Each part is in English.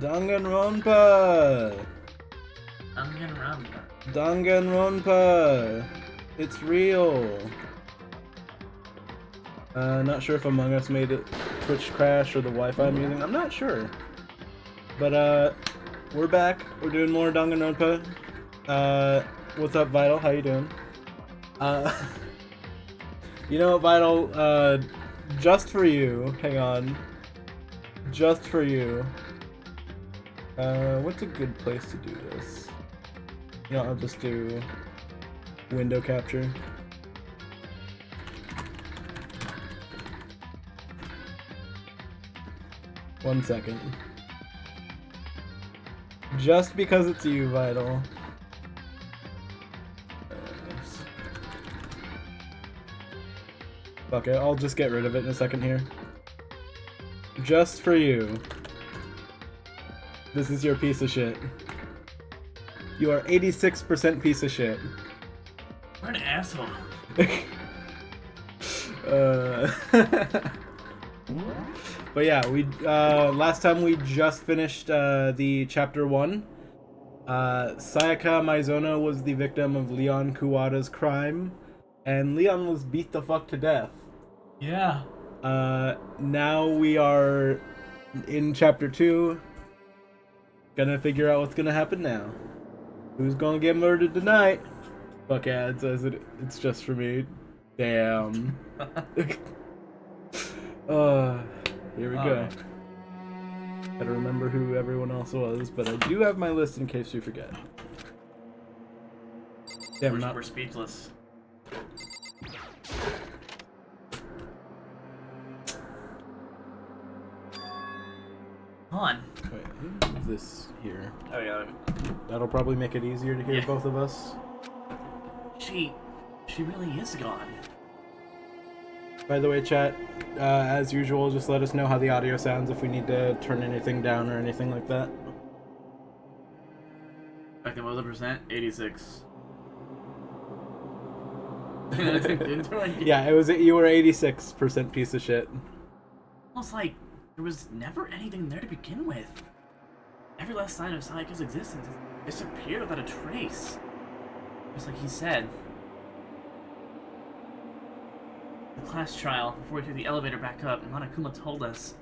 Danganronpa! Danganronpa. Danganronpa! It's real! Not sure if Among Us made it Twitch crash or the Wi-Fi I'm using. I'm not sure. But, we're back. We're doing more Danganronpa. What's up, Vital? How you doing? You know what, Vital? Just for you. Hang on. Just for you. What's a good place to do this? You know, I'll just do window capture. One second. Just because it's you, Vital. Fuck it, I'll just get rid of it in a second here. Just for you. This is your piece of shit. You are 86% piece of shit. What an asshole. But yeah, we last time we just finished the chapter 1. Sayaka Maizono was the victim of Leon Kuwata's crime, and Leon was beat the fuck to death. Yeah. Now we are in chapter 2. Gonna figure out what's gonna happen now. Who's gonna get murdered tonight? Fuck yeah, it says it's just for me. Damn. Here we go. Gotta remember who everyone else was, but I do have my list in case you forget. Damn, We're speechless. On. Wait, move this here. Oh yeah. That'll probably make it easier to hear both of us. She really is gone. By the way, chat, as usual, just let us know how the audio sounds if we need to turn anything down or anything like that. Back to what was the percent? 86. Yeah, it was. You were 86% piece of shit. Almost like there was never anything there to begin with. Every last sign of Sayaka's existence disappeared without a trace. Just like he said. The class trial, before we took the elevator back up, Monokuma told us.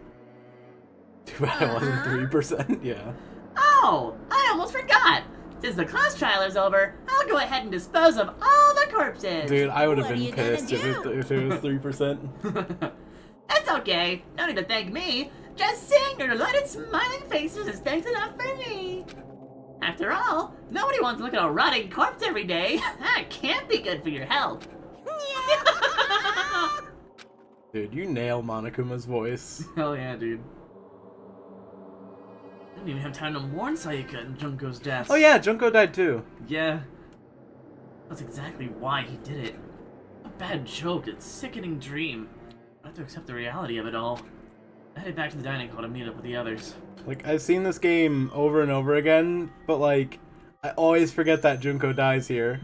Too bad it wasn't 3%, yeah. Oh, I almost forgot. Since the class trial is over, I'll go ahead and dispose of all the corpses. Dude, I would have What are been you gonna pissed if it was 3%. It's okay. No need to thank me. Just seeing your delighted smiling faces is thanks enough for me. After all, nobody wants to look at a rotting corpse every day. That can't be good for your health. Dude, you nail Monokuma's voice. Hell yeah, dude. I didn't even have time to mourn Sayaka and Junko's death. Oh yeah, Junko died too. Yeah. That's exactly why he did it. A bad joke, a sickening dream. I have to accept the reality of it all. I headed back to the dining hall to meet up with the others. Like, I've seen this game over and over again, but like, I always forget that Junko dies here.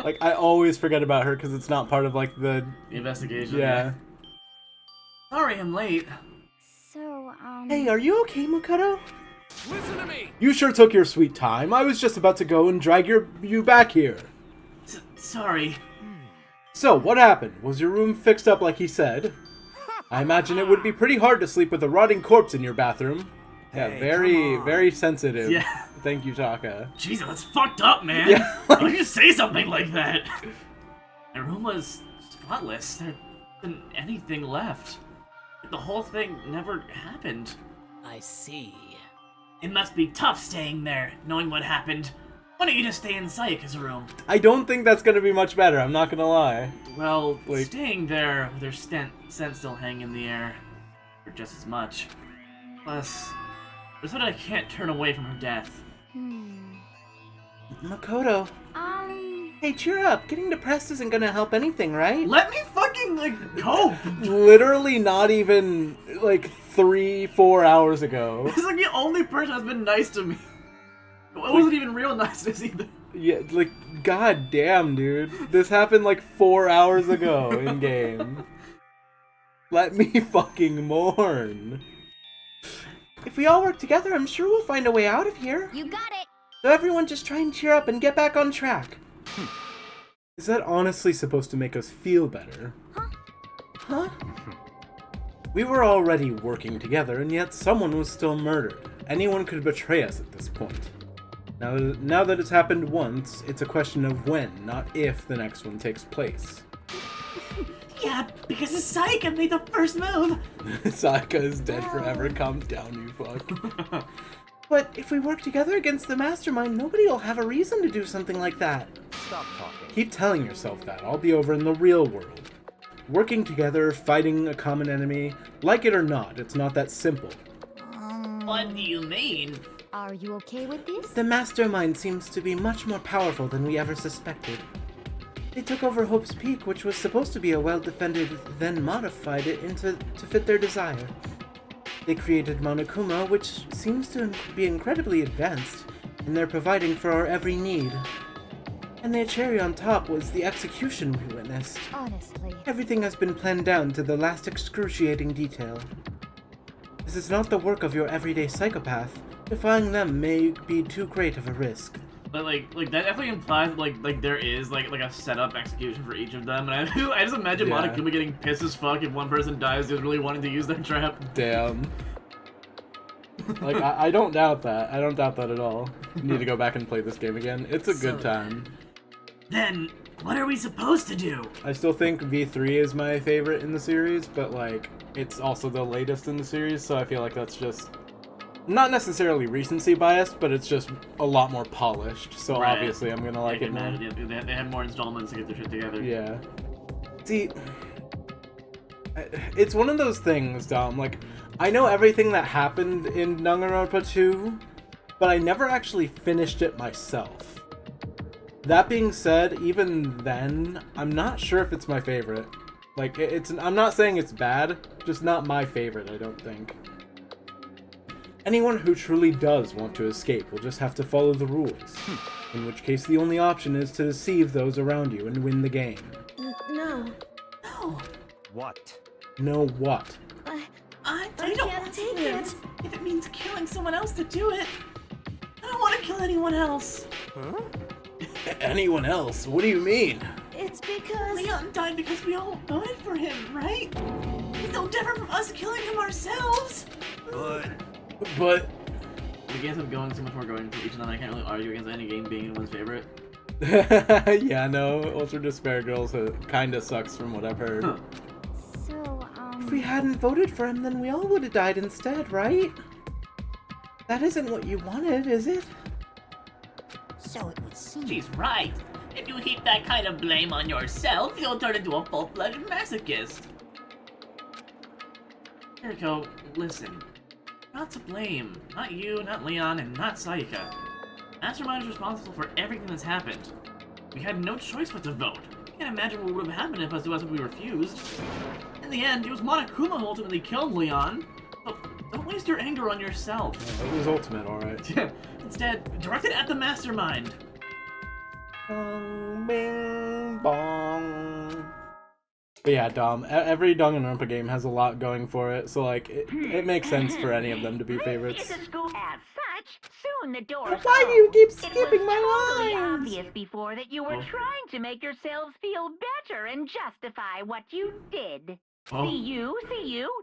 Like, I always forget about her because it's not part of like the investigation. Yeah. Sorry I'm late. So, Hey, are you okay, Makoto? Listen to me! You sure took your sweet time. I was just about to go and drag you back here. Sorry. So, what happened? Was your room fixed up like he said? I imagine it would be pretty hard to sleep with a rotting corpse in your bathroom. Yeah, Hey, very sensitive. Yeah. Thank you, Taka. Jesus, that's fucked up, man. Yeah. Why would you say something like that? My room was spotless. There wasn't anything left. The whole thing never happened. I see. It must be tough staying there, knowing what happened. Why don't you just stay in Sayaka's room? I don't think that's gonna be much better, I'm not gonna lie. Well, Like- staying there with her scent still hanging in the air, or just as much. Plus, there's what I can't turn away from her death. Makoto, hey, cheer up. Getting depressed isn't gonna help anything, right? Let me fucking, cope! Literally not even, 3-4 hours ago. This is like the only person that's been nice to me. It wasn't even real niceness either. Yeah, god damn, dude. This happened 4 hours ago in game. Let me fucking mourn. If we all work together, I'm sure we'll find a way out of here. You got it. So everyone just try and cheer up and get back on track. Is that honestly supposed to make us feel better? Huh? We were already working together, and yet someone was still murdered. Anyone could betray us at this point. Now that it's happened once, it's a question of when, not if, the next one takes place. Yeah, because Sayaka made the first move. Sayaka is dead forever. Calm down, you fuck. But if we work together against the mastermind, nobody will have a reason to do something like that. Stop talking. Keep telling yourself that. I'll be over in the real world. Working together, fighting a common enemy, like it or not, it's not that simple. What do you mean? Are you okay with this? The mastermind seems to be much more powerful than we ever suspected. They took over Hope's Peak, which was supposed to be a well-defended, then modified it to fit their desire. They created Monokuma, which seems to be incredibly advanced, and they're providing for our every need. And the cherry on top was the execution we witnessed. Honestly. Everything has been planned down to the last excruciating detail. This is not the work of your everyday psychopath. Defying them may be too great of a risk. But like that definitely implies like there is like a setup execution for each of them, and I just imagine Yeah. Monokuma getting pissed as fuck if one person dies just really wanting to use that trap. Damn. Like, I don't doubt that. I don't doubt that at all. Need to go back and play this game again. It's a good time. Then, what are we supposed to do? I still think V3 is my favorite in the series, but like, it's also the latest in the series, so I feel like that's just not necessarily recency biased, but it's just a lot more polished, so Right. obviously I'm gonna like it more. They have more installments to get their shit together. Yeah. See, it's one of those things, Dom, like, I know everything that happened in Danganronpa 2, but I never actually finished it myself. That being said, even then, I'm not sure if it's my favorite. Like, I'm not saying it's bad, just not my favorite, I don't think. Anyone who truly does want to escape will just have to follow the rules. In which case, the only option is to deceive those around you and win the game. No. No, What? Know what? I I don't can't want take to. it. If it means killing someone else to do it, I don't want to kill anyone else. Huh? Anyone else? What do you mean? It's because... Leon died because we all voted for him, right? It's no different from us killing him ourselves. But The games have going so much more going for each of them. I can't really argue against any game being anyone's favorite. yeah, no, Ultra Despair Girls kinda sucks from what I've heard. Huh. So, If we hadn't voted for him, then we all would have died instead, right? That isn't what you wanted, is it? So it would seem. She's right. If you heap that kind of blame on yourself, you'll turn into a full-fledged masochist. Kiriko, listen. Not to blame. Not you, not Leon, and not Sayaka. Mastermind is responsible for everything that's happened. We had no choice but to vote. Can't imagine what would have happened if we refused. In the end, it was Monokuma who ultimately killed Leon. So don't waste your anger on yourself. It was Ultimate, alright. Instead, direct it at the Mastermind. Bong, bing, bong. But yeah, Dom, every Danganronpa game has a lot going for it, so like, it makes sense for any of them to be favorites. As such, soon the door. Why do you keep It skipping was my totally lines? obvious before that you were Oh. trying to make yourselves feel better and justify what you did. Oh. See you,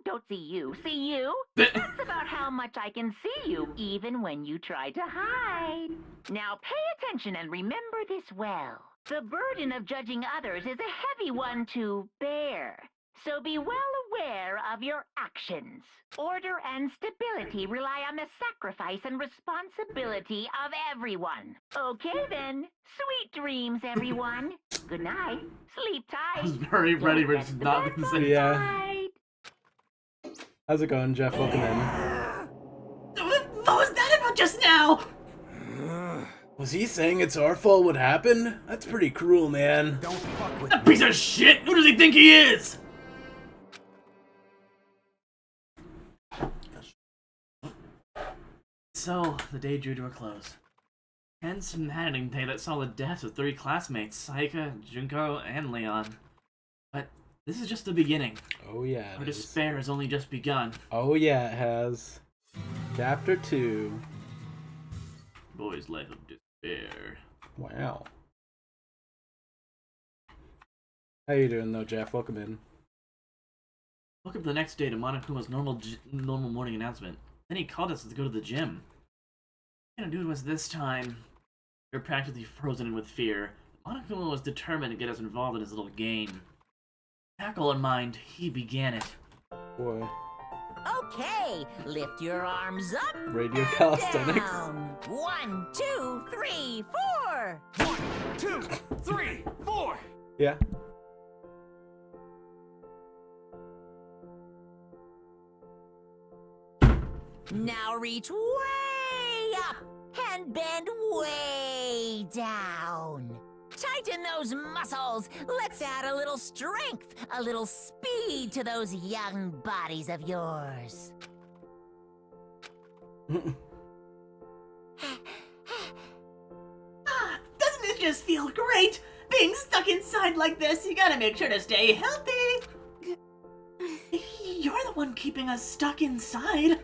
don't see you. That's about how much I can see you, even when you try to hide. Now pay attention and remember this well. The burden of judging others is a heavy one to bear. So be well aware of your actions. Order and stability rely on the sacrifice and responsibility of everyone. Okay then. Sweet dreams, everyone. Good night. Sleep I tight. was very ready for just not Don't to get say. Yeah. tight. How's it going, Jeff? Welcome in. What was that about just now? Was he saying it's our fault what happened? That's pretty cruel, man. Don't fuck with That piece of shit! Who does he think he is? So, the day drew to a close. Hence, maddening day that saw the deaths of 3 classmates, Sayaka, Junko, and Leon. But this is just the beginning. Oh yeah, Our it is. despair has only just begun. Oh yeah, it has. Chapter 2. Boy's life of despair. Wow. How you doing though, Jeff? Welcome in. Woke up the next day to Monokuma's normal morning announcement. Then he called us to go to the gym. What kind of dude was this time? We were practically frozen in with fear. Monokuma was determined to get us involved in his little game. Tackle in mind, he began it. Boy. Okay, lift your arms up. Radio calisthenics. Down. 1, 2, 3, 4. 1, 2, 3, 4. Yeah. Now reach way up and bend way down. Tighten those muscles. Let's add a little strength, a little speed to those young bodies of yours. Doesn't it just feel great? Being stuck inside like this, you gotta make sure to stay healthy. You're the one keeping us stuck inside.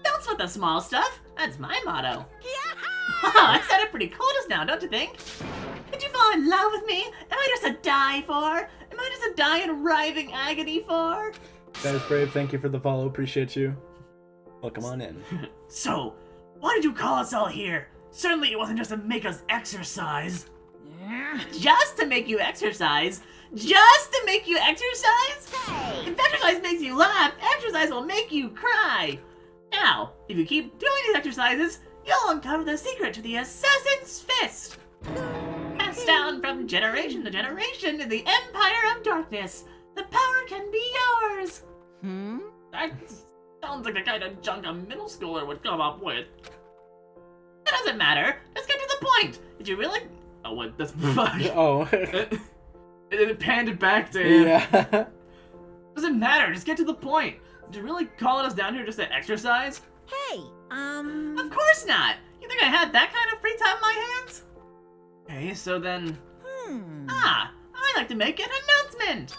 Don't sweat the small stuff. That's my motto. Wow, that sounded pretty cool just now, don't you think? Did you fall in love with me? Am I just a die for? Am I just a die in writhing agony for? Guys, Brave, thank you for the follow. Appreciate you. Welcome on in. So, why did you call us all here? Certainly it wasn't just to make us exercise. Just to make you exercise? Just to make you exercise? Hey! If exercise makes you laugh, exercise will make you cry. Now, if you keep doing these exercises, you'll uncover the secret to the Assassin's Fist. Passed down from generation to generation in the Empire of Darkness. The power can be yours. That sounds like the kind of junk a middle schooler would come up with. It doesn't matter. Let's get to the point. Did you really? Oh, what? That's fine. Oh. It panned back to him. Yeah. Doesn't matter. Just get to the point. Did you really calling us down here just to exercise? Hey, Of course not. You think I had that kind of free time on my hands? Okay, so then. Ah, I'd like to make an announcement.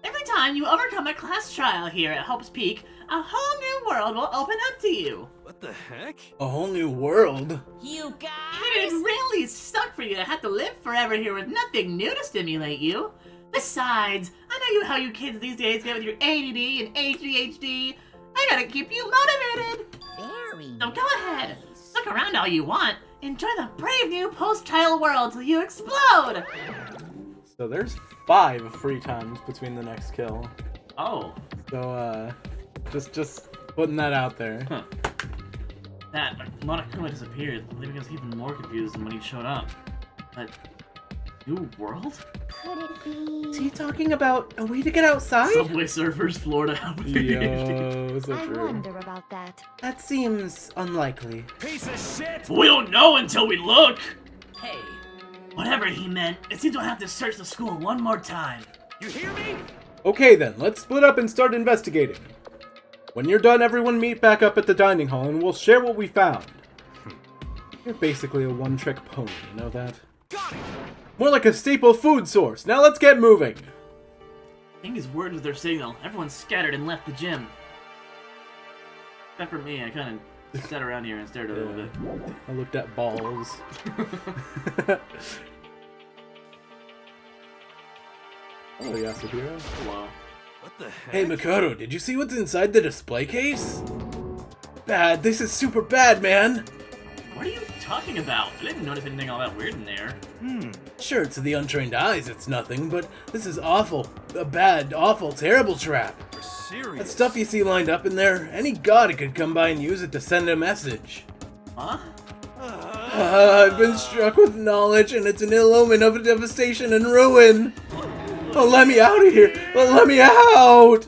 Every time you overcome a class trial here at Hope's Peak, a whole new world will open up to you. What the heck? A whole new world. you guys. It really suck for you to have to live forever here with nothing new to stimulate you. Besides, I know how you kids these days get with your ADD and ADHD. I gotta keep you motivated. Very So go ahead. nice. Look around all you want. Enjoy the brave new post-trial world till you explode. So there's 5 free times between the next kill. Oh. So, just putting that out there. Huh. That Monokuma disappeared, leaving us even more confused than when he showed up. But new world? Could it Is be? he talking about a way to get outside? Subway Surfers, Florida. Yo, so I true. wonder about that. That seems unlikely. Piece of shit! We don't know until we look. Hey, whatever he meant, it seems we'll have to search the school one more time. You hear me? Okay then, let's split up and start investigating. When you're done, everyone meet back up at the dining hall and we'll share what we found. You're basically a one-trick pony, you know that? Got it! More like a staple food source. Now let's get moving. I think his word was their signal. Everyone scattered and left the gym. Except for me, I kind of sat around here and stared a little bit. I looked at balls. Oh, Yasuhiro. Hello. What the heck? Hey, Makoto, did you see what's inside the display case? Bad. This is super bad, man. What are you talking about? I didn't notice anything all that weird in there. Sure, to the untrained eyes, it's nothing, but this is awful. A bad, awful, terrible trap. You're serious? That stuff you see lined up in there, any god could come by and use it to send a message. Huh? I've been struck with knowledge, and it's an ill omen of devastation and ruin. Oh, let me out of here! Oh, let me out!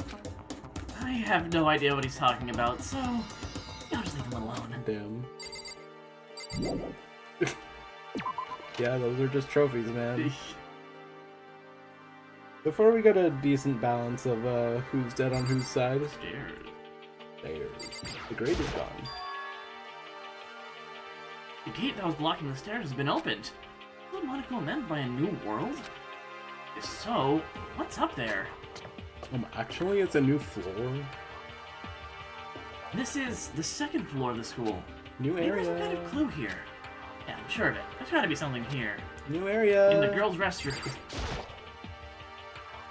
I have no idea what he's talking about, so I'll just leave him alone. Damn. Yeah, those are just trophies, man. Before we get a decent balance of who's dead on whose side, Stairs. there's the grade is gone. The gate that was blocking the stairs has been opened. What Monaco meant by a new world? If so, what's up there? Actually, it's a new floor. This is the second floor of the school. New Maybe there's area. some kind of clue here. Yeah, I'm sure of it. There's gotta be something here. New area. In the girls' restroom.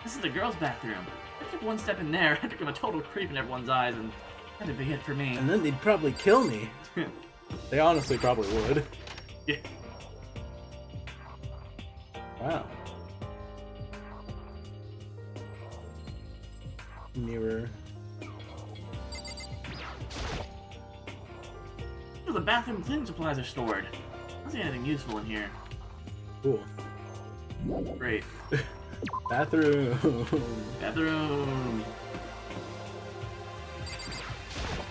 This is the girls' bathroom. I took one step in there, I became a total creep in everyone's eyes, and that'd be it for me. And then they'd probably kill me. They honestly probably would. Yeah. Wow. Mirror. The bathroom cleaning supplies are stored. I don't see anything useful in here. Cool. Great. Bathroom. Bathroom.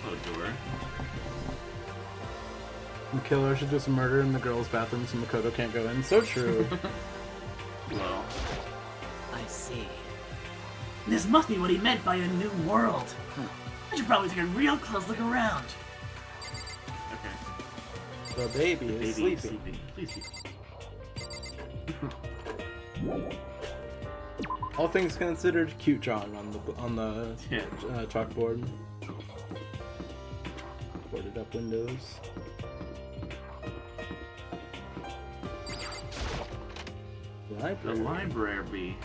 Oh, door. The killer should just murder in the girls' bathroom so Makoto can't go in. So true. Well. I see. This must be what he meant by a new world. I should probably take a real close look around. Okay. The baby is Baby is sleeping. sleeping. Please sleep. All things considered, cute drawing on the Yeah. Chalkboard. Boarded up windows. The Library. library.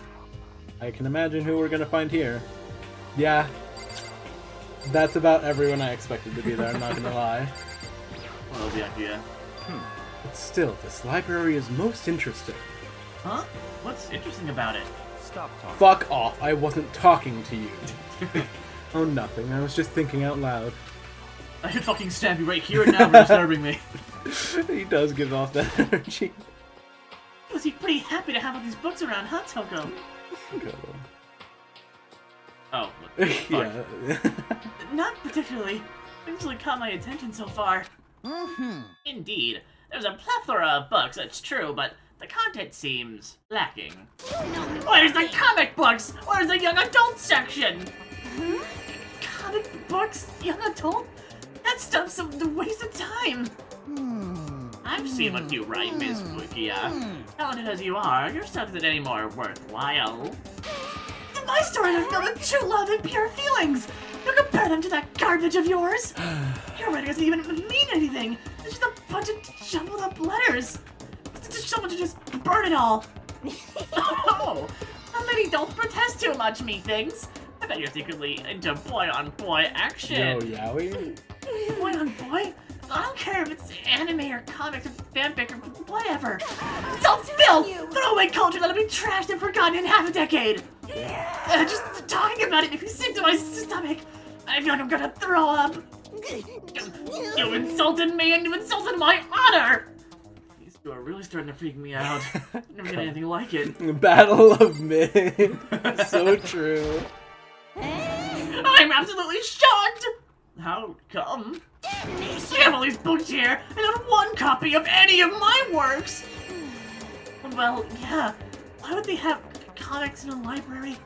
I can imagine who we're gonna find here. Yeah. That's about everyone I expected to be there, I'm not gonna lie. Well, yeah. But still, this library is most interesting. Huh? What's interesting about it? Stop talking. Fuck off, I wasn't talking to you. Oh, nothing, I was just thinking out loud. I could fucking stab you right here and now for disturbing me. He does give off that energy. Was he pretty happy to have all these books around, huh, Toko? Oh, look. Fuck. Yeah. Not particularly. Things really caught my attention so far. Indeed. There's a plethora of books, that's true, but the content seems lacking. Where's the comic books? Where's the young adult section? Comic books? Young adult? That stuff's a waste of time. I've seen what you write, Miss Fukia. Talented as you are, your stuff isn't any more worthwhile. My stories are filled with true love and pure feelings. You compare them to that garbage of yours. Your writing doesn't even mean anything. It's just a bunch of jumbled up letters. Someone should just burn it all. Oh, now lady, don't protest too much, me things. I bet you're secretly into boy-on-boy action. Yo, Yowie? Boy on boy? I don't care if it's anime or comics or fanfic or whatever. It's all filth! Throwaway culture that'll be trashed and forgotten in half a decade. Just talking about it makes me sick to my stomach. I feel like I'm gonna throw up. You insulted me and you insulted my honor! These two are really starting to freak me out. I've never seen anything like it. Battle of men. So true. I'm absolutely shocked! How come? I have all these books here, and not one copy of any of my works! Well, yeah. Why would they have comics in a library?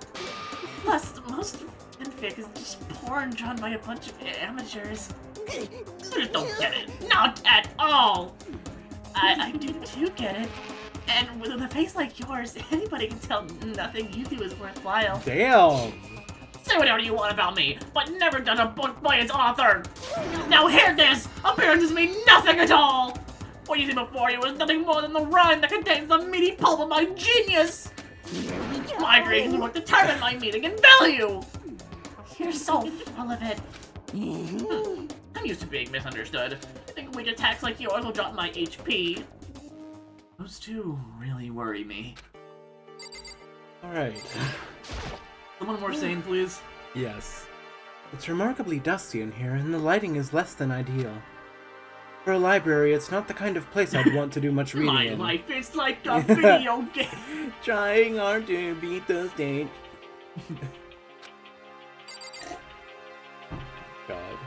Plus, most fanfic is just porn drawn by a bunch of amateurs. I just don't get it. Not at all! I do get it. And with a face like yours, anybody can tell nothing you do is worthwhile. Damn. Say whatever you want about me, but never judge a book by its author! Now hear this! Appearances mean nothing at all! What you see before you is nothing more than the rind that contains the meaty pulp of my genius! My creations are what determine my meaning and value! You're so full of it. I'm used to being misunderstood. I think weak attacks like yours will drop my HP. Those two really worry me. Alright. Someone more sane, please? Yes. It's remarkably dusty in here, and the lighting is less than ideal. For a library, it's not the kind of place I'd want to do much reading My in. life is like a video game! Trying hard to beat the stage. God.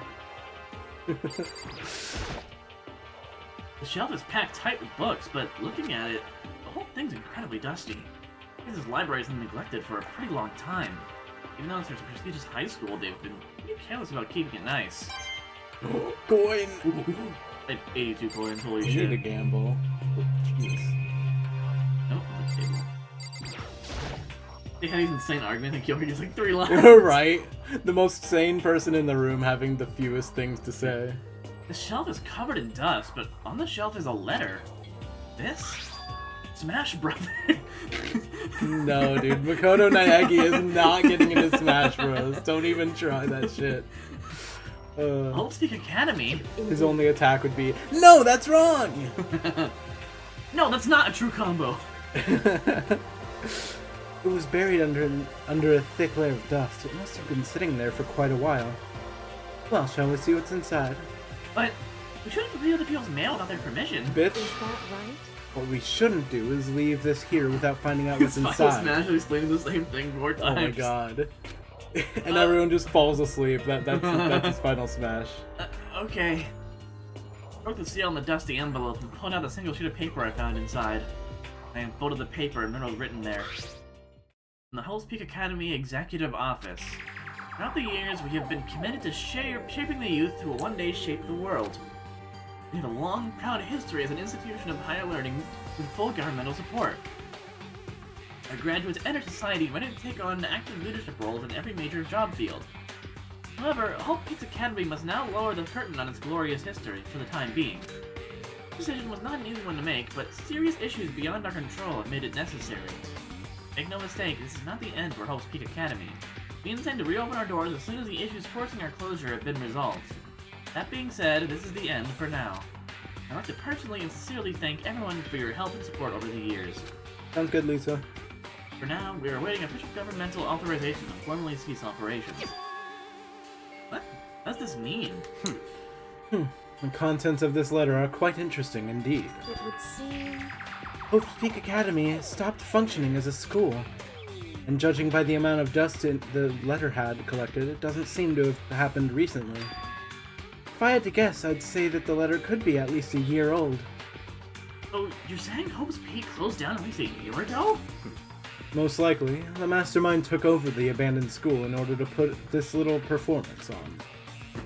The shelf is packed tight with books, but looking at it, the whole thing's incredibly dusty. This library's been neglected for a pretty long time. Even though it's a prestigious high school, they've been pretty careless about keeping it nice. Coin! I have 82 coins, holy You shit. need to gamble. Jeez. Nope, the table. They had these insane arguments and Kyohei gets like 3 lines. Right? The most sane person in the room having the fewest things to say. The shelf is covered in dust, but on the shelf is a letter. This? Smash Brother. No, dude. Makoto Naegi is not getting into Smash Bros. Don't even try that shit. Hope Speak Academy? His only attack would be, no, that's wrong! No, that's not a true combo. It was buried under a thick layer of dust. It must have been sitting there for quite a while. Well, shall we see what's inside? But we shouldn't read other people's mail without their permission. Bitch, Is that right? what we shouldn't do is leave this here without finding out what's Final inside. Smash explaining the same thing 4 Oh times. my god. And everyone just falls asleep. That's his final smash. Okay. I broke the seal on the dusty envelope and pulled out the single sheet of paper I found inside. I unfolded the paper and wrote written there. From the Hulls Peak Academy Executive Office. Throughout the years, we have been committed to shaping the youth who will one day shape the world. We have a long, proud history as an institution of higher learning with full governmental support. Our graduates enter society ready to take on active leadership roles in every major job field. However, Hope Peaks Academy must now lower the curtain on its glorious history for the time being. This decision was not an easy one to make, but serious issues beyond our control have made it necessary. Make no mistake, this is not the end for Hope's Peak Academy. We intend to reopen our doors as soon as the issues forcing our closure have been resolved. That being said, this is the end for now. I'd like to personally and sincerely thank everyone for your help and support over the years. Sounds good, Lisa. For now, we are awaiting official governmental authorization to formally cease operations. What does this mean? The contents of this letter are quite interesting indeed. It would seem... Hope's Peak Academy stopped functioning as a school. And judging by the amount of dust the letter had collected, it doesn't seem to have happened recently. If I had to guess, I'd say that the letter could be at least a year old. Oh, you're saying Hope's Peak closed down at least a year ago? Most likely, the mastermind took over the abandoned school in order to put this little performance on.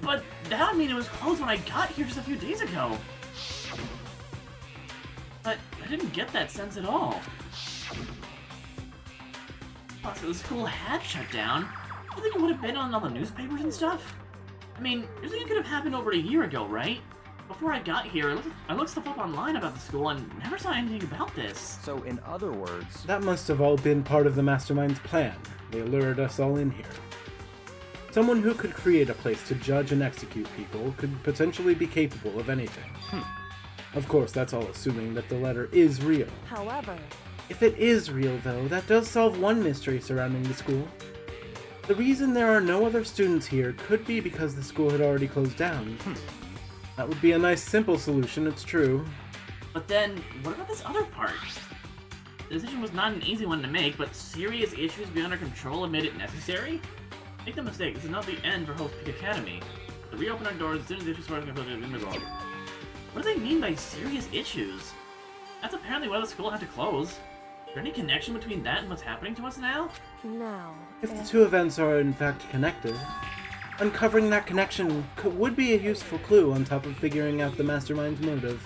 But that would mean it was closed when I got here just a few days ago. But I didn't get that sense at all. Plus, if the school had shut down, I think it would have been on all the newspapers and stuff. I mean, you think it could have happened over a year ago, right? Before I got here, I looked stuff up online about the school and never saw anything about this. So, in other words, That must have all been part of the mastermind's plan. They lured us all in here. Someone who could create a place to judge and execute people could potentially be capable of anything. Of course, that's all assuming that the letter is real. However, If it is real, though, that does solve one mystery surrounding the school. The reason there are no other students here could be because the school had already closed down. That would be a nice, simple solution, it's true. But then, what about this other part? The decision was not an easy one to make, but serious issues beyond our control have made it necessary? Make no mistake, this is not the end for Hope's Peak Academy. To reopen our doors as soon as the issues have been resolved. What do they mean by serious issues? That's apparently why the school had to close. Is there any connection between that and what's happening to us now? now... If the two events are in fact connected, uncovering that connection would be a useful clue on top of figuring out the mastermind's motive.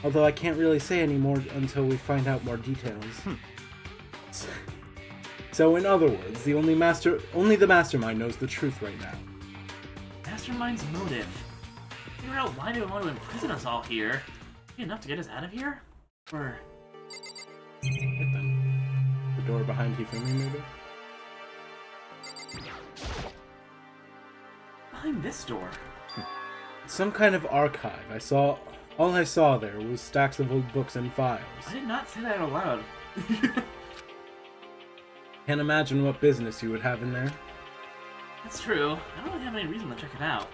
Although I can't really say any more until we find out more details. So in other words, only the mastermind knows the truth right now. Mastermind's motive. Figure out why they would want to imprison us all here. Be enough to get us out of here? Or... Hit them. The door behind Hifumi, maybe? behind this door? Some kind of archive. All I saw there was stacks of old books and files. I did not say that out loud. Can't imagine what business you would have in there. That's true. I don't really have any reason to check it out.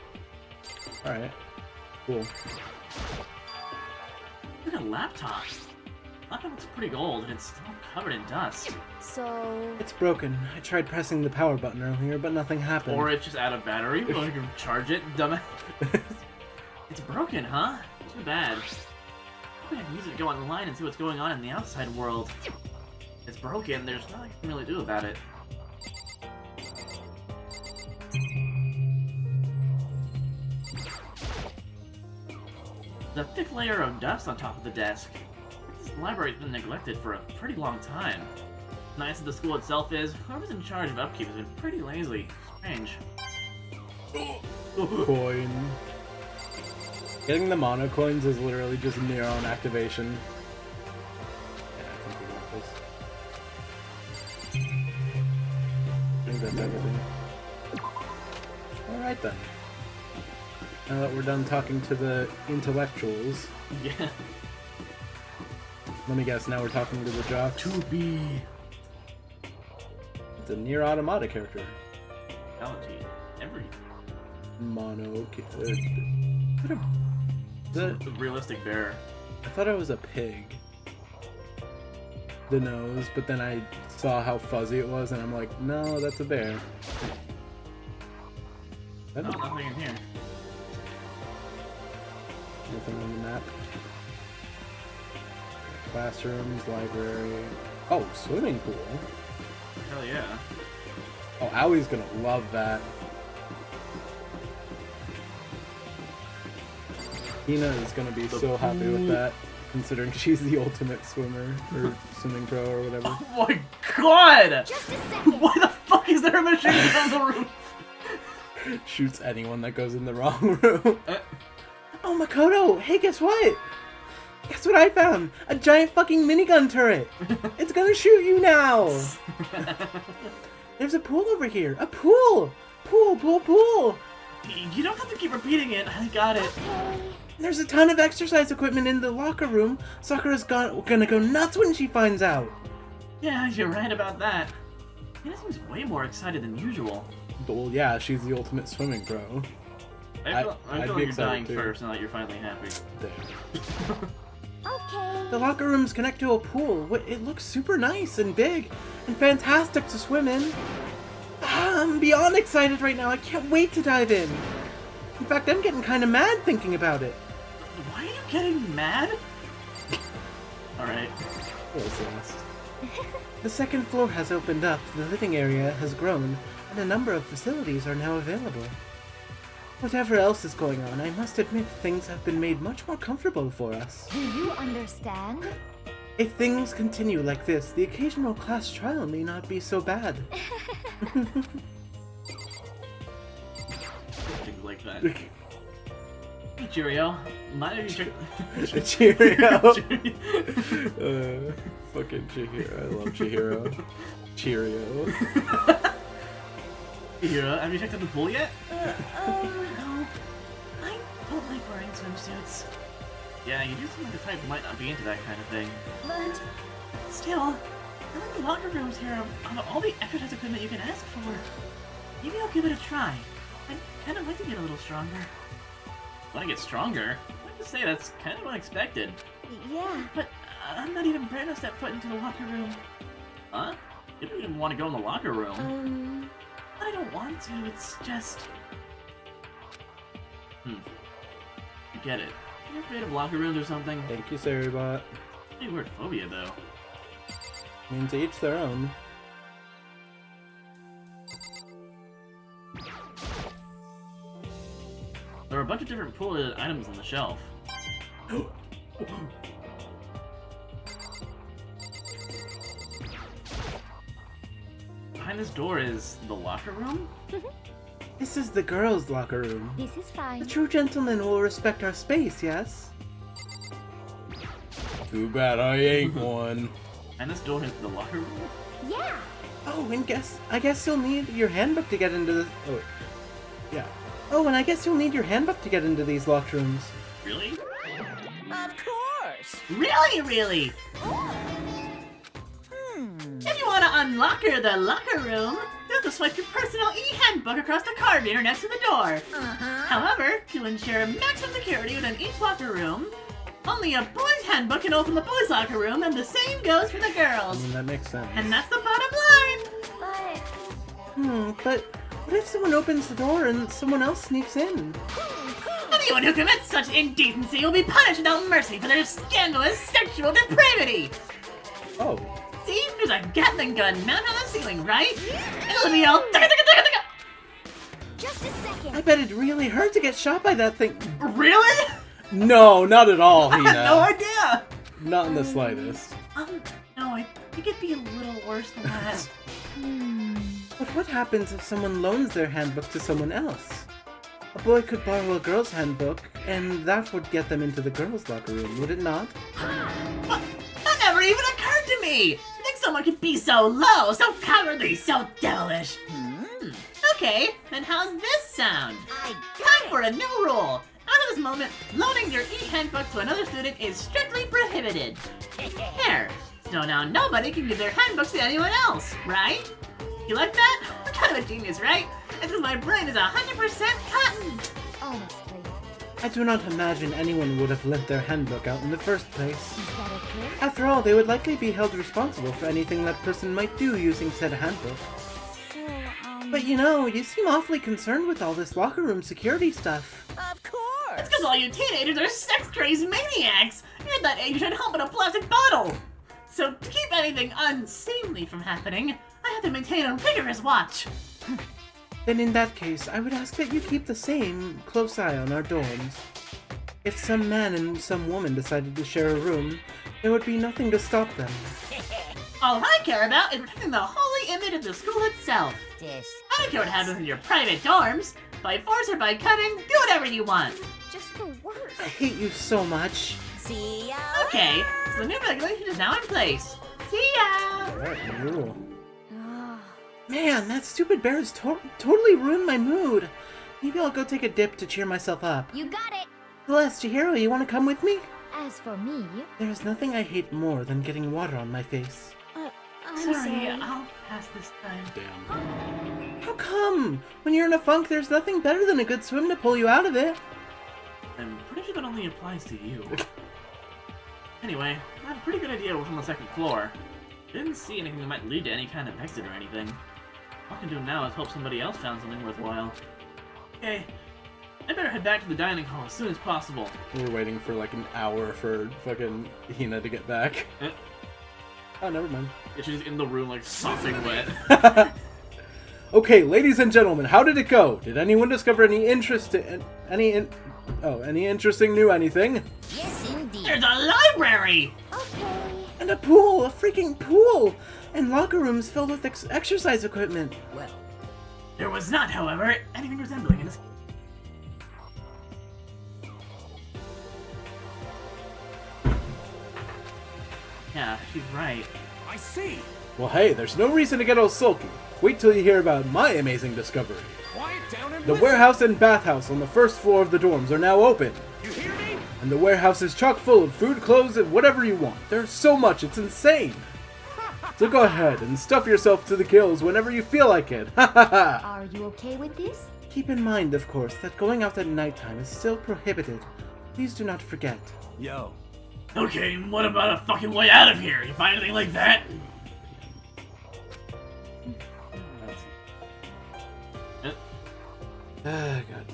Alright. Cool. Look at a laptop. Laptop looks pretty old and it's still covered in dust. So... It's broken. I tried pressing the power button earlier, but nothing happened. Or it's just out of battery. Well, you can charge it, dumbass. It's broken, huh? Too bad. Maybe I can use it to go online and see what's going on in the outside world. It's broken, there's nothing I can really do about it. The thick layer of dust on top of the desk. This library's been neglected for a pretty long time. Nice that the school itself is, whoever's in charge of upkeep has been pretty lazy. Strange. Coin. Getting the mono coins is literally just neuron activation. Yeah, I think we want this. I think that's everything. Alright then. Now that we're done talking to the intellectuals, Yeah. let me guess, now we're talking to the jocks. To be. It's a Nier Automata character. Reality. Every. Mono... The realistic bear. I thought it was a pig. The nose, but then I saw how fuzzy it was and I'm like, no, that's a bear. No, nothing in here. Nothing on the map. Classrooms, library. Oh, swimming pool. Hell yeah. Oh, Awie's gonna love that. Hina is gonna be so happy with that, considering she's the ultimate swimmer, or swimming pro, or whatever. Oh my god! Just a second. Why the fuck is there a machine gun on the roof? Shoots anyone that goes in the wrong room. Oh, Makoto! Hey, guess what? Guess what I found? A giant fucking minigun turret! It's gonna shoot you now! There's a pool over here! A pool! Pool, pool, pool! You don't have to keep repeating it. I got it. Okay. There's a ton of exercise equipment in the locker room. Sakura's gonna go nuts when she finds out. Yeah, you're right about that. Hina seems way more excited than usual. Well, yeah, she's the ultimate swimming pro. I feel I'd like be you're excited dying too. first now that you're finally happy. Okay. The locker rooms connect to a pool. It looks super nice and big and fantastic to swim in. I'm beyond excited right now. I can't wait to dive in. In fact, I'm getting kind of mad thinking about it. Why are you getting mad? Alright. The second floor has opened up, the living area has grown, and a number of facilities are now available. Whatever else is going on, I must admit things have been made much more comfortable for us. Do you understand? If things continue like this, the occasional class trial may not be so bad. Things like that. Hey, Cheerio. Mind if you check... Cheerio! Fucking Chihiro. I love Chihiro. Cheerio. Cheerio, have you checked out the pool yet? No. I don't like wearing swimsuits. Yeah, you do seem like the type who might not be into that kind of thing. But still, I like the locker rooms here of all the exercise equipment you can ask for. Maybe I'll give it a try. I'd kind of like to get a little stronger. Want to get stronger? I have to say, that's kind of unexpected. Yeah. But I'm not even brave enough to step foot into the locker room. Huh? You don't even want to go in the locker room. I don't want to, it's just... I get it. You're afraid of locker rooms or something? Thank you, Saribot. Pretty weird phobia, though. I mean, to each their own. There are a bunch of different pool-related items on the shelf. Behind this door is the locker room? This is the girls' locker room. This is The fine. true gentleman will respect our space, yes? Too bad I ain't one. Behind this door is the locker room? Yeah. Oh, and I guess you'll need your handbook to get into the... Oh, wait. Yeah. Oh, and I guess you'll need your handbook to get into these locker rooms. Really? Of course! Really? If you want to unlock the locker room, you have to swipe your personal e-handbook across the card reader next to the door. However, to ensure maximum security within each locker room, only a boy's handbook can open the boys' locker room, and the same goes for the I girls. mean, that makes sense. And that's the bottom line. But But what if someone opens the door and someone else sneaks in? Anyone who commits such indecency will be punished without mercy for their scandalous sexual depravity. Oh. See, there's a Gatling gun mounted on the ceiling, right? It'll be all just a second. I bet it really hurt to get shot by that thing. Really? No, not at all, I Hina. had no idea. Not in the slightest. No, I think it'd be a little worse than that. Hmm. But what happens if someone loans their handbook to someone else? A boy could borrow a girl's handbook, and that would get them into the girls' locker room, would it not? What? That never even occurred to me! You think someone could be so low, so cowardly, so devilish? Okay, then how's this sound? Time for a new rule! Out of this moment, loaning your e-handbook to another student is strictly prohibited. There. So now nobody can give their handbooks to anyone else, right? You like that? I'm kind of a genius, right? It's because my brain is 100% cotton! Honestly, I do not imagine anyone would have lent their handbook out in the first place. is that okay? After all, they would likely be held responsible for anything that person might do using said handbook. So, But you know, you seem awfully concerned with all this locker room security stuff. Of course! It's because all you teenagers are sex-crazed maniacs! You're at that age you should help in a plastic bottle! So to keep anything unseemly from happening, I have to maintain a rigorous watch. Then in that case, I would ask that you keep the same close eye on our dorms. If some man and some woman decided to share a room, there would be nothing to stop them. All I care about is protecting the holy image of the school itself. I don't care what happens in your private dorms. By force or by cutting, do whatever you want. Just the worst. I hate you so much. See ya. Okay, so the new regulation is now in place. See ya. Alright, rule. Ah, Man, that stupid bear has totally ruined my mood. Maybe I'll go take a dip to cheer myself up. you got it. Celeste, Chihiro, you want to come with me? As for me, There's nothing I hate more than getting water on my face. I'm sorry. I'll pass this time. Damn. How come? When you're in a funk, there's nothing better than a good swim to pull you out of it. I'm pretty sure that only applies to you. Anyway, I have a pretty good idea what's on the second floor. Didn't see anything that might lead to any kind of exit or anything. All I can do now is hope somebody else found something worthwhile. Okay, I better head back to the dining hall as soon as possible. We're waiting for like an hour for fucking Hina to get back. Oh, never mind. Yeah, she's in the room like sopping wet. Okay, ladies and gentlemen, how did it go? Did anyone discover any interesting new anything? Yes, indeed. There's a library. Okay. And a pool, a freaking pool, and locker rooms filled with exercise equipment. Well, there was not, however, anything resembling an Yeah, she's right. I see. Well, hey, there's no reason to get all sulky. Wait till you hear about my amazing discovery. Quiet down and The listen. warehouse and bathhouse on the first floor of the dorms are now open. You hear me? And the warehouse is chock full of food, clothes, and whatever you want. There's so much, it's insane. So go ahead and stuff yourself to the gills whenever you feel like it. Ha ha ha. Are you okay with this? Keep in mind, of course, that going out at nighttime is still prohibited. Please do not forget. Yo. Okay, what about a fucking way out of here? You find anything like that? Ah, God.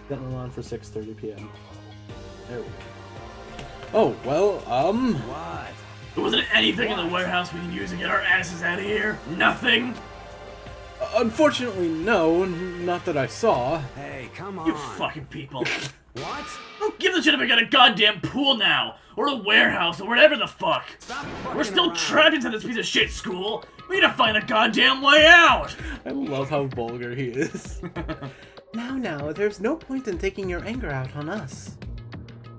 Getting them on for 6:30 p.m. There we go. Oh, well, What? There wasn't anything in the warehouse we can use to get our asses out of here? Nothing? unfortunately, no, not that I saw. Hey, come on. You fucking people. What? Who gives a shit if we got a goddamn pool now? Or a warehouse, or whatever the fuck? Stop We're fucking still around. trapped inside this piece of shit school! We need to find a goddamn way out! I love how vulgar he is. Now, there's no point in taking your anger out on us.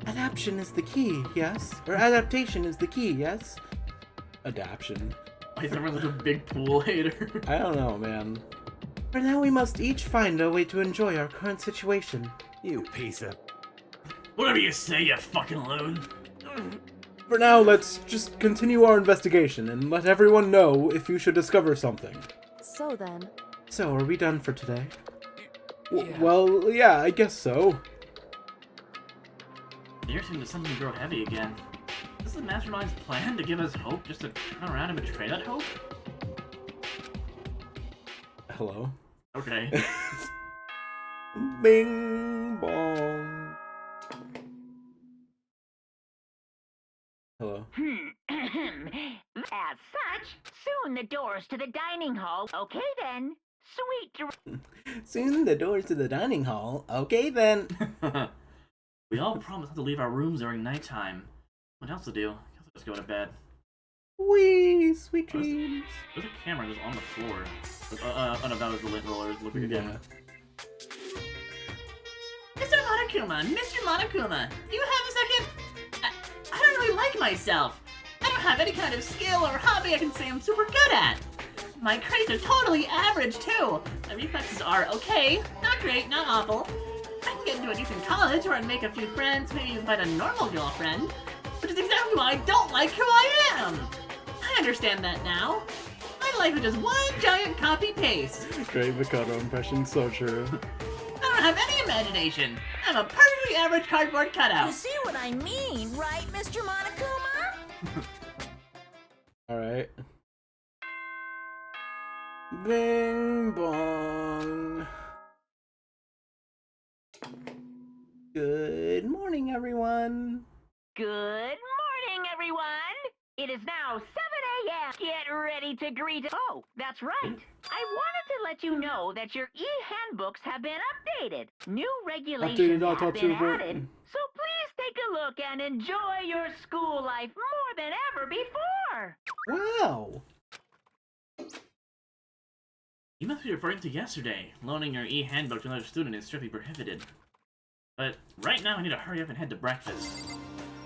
Adaptation is the key, yes? Or adaptation is the key, yes? Adaption. Why is everyone such a big pool hater? I don't know, man. For now, we must each find a way to enjoy our current situation. You piece of... Whatever you say, you fucking loon. For now, let's just continue our investigation and let everyone know if you should discover something. So then, So, are we done for today? Yeah. Well, yeah, I guess so. The air seemed to suddenly grow heavy again. Is this the mastermind's plan to give us hope just to turn around and betray that hope? Hello? Okay. Bing bong. Hello. As such, soon the doors to the dining hall. Okay then. Sweet Soon the doors to the dining hall. Okay then. We all promised not to leave our rooms during nighttime. What else to do? Guess I'll just go to bed. Wee, sweet dreams. There's a camera just on the floor. Oh no, that was the lint rollers. Look at Yeah. Mr. Monokuma, Mr. Monokuma, do you have a second? I don't really like myself. I don't have any kind of skill or hobby I can say I'm super good at. My grades are totally average, too. My reflexes are okay, not great, not awful. I can get into a decent college or I'd make a few friends, maybe even find a normal girlfriend. Which is exactly why I don't like who I am. I understand that now. My life is just one giant copy-paste. Great Makoto impression, so true. I don't have any imagination. I'm a perfectly average cardboard cutout. You see what I mean, right, Mr. Monokuma? Alright. Bing bong. Good morning, everyone. Good morning, everyone! It is now 7 a.m. Get ready to greet... Oh, that's right. I wanted to let you know that your e-handbooks have been updated. New regulations have been added. So please take a look and enjoy your school life more than ever before. Wow. You must be referring to yesterday. Loaning your e-handbook to another student is strictly prohibited. But right now I need to hurry up and head to breakfast.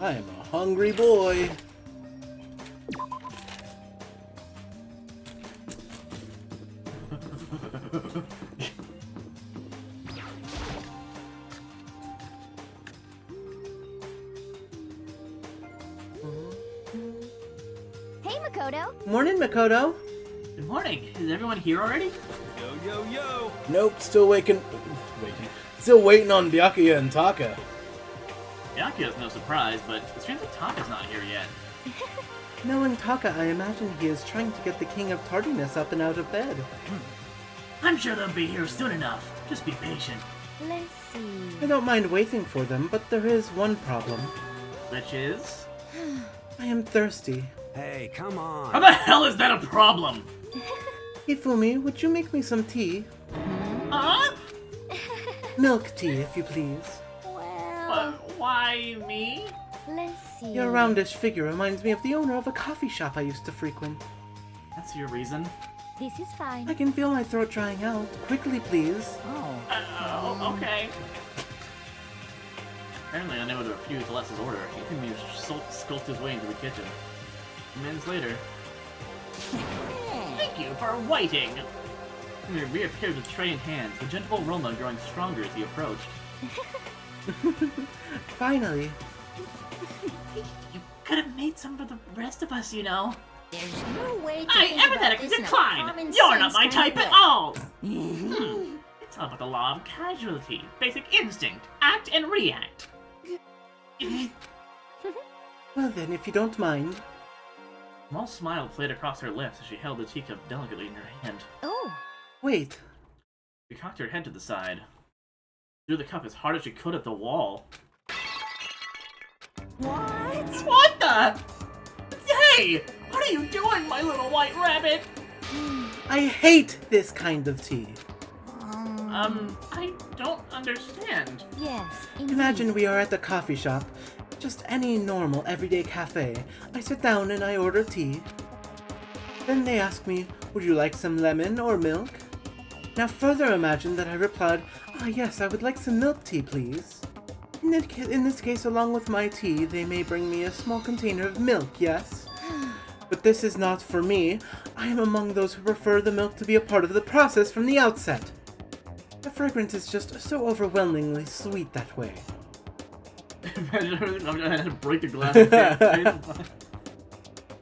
I am a hungry boy. Hey, Makoto. Morning, Makoto. Good morning. Is everyone here already? Yo, yo, yo! Nope, still waiting. Still waiting on Byakuya and Taka. Yakuya's no surprise, but it seems like Taka's not here yet. Knowing Taka, I imagine he is trying to get the king of tardiness up and out of bed. I'm sure they'll be here soon enough. Just be patient. Let's see. I don't mind waiting for them, but there is one problem. Which is... I am thirsty. Hey, come on! How the hell is that a problem? Hifumi, would you make me some tea? Huh? Milk tea, if you please. Well, Why me? let's see. Your roundish figure reminds me of the owner of a coffee shop I used to frequent. That's your reason? This is fine. I can feel my throat drying out. Quickly, please. Okay. Apparently unable to refuse Alessa's order, Hifumi skulked his way into the kitchen. Minutes later... Thank you for waiting! He reappeared with tray in hands, the gentle aroma growing stronger as he approached. Finally. You could have made some for the rest of us, you know. There's no way to I think about emphatically this in a decline! common You're not sense my kind of type way. at all! It's all about the law of casualty, basic instinct, act and react. Well then, if you don't mind. A small smile played across her lips as she held the teacup delicately in her hand. Oh, Wait. She cocked her head to the side, threw the cup as hard as she could at the wall. What? What the? Hey! What are you doing, my little white rabbit? I hate this kind of tea. I don't understand. yes, indeed. Imagine we are at the coffee shop. Just any normal, everyday cafe. I sit down and I order tea. Then they ask me, would you like some lemon or milk? Now further imagine that I replied, ah yes, I would like some milk tea, please. In this case, along with my tea, they may bring me a small container of milk, yes? But this is not for me. I am among those who prefer the milk to be a part of the process from the outset. The fragrance is just so overwhelmingly sweet that way. Imagine her, I'm gonna have to break the glass in her face.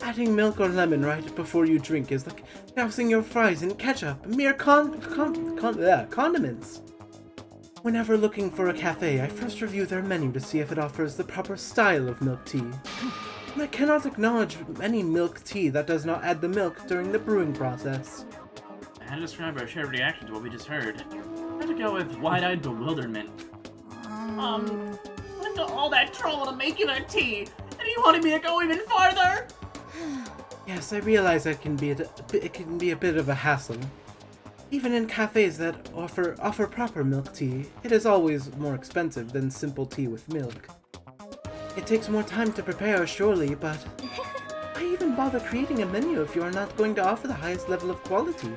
Adding milk or lemon right before you drink is like dousing your fries in ketchup, mere condiments. Whenever looking for a cafe, I first review their menu to see if it offers the proper style of milk tea. And I cannot acknowledge any milk tea that does not add the milk during the brewing process. How to describe our shared reaction to what we just heard? I have to go with wide-eyed bewilderment. Went to all that trouble to make you that tea, and you wanted me to go even farther? Yes, I realize it can be a bit of a hassle. Even in cafes that offer proper milk tea, it is always more expensive than simple tea with milk. It takes more time to prepare, surely, but I even even bother creating a menu if you are not going to offer the highest level of quality?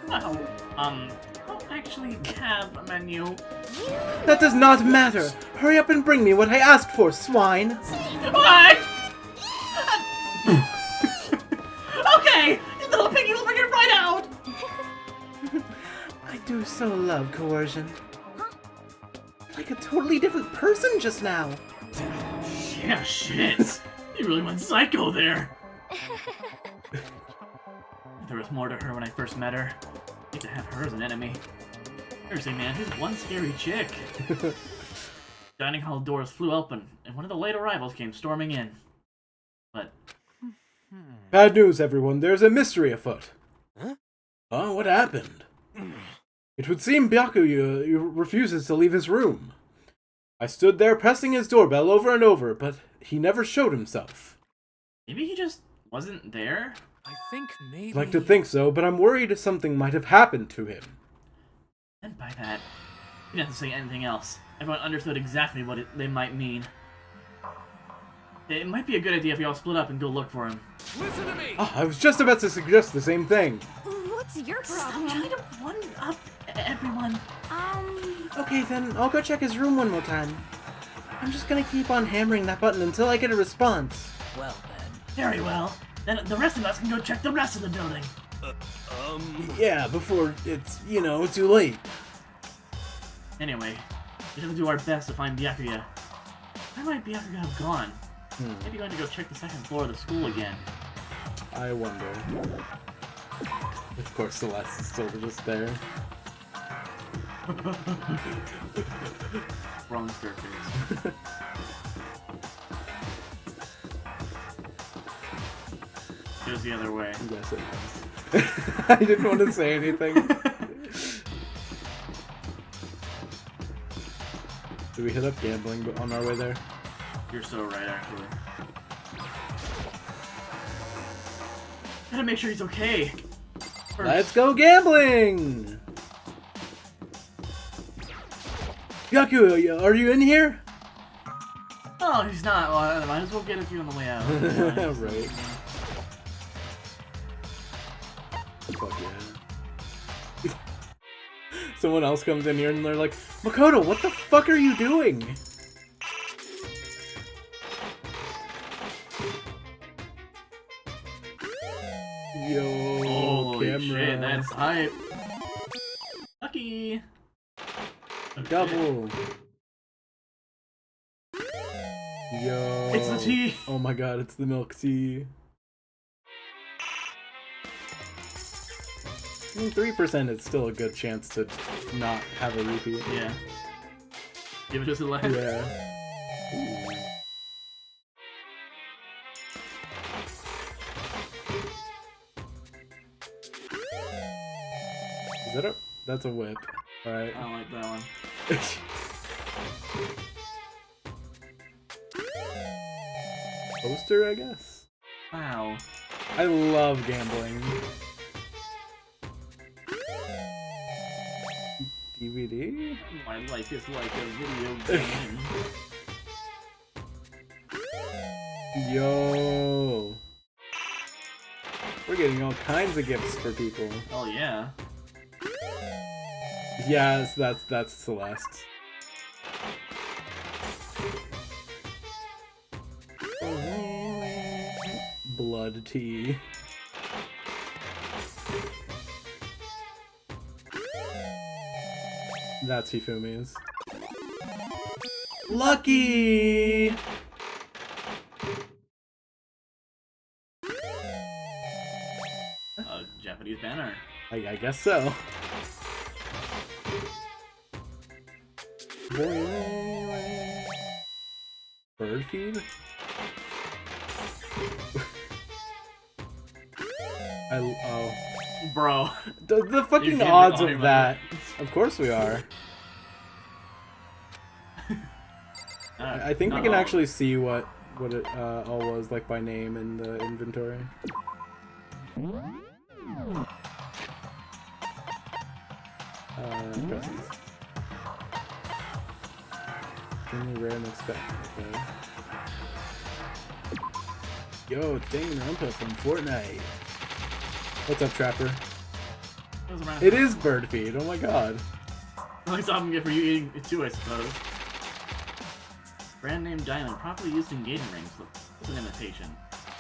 Well, I don't actually have a menu. That does not matter! Hurry up and bring me what I asked for, swine! What? Okay, you little piggy will bring it right out! I do so love coercion. Like a totally different person just now. Yeah, shit. You really went psycho there. There was more to her when I first met her. I hate to have her as an enemy. Seriously, man, who's one scary chick? Dining hall doors flew open, and one of the late arrivals came storming in. But... Bad news, everyone. There's a mystery afoot. Huh? Oh, what happened? It would seem Byakuya refuses to leave his room. I stood there pressing his doorbell over and over, but he never showed himself. maybe he just wasn't there? I think maybe... I'd like to think so, but I'm worried something might have happened to him. And by that, he didn't have to say anything else. Everyone understood exactly what they might mean. It might be a good idea if we all split up and go look for him. Listen to me! I was just about to suggest the same thing. What's your Stop problem? trying to one-up everyone. Okay, then I'll go check his room one more time. I'm just gonna keep on hammering that button until I get a response. Well then. Very well. Then the rest of us can go check the rest of the building. Yeah, before it's, too late. Anyway, we have to do our best to find Byakuya. Where might Byakuya have gone? Maybe going to go check the second floor of the school again. I wonder. Of course, Celeste is still just there. Wrong staircase. It was the other way. Yes, it was. I didn't want to say anything. Did we hit up gambling on our way there? You're so right, actually. Gotta make sure he's okay. First. Let's go gambling! Byakuya, are you in here? Oh, he's not. Well, I might as well get a few on the way out. Right. Fuck yeah. Someone else comes in here and they're like, Makoto, what the fuck are you doing? Yo, Holy camera. shit, that's hype. Lucky. Double. Yo. It's the tea. Oh my god, it's the milk tea. 3% is still a good chance to not have a repeat. Yeah. Give it just a laugh. Yeah. Is that a... That's a whip. Alright. I don't like that one. Poster, I guess? Wow. I love gambling. DVD? My life is like a video game. Yo. We're getting all kinds of gifts for people. Oh yeah. Yes, that's Celeste. Blood tea. That's Hifumi's. Lucky! A Japanese banner. I guess so. Bird feed? Oh. Bro. The fucking can't odds be of that. Of course we are. I think we can actually see what it all was like by name in the inventory. Presents. Extremely rare and expected. Okay. Yo, it's Danganronpa from Fortnite. What's up, Trapper? It is bird feed. Oh my god. Nice option for you eating it too, I suppose. Brand name diamond, properly used in engagement rings. It's an imitation.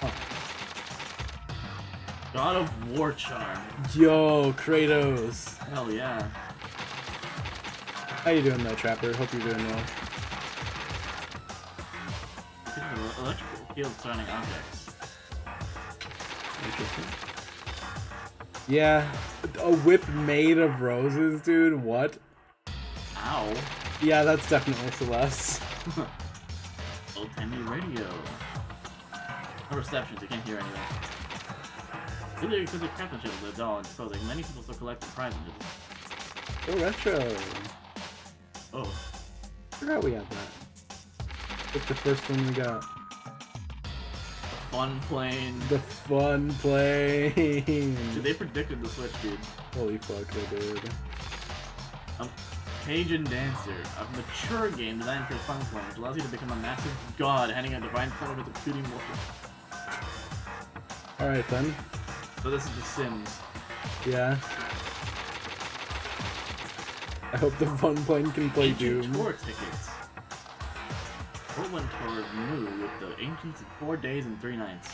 Oh. God of War charm. Yo, Kratos. Hell yeah. How you doing, though, Trapper? Hope you're doing well. Electrical field surrounding objects. Interesting. Yeah, a whip made of roses, dude. What? Ow. Yeah, that's definitely Celeste. Old-timey radio. No receptions, you can't hear anything. Really, because of craftsmanship of the doll and disposing, many people still collect the prizes. So retro. Oh. Forgot we had that. It's the first one we got. Fun plane. The fun plane. Dude, they predicted the Switch, dude. Holy fuck, they did. Page and Dancer, a mature game designed for fun plane, which allows you to become a massive god, handing a divine power with a shooting wolf. Alright then. So this is The Sims. Yeah. I hope the fun plane can play Doom. Tour tickets. Portland tour new with the Ancients in 4 days and 3 nights.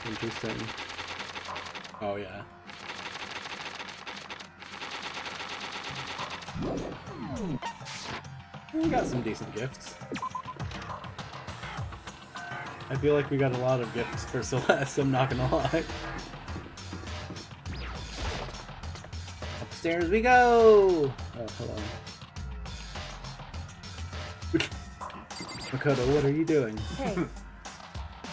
Interesting. Oh yeah. We got some decent gifts. I feel like we got a lot of gifts for Celeste, I'm not gonna lie. Upstairs we go! Oh, hello. Makoto, what are you doing? Hey,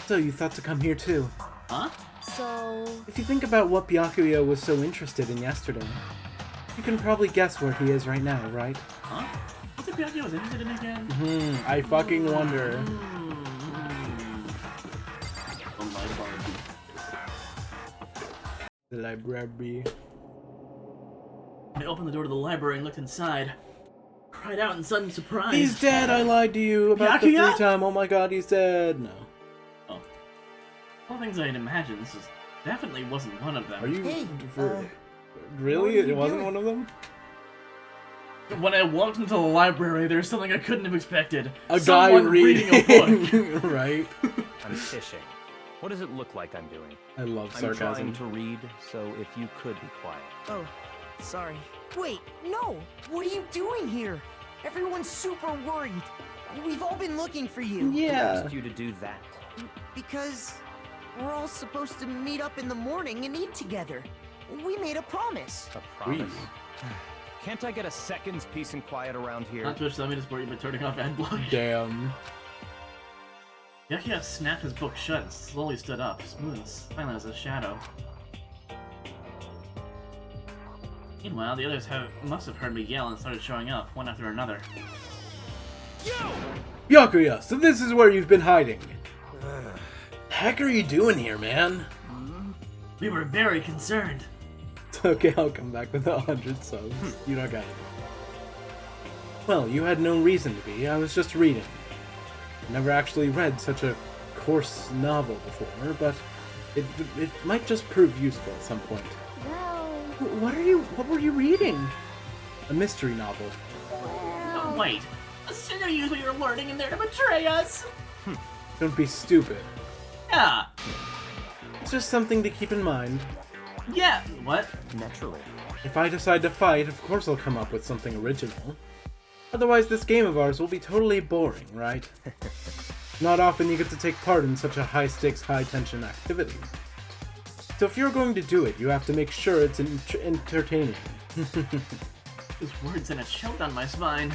So you thought to come here too? Huh? so If you think about what Byakuya was so interested in yesterday, you can probably guess where he is right now, right? Huh? What's the Byakuya was interested in again? I fucking wonder. The library. I opened the door to the library and looked inside. Cried out in sudden surprise. He's dead! I lied to you about the Byakuya? free time. Oh my god, he's dead. No. Oh. All things I'd imagine, this definitely wasn't one of them. Are you... Hey, really? what are you It wasn't doing? one of them? When I walked into the library, there was something I couldn't have expected. A Someone guy reading a book. Right? I'm fishing. What does it look like I'm doing? I love I'm sarcasm. trying to read, so if you could be quiet. Oh, sorry. Wait, no! What are you doing here? Everyone's super worried. We've all been looking for you. Who Yeah. asked you to do that? Because we're all supposed to meet up in the morning and eat together. We made a promise. A promise? Can't I get a second's peace and quiet around here? Not Twitch, let me just support you by turning off ad block. Damn. Byakuya snapped his book shut and slowly stood up, smooth and silent as a shadow. Meanwhile, the others must have heard me yell and started showing up, one after another. Byakuya, so this is where you've been hiding. Heck are you doing here, man? We were very concerned. Okay, I'll come back with 100 subs. You don't got it. Well, you had no reason to be. I was just reading. Never actually read such a coarse novel before, but it might just prove useful at some point. well, What were you reading? A mystery novel. Oh, wait. The sinner used what you're learning in there to betray us! Don't be stupid. Yeah. It's just something to keep in mind. Yeah. What? Naturally. If I decide to fight, of course I'll come up with something original. Otherwise, this game of ours will be totally boring, right? Not often you get to take part in such a high-stakes, high-tension activity. So if you're going to do it, you have to make sure it's entertaining. His words sent a chill down my spine.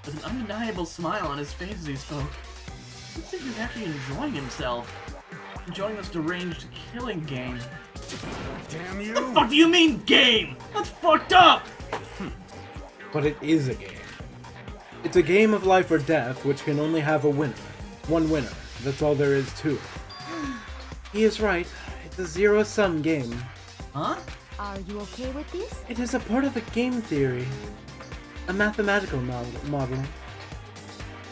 With an undeniable smile on his face as he spoke. It seems he's actually enjoying himself. Enjoying this deranged killing game. Damn you! What the fuck do you mean, game? That's fucked up! But it is a game. It's a game of life or death, which can only have a winner. One winner. That's all there is to it. He is right. It's a zero-sum game. Huh? are you okay with this? It is a part of a game theory. A mathematical model.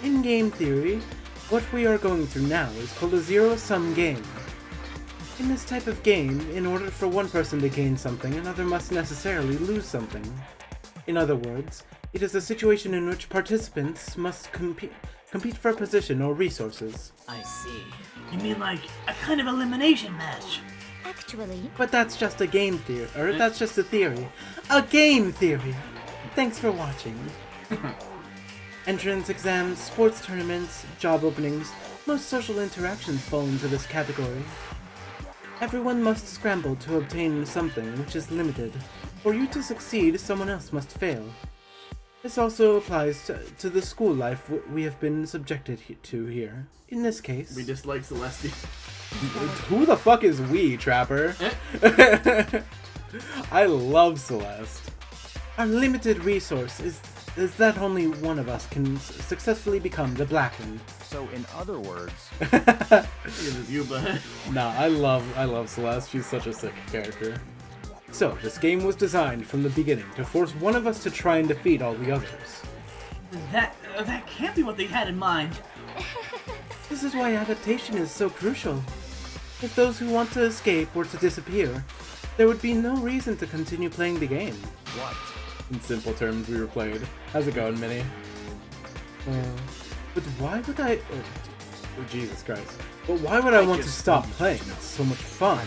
In game theory, what we are going through now is called a zero-sum game. In this type of game, in order for one person to gain something, another must necessarily lose something. In other words, it is a situation in which participants must compete for a position or resources. I see. You mean like a kind of elimination match? Actually, But that's just a game theory, or that's just a theory. A game theory! Thanks for watching. Entrance exams, sports tournaments, job openings, most social interactions fall into this category. Everyone must scramble to obtain something which is limited. For you to succeed, someone else must fail. This also applies to the school life we have been subjected to here. In this case... We dislike Celestia. Who the fuck is we, Trapper? I love Celeste. Our limited resource is that only one of us can successfully become the Blackened. So, in other words, It is you, bud. Nah, I love Celeste. She's such a sick character. So, this game was designed from the beginning to force one of us to try and defeat all the others. That can't be what they had in mind. This is why adaptation is so crucial. If those who want to escape were to disappear, there would be no reason to continue playing the game. what? In simple terms, we were played. How's it going, Minnie? But why would I... Oh, Jesus Christ. But why would I want to stop playing? It's so much fun.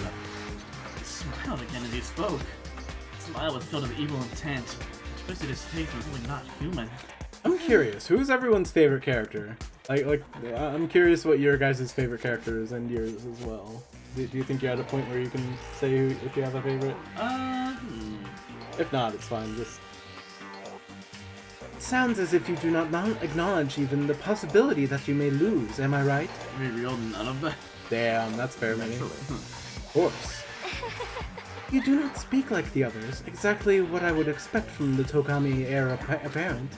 He smiled again as he spoke. His smile was filled with evil intent. He twisted his face was really not human. I'm curious, who's everyone's favorite character? Like, I'm curious what your guys' favorite character is and yours as well. Do you think you're at a point where you can say if you have a favorite? If not, it's fine, just... It sounds as if you do not acknowledge even the possibility that you may lose, am I right? Revealed none of that. Damn, that's fair, Minnie. Of course. You do not speak like the others, exactly what I would expect from the Tokami heir apparent.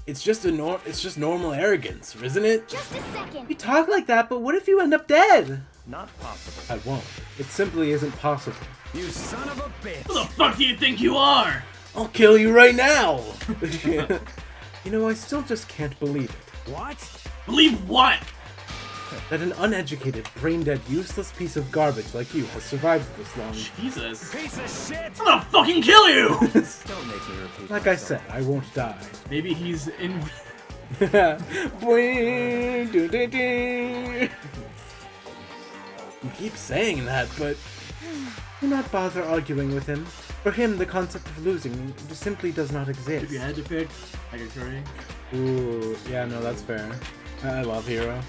It's just normal arrogance, isn't it? just a second. You talk like that, but what if you end up dead? Not possible. I won't. It simply isn't possible. You son of a bitch! Who the fuck do you think you are? I'll kill you right now! You know, I still just can't believe it. What? Believe what? That an uneducated, brain-dead, useless piece of garbage like you has survived this long. Jesus. Piece of shit! I'm gonna fucking kill you! Don't make me repeat Like I myself. said, I won't die. Maybe he's in... You keep saying that, but do not bother arguing with him. For him, the concept of losing simply does not exist. If you had to pick, like a curry. Ooh, yeah, no, that's fair. I love Hero.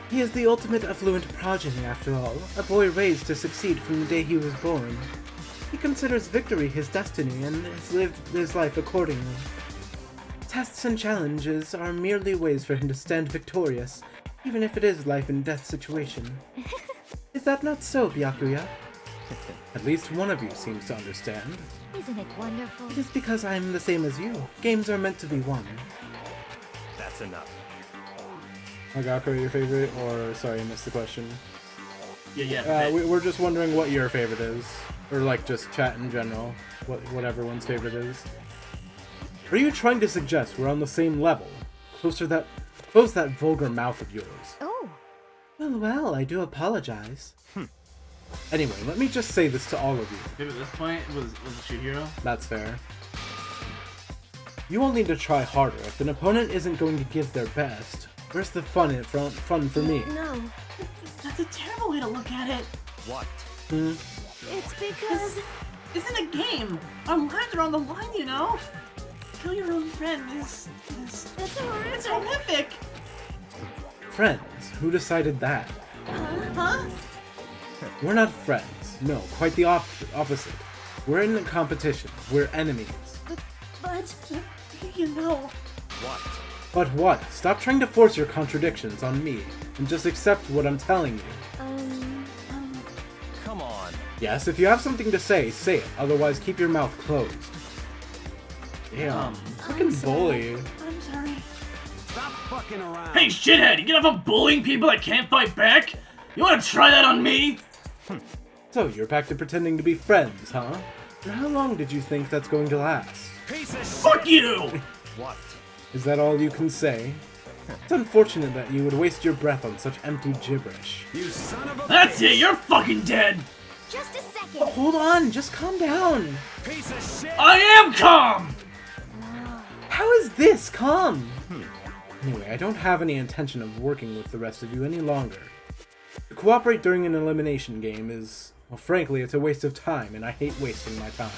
He is the ultimate affluent progeny, after all, a boy raised to succeed from the day he was born. He considers victory his destiny and has lived his life accordingly. Tests and challenges are merely ways for him to stand victorious, even if it is life and death situation. Is that not so, Byakuya? At least one of you seems to understand. Isn't it wonderful? It is because I am the same as you. Games are meant to be won. That's enough. Magako, your favorite? Or, sorry, I missed the question. Yeah. We're just wondering what your favorite is. Or, like, just chat in general. What everyone's favorite is. Are you trying to suggest we're on the same level? Close that vulgar mouth of yours. Oh, Well, I do apologize. Anyway, let me just say this to all of you. Maybe at this point, was it Chihiro? That's fair. You all need to try harder. If an opponent isn't going to give their best, where's the fun for me? no. That's a terrible way to look at it. What? It's because... This isn't a game. Our lives are on the line, you know? Kill your own friend is It's horrific. it's horrific. Friends? Who decided that? Huh? We're not friends. No, quite the opposite. We're in a competition. We're enemies. But... You know. What? But what? Stop trying to force your contradictions on me, and just accept what I'm telling you. Come on. Yes, if you have something to say it. Otherwise, keep your mouth closed. Damn. Fucking bully. I'm sorry. Stop fucking around! Hey, shithead! You get off of bullying people that can't fight back? You wanna try that on me? So, you're back to pretending to be friends, huh? For how long did you think that's going to last? Piece of shit! Fuck you! What? Is that all you can say? It's unfortunate that you would waste your breath on such empty gibberish. You son of a That's bitch. it, you're fucking dead! Just a second. Hold on, just calm down. Piece of shit. I am calm! How is this calm? Anyway, I don't have any intention of working with the rest of you any longer. To cooperate during an elimination game is, well, frankly, it's a waste of time, and I hate wasting my time.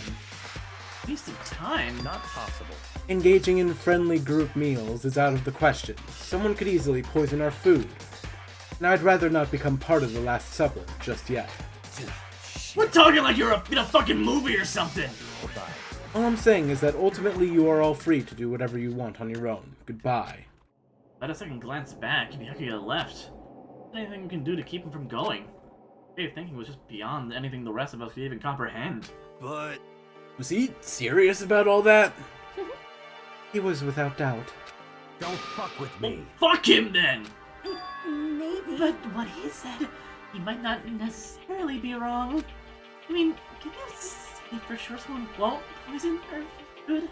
Waste of time? Not possible. Engaging in friendly group meals is out of the question. Someone could easily poison our food. And I'd rather not become part of the Last Supper just yet. We're talking like you're in a fucking movie or something! All I'm saying is that ultimately you are all free to do whatever you want on your own. Goodbye. Let a second glance back, you'd be lucky you left. Anything we can do to keep him from going? Way of thinking was just beyond anything the rest of us could even comprehend. But Was he serious about all that? He was without doubt. don't fuck with me. Fuck him then! Maybe. But what he said, he might not necessarily be wrong. I mean, can you say for sure someone won't poison her food?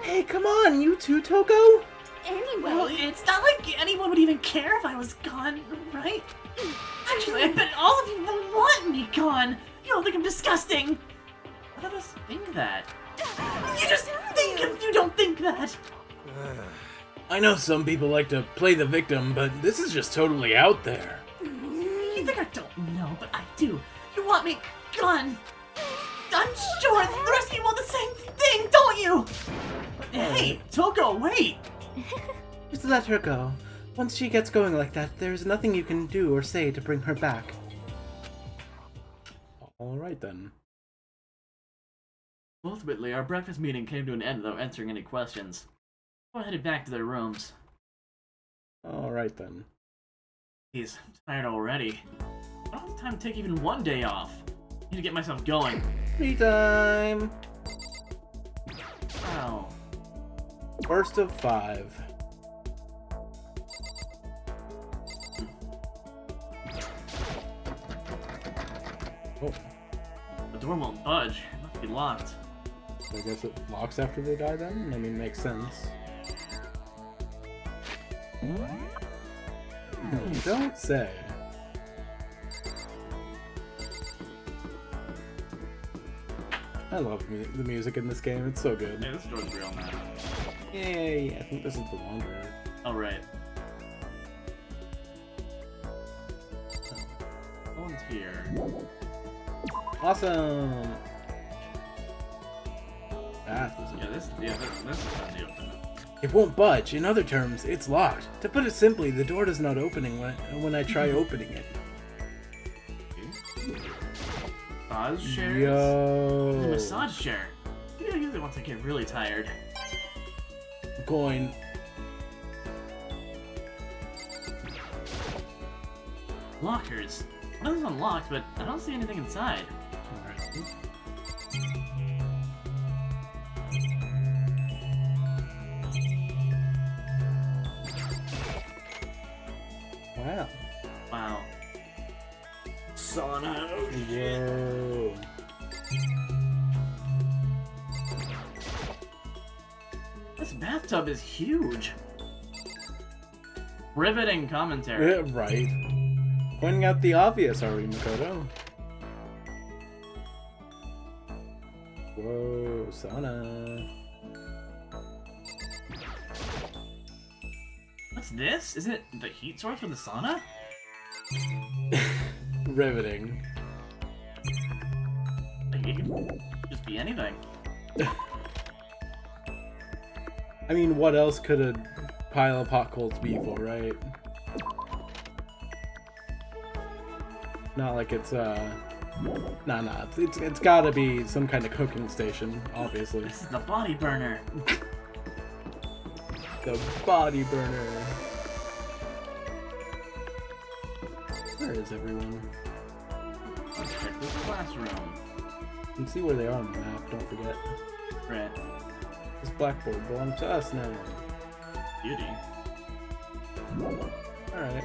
Hey, come on, you two, Toko? Anyway. Well, it's not like anyone would even care if I was gone, right? Actually, I bet all of you will want me gone. You don't think I'm disgusting? None of us think that. You just think you don't think that. I know some people like to play the victim, but this is just totally out there. You think I don't know, but I do. You want me gone. I'm sure the rest of you want the same thing, don't you? Hey, Toko, wait. Just let her go. Once she gets going like that, there's nothing you can do or say to bring her back. Alright then. Ultimately, our breakfast meeting came to an end without answering any questions. Everyone headed back to their rooms. Alright then. He's tired already. I don't have time to take even one day off. I need to get myself going. Free time! Wow. First of 5. Oh, The door won't budge. It must be locked. I guess it locks after they die then? I mean, makes sense. Don't say. I love the music in this game, it's so good. Hey, this door's real now. Yay, I think this is the laundry. Oh, right. Someone's here. Awesome! Bath is Yeah, this is time to open it. It won't budge. In other terms, it's locked. To put it simply, the door does not opening when I try opening it. Massage chairs? There's a Yo. massage chair. Yeah, I use it once I get really tired. Coin. Lockers. One of them's unlocked, but I don't see anything inside. Alright. Wow. Wow. Sauna. Oh, Whoa. This bathtub is huge. Riveting commentary. Yeah, right. Pointing out the obvious, are we, Makoto? Whoa, sauna. What's this? Is it the heat source for the sauna? Riveting. Like, it could just be anything. I mean, what else could a pile of hot coals be for, right? Not like it's, Nah, it's gotta be some kind of cooking station, obviously. This is the body burner. The body burner. Where is everyone? Let's check this classroom. You can see where they are on the map, don't forget. Right. This blackboard belongs to us now. Beauty. Alright.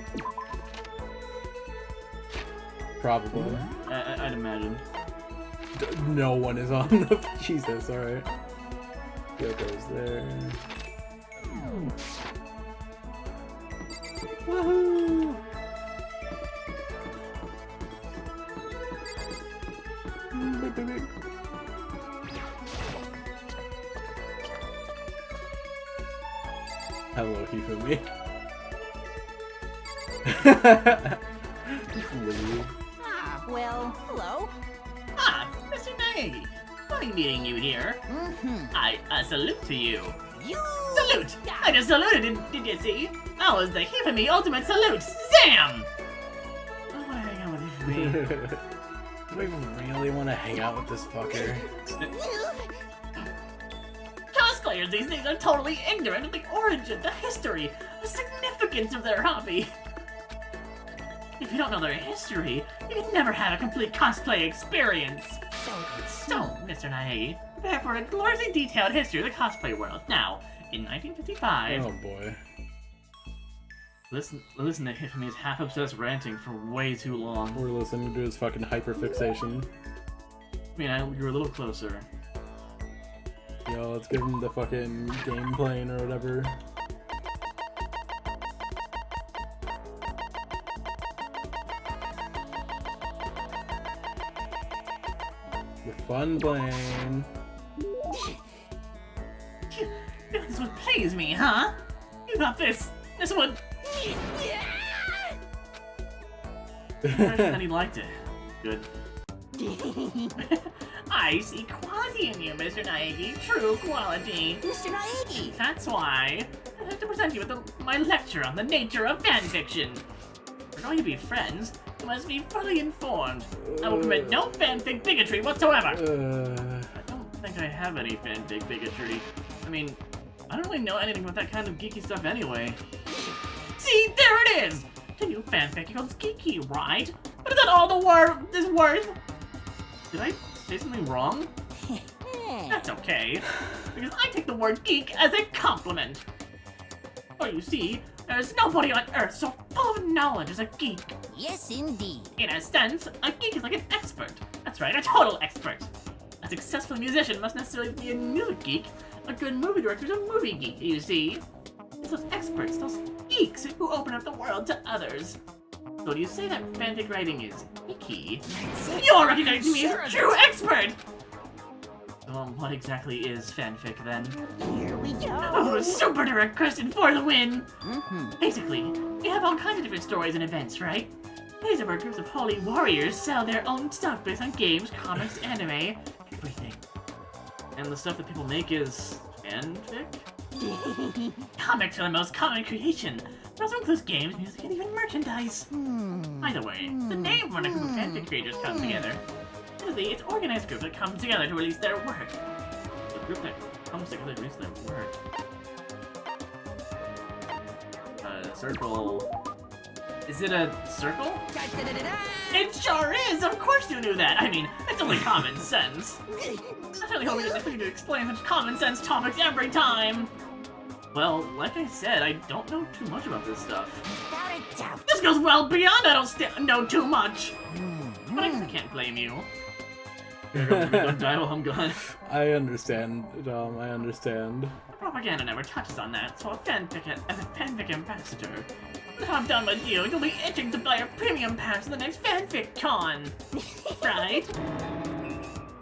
Probably. I'd imagine. No one is on the... Jesus, alright. Yoko's there. Woohoo! Hello, Hifumi. Leave. Ah, well, hello. Ah, Mr. Naegi. Funny meeting you here. I salute to you. You. Salute! I just saluted, did you see? That was the Hifumi ultimate salute. Zam! I wanna hang out with Hifumi. Do I really want to hang out with this fucker? Cosplayers these days are totally ignorant of the origin, the history, the significance of their hobby. If you don't know their history, you can never have a complete cosplay experience. So, Mr. Naegi, prepare for a gloriously detailed history of the cosplay world. Now, in 1955... Oh boy. Listen to Hifumi's half-obsessed ranting for way too long. We're listening to his fucking hyperfixation. I mean, you're a little closer. Yo, let's give him the fucking game plane or whatever. The fun plane. This would please me, huh? You thought this would... And he liked it. Good. I see quality in you, Mr. Naegi. True quality. Mr. Naegi. That's why I have to present you with my lecture on the nature of fanfiction. If we're going to be friends, you must be fully informed. I will permit no fanfic bigotry whatsoever. I don't think I have any fanfic bigotry. I mean, I don't really know anything about that kind of geeky stuff anyway. See, there it is! To you fanfic equals geeky, right? But is that all the word is worth? Did I say something wrong? That's okay, because I take the word geek as a compliment. For you see, there's nobody on Earth so full of knowledge as a geek. Yes, indeed. In a sense, a geek is like an expert. That's right, a total expert. A successful musician must necessarily be a music geek. A good movie director is a movie geek, you see. It's those experts, those geeks who open up the world to others. So do you say that fanfic writing is geeky? You're recognizing me as a true expert! What exactly is fanfic then? Here we go. Oh, super direct question for the win! Basically, we have all kinds of different stories and events, right? These are where groups of holy warriors sell their own stuff based on games, comics, anime, everything. And the stuff that people make is fanfic? Comics are the most common creation. It also includes games, music, and even merchandise. Either way, it's the name when a group of fanfic creators come together. Usually, it's organized groups that come together to release their work. The group that comes together to release their work. Circle... Is it a circle? It sure is! Of course you knew that! I mean, it's only common sense. I really hope you didn't expect me to explain such common sense topics every time! Well, like I said, I don't know too much about this stuff. Without a doubt. This goes well beyond I don't know too much! But I guess I can't blame you. Don't die while I'm gone. I understand, Dom, I understand. Propaganda never touches on that, so as a fanfic ambassador, now I'm done with you, you'll be itching to buy a premium pass in the next fanfic con! Right?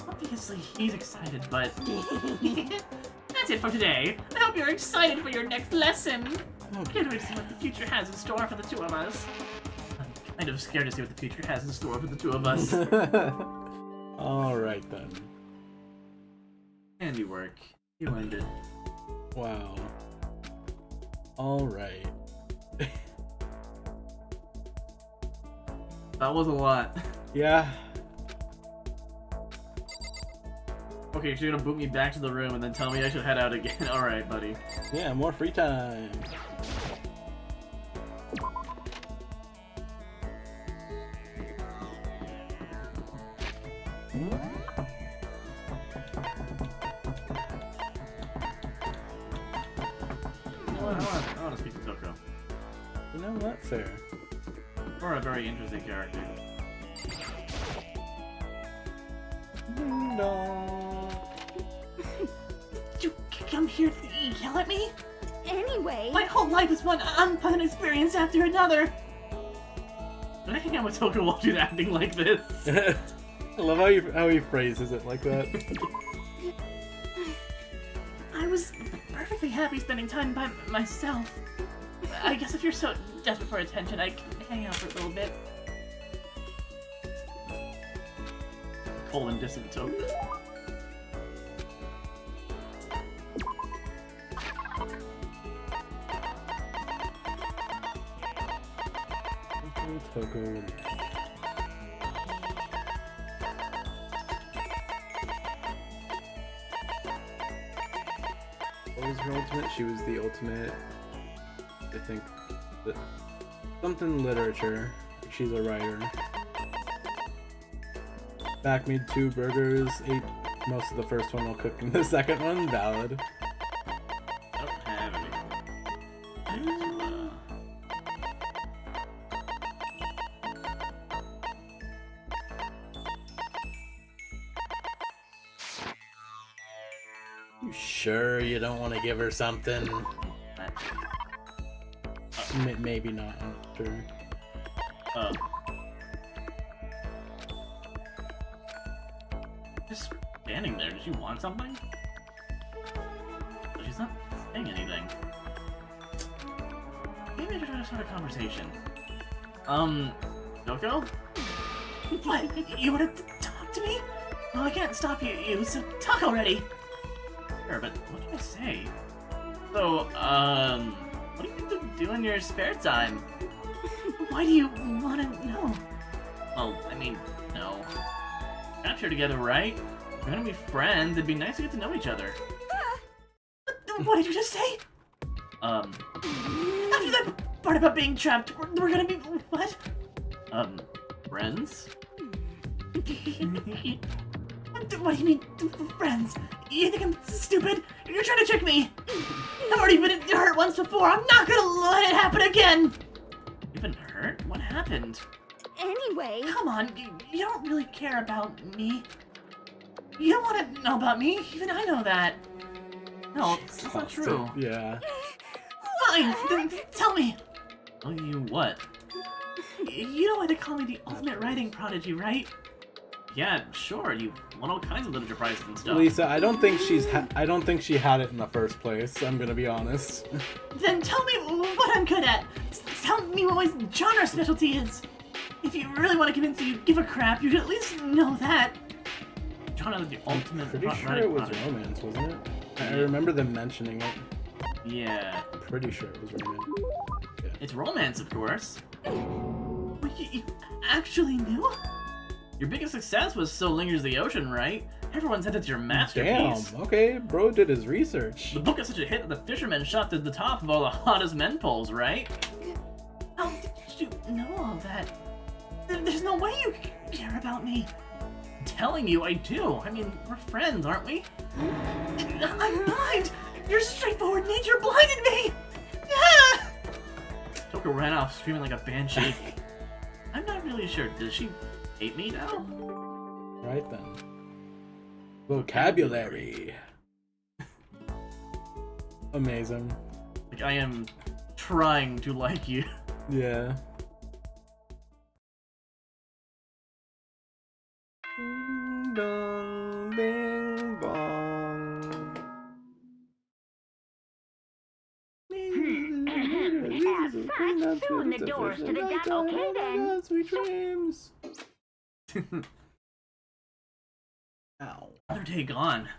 Obviously, he's excited, but... That's it for today. I hope you're excited for your next lesson. Can't wait to see what the future has in store for the two of us. I'm kind of scared to see what the future has in store for the two of us. Alright then. Handiwork. You earned it. Wow. Alright. That was a lot. Yeah. Okay, so you're gonna boot me back to the room and then tell me I should head out again. Alright, buddy. Yeah, more free time. I want to speak to Toko. You know what? Fair. Or a very interesting character. No. Did you come here to yell at me? Anyway... My whole life is one unpleasant experience after another. When I hang out with Toko while she's acting like this. I love how he phrases it like that. I was perfectly happy spending time by myself. I guess if you're so desperate for attention, I can hang out for a little bit. Cold and distant Toko. Toko. What was her ultimate? She was the ultimate, I think, something literature. She's a writer. Back made 2 burgers, ate most of the first one while cooking the second one. Valid. I don't have any. You sure you don't want to give her something? Maybe not, I'm not sure. Just standing there. Does she want something? But she's not saying anything. Maybe I should try to start a conversation. Toko? What? You want to talk to me? Well, I can't stop you, so talk already! Sure, but what do I say? So, what do you think to do in your spare time? Why do you want to know? Well, I mean, no. We're here together, right? We're gonna be friends. It'd be nice to get to know each other. What did you just say? After that part about being trapped, we're gonna be what? Friends? What do you mean, friends? You think I'm stupid? You're trying to trick me! I've already been hurt once before. I'm not gonna let it happen again! You've been hurt? What happened? Anyway... Come on, you don't really care about me. You don't want to know about me. Even I know that. No, that's not true. Yeah. Fine, then tell me. Oh, you what? You know why they call me the ultimate writing prodigy, right? Yeah, sure. You won all kinds of literature prizes and stuff. Lisa, I don't think I don't think she had it in the first place. I'm gonna be honest. Then tell me what I'm good at. Tell me what my genre specialty is. If you really want to convince me you give a crap, you should at least know that. Genre is the ultimate Pretty sure it was romance, wasn't it? I remember them mentioning it. Yeah. Pretty sure it was romance. Yeah. It's romance, of course. Wait, you actually knew? Your biggest success was So Lingers the Ocean, right? Everyone said it's your masterpiece. Damn, okay, bro did his research. The book is such a hit that the fisherman shot to the top of all the hottest men polls, right? How did you know all that? There's no way you care about me. I'm telling you, I do. I mean, we're friends, aren't we? I'm blind! Your straightforward nature blinded me! Yeah! Toko ran off screaming like a banshee. I'm not really sure. Does she hate me now? Right then. Vocabulary. Amazing. Like, I am trying to like you. Yeah. Ding dong, ding bong. As such, soon the doors to the dock. Okay then. Sweet dreams. Ow. Another day gone.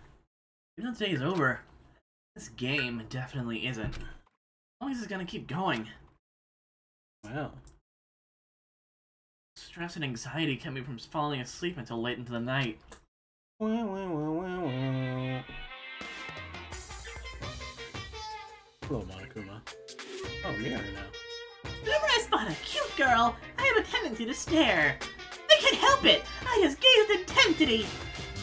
Even though today is over, this game definitely isn't. How long is this gonna keep going? Wow. Stress and anxiety kept me from falling asleep until late into the night. Wah, wah, wah, wah, wah. Hello, Monokuma. Oh, Mira now. Whenever I spot a cute girl, I have a tendency to stare. I can't help it. I just gaze with intensity.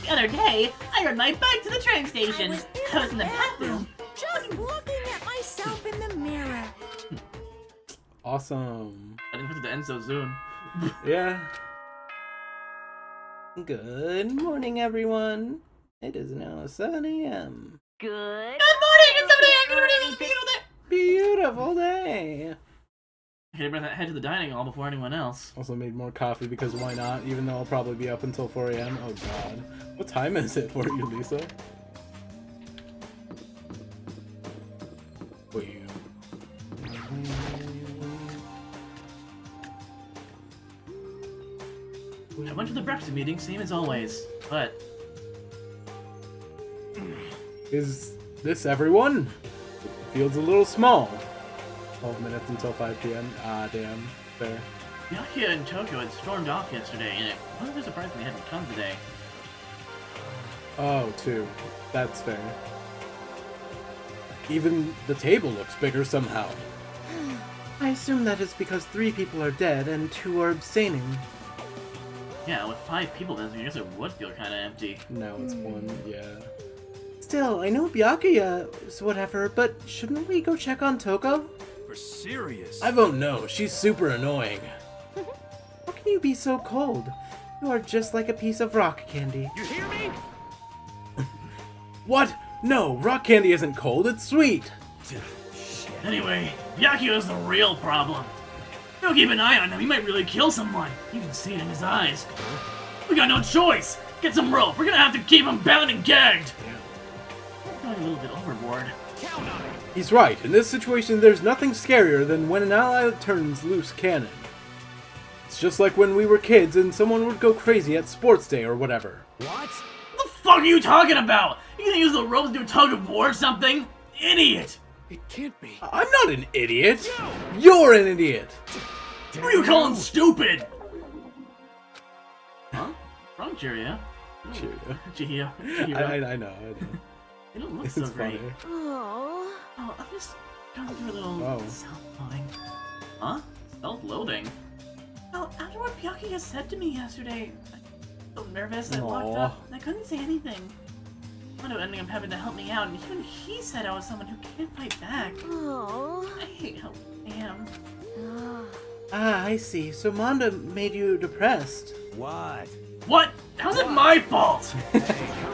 The other day, I rode my bike to the train station. I was in the bathroom. Just looking at myself in the mirror. Awesome. I didn't put it to end so soon. Yeah. Good morning, everyone. It is now 7 a.m. Good. Good morning! It's 7 a.m. Good morning! Beautiful day. I could have head to the dining hall before anyone else. Also made more coffee because why not? Even though I'll probably be up until 4 a.m. Oh god. What time is it for you, Lisa? I went to the breakfast meeting, same as always, but... Is this everyone? Field's a little small. 12 minutes until 5 p.m. Ah, damn. Fair. Byakuya and Tokyo had stormed off yesterday, and it wasn't surprising they hadn't come today. Oh, 2. That's fair. Even the table looks bigger somehow. I assume that is because 3 people are dead and 2 are abstaining. Yeah, with 5 people then, I guess it would feel kinda empty. Now it's 1, yeah. Still, I know Byakuya is whatever, but shouldn't we go check on Toko? For serious. I vote no, she's super annoying. How can you be so cold? You are just like a piece of rock candy. You hear me? What? No, rock candy isn't cold, it's sweet. Shit. Anyway, Byakuya's the real problem. Don't keep an eye on him, he might really kill someone. You can see it in his eyes. We got no choice! Get some rope, we're gonna have to keep him bound and gagged! Going a little bit overboard. Count on it. He's right, in this situation there's nothing scarier than when an ally turns loose cannon. It's just like when we were kids and someone would go crazy at sports day or whatever. What? What the fuck are you talking about? You gonna use the ropes to do tug of war or something? Idiot! It can't be. I'm not an idiot! You're an idiot! Who are you calling stupid? Huh? Wrong, Cheerio. Cheerio. Cheerio. I know. They don't look It's so funny. great. Oh. Oh, I'm just going through a little Oh. self-loading. Huh? Self-loading? Well, after what Byakuya said to me yesterday, I was so nervous, I walked Aw. up, and I couldn't say anything. I wound up ending up having to help me out, and even he said I was someone who can't fight back. Oh. I hate how I am. Ah, I see. So Manda made you depressed. What? What? How's it my fault?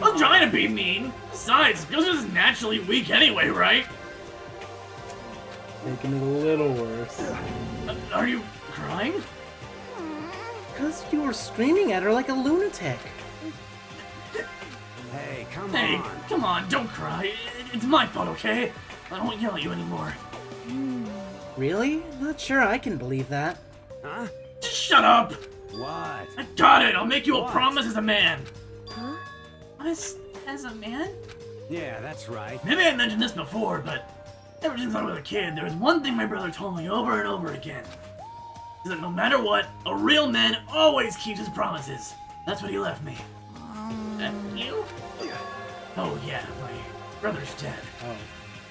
I'm trying to be mean. Besides, Bill's just naturally weak anyway, right? Making it a little worse. Are you crying? Because you were screaming at her like a lunatic. Hey, come Hey, on. come on, don't cry. It's my fault, okay? I won't yell at you anymore. Really? Not sure I can believe that. Huh? Just shut up! What? I got it! I'll make you a What? promise as a man! Huh? As a man? Yeah, that's right. Maybe I mentioned this before, but ever since I was a kid, there was one thing my brother told me over and over again. Is that no matter what, a real man always keeps his promises. That's what he left me. And you? Oh yeah, my brother's dead. Oh.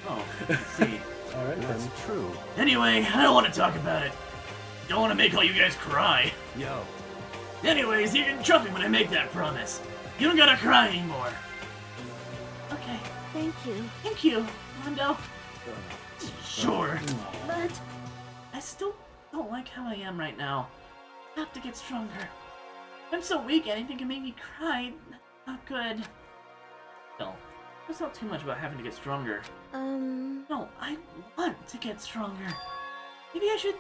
Oh, I see. Alright then. That's true. Anyway, I don't want to talk about it. Don't want to make all you guys cry. Yo. Anyways, you can trust me when I make that promise. You don't gotta cry anymore. Okay, Thank you. thank you, Mondo. Sure. But I still don't like how I am right now. I have to get stronger. I'm so weak, anything can make me cry. Not good. No, it's not too much about having to get stronger. No, I want to get stronger. Maybe I should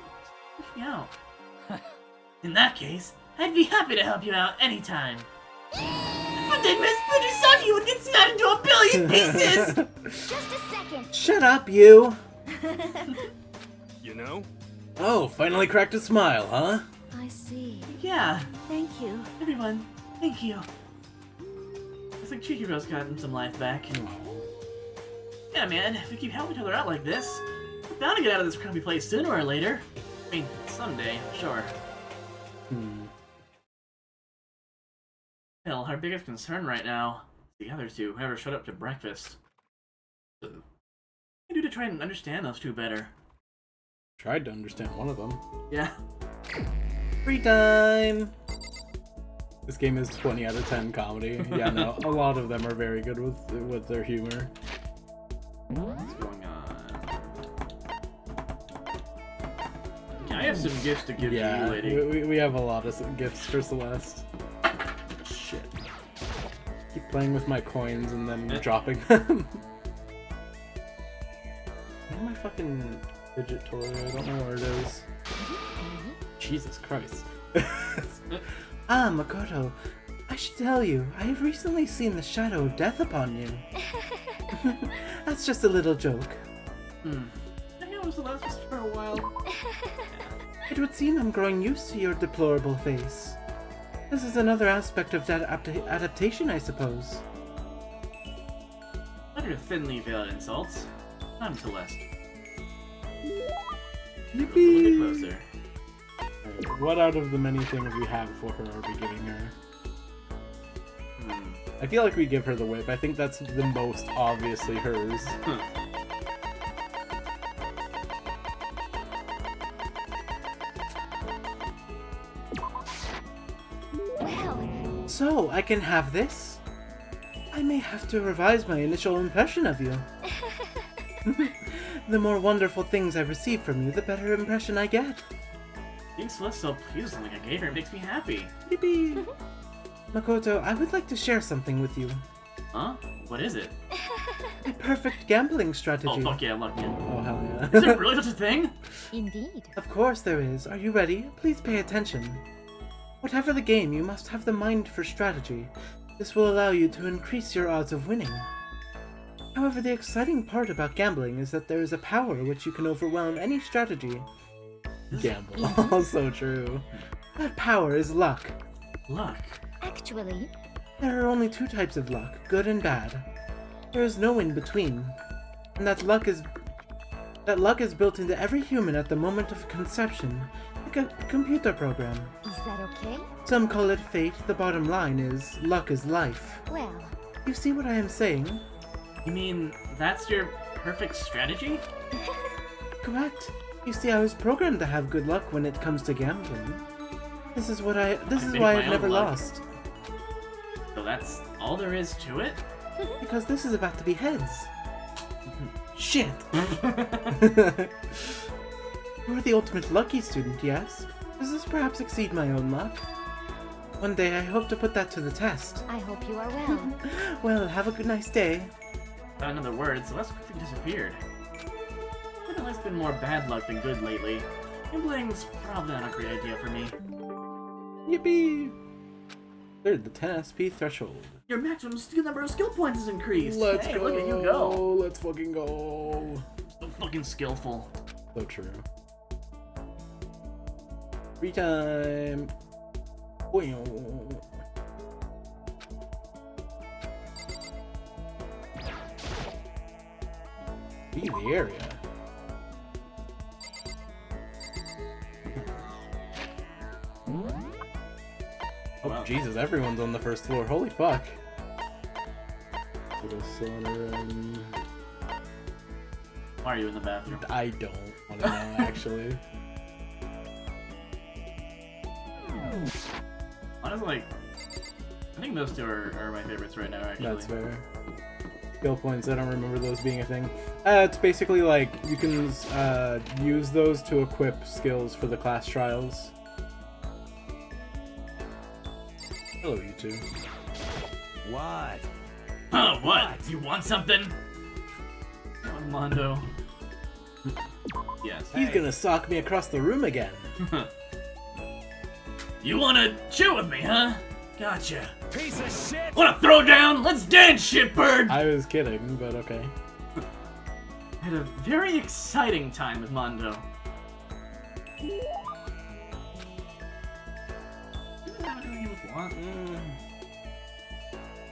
help you out. In that case, I'd be happy to help you out anytime. But then Miss Fujisaki would get smashed into a billion pieces! just a second. Shut up, you! You know? Oh, finally cracked a smile, huh? I see. Yeah, Thank you. everyone, thank you. Looks like Chihiro's gotten some life back. Yeah, man, if we keep helping each other out like this, we're bound to get out of this crappy place sooner or later. I mean, someday, I'm sure. Well, our biggest concern right now is the other two, whoever showed up to breakfast. What do I do to try and understand those two better? Tried to understand one of them. Yeah. Free time! This game is 20 out of 10 comedy. Yeah, no, a lot of them are very good with their humor. What's going on? Okay, I have some gifts to give to Yeah, you, lady. we have a lot of gifts for Celeste. Shit. Keep playing with my coins and then dropping them. my fucking fidget toy? I don't know where it is. Jesus Christ. Ah, Makoto. I should tell you, I have recently seen the shadow of death upon you. That's just a little joke. I was the last for a while. It would seem I'm growing used to your deplorable face. This is another aspect of that adaptation, I suppose. Under thinly veiled insults, time to list. Look Yippee! closer. Alright, what out of the many things we have for her are we giving her? I feel like we give her the whip. I think that's the most obviously hers. Well, So, I can have this? I may have to revise my initial impression of you. The more wonderful things I receive from you, the better impression I get. Being Celeste so pleased with something I gave her makes me happy. Yippee! Makoto, I would like to share something with you. Huh? What is it? A perfect gambling strategy. Oh, fuck yeah, look, man. Oh, hell yeah. Is there really such a thing? indeed. Of course there is. Are you ready? Please pay attention. Whatever the game, you must have the mind for strategy. This will allow you to increase your odds of winning. However, the exciting part about gambling is that there is a power which you can overwhelm any strategy. Gamble. So true. That power is luck. Luck. Actually, There are only two types of luck, good and bad. There is no in between. And that luck is built into every human at the moment of conception, like a computer program. is that okay? Some call it fate. The bottom line is, luck is life. Well, You see what I am saying? You mean that's your perfect strategy? Correct. You see, I was programmed to have good luck when it comes to gambling. This is why made I've my own never luck. lost. So that's all there is to it? Because this is about to be heads. Shit! You are the ultimate lucky student, yes? Does this perhaps exceed my own luck? One day I hope to put that to the test. I hope you are well. Well, have a good nice day. Without another word, Celeste quickly disappeared. I've at least been more bad luck than good lately. Gambling's probably not a great idea for me. Yippee! Cleared the 10 SP threshold. Your maximum number of skill points is increased. Let's Hey, go! look at you go. Let's fucking go! So fucking skillful. So true. Free time! Leave the area. Oh, Wow. Jesus, everyone's on the first floor. Holy fuck. Put a sauna room. Why are you in the bathroom? I don't want to know, actually. Honestly, like, I think those two are my favorites right now, actually. That's fair. Skill points, I don't remember those being a thing. It's basically like, you can use those to equip skills for the class trials. Hello, you two. What? Huh, what? You want something? Mondo. Yes. He's gonna sock me across the room again. You wanna chill with me, huh? Gotcha. Piece of shit! Wanna throw down? Let's dance, shitbird! I was kidding, but okay. I had a very exciting time with Mondo.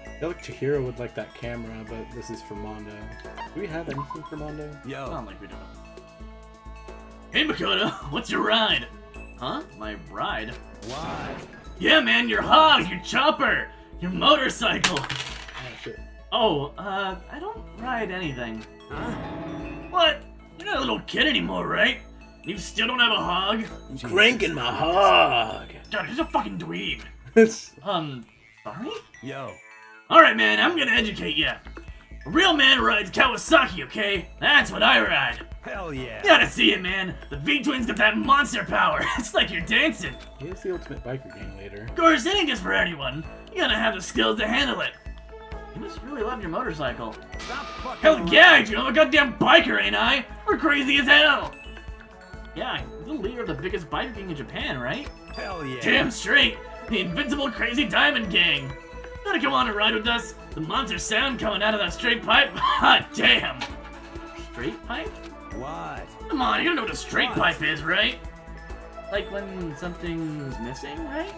I feel like Chihiro would like that camera, but this is for Mondo. Do we have anything for Mondo? Yo, Sound like we do. Hey, Makoto, what's your ride? Huh? My ride? what? Yeah, man, your hog, your chopper, your motorcycle. Oh, shit. Oh, I don't ride anything. Huh? What? You're not a little kid anymore, right? You still don't have a hog? Cranking my hog! God, you're a fucking dweeb. Sorry? Yo, Alright, man, I'm gonna educate ya. A real man rides Kawasaki, okay? That's what I ride. hell yeah. You gotta see it, man. The V-Twins got that monster power. It's like you're dancing. He is the ultimate biker gang leader. Of course, it ain't just for anyone. You gotta have the skills to handle it. You must really love your motorcycle. Stop fucking Hell around. yeah, I do! I'm a goddamn biker, ain't I? We're crazy as hell! Yeah, you're the leader of the biggest biker gang in Japan, right? Hell yeah. Damn straight! The invincible crazy diamond gang! Wanna come on a ride with us? The monster sound coming out of that straight pipe? Hot damn! Straight pipe? What? Come on, you don't know what a straight What? pipe is, right? Like when something's missing, right?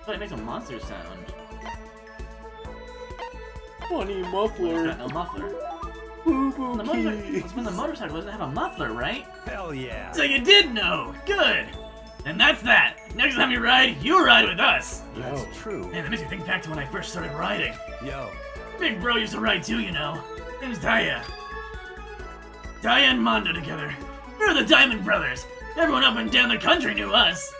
So it makes a monster sound. Funny It's muffler. got no muffler. Boo-boo The motorcycle, key. it's when the motorcycle doesn't have a muffler, right? Hell yeah. So you did know! Good! And that's that! Next time you ride with us! That's Yo. true. Man, that makes me think back to when I first started riding. Yo. Big bro used to ride too, you know. Name's Daya. Daya and Mondo together. They're the Diamond Brothers. Everyone up and down the country knew us.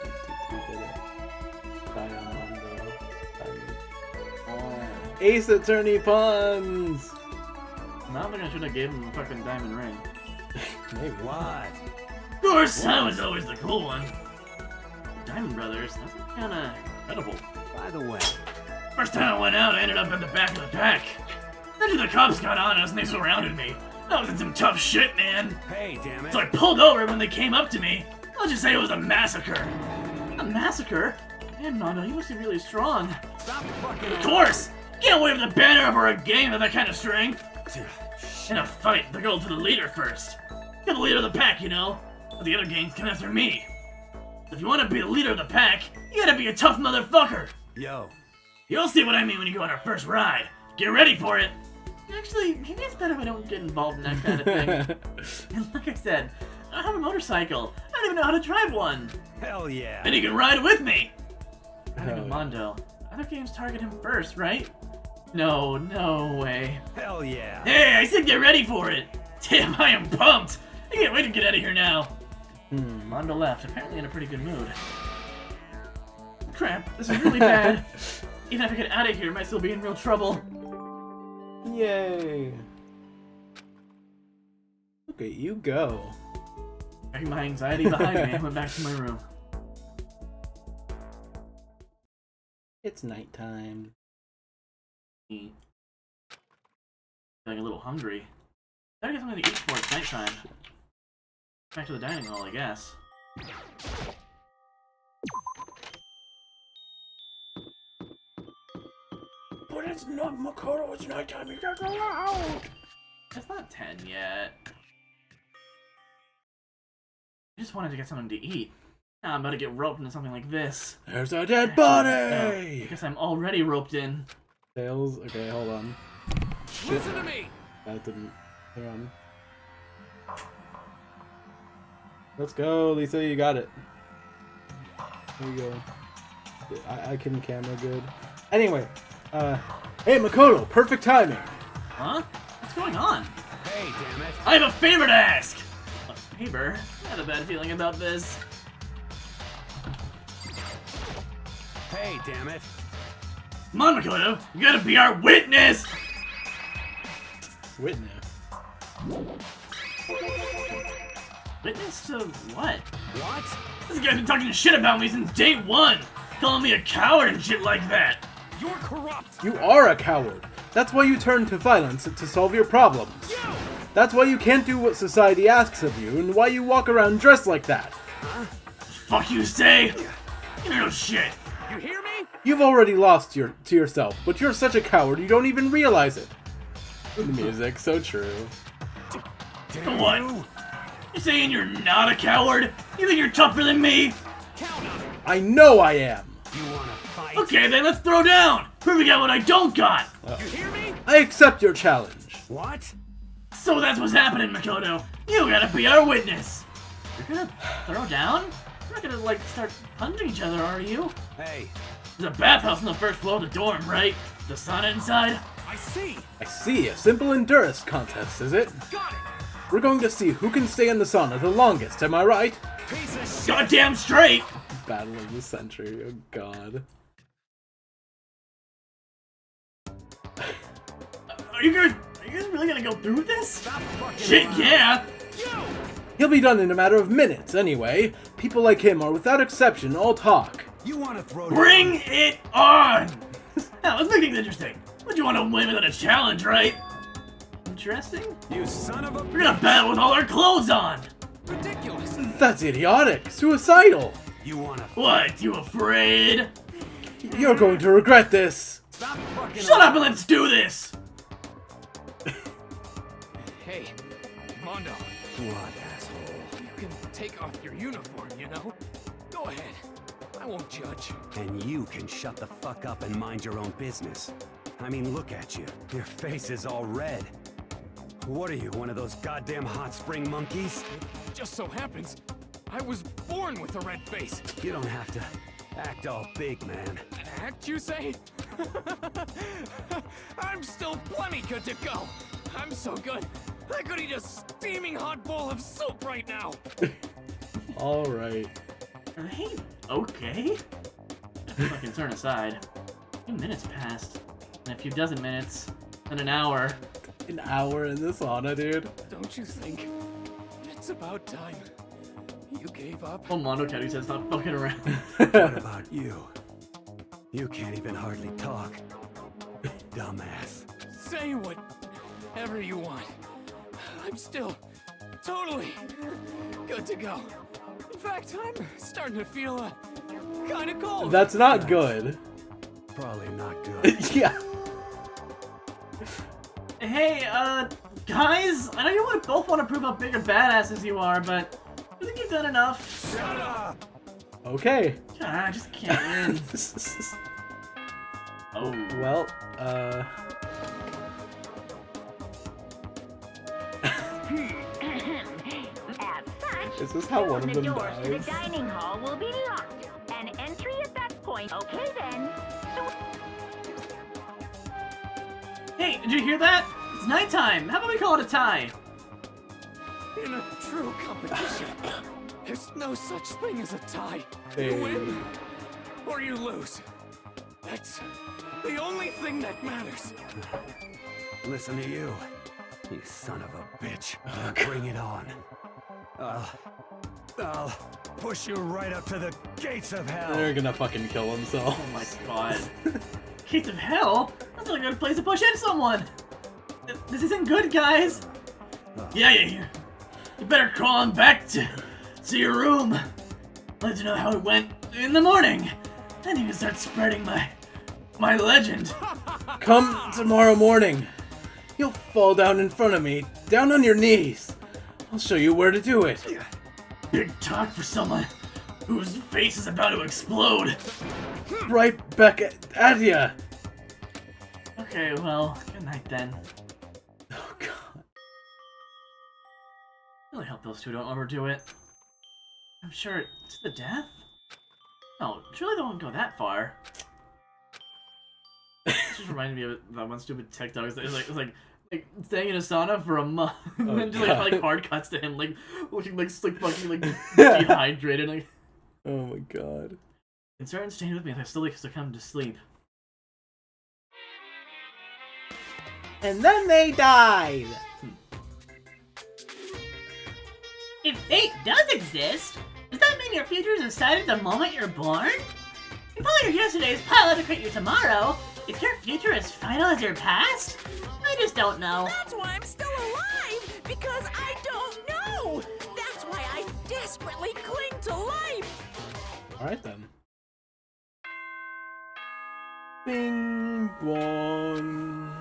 Ace Attorney puns! I don't think I should have gave him the fucking diamond ring. Maybe. What? Of course, I was always the cool one. Diamond Brothers, that's kinda incredible. By the way, First time I went out, I ended up at the back of the pack. Then the cops got on us and they surrounded me. I was in some tough shit, man. hey, damn it. So I pulled over when they came up to me. I'll just say it was a massacre. A massacre? Man, Mondo, you must be really strong. Stop fucking Of course! Can't wave the banner over a game of that kind of strength. In a fight, they go to the leader first. You're the leader of the pack, you know. But the other gangs come after me. If you want to be the leader of the pack, you gotta be a tough motherfucker. Yo. You'll see what I mean when you go on our first ride. Get ready for it. Actually, maybe it's better if I don't get involved in that kind of thing. And like I said, I have a motorcycle. I don't even know how to drive one. Hell yeah. Then you can ride with me. Riding Hell with yeah. Mondo. Other games target him first, right? No, no way. Hell yeah. Hey, I said get ready for it. Damn, I am pumped. I can't wait to get out of here now. Mondo left, apparently in a pretty good mood. Crap, this is really bad. Even if I get out of here, I might still be in real trouble. Yay! Look at you go. Leaving my anxiety behind me, I went back to my room. It's nighttime. Feeling a little hungry. Gotta get something to eat before it's nighttime. Back to the dining hall, I guess. But it's not Makoto, it's nighttime, you gotta go out! It's not 10 yet. I just wanted to get something to eat. Now I'm about to get roped into something like this. There's a dead I body! guess I'm already roped in. Tails, okay, hold on. Listen to me. That didn't. Hang on. Let's go, Lisa, you got it. There you go. I can camera good. Anyway, hey Makoto, perfect timing! Huh? What's going on? Hey, damn it. I have a favor to ask! A favor? I had a bad feeling about this. Hey, damn it. Come on, Makoto! You gotta be our witness! Witness. Witness to what? What? This guy's been talking shit about me since day one! Calling me a coward and shit like that! You're corrupt. You are a coward! That's why you turn to violence to solve your problems. That's why you can't do what society asks of you, and why you walk around dressed like that. Fuck you say! You know shit! You hear me? You've already lost to yourself, but you're such a coward you don't even realize it. The music, so true. Damn What? you. You saying you're not a coward? You think you're tougher than me? Count on it. I know I am! You wanna fight? Okay, then let's throw down! Proving out what I don't got! You hear me? I accept your challenge. What? So that's what's happening, Makoto! You gotta be our witness! You're gonna throw down? You're not gonna, like, start punching each other, are you? Hey, There's a bathhouse on the first floor of the dorm, right? The sauna inside? I see. I see, a simple endurance contest, is it? Got it. We're going to see who can stay in the sauna the longest, am I right? Piece of shit. Goddamn straight! Battle of the century, oh god. Are you guys really gonna go through with this? Stop fucking Shit, around. yeah! You. He'll be done in a matter of minutes, anyway. People like him are, without exception, all talk. You wanna throw Bring it on! Now, let's make things interesting. But you want to win without a challenge, right? Interesting. You son of a We're gonna battle with all our clothes on! ridiculous. That's idiotic. Suicidal. You wanna What, you afraid? You're going to regret this. stop fucking Shut up and let's do this! Hey, Mondo. What, asshole? You can take off your uniform, you know? Go ahead. I won't judge. And you can shut the fuck up and mind your own business. I mean, look at you. Your face is all red. What are you, one of those goddamn hot spring monkeys? It just so happens, I was born with a red face. You don't have to act all big, man. Act, you say? I'm still plenty good to go. I'm so good, I could eat a steaming hot bowl of soup right now. Alright. Right? Okay. Fucking turn aside. A few minutes passed. And a few dozen minutes. And an hour. An hour in the sauna, dude. Don't you think it's about time you gave up? Oh, Mondo Caddy says stop fucking around. What about you? You can't even hardly talk. Dumbass. Say whatever you want. I'm still totally good to go. In fact, I'm starting to feel kind of cold. That's not good. Probably not good. Yeah. Hey, guys, I know you both want to prove how big a badasses you are, but I think you've done enough. Shut up! Okay. I just can't win. Oh. Well, As such, is this how one of the them doors to the dies? dining hall will be locked. And entry at that point. Okay then. So Hey, did you hear that? It's nighttime. How about we call it a tie? In a true competition, there's no such thing as a tie. Hey. You win or you lose. That's the only thing that matters. Listen to you. You son of a bitch. Bring it on. I'll push you right up to the gates of hell. They're gonna fucking kill himself. Oh my god. Gates of Hell? That's not a good place to push in someone! This isn't good, guys! Yeah. You better crawl on back to your room. Let you know how it went in the morning. Then you can start spreading my legend. Come tomorrow morning. You'll fall down in front of me, down on your knees. I'll show you where to do it. Big talk for someone whose face is about to explode. Right back at ya. Okay, well, good night then. Oh god. Really hope those two don't overdo it. I'm sure it's the death? No, surely they won't go that far. This just reminded me of that one stupid TikTok. It's like staying in a sauna for a month, and then just like hard cuts to him like looking like fucking like dehydrated. Like, Oh my god. concern staying with me as I slowly succumb to sleep. And then they died. If fate does exist, does that mean your future is decided the moment you're born? If all your yesterdays pile up to create your tomorrow, is your future as final as your past? I just don't know. That's why I'm still alive, because I don't know. That's why I desperately cling to life. Alright then. Bing bong.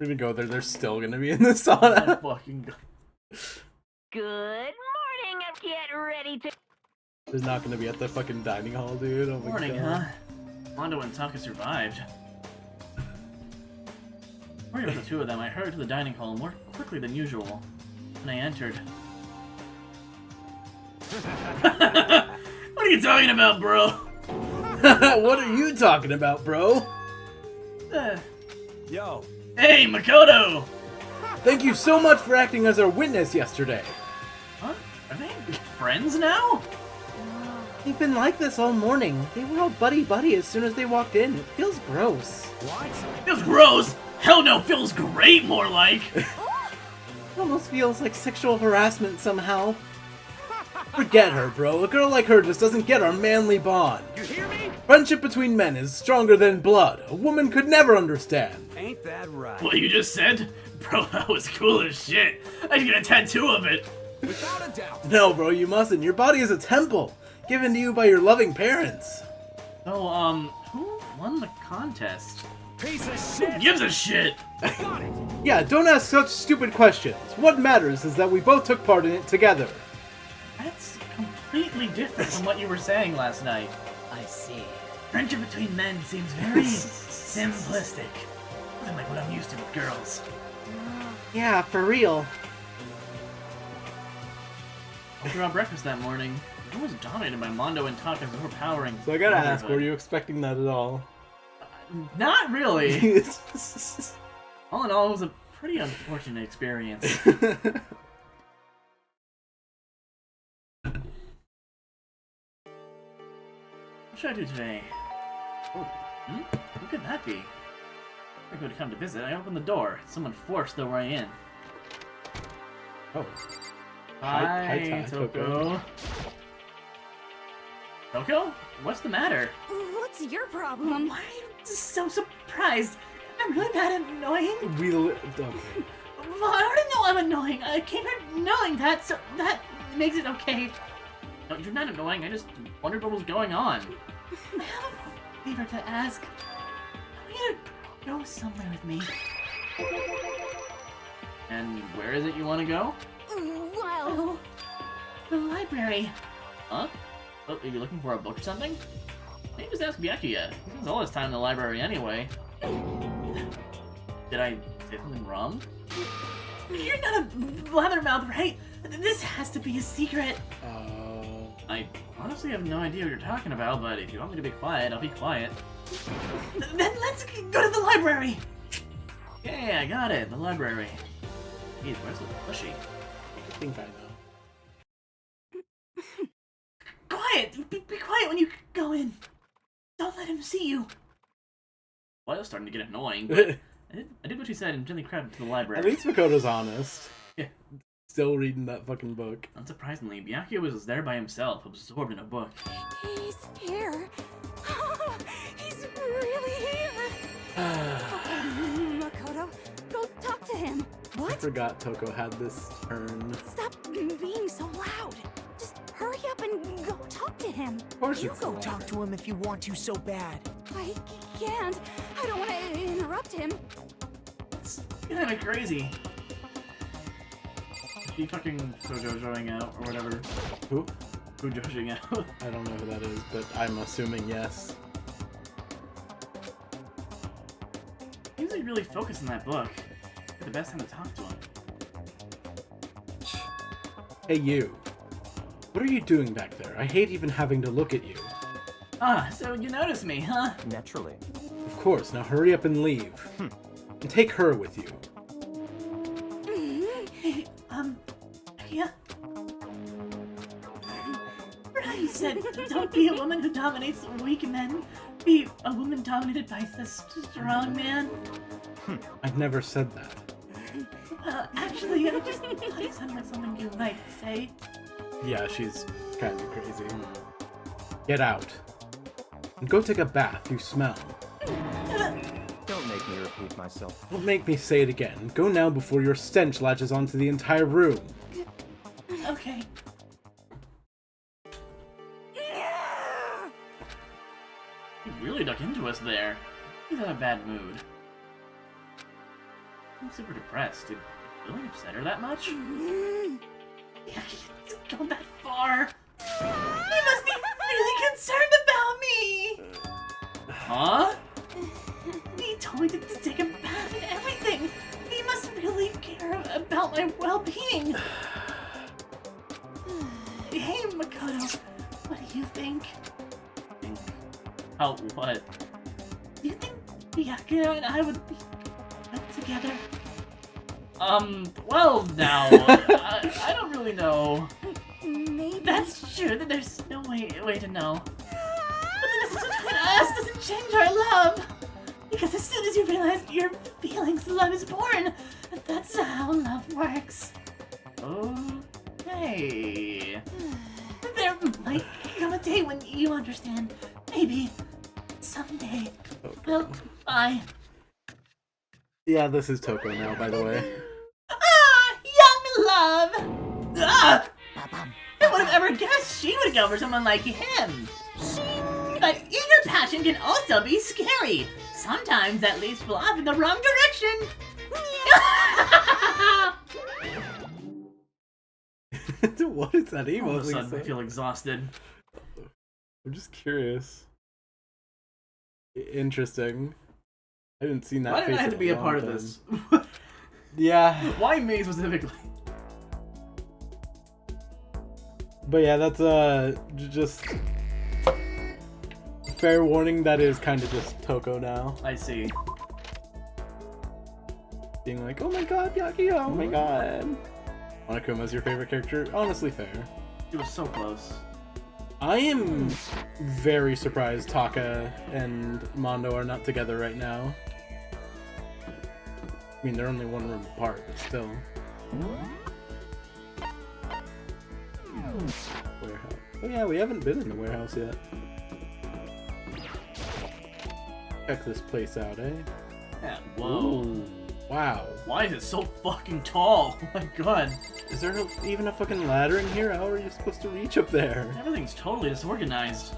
We're gonna go there, they're still gonna be in the sauna. Fucking god. good morning and get ready to. They're not gonna be at the fucking dining hall, dude. Oh my Morning, god. huh? Mondo and Taka survived. Worried about the two of them, I hurried to the dining hall more quickly than usual. When I entered. What are you talking about, bro? What are you talking about, bro? Yo, Hey, Makoto! Thank you so much for acting as our witness yesterday. Huh? Are they friends now? They've been like this all morning. They were all buddy-buddy as soon as they walked in. It feels gross. what? Feels gross! Hell no, feels great, more like! It almost feels like sexual harassment somehow. Forget her, bro. A girl like her just doesn't get our manly bond. You hear me? Friendship between men is stronger than blood. A woman could never understand. Ain't that right? What you just said? Bro, that was cool as shit. I should get a tattoo of it. Without a doubt. No, bro, you mustn't. Your body is a temple, given to you by your loving parents. So, who won the contest? Piece of Who shit. gives a shit? Got it. Yeah, don't ask such stupid questions. What matters is that we both took part in it together. That's completely different from what you were saying last night. I see. Friendship between men seems very simplistic. Nothing like what I'm used to with girls. Yeah, for real. Throughout breakfast that morning, I was dominated by Mondo and Taka's overpowering. So I gotta ask, motherhood. were you expecting that at all? Not really. All in all, it was a pretty unfortunate experience. What should I do today? Who could that be? I could come to visit. I opened the door. Someone forced their way in. Oh. Hi, Toko. Toko? What's the matter? What's your problem? Why are you so surprised? I'm really bad at annoying. Okay. Well, I already know I'm annoying. I came here knowing that, so that makes it okay. No, you're not annoying. I just wondered what was going on. I have a favor to ask. I want you to go somewhere with me. And where is it you want to go? Well, The library. Huh? Oh, are you looking for a book or something? Maybe just ask Byakuya. He spends all his time in the library anyway. Did I say something wrong? You're not a blabbermouth, right? This has to be a secret. I honestly have no idea what you're talking about, but if you want me to be quiet, I'll be quiet. Then let's go to the library. Yeah, I got it. The library. Geez, where's the plushie? I think I know. Quiet. Be quiet when you go in. Don't let him see you. Well, it was starting to get annoying, but I did what she said and gently crept into the library. At least Makoto's honest. Yeah. Still reading that fucking book. Unsurprisingly, Byakuya was there by himself, absorbed in a book. he's here. He's really here. Makoto, go talk to him. I What? forgot Toko had this turn. Stop being so loud. Just hurry up and go talk to him. Of course You it's go the talk to him if you want to so bad. I can't. I don't want to interrupt him. It's kind of crazy. Is he fucking Jojoing out or whatever? Who? Jojoing out. I don't know who that is, but I'm assuming yes. He's like really focused on that book. It's the best time to talk to him. Hey, you. What are you doing back there? I hate even having to look at you. Ah, so you noticed me, huh? Naturally. Of course, now hurry up and leave. And take her with you. Hey, yeah. Brian said, don't be a woman who dominates weak men. Be a woman dominated by the strong man. I never said that. Actually, I just thought it sounded like something you might say. Yeah, she's kind of crazy. Get out. And go take a bath, you smell. Don't make me repeat myself. Don't make me say it again. Go now before your stench latches onto the entire room. Okay. He really dug into us there. He's in a bad mood. I'm super depressed. Did really upset her that much? Yeah, he's gone that far. He must be really concerned about me. Huh? He told me to take a bath and everything. He must really care about my well-being. Hey, Makoto, what do you think? Oh, what? Do you think Byakuya and I would be good together? Well, now, I don't really know. Maybe. That's true. That there's no way to know. But the distance between us doesn't change our love. Because as soon as you realize your feelings, love is born. That's how love works. Okay. There might come a day when you understand. Maybe. someday. Oh. Well, bye. Yeah, this is Toko now, by the way. Ah, young love! Ah! Who would have ever guessed she would go for someone like him? But eager passion can also be scary. Sometimes that leads people off in the wrong direction. What is that All emo of a sudden, I thing? feel exhausted. I'm just curious. Interesting. I haven't seen that Why did face I have in to be a long part of time. this? Yeah. Why me specifically? But yeah, that's just fair warning. That is kind of just Toko now, I see. being like, "Oh my God, Yaki! Oh my God!" Monokuma's your favorite character? Honestly, fair. It was so close. I am very surprised Taka and Mondo are not together right now. I mean, they're only one room apart, but still. Warehouse. Oh yeah, we haven't been in the warehouse yet. Check this place out, eh? Yeah, whoa. Ooh, wow. Why is it so fucking tall? Oh my god. Is there even a fucking ladder in here? How are you supposed to reach up there? Everything's totally disorganized.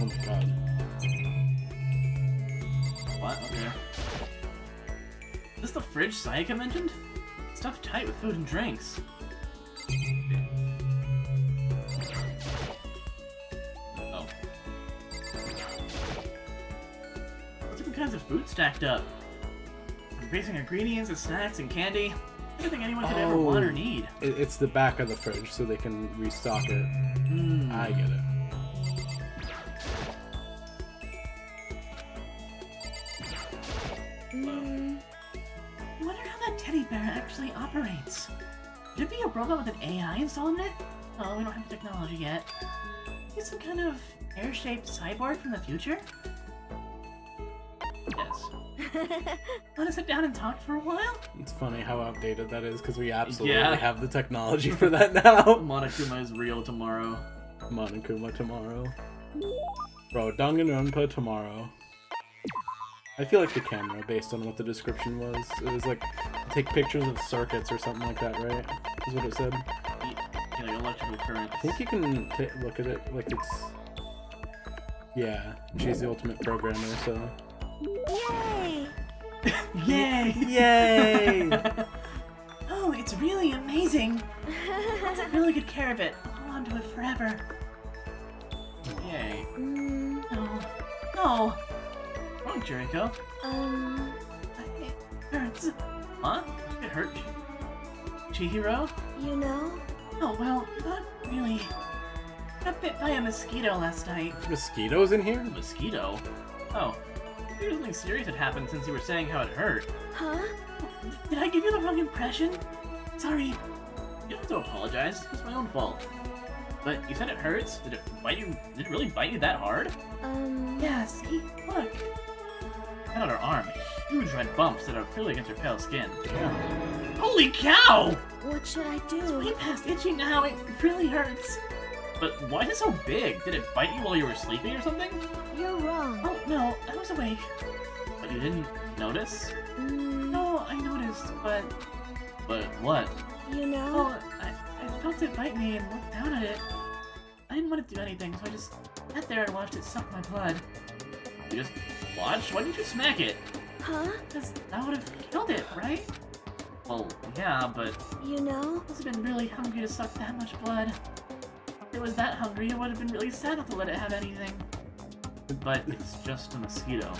Oh my God. What? Okay. Is this the fridge Sayaka mentioned? Stuffed tight with food and drinks. Oh. Different kinds of food stacked up. From basic ingredients and snacks and candy. Everything anyone could ever want or need. It's the back of the fridge so they can restock it. I get it. I wonder how that teddy bear actually operates. Could it be a robot with an AI installed in it? Oh, we don't have the technology yet. Is some kind of air-shaped cyborg from the future? Yes. Want to sit down and talk for a while? It's funny how outdated that is because we absolutely Yeah. have the technology for that now. Monokuma is real tomorrow. Monokuma tomorrow. Bro, Danganronpa tomorrow. I feel like the camera, based on what the description was, it was like, take pictures of circuits or something like that, right? Is what it said. You know, electrical currents. I think you can look at it like it's... Yeah, she's the ultimate programmer, so... Yay! Yay! Yay! Oh, it's really amazing. I'll take really good care of it. I'll hold on to it forever. Yay. No. No. Wrong, Jericho. It hurts. Huh? It hurt. Chihiro? You know? Oh, well, not really. Got bit by a mosquito last night. Mosquitoes in here? Mosquito? Oh. Maybe something serious had happened since you were saying how it hurt. Huh? Did I give you the wrong impression? Sorry. You don't have to apologize. It's my own fault. But you said it hurts? Did it bite you? Did it really bite you that hard? Yeah, see? Look. And on her arm, huge red bumps that are clearly against her pale skin. Yeah. Holy cow! What should I It's do? way past itching now. It really hurts. But why is it so big? Did it bite you while you were sleeping or something? You're wrong. Oh, no. I was awake. But you didn't notice? No, I noticed, but... But what? You know? Well, I felt it bite me and looked down at it. I didn't want to do anything, so I just sat there and watched it suck my blood. You just watched? Why didn't you smack it? Huh? Because that would have killed it, right? Well, yeah, but... You know? I must have been really hungry to suck that much blood. If it was that hungry, it would have been really sad not to let it have anything. But it's just a mosquito.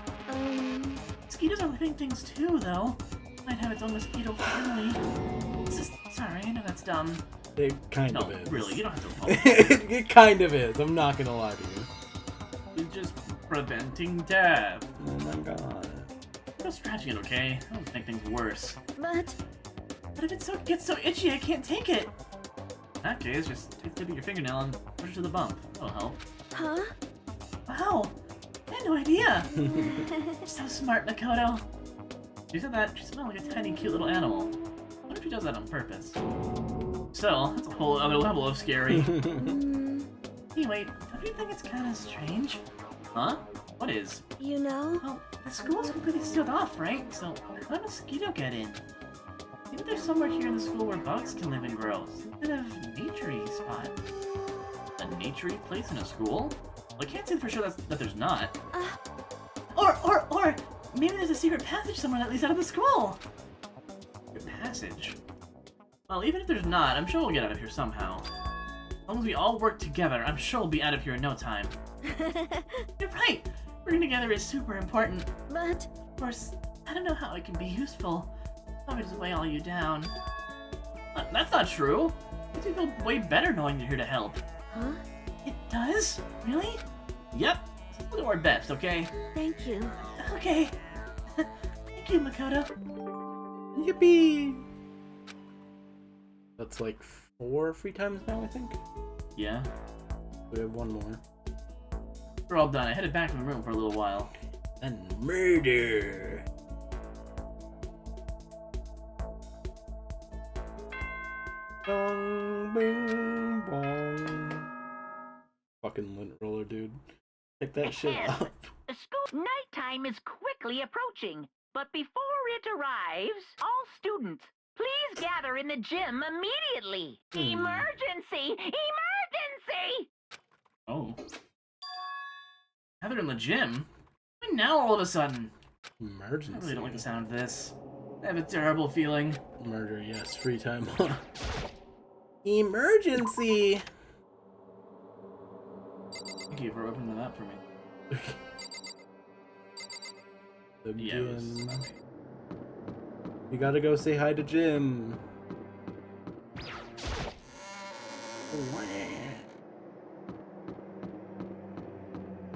Mosquitoes are living things too, though. Might have its own mosquito family. It's just, sorry, I know that's dumb. It kind No, of is. really, you don't have to apologize. It kind of is. I'm not gonna lie to you. You're just preventing death. Oh my god. No scratching it, okay? I don't make things worse. But But if it gets so itchy, I can't take it. In that case, just take the tip of your fingernail and push it to the bump. That'll help. huh? Wow, I had no idea. You're so smart, Makoto. She said that she smelled like a tiny, cute little animal. What if she does that on purpose? So, that's a whole other level of scary. Anyway, Don't you think it's kind of strange? Huh? What is? You know? Well, the school's completely sealed off, right? So how did a mosquito get in? Maybe there's somewhere here in the school where bugs can live and grow. Some kind of naturey spot. A naturey place in a school? Well, I can't say for sure that there's not. Or maybe there's a secret passage somewhere that leads out of the school. Secret passage? Well, even if there's not, I'm sure we'll get out of here somehow. As long as we all work together, I'm sure we'll be out of here in no time. You're right! Working together is super important. But... Of course, I don't know how it can be useful. Probably just weigh all you down. That's not true. Makes me feel way better knowing you're here to help. Huh? It does? Really? Yep. We'll do our best, okay? Thank you. Okay. Thank you, Makoto. Yippee! That's like 4 free times now, I think. Yeah. We have 1 more. We're all done. I headed back to the room for a little while. And murder! Bong, bing, bong. Fucking lint roller, dude. Pick that shit up. School nighttime is quickly approaching, but before it arrives, all students, please gather in the gym immediately. Emergency! Emergency! Oh. Now they're in the gym? Why now all of a sudden? Emergency. I really don't like the sound of this. I have a terrible feeling. Murder, yes. Free time. Emergency! Thank you for opening that up for me. The Yeah, gym. You gotta go say hi to Jim.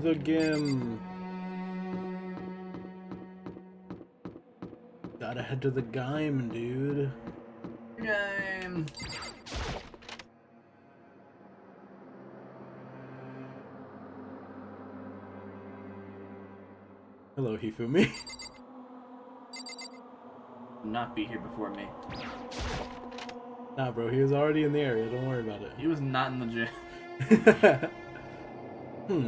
The gym. Gotta head to the Gym, dude. Game. Hello, Hifumi. Not be here before me. Nah, bro, he was already in the area. Don't worry about it. He was not in the gym.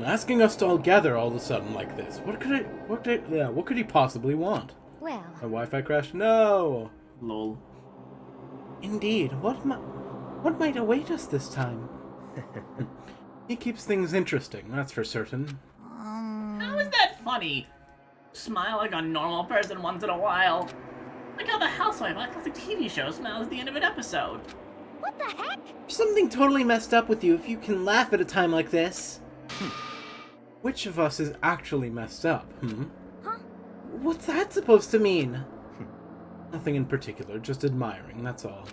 Asking us to all gather all of a sudden like this. What could he possibly want? Well, My Wi-Fi crashed? No. Lol. Indeed. What might await us this time? He keeps things interesting, that's for certain. How is that funny? Smile like a normal person once in a while. Like how the housewife on a classic TV show smiles at the end of an episode. what the heck? There's something totally messed up with you if you can laugh at a time like this. Which of us is actually messed up, Huh? What's that supposed to mean? Nothing in particular, just admiring, that's all.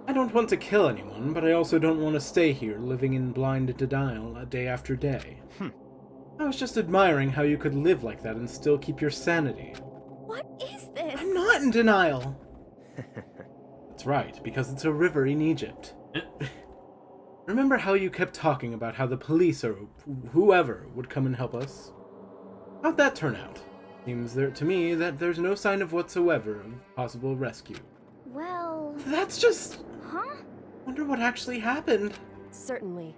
I don't want to kill anyone, but I also don't want to stay here living in blind denial day after day. I was just admiring how you could live like that and still keep your sanity. What is this? I'm not in denial! That's right, because it's a river in Egypt. Remember how you kept talking about how the police or whoever would come and help us? How'd that turn out? Seems to me that there's no sign of whatsoever of possible rescue. Well, That's just... huh? Wonder what actually happened. Certainly.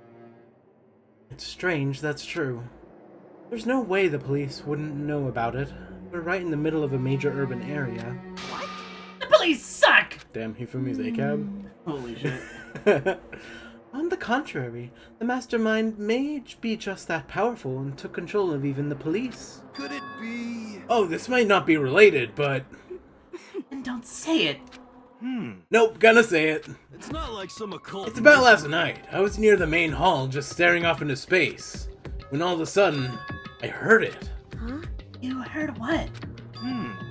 It's strange, that's true. There's no way the police wouldn't know about it. We're right in the middle of a major urban area. What? The police suck! Damn, Hifumi's ACAB. Holy shit. On the contrary, the mastermind may be just that powerful and took control of even the police. Could it be? Oh, this might not be related, but... And don't say it. Nope, gonna say it. It's not like some occult. It's about last night. I was near the main hall, just staring off into space, when all of a sudden, I heard it. Huh? You heard what?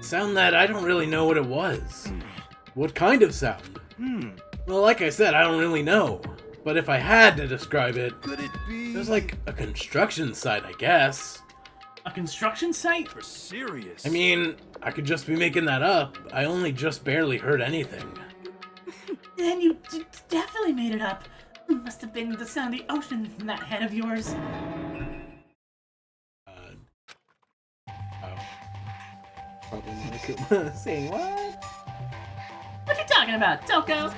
Sound that I don't really know what it was. What kind of sound? Well, like I said, I don't really know. But if I had to describe it, Could it be? it was like a construction site, I guess. A construction site? For serious. I mean, I could just be making that up. I only just barely heard anything. Then you definitely made it up. It must have been the sound of the ocean in that head of yours. Oh. Probably not saying what? What you talking about, Toko?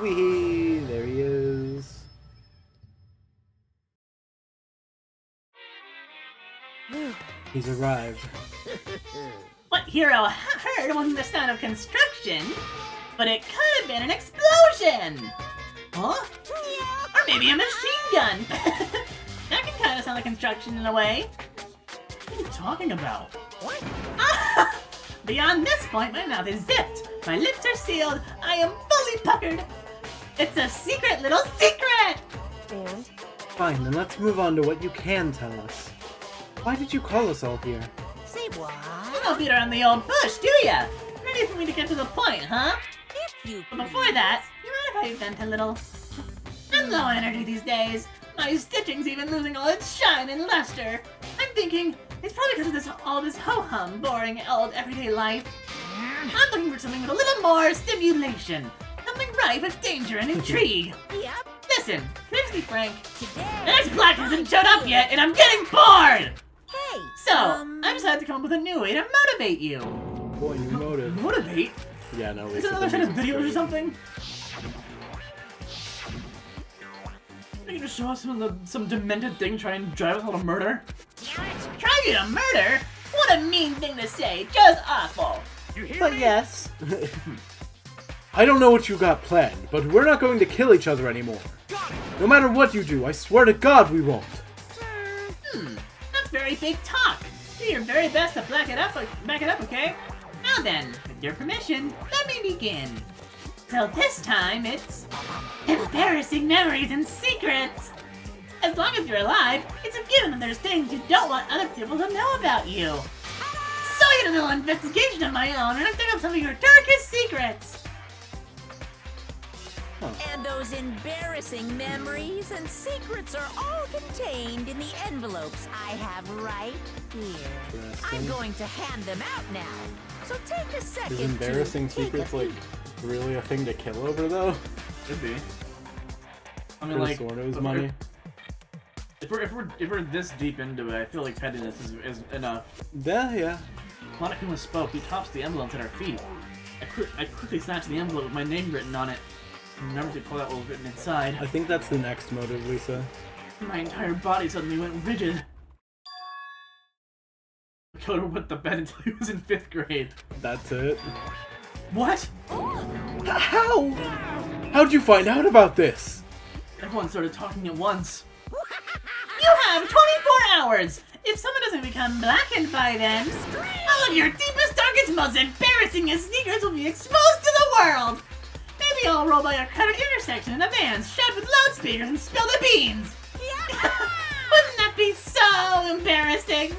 Wee, there he is. He's arrived. What Hero heard wasn't the sound of construction, but it could have been an explosion! Huh? Or maybe a machine gun! That can kind of sound like construction in a way. What are you talking about? What? Beyond this point, my mouth is zipped, my lips are sealed, I am fully puckered! It's a secret little secret! And? Fine, then let's move on to what you can tell us. Why did you call us all here? Say what? You don't beat around the old bush, do ya? Ready for me to get to the point, huh? If you But before that, you mind if I vent a little? I'm low on energy these days. My stitching's even losing all its shine and luster. I'm thinking it's probably because of all this ho-hum, boring old everyday life. I'm looking for something with a little more stimulation. Something rife with danger and intrigue. Yep. Listen, seriously, Frank, Today. this black hasn't showed up yet, and I'm getting bored! Hey. So, I decided to come up with a new way to motivate you. Boy, you motive. Motivate? Yeah, no, Is it another set of videos or something? Are you gonna show us some demented thing trying to drive us all to murder? Try you to murder? What a mean thing to say, just awful. You hear But me? yes. I don't know what you got planned, but we're not going to kill each other anymore. Got it. No matter what you do, I swear to God we won't. That's very big talk. Do your very best to back it up, okay? Now then, with your permission, let me begin. So this time it's embarrassing memories and secrets. As long as you're alive, it's a given that there's things you don't want other people to know about you. So I did a little investigation of my own, and I dug up some of your darkest secrets. And those embarrassing memories and secrets are all contained in the envelopes I have right here. I'm going to hand them out now. So take a second Is embarrassing to take secrets a like peek. really a thing to kill over though? Could be. I mean, Could've like, sworn it was money. If we're this deep into it, I feel like pettiness is enough. Yeah. Monokuma spoke. He tops the envelopes at our feet. I quickly snatched the envelope with my name written on it. And never to pull out what was written inside. I think that's the next motive, Lisa. My entire body suddenly went rigid. Dakota went to bed until he was in 5th grade. That's it. What? How? How'd you find out about this? Everyone started talking at once. You have 24 hours! If someone doesn't become blackened by then, all of your deepest, darkest, most embarrassingest secrets will be exposed to the world! Maybe I'll roll by a crowded intersection in a van, shout with loudspeakers, and spill the beans! Wouldn't that be so embarrassing?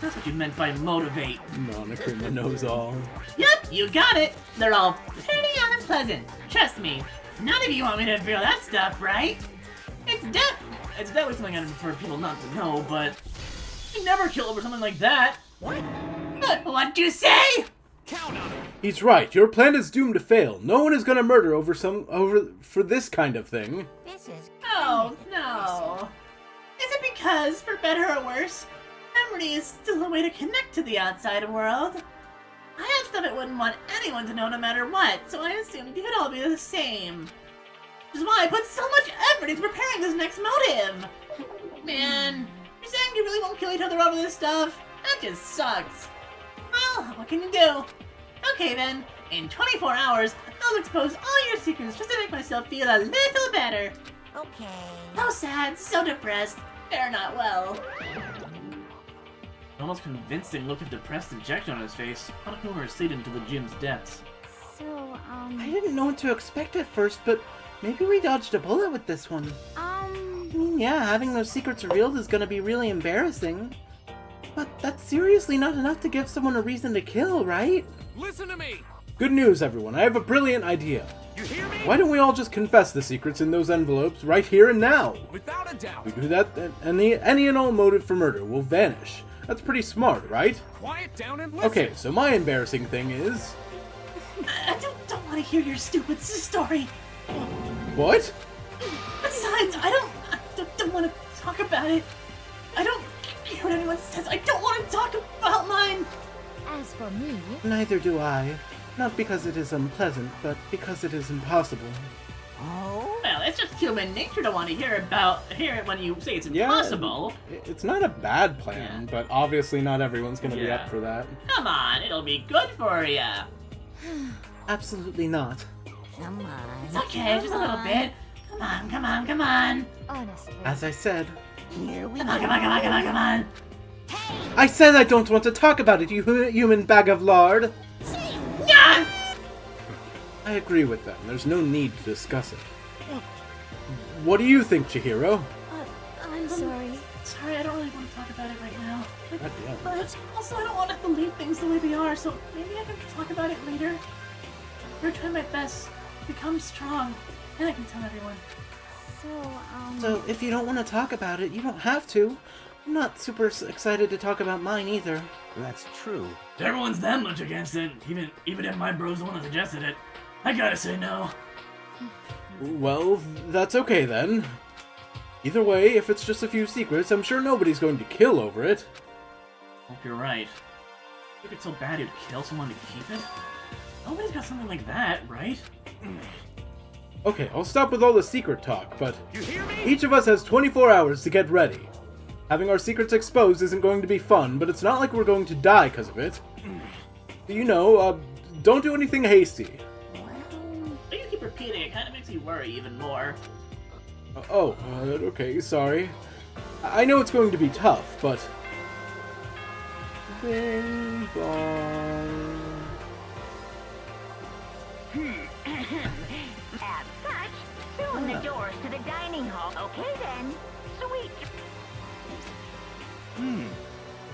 That's what you meant by motivate. Monokuma knows all. Yep, you got it! They're all pretty unpleasant. Trust me. None of you want me to feel that stuff, right? It's definitely something I'd prefer people not to know, but you never kill over something like that. What'd you say? Count on it. He's right. Your plan is doomed to fail. No one is gonna murder for this kind of thing. This is Oh, no. Is it because, for better or worse, memory is still a way to connect to the outside world? I have stuff I wouldn't want anyone to know no matter what, so I assumed you could all be the same. Which is why I put so much effort into preparing this next motive. Man, you're saying you really won't kill each other over this stuff? That just sucks. Well, what can you do? Okay then, in 24 hours, I'll expose all your secrets just to make myself feel a little better. okay. So sad, so depressed. They're not well. An almost convincing look of depressed dejection on his face. Monokuma receded into the gym's depths. So, I didn't know what to expect at first, but maybe we dodged a bullet with this one. I mean, yeah, having those secrets revealed is gonna be really embarrassing. But that's seriously not enough to give someone a reason to kill, right? Listen to me. Good news, everyone. I have a brilliant idea. You hear me? Why don't we all just confess the secrets in those envelopes right here and now? Without a doubt. We do that, and any and all motive for murder will vanish. That's pretty smart, right? Quiet down and listen. Okay, so my embarrassing thing is... I don't want to hear your stupid story. What? Besides, I don't want to talk about it. I don't care what anyone says. I don't want to talk about mine. as for me, Neither do I. Not because it is unpleasant, but because it is impossible. Oh? Well, it's just human nature to want to hear it when you say it's impossible. It's not a bad plan, but obviously not everyone's gonna be up for that. Come on, it'll be good for you. Absolutely not. Come on. It's okay, just a little bit. Come on, come on, come on. Honestly. As I said. Here we Come go. on, come on, come on, come on, come on. I said I don't want to talk about it, you human bag of lard. Yeah! I agree with them. There's no need to discuss it. What do you think, Chihiro? I'm sorry. Sorry, I don't really want to talk about it right now. God damn. But also, I don't want to have to leave things the way they are, so maybe I can talk about it later. I'm gonna try my best to become strong, and I can tell everyone. So, if you don't want to talk about it, you don't have to. I'm not super excited to talk about mine either. That's true. Everyone's that much against it, even if my bro's the one that suggested it. I gotta say no. Well, that's okay then. Either way, if it's just a few secrets, I'm sure nobody's going to kill over it. Hope you're right. If it's so bad you'd kill someone to keep it? Nobody's got something like that, right? Okay, I'll stop with all the secret talk, but each of us has 24 hours to get ready. Having our secrets exposed isn't going to be fun, but it's not like we're going to die because of it. You know, don't do anything hasty. But you keep repeating it, kind of makes me worry even more. Okay, sorry. I know it's going to be tough, but... Bing bong. As such, soon the doors to the dining hall. Okay then. Sweet.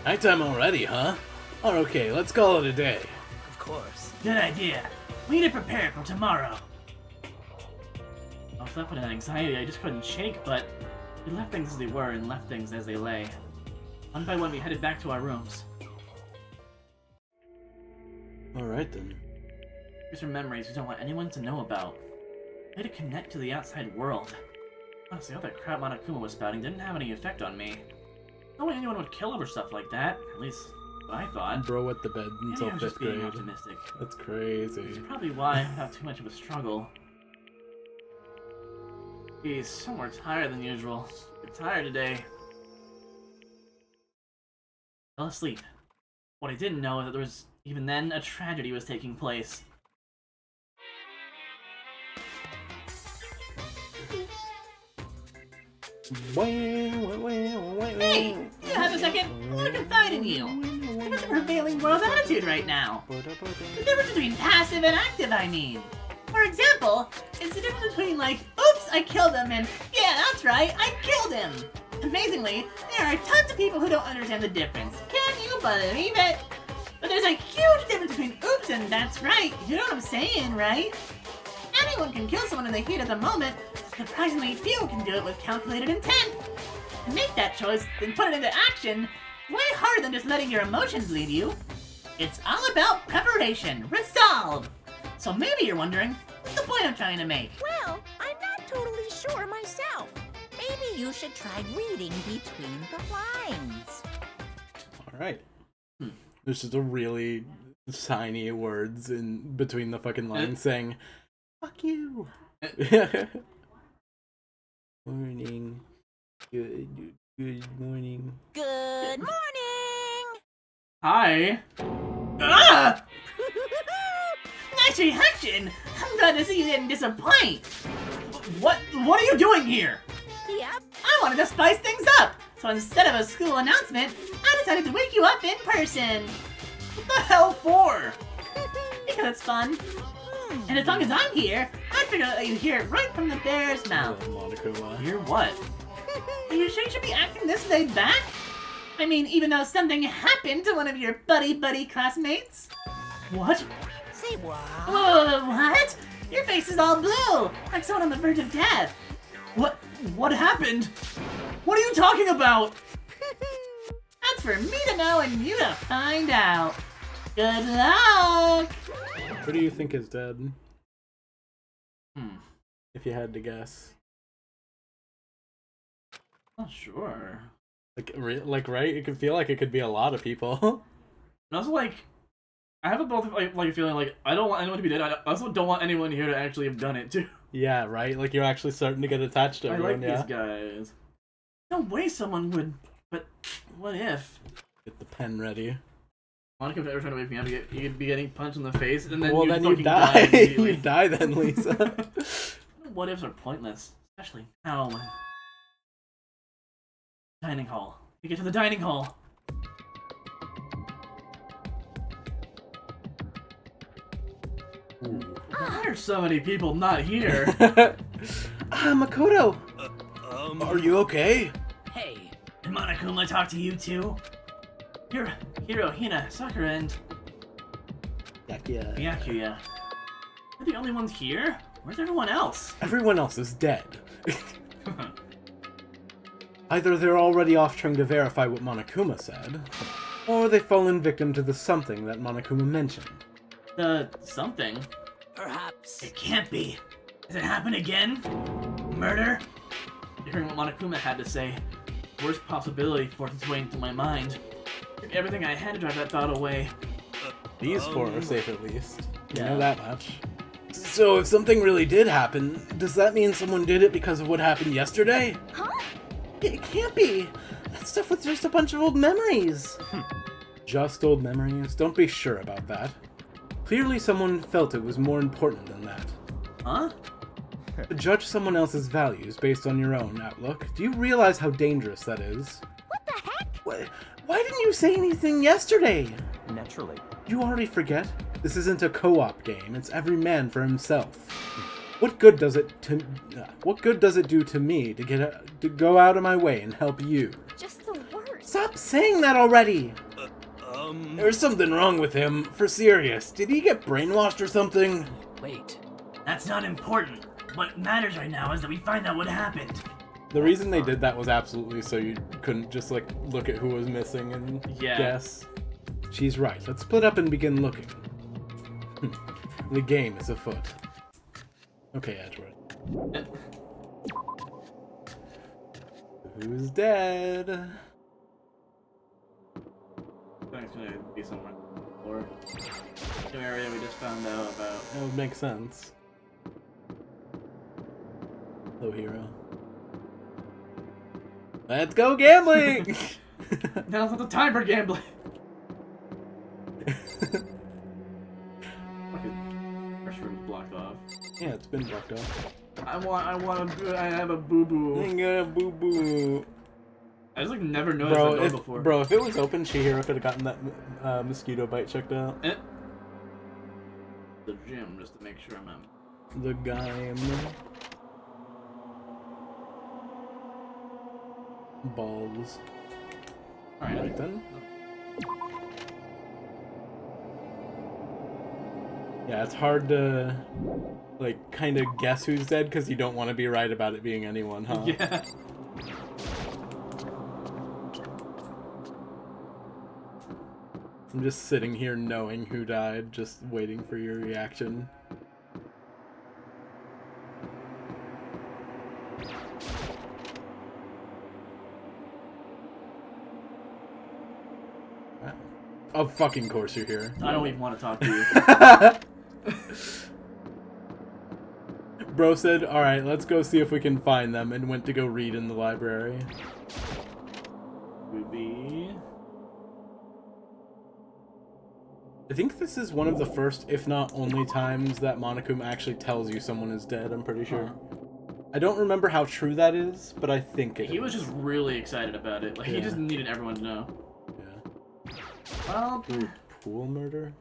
Nighttime already, huh? Oh, okay, let's call it a day. Of course. Good idea. We need to prepare for tomorrow. I was left with an anxiety I just couldn't shake, but we left things as they were and left things as they lay. One by one, we headed back to our rooms. Alright then. These are memories we don't want anyone to know about. We had to connect to the outside world. Honestly, all that crap Monokuma was spouting didn't have any effect on me. No way anyone would kill over stuff like that. At least, what I thought. Bro wet the bed until Maybe I was 5th just being grade. optimistic. That's crazy. It's probably why I have too much of a struggle. He's so more tired than usual. I'm tired today. Fell asleep. What I didn't know is that there was, even then, a tragedy was taking place. Hey! You have a second? I want to confide in you. There's a prevailing world attitude right now. The difference between passive and active, I mean. For example, it's the difference between like, oops, I killed him, and yeah, that's right, I killed him. Amazingly, there are tons of people who don't understand the difference. Can you believe it? But there's a huge difference between oops and that's right. You know what I'm saying, right? Anyone can kill someone in the heat of the moment. Surprisingly few can do it with calculated intent. To make that choice, then put it into action, way harder than just letting your emotions lead you. It's all about preparation, resolve. So maybe you're wondering, what's the point I'm trying to make? Well, I'm not totally sure myself. Maybe you should try reading between the lines. Alright. There's just a really tiny words in between the fucking lines saying, fuck you. Morning. Good morning. Good morning! Hi. Ah! Nice reaction! I'm glad to see you didn't disappoint! What are you doing here? Yep. I wanted to spice things up! So instead of a school announcement, I decided to wake you up in person! What the hell for? Because it's fun. And as long as I'm here, I figured I'd let you hear it right from the bear's mouth. Hear what? Are you sure you should be acting this laid back? I mean, even though something happened to one of your buddy classmates? What? Say what? What? Your face is all blue, like someone on the verge of death. What happened? What are you talking about? That's for me to know and you to find out. Good luck! Who do you think is dead? If you had to guess. Oh, sure. Like, right? It could feel like it could be a lot of people. And also, like, I have a both like feeling like I don't want anyone to be dead. I also don't want anyone here to actually have done it too. Yeah, right? Like, you're actually starting to get attached to I everyone, like yeah? these guys. No way someone would, but what if? Get the pen ready. Monica was ever trying to wake me up, you'd be getting punched in the face, and then Well, you'd then you fucking die. immediately. You die then, Lisa. What ifs are pointless, especially now. Dining hall. We get to the dining hall. Why are so many people not here? Makoto! Are you okay? Hey, did Monokuma talk to you too? You're Hiro, Hina, Sakura, and Yakuya. Byakuya. We're the only ones here? Where's everyone else? Everyone else is dead. Either they're already off trying to verify what Monokuma said, or they've fallen victim to the something that Monokuma mentioned. The something? Perhaps. It can't be. Has it happened again? Murder? Hearing what Monokuma had to say, worst possibility forced its way into my mind. Took everything I had to drive that thought away. These four are safe at least. You Yeah. know that much. So if something really did happen, does that mean someone did it because of what happened yesterday? Huh? It can't be. That stuff was just a bunch of old memories. Just old memories? Don't be sure about that. Clearly someone felt it was more important than that. Huh? To judge someone else's values based on your own outlook, do you realize how dangerous that is? What the heck? Why didn't you say anything yesterday? Naturally. You already forget? This isn't a co-op game. It's every man for himself. What good does it do to me to go out of my way and help you? Just the worst. Stop saying that already. There's something wrong with him. For serious. Did he get brainwashed or something? Wait. That's not important. What matters right now is that we find out what happened. The reason they did that was absolutely so you couldn't just like look at who was missing and guess. She's right. Let's split up and begin looking. The game is afoot. Okay, Edward. Who's dead? That's gonna be somewhere on the floor. New area we just found out about. That would make sense. Hello, hero. Let's go gambling! Now's not the time for gambling. First room's blocked off. Yeah, it's been blocked off. I have a boo boo. I got a boo boo. I just like never noticed that door before. Bro, if it was open, Chihiro could have gotten that mosquito bite checked out. The gym, just to make sure I'm out. The game. Balls. Alright then. Yeah, it's hard to, like, kind of guess who's dead because you don't want to be right about it being anyone, huh? Yeah. I'm just sitting here knowing who died, just waiting for your reaction. Of fucking course you're here. I don't even want to talk to you. Bro said, alright, let's go see if we can find them, and went to go read in the library. Ruby. I think this is one of the first, if not only, times that Monokuma actually tells you someone is dead, I'm pretty sure. I don't remember how true that is, but I think it is. He was just really excited about it. Like, he just needed everyone to know. Yeah. Well... Ooh, pool murder?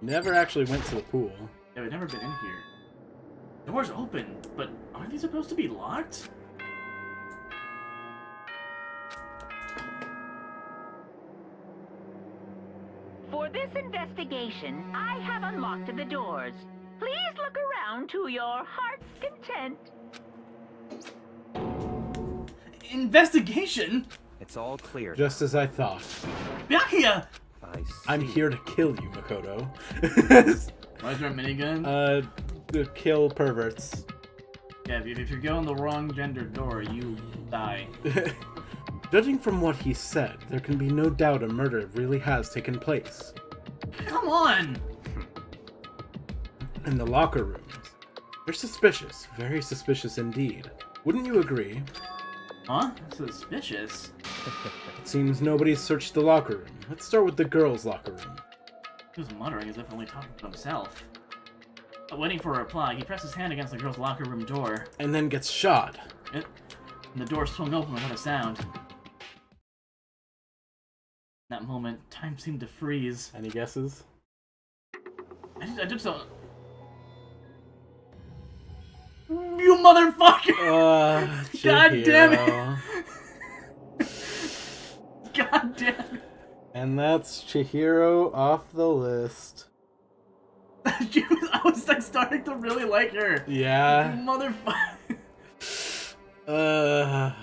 Never actually went to the pool. Yeah, we've never been in here. The door's open, but aren't these supposed to be locked? For this investigation, I have unlocked the doors. Please look around to your heart's content. Investigation? It's all clear. Just as I thought. Byakuya! I'm here to kill you, Makoto. Why is there a minigun? To kill perverts. Yeah, if you go in the wrong gender door, you die. Judging from what he said, there can be no doubt a murder really has taken place. Come on! And the locker rooms. They're suspicious. Very suspicious indeed. Wouldn't you agree? Huh? Suspicious? It seems nobody's searched the locker room. Let's start with the girls' locker room. He was muttering as if only talking to himself. But waiting for a reply, he pressed his hand against the girls' locker room door. And then gets shot. And the door swung open without a sound. In that moment, time seemed to freeze. Any guesses? I just don't... You motherfucker! God damn it! God damn it! And that's Chihiro off the list. I was like starting to really like her. Yeah. You motherfucker.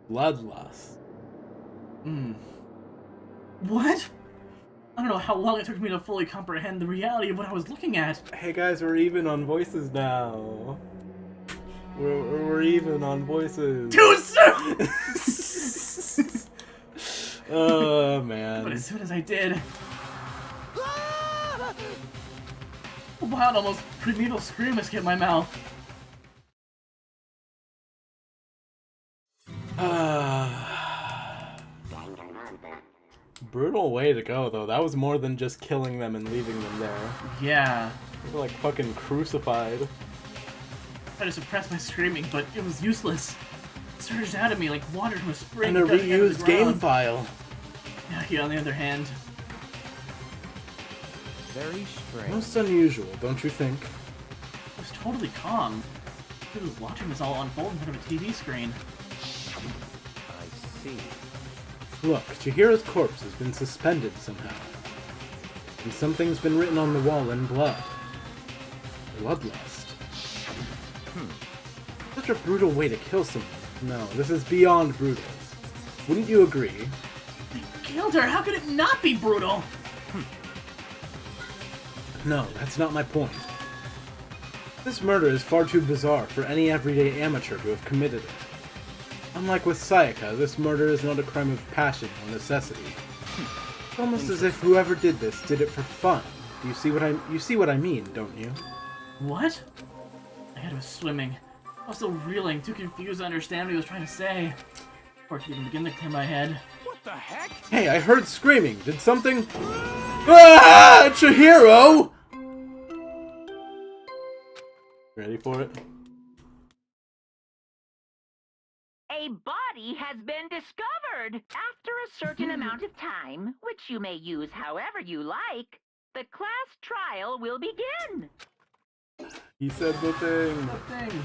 Bloodlust. What? I don't know how long it took me to fully comprehend the reality of what I was looking at. Hey guys, we're even on voices now. We're even on voices. Too soon! Oh man. But as soon as I did, a wild, almost prenatal scream escaped my mouth. Brutal way to go, though. That was more than just killing them and leaving them there. Yeah. They were like fucking crucified. I tried to suppress my screaming, but it was useless. It surged out of me like water from a spring. And a gutting out of the reused game ground. file. Yeah, on the other hand. Very strange. Most unusual, don't you think? I was totally calm. I was watching this all unfold in front of a TV screen. I see. Look, Chihiro's corpse has been suspended somehow. And something's been written on the wall in blood. Bloodlust. Such a brutal way to kill someone. No, this is beyond brutal. Wouldn't you agree? They killed her! How could it not be brutal? No, that's not my point. This murder is far too bizarre for any everyday amateur to have committed it. Unlike with Sayaka, this murder is not a crime of passion or necessity. It's almost as if whoever did this did it for fun. Do you see what I mean, don't you? What? My head was swimming. I was still reeling, too confused to understand what he was trying to say. Before I could even begin to clear my head. What the heck? Hey, I heard screaming. Did something... Ah! Chihiro! Ready for it? A body has been discovered. After a certain amount of time, which you may use however you like, the class trial will begin. He said the thing. The thing.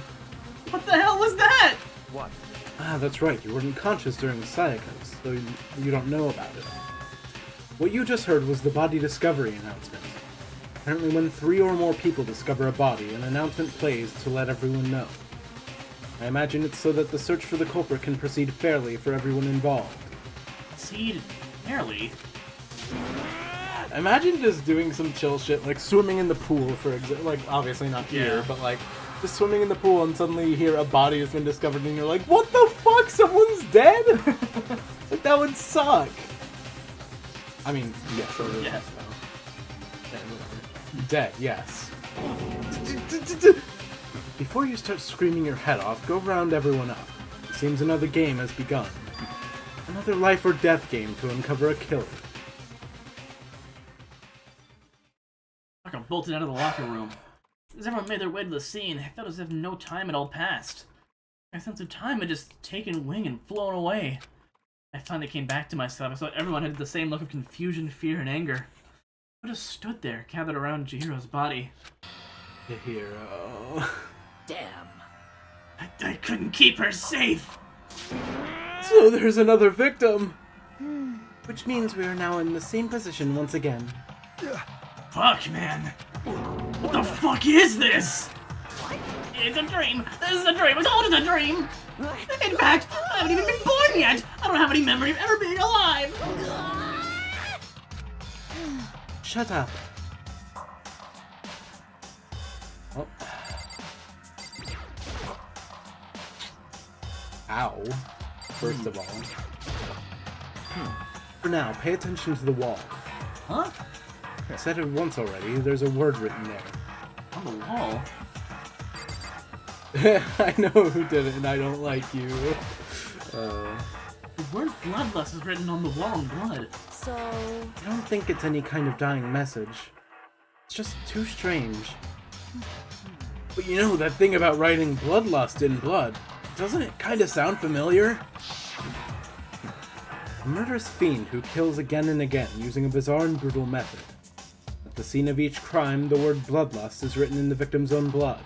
What the hell was that? What? Ah, that's right. You weren't conscious during Sayaka's, so you don't know about it. What you just heard was the body discovery announcement. Apparently when 3 or more people discover a body, an announcement plays to let everyone know. I imagine it's so that the search for the culprit can proceed fairly for everyone involved. Proceed fairly? Imagine just doing some chill shit, like swimming in the pool, for example. Like, obviously not here, but like, just swimming in the pool and suddenly you hear a body has been discovered and you're like, what the fuck? Someone's dead? Like, that would suck. I mean, yes. Yes. Dead, yes. Before you start screaming your head off, go round everyone up. It seems another game has begun. Another life or death game to uncover a killer. I bolted out of the locker room. As everyone made their way to the scene, I felt as if no time had all passed. My sense of time had just taken wing and flown away. I finally came back to myself. I saw everyone had the same look of confusion, fear, and anger. I just stood there, gathered around Chihiro's body. Chihiro. Damn. I couldn't keep her safe! So there's another victim! Which means we are now in the same position once again. Fuck, man! What the fuck is this? It's a dream! This is a dream! It's all just a dream! In fact, I haven't even been born yet! I don't have any memory of ever being alive! Shut up. Oh. Ow. First of all. For now, pay attention to the wall. Huh? I said it once already, there's a word written there. A the wall. I know who did it, and I don't like you. The word bloodlust is written on the wall in blood. So, I don't think it's any kind of dying message. It's just too strange. But you know, that thing about writing bloodlust in blood, doesn't it kind of sound familiar? A murderous fiend who kills again and again using a bizarre and brutal method. At the scene of each crime, the word bloodlust is written in the victim's own blood.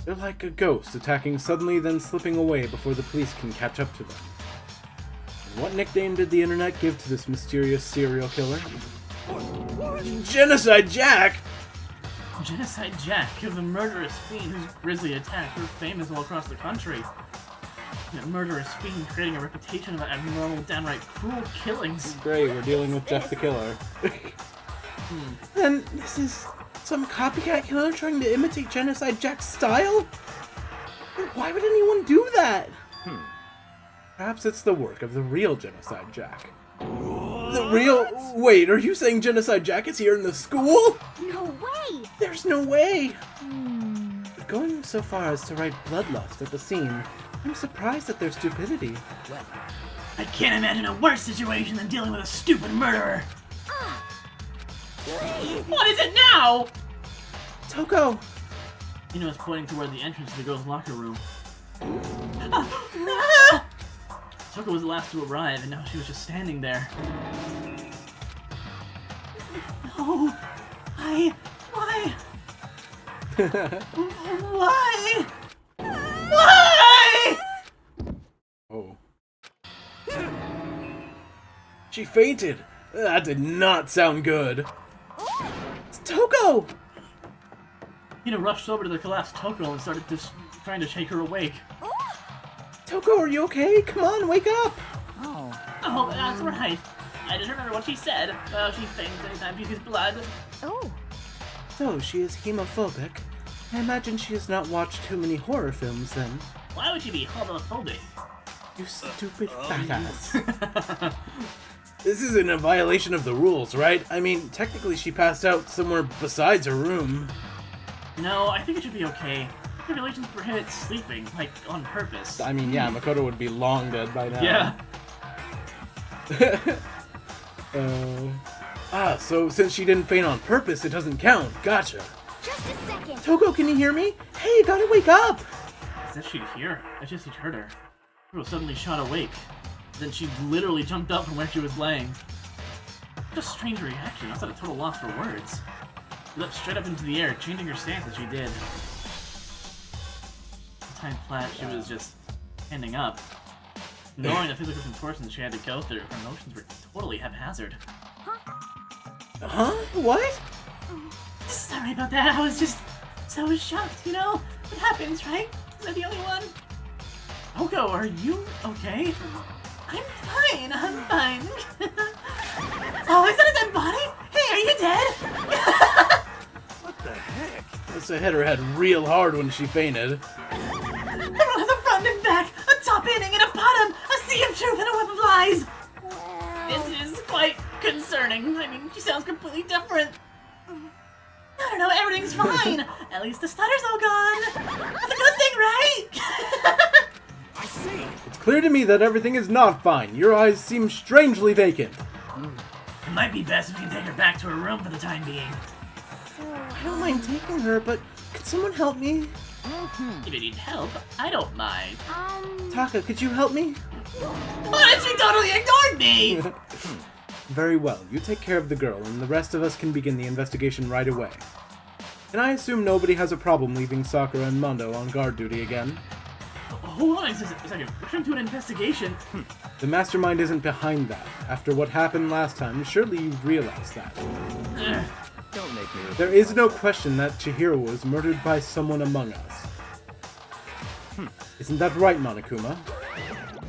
They're like a ghost attacking suddenly then slipping away before the police can catch up to them. And what nickname did the internet give to this mysterious serial killer? Genocide Jack! Genocide Jack, the murderous fiend whose grisly attacks were famous all across the country. A murderous fiend creating a reputation of abnormal, downright cruel killings. Great, we're dealing with Jeff the Killer. Then this is some copycat killer trying to imitate Genocide Jack's style? Why would anyone do that? Perhaps it's the work of the real Genocide Jack. The real... Wait, are you saying Genocide Jack is here in the school? no way! There's no way! But going so far as to write bloodlust at the scene, I'm surprised at their stupidity. I can't imagine a worse situation than dealing with a stupid murderer. What is it now? Toko! Ina was pointing toward the entrance to the girls' locker room. Toko was the last to arrive, and now she was just standing there. No! Why? Why? Why? Oh. She fainted! That did not sound good. It's Toko! Ina rushed over to the collapsed Toko and started trying to shake her awake. Toko, are you okay? Come on, wake up! Oh, that's right. I didn't remember what she said. She faints anytime she sees blood. Oh, So, she is hemophobic. I imagine she has not watched too many horror films then. Why would she be homophobic? You stupid fat ass. This isn't a violation of the rules, right? I mean, technically she passed out somewhere besides her room. No, I think it should be okay. Regulations prohibit sleeping, like, on purpose. I mean, yeah, Makoto would be long dead by now. Yeah. So since she didn't faint on purpose, it doesn't count. Gotcha. just a second. Toko, can you hear me? Hey, you gotta wake up! As if she'd hear. I just heard her. She was suddenly shot awake. Then she literally jumped up from where she was laying. What a strange reaction. I was at a total loss for words. She leapt straight up into the air, changing her stance as she did. Time flat, she was just standing up. Knowing the physical contortions she had to go through, her motions were totally haphazard. Huh? What? Sorry about that, I was just so shocked, you know? It happens, right? Am I the only one? Oko, are you okay? I'm fine. Oh, is that a dead body? Hey, are you dead? What the heck? Must have hit her head real hard when she fainted. Everyone has a front and back, a top inning and a bottom, a sea of truth and a web of lies. This is quite concerning. I mean, she sounds completely different. I don't know, everything's fine. At least the stutter's all gone. That's a good thing, right? I see. It's clear to me that everything is not fine. Your eyes seem strangely vacant. It might be best if you take her back to her room for the time being. I don't mind taking her, but could someone help me? If you need help, I don't mind. Taka, could you help me? What if she totally ignored me? Very well. You take care of the girl, and the rest of us can begin the investigation right away. And I assume nobody has a problem leaving Sakura and Mondo on guard duty again? Hold on a second. We're trying to do an investigation. The mastermind isn't behind that. After what happened last time, surely you've realized that. Don't make me. There is no question that Chihiro was murdered by someone among us. Isn't that right, Monokuma?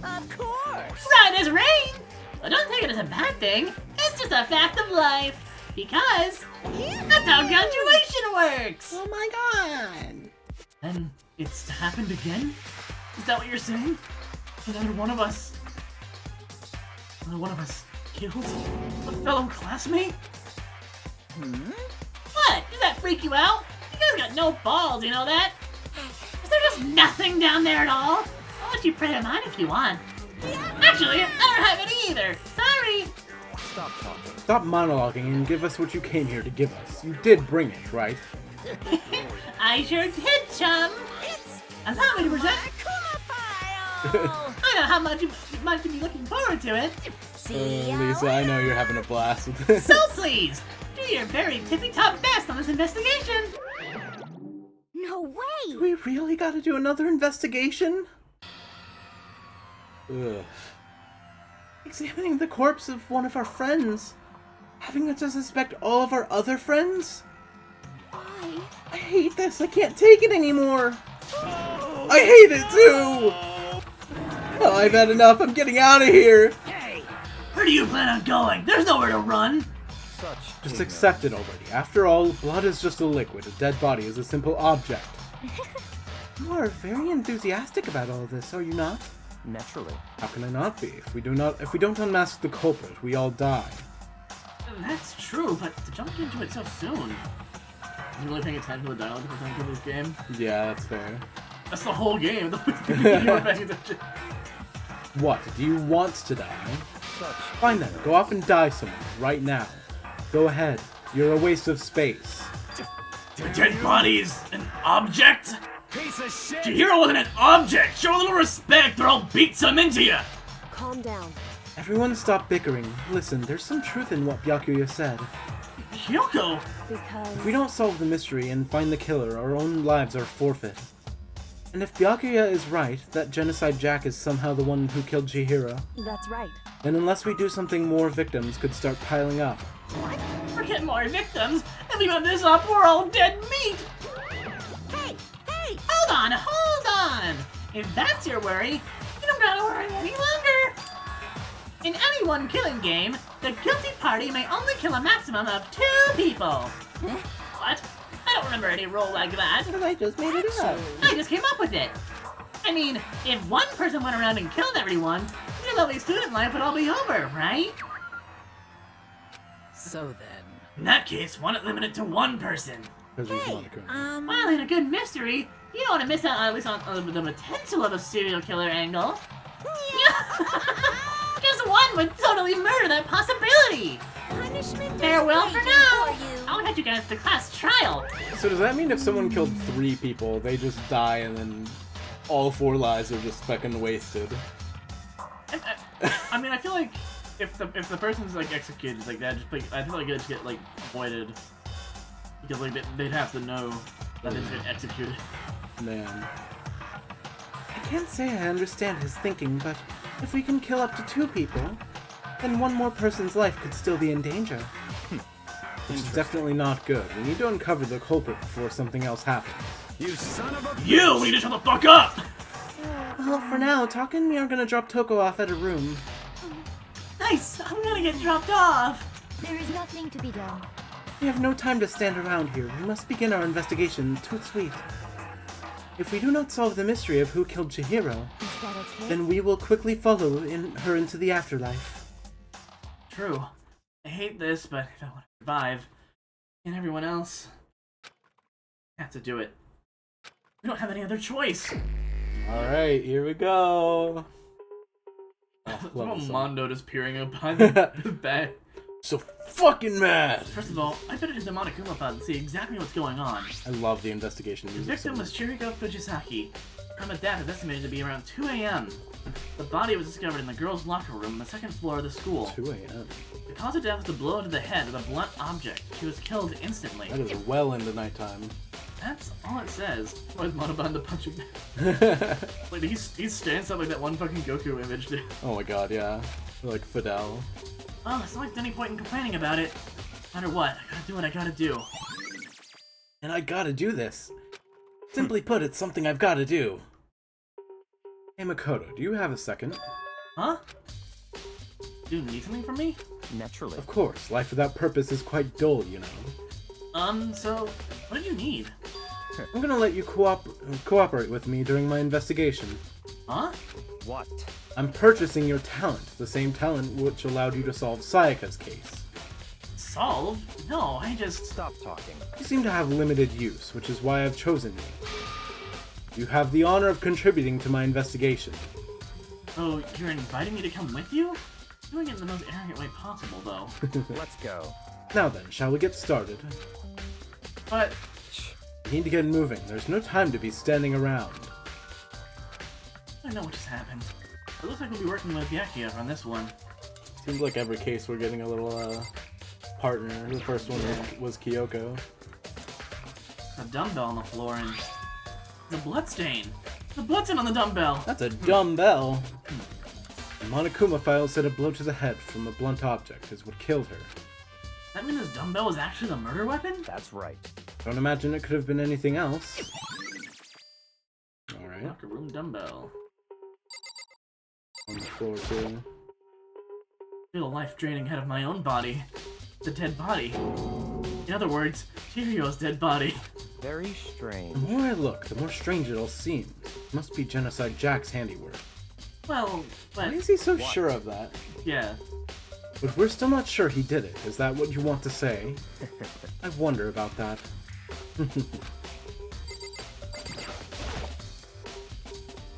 Of course! Right as rain! But don't take it as a bad thing. It's just a fact of life. Because that's how graduation works! Oh my god! And it's happened again? Is that what you're saying? Another one of us killed a fellow classmate? What? Did that freak you out? You guys got no balls, you know that? Is there just nothing down there at all? I'll let you pray to mine if you want. Actually, I don't have any either. Sorry. Stop talking. Stop monologuing and give us what you came here to give us. You did bring it, right? I sure did, chum. Allow me to present. I know how much you might be looking forward to it. Lisa, I know you're having a blast with this. So please, do your very tippy-top best on this investigation. No way! Do we really gotta do another investigation? Ugh. Examining the corpse of one of our friends. Having to suspect all of our other friends? Why? I hate this. I can't take it anymore. I hate it too. Oh, I've had enough. I'm getting out of here. Where do you plan on going? There's nowhere to run. Just accept it already. After all, blood is just a liquid. A dead body is a simple object. You are very enthusiastic about all of this, are you not? Naturally. How can I not be? If we don't unmask the culprit, we all die. That's true, but to jump into it so soon. You really paying attention to the dialogue every time you play this game? Yeah, that's fair. That's the whole game. You were paying attention. What? Do you want to die? Fine then, go off and die somewhere, right now. Go ahead. You're a waste of space. The dead body is an object? Piece of shit! Chihiro wasn't an object! Show a little respect or I'll beat some into you! Calm down. Everyone stop bickering. Listen, there's some truth in what Byakuya said. Kyoko! Because... If we don't solve the mystery and find the killer, our own lives are forfeit. And if Byakuya is right, that Genocide Jack is somehow the one who killed Chihiro, That's right. then unless we do something, more victims could start piling up. Forget more victims. If we mess this up, we're all dead meat. Hey! Hey! Hold on! If that's your worry, you don't gotta worry any longer! In any one killing game, the guilty party may only kill a maximum of 2 people! What? I don't remember any rule like that. But I just made it up. I just came up with it! I mean, if one person went around and killed everyone, your lovely student life would all be over, right? So then... In that case, why not limit it to 1 person? Because there's one occurring. Well, in a good mystery, you don't want to miss out at least on the potential of a serial killer angle. Just one would totally murder that possibility. Punishment is Farewell for waiting now. for you. I'll get you guys to class trial. So does that mean if someone killed 3 people, they just die and then all 4 lives are just fucking wasted? I mean, I feel like if the person's like executed like that, just like, I feel like it'd get like avoided because like they'd have to know that they just get executed. Man. I can't say I understand his thinking, but if we can kill up to 2 people, then 1 more person's life could still be in danger. Which is definitely not good. We need to uncover the culprit before something else happens. You son of a... You need to shut the fuck up! Well, for now, Taka and me are gonna drop Toko off at a room. Nice. I'm gonna get dropped off. There is nothing to be done. We have no time to stand around here. We must begin our investigation tout de suite. If we do not solve the mystery of who killed Chihiro, Is that okay? then we will quickly follow her into the afterlife. True. I hate this, but if I want to survive, and everyone else, I have to do it. We don't have any other choice. Alright, here we go. Little Mondo just peering up behind the bed. So fucking mad! First of all, I better do the Monokuma pod and see exactly what's going on. I love the investigation The music. victim was Chiriko Fujisaki. Time of death is estimated to be around 2 a.m. The body was discovered in the girls' locker room on the 2nd floor of the school. 2 a.m. The cause of death was a blow to the head with a blunt object. She was killed instantly. That is well into nighttime. That's all it says. Why is Monoban the punching bag? Like, he stands up like that one fucking Goku image, dude. Oh my god, yeah. Like Fidel. Oh, it's not like there's any point in complaining about it. No matter what, I gotta do what I gotta do. And I gotta do this. Simply put, it's something I've gotta do. Hey Makoto, do you have a second? Huh? Do you need something from me? Naturally. Of course, life without purpose is quite dull, you know. So, what do you need? I'm gonna let you cooperate with me during my investigation. Huh? What? I'm purchasing your talent, the same talent which allowed you to solve Sayaka's case. solve. No, I just... Stop talking. You seem to have limited use, which is why I've chosen you. You have the honor of contributing to my investigation. Oh, you're inviting me to come with you? Doing it in the most arrogant way possible, though. Let's go. Now then, shall we get started? But... We need to get moving. There's no time to be standing around. I know what just happened. It looks like we'll be working with Yakia on this one. Seems like every case we're getting a little, partner. The first one was Kyoko. A dumbbell on the floor and... the bloodstain! The bloodstain on the dumbbell! That's a dumbbell! The Monokuma file said a blow to the head from a blunt object is what killed her. That mean this dumbbell was actually the murder weapon? That's right. Don't imagine it could have been anything else. Alright. Locker room dumbbell. On the floor too. Feel a life-draining head of my own body. The dead body. In other words, Chihiryo's dead body. Very strange. The more I look, the more strange it all seems. It must be Genocide Jack's handiwork. Well, but... Why is he so sure of that? Yeah. But we're still not sure he did it. Is that what you want to say? I wonder about that.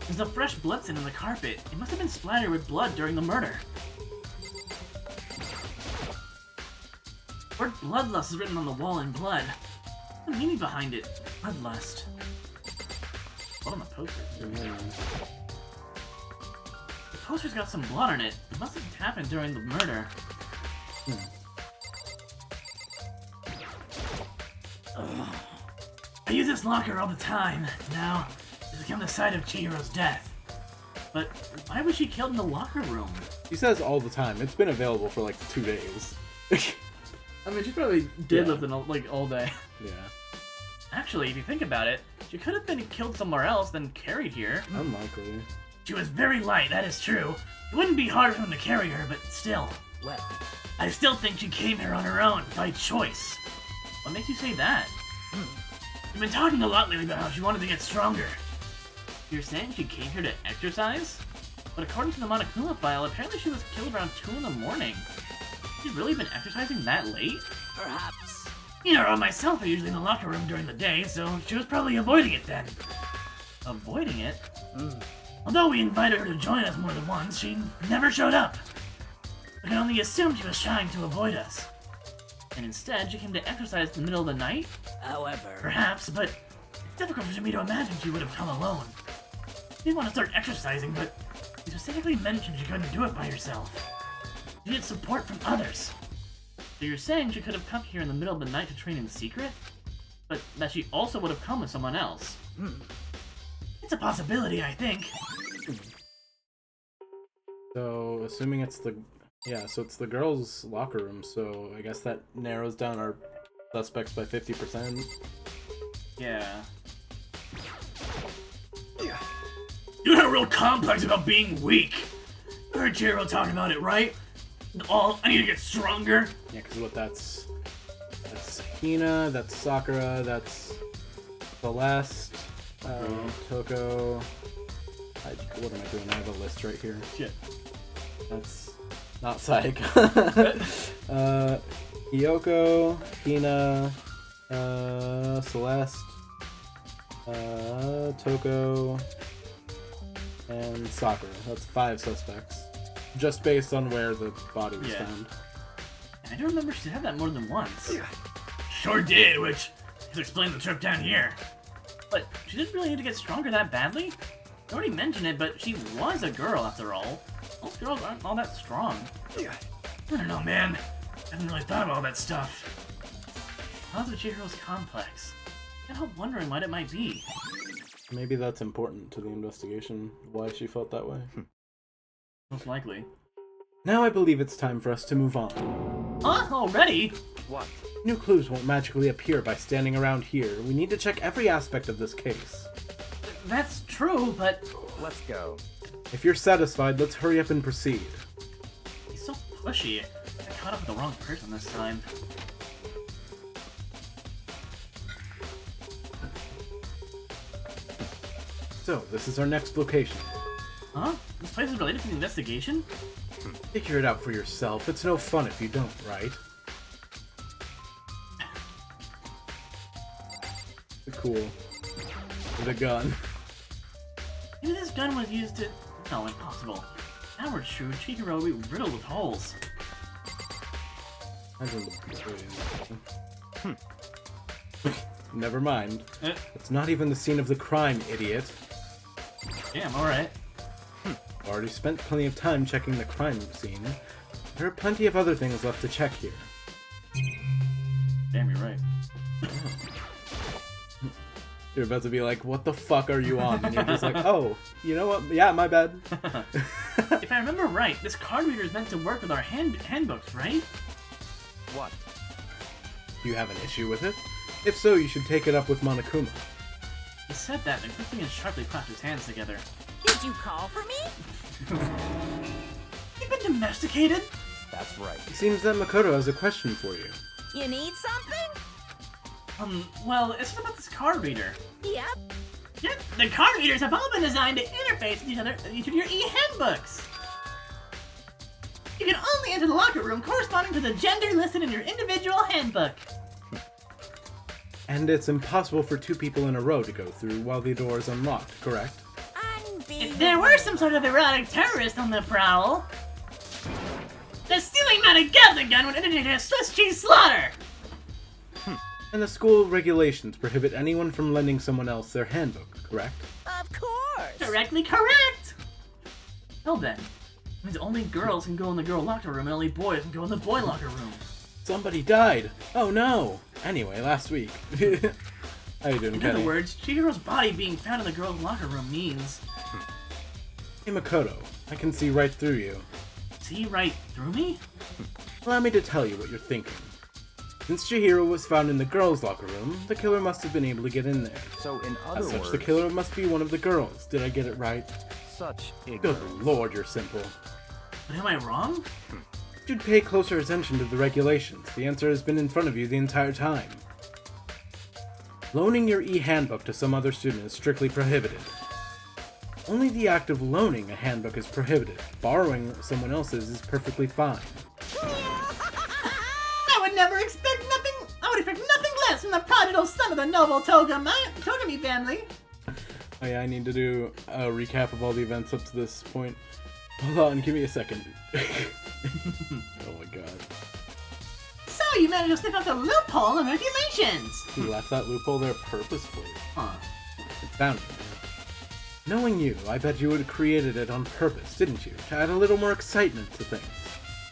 There's a fresh bloodstain on the carpet. It must have been splattered with blood during the murder. Word bloodlust is written on the wall in blood. What's the meaning behind it? Bloodlust. What on the poster? The poster's got some blood on it. It must have happened during the murder. I use this locker all the time. Now, it's become the site of Chihiro's death. But why was she killed in the locker room? He says all the time. It's been available for like 2 days. I mean, she probably did live in like all day. Yeah. Actually, if you think about it, she could have been killed somewhere else than carried here. Unlikely. She was very light, that is true. It wouldn't be hard for him to carry her, but still. Well, I still think she came here on her own, by choice. What makes you say that? You've been talking a lot lately about how she wanted to get stronger. You're saying she came here to exercise? But according to the Monokuma file, apparently she was killed around 2 in the morning. She's really been exercising that late? Perhaps. You know, I myself are usually in the locker room during the day, so she was probably avoiding it then. Avoiding it? Although we invited her to join us more than once, she never showed up. We can only assume she was trying to avoid us. And instead, she came to exercise in the middle of the night? However, Perhaps, but it's difficult for me to imagine she would have come alone. She didn't want to start exercising, but she specifically mentioned she couldn't do it by herself. She needed support from others. So you're saying she could have come here in the middle of the night to train in secret? But that she also would have come with someone else? It's a possibility, I think. So, assuming it's the... Yeah, so it's the girls' locker room, so I guess that narrows down our suspects by 50%. Yeah. You had a real complex about being weak. You heard Jiro talking about it, right? I need to get stronger. Yeah, because what that's Hina, that's Sakura, that's Celeste, Toko. What am I doing? I have a list right here. Shit. That's not Psych. Kyoko, Hina, Celeste, Toko, and Sakura. That's 5 suspects. Just based on where the body was found. And I do remember she had that more than once. Sure did, which explains the trip down here. But she didn't really need to get stronger that badly. I already mentioned it, but she was a girl after all. Most girls aren't all that strong. I don't know, man. I haven't really thought of all that stuff. How's the Chihiro's complex? I can't help wondering what it might be. Maybe that's important to the investigation, why she felt that way. Most likely. Now I believe it's time for us to move on. Huh? Already? What? New clues won't magically appear by standing around here. We need to check every aspect of this case. That's true, but... Let's go. If you're satisfied, let's hurry up and proceed. He's so pushy. I caught up with the wrong person this time. So, this is our next location. Huh? This place is related to the investigation? Figure it out for yourself. It's no fun if you don't, right? cool. With a gun. Maybe this gun was used to... No, impossible. If that were true, Chihiro would be riddled with holes. Never mind. It's not even the scene of the crime, idiot. Damn, alright. I've already spent plenty of time checking the crime scene. There are plenty of other things left to check here. Damn, you're right. You're about to be like, what the fuck are you on? And you're just like, oh, you know what? Yeah, my bad. If I remember right, this card reader is meant to work with our handbooks, right? What? Do you have an issue with it? If so, you should take it up with Monokuma. He said that and quickly and sharply clapped his hands together. Did you call for me? You've been domesticated? That's right. It seems that Makoto has a question for you. You need something? Well, it's about this card reader. Yep. Yep, the card readers have all been designed to interface with each other through your e-handbooks. You can only enter the locker room corresponding to the gender listed in your individual handbook. And it's impossible for two people in a row to go through while the door is unlocked, correct? If there were some sort of erotic terrorist on the prowl, the stealing not a Gatling gun would initiate a Swiss cheese slaughter! And the school regulations prohibit anyone from lending someone else their handbook, correct? Of course! Directly correct! Well then, it means only girls can go in the girl locker room and only boys can go in the boy locker room. Somebody died! Oh no! Anyway, last week. How you doing, In Kenny? other words, Chihiro's body being found in the girls' locker room means... Hey Makoto, I can see right through you. See right through me? Allow me to tell you what you're thinking. Since Chihiro was found in the girls' locker room, the killer must have been able to get in there. So, in other As such, words, the killer must be one of the girls. Did I get it right? such Good ignorance. lord, you're simple. But am I wrong? You should pay closer attention to the regulations. The answer has been in front of you the entire time. Loaning your e-handbook to some other student is strictly prohibited. Only the act of loaning a handbook is prohibited. Borrowing someone else's is perfectly fine. I would never expect nothing. I would expect nothing less from the prodigal son of the noble Togami family. Oh yeah, I need to do a recap of all the events up to this point. Hold on, give me a second. Oh my god. So you managed to slip out the loophole in regulations. He left that loophole there purposefully. Huh. It found it. Knowing you, I bet you would have created it on purpose, didn't you? To add a little more excitement to things.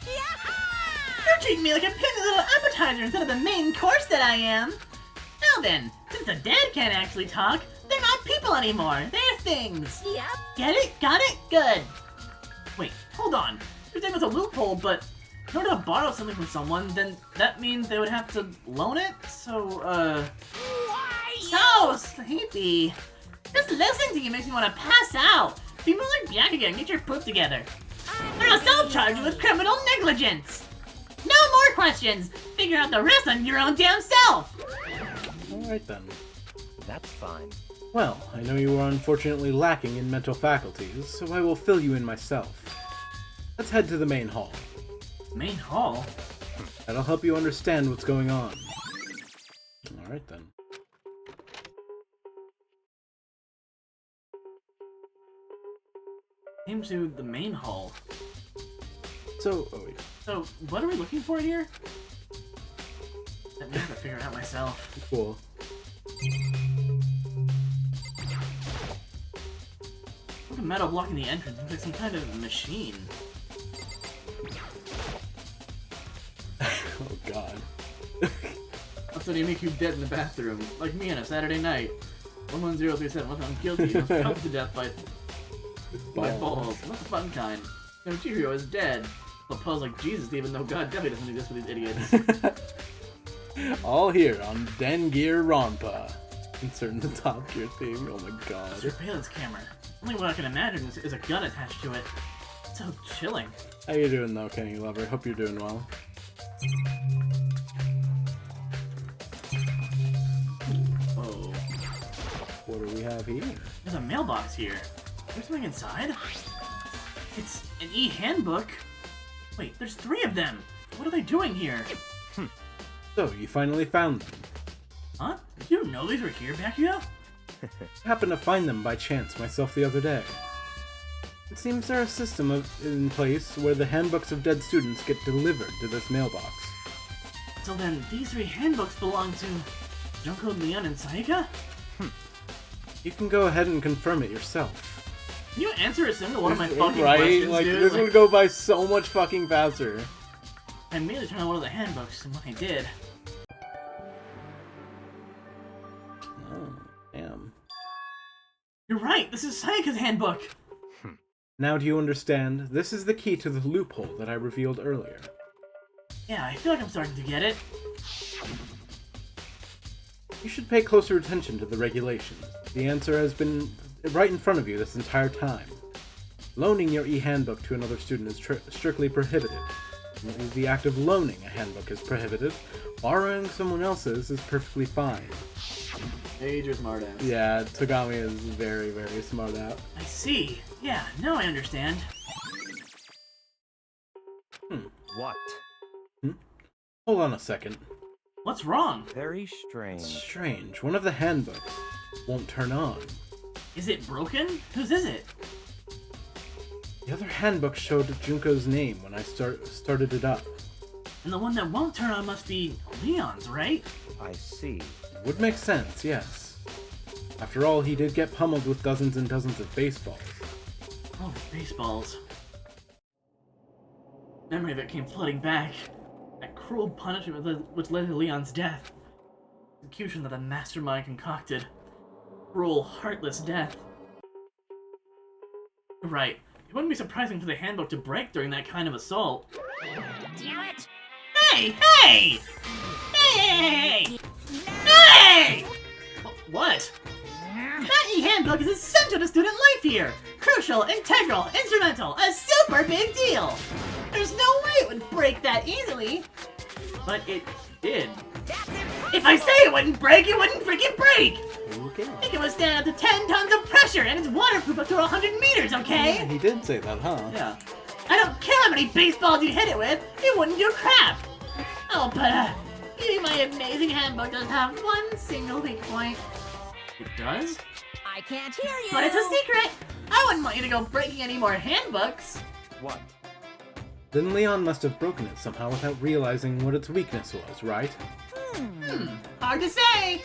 You're treating me like a piddly little appetizer instead of the main course that I am. Now then, since the dead can't actually talk, they're not people anymore. They're things. Yep. Get it? Got it? Good. Wait, hold on. You're saying it's a loophole, but in order to borrow something from someone, then that means they would have to loan it? So, So sleepy. Just listening to you makes me want to pass out. Be more like Byakuya and get your poop together. Or else I'll charge you with criminal negligence. No more questions. Figure out the rest on your own damn self. Alright then. That's fine. Well, I know you are unfortunately lacking in mental faculties, so I will fill you in myself. Let's head to the main hall. Main hall? That'll help you understand what's going on. Alright then. Came to the main hall. So, oh wait. So, what are we looking for here? Let me have to figure it out myself. Cool. Look at metal blocking the entrance. Looks like some kind of machine. Oh god. That's when they make you dead in the bathroom. Like me on a Saturday night. 11037. What if I'm guilty? I was choked to death by my balls. Not the fun kind. No, Cheerio is dead. I'll pose like Jesus, even though God definitely doesn't do this for these idiots. All here on Den Gear Ronpa. Inserting the Top Gear theme. Oh my god. Surveillance camera. Only what I can imagine is a gun attached to it. It's so chilling. How you doing though, Kenny Lover? Hope you're doing well. Oh. What do we have here? There's a mailbox here. There's something inside? It's an e-handbook? Wait, there's 3 of them! What are they doing here? So, you finally found them. Huh? You know these were here, Byakuya? I happened to find them by chance myself the other day. It seems there's a system in place where the handbooks of dead students get delivered to this mailbox. So then, these 3 handbooks belong to Junko, Leon, and Sayaka? You can go ahead and confirm it yourself. Can you answer a single one of my fucking Right? questions, Like, dude? this would go by so much fucking faster. I immediately turned on one of the handbooks, and when I did... Oh, damn. You're right, this is Sayaka's handbook! Now do you understand? This is the key to the loophole that I revealed earlier. Yeah, I feel like I'm starting to get it. You should pay closer attention to the regulations. The answer has been right in front of you this entire time. Loaning your e-handbook to another student is strictly prohibited. The act of loaning a handbook is prohibited. Borrowing someone else's is perfectly fine. Major smartass. Yeah, Togami is very, very smart out. I see. Yeah, now I understand. What? Hold on a second. What's wrong? Very strange. Strange. One of the handbooks won't turn on. Is it broken? Whose is it? The other handbook showed Junko's name when I started it up. And the one that won't turn on must be Leon's, right? I see. Would make sense, yes. After all, he did get pummeled with dozens and dozens of baseballs. Oh, baseballs. Memory of it came flooding back. That cruel punishment which led to Leon's death. Execution that the mastermind concocted. Cruel, heartless death. Right. It wouldn't be surprising for the handbook to break during that kind of assault. Damn it! Hey! Hey! Hey! Hey! What? That e-handbook is essential to student life here! Crucial, integral, instrumental, a super big deal! There's no way it would break that easily! But it did. If I say it wouldn't break, it wouldn't freaking break! Okay. It can withstand up to 10 tons of pressure, and it's waterproof up to 100 meters, okay? Yeah, he did say that, huh? Yeah. I don't care how many baseballs you hit it with, it wouldn't do crap! Oh, but, you my amazing handbook does have one single weak point. It does? I can't hear you! But it's a secret! I wouldn't want you to go breaking any more handbooks! What? Then Leon must have broken it somehow without realizing what its weakness was, right? Hard to say!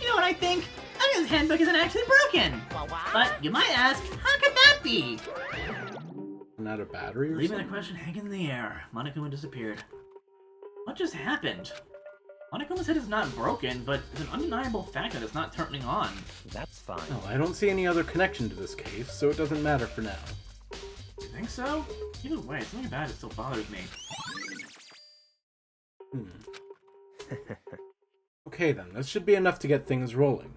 You know what I think? I think this handbook isn't actually broken! Well, what? But you might ask, how could that be? Not a battery or Leaving the something? question hanging in the air, Monokuma disappeared. What just happened? Monokuma said it's not broken, but it's an undeniable fact that it's not turning on. That's fine. No, I don't see any other connection to this case, so it doesn't matter for now. You think so? Either way, something about it still bothers me. Okay then, this should be enough to get things rolling.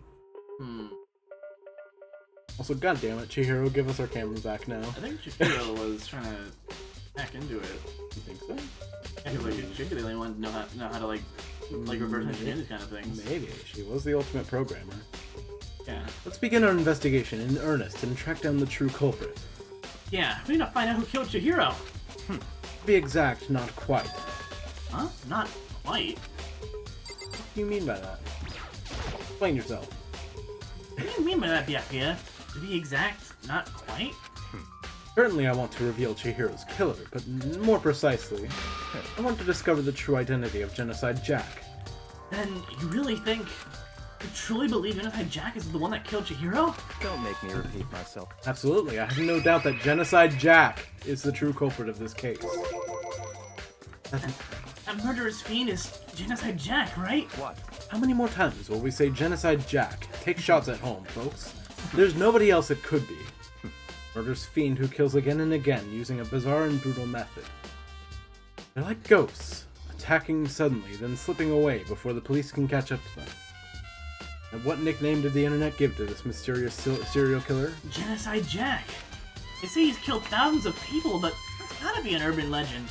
Also, goddammit, Chihiro, give us our camera back now. I think Chihiro was trying to hack into it. You think so? I feel like she'd be the only one to know how to like reverse engineer these kind of things. Maybe. She was the ultimate programmer. Yeah. Let's begin our investigation in earnest and track down the true culprit. Yeah, we need to find out who killed Chihiro. To be exact, not quite. Huh? Not quite. What do you mean by that? Explain yourself. What do you mean by that, Byakuya? To be exact, not quite? Certainly I want to reveal Chihiro's killer, but more precisely, I want to discover the true identity of Genocide Jack. Then you really think, you truly believe Genocide Jack is the one that killed Chihiro? Don't make me repeat myself. Absolutely, I have no doubt that Genocide Jack is the true culprit of this case. That murderous fiend is Genocide Jack, right? What? How many more times will we say Genocide Jack? Take shots at home, folks. There's nobody else it could be. Murderous fiend who kills again and again using a bizarre and brutal method. They're like ghosts, attacking suddenly, then slipping away before the police can catch up to them. And what nickname did the internet give to this mysterious serial killer? Genocide Jack. They say he's killed thousands of people, but that's gotta be an urban legend.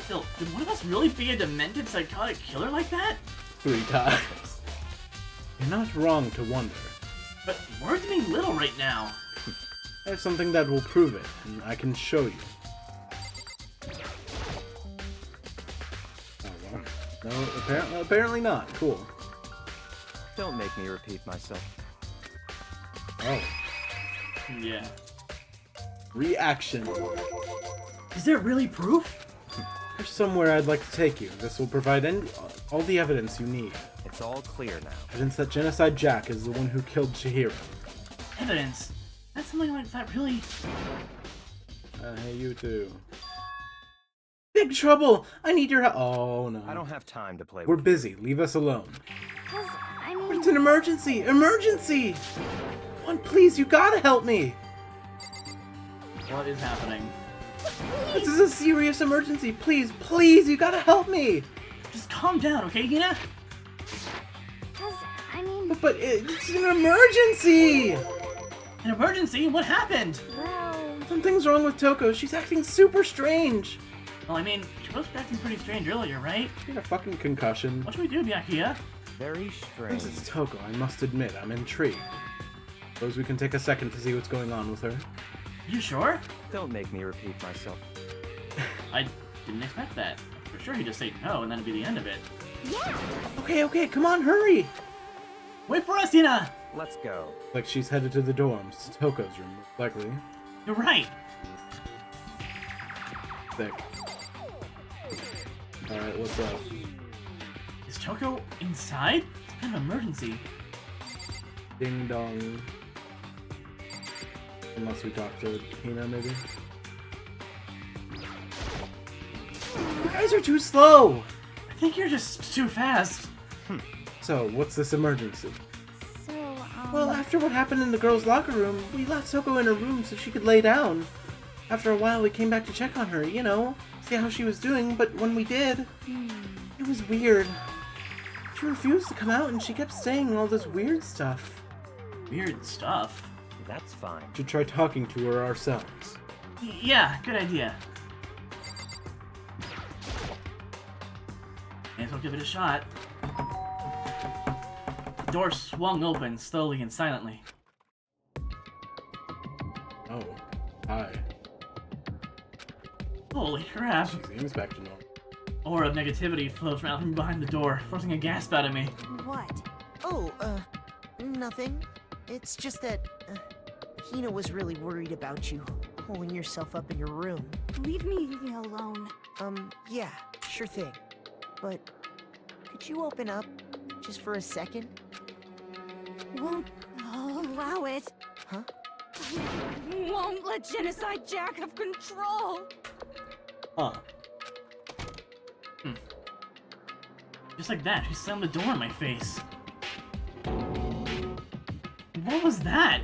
Still, could one of us really be a demented psychotic killer like that? 3 times. You're not wrong to wonder. But words mean little right now. I have something that will prove it, and I can show you. Oh, well. No, apparently not. Cool. Don't make me repeat myself. Oh. Yeah. Reaction. Is there really proof? There's somewhere I'd like to take you. This will provide all the evidence you need. It's all clear now. Evidence that Genocide Jack is the one who killed Chihiro. Evidence? That's something like that really... Hey, you too. Big trouble! I need your help. Oh, no. I don't have time to play We're with busy. Leave us alone. 'Cause, I But mean... it's an emergency! Emergency! Come on, please, you gotta help me! What is happening? This is a serious emergency. Please, please, you gotta help me! Just calm down, okay, Hina? 'Cause, I mean... But it's an emergency! An emergency? What happened? Well... Something's wrong with Toko. She's acting super strange. Well, I mean, she was acting pretty strange earlier, right? She had a fucking concussion. What should we do, Byakuya? Very strange. Since it's Toko, I must admit, I'm intrigued. Suppose we can take a second to see what's going on with her. You sure? Don't make me repeat myself. I didn't expect that. For sure he'd just say no and then it'd be the end of it. Yeah! Okay, come on, hurry! Wait for us, Hina! Let's go. Like she's headed to the dorms, to Toko's room, most likely. You're right! Sick. Alright, what's up? Is Toko inside? It's kind of an emergency. Ding dong. Unless we talk to Hina, maybe? You guys are too slow! I think you're just too fast. So, what's this emergency? So, Well, after what happened in the girls' locker room, we left Toko in her room so she could lay down. After a while, we came back to check on her, you know, see how she was doing, but when we did, it was weird. She refused to come out and she kept saying all this weird stuff. Weird stuff? That's fine. We should try talking to her ourselves. Yeah, good idea. May as well give it a shot. The door swung open slowly and silently. Oh, hi. Holy crap. She seems back to normal. Aura of negativity flows around from behind the door, forcing a gasp out of me. What? Oh, nothing. It's just that, Hina was really worried about you, holding yourself up in your room. leave me alone. Yeah, sure thing. But, could you open up, just for a second? Won't allow it. Huh? Won't let Genocide Jack have control. Huh. Just like that, he slammed the door in my face. What was that?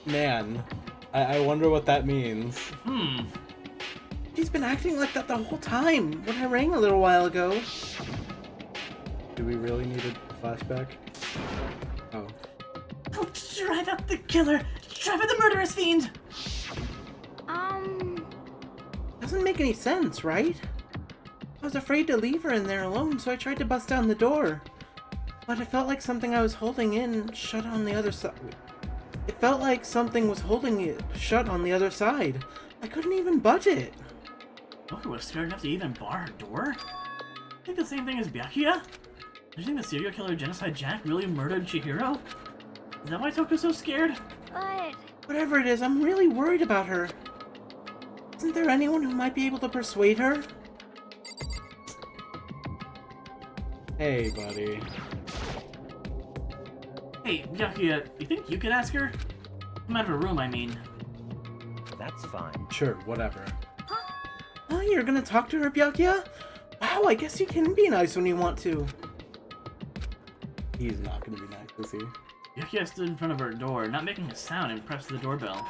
Man, I wonder what that means. Hmm. She's been acting like that the whole time, when I rang a little while ago. Do we really need a flashback? Oh. I'll drive out the killer! Drive out the murderous fiend! Doesn't make any sense, right? I was afraid to leave her in there alone, so I tried to bust down the door. But it felt like something I was holding in shut on the other side. It felt like something was holding it shut on the other side. I couldn't even budge it. Toko was scared enough to even bar her door? Think the same thing as Byakuya? Do you think the serial killer Genocide Jack really murdered Chihiro? Is that why Toko's so scared? But... Whatever it is, I'm really worried about her. Isn't there anyone who might be able to persuade her? Hey, buddy. Hey, Byakuya, you think you could ask her? Come out of her room, I mean. That's fine. Sure, whatever. Oh, you're gonna talk to her, Byakuya? Wow, I guess you can be nice when you want to. He's not gonna be nice, is he? Byakuya stood in front of her door, not making a sound, and pressed the doorbell.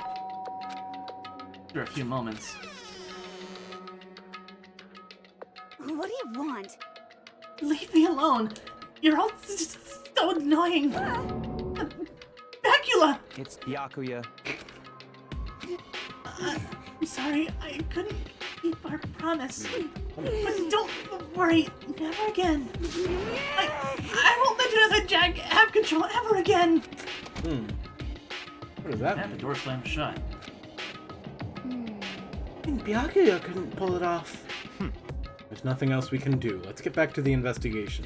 After a few moments. What do you want? Leave me alone! You're all just so annoying! Bacula! It's Byakuya. I'm sorry, I couldn't keep our promise. But don't worry, never again. I won't let Genocide Jack have control ever again! What does that And the mean? door slammed shut. Byakuya couldn't pull it off. Hmm. There's There's nothing else we can do. Let's get back to the investigation.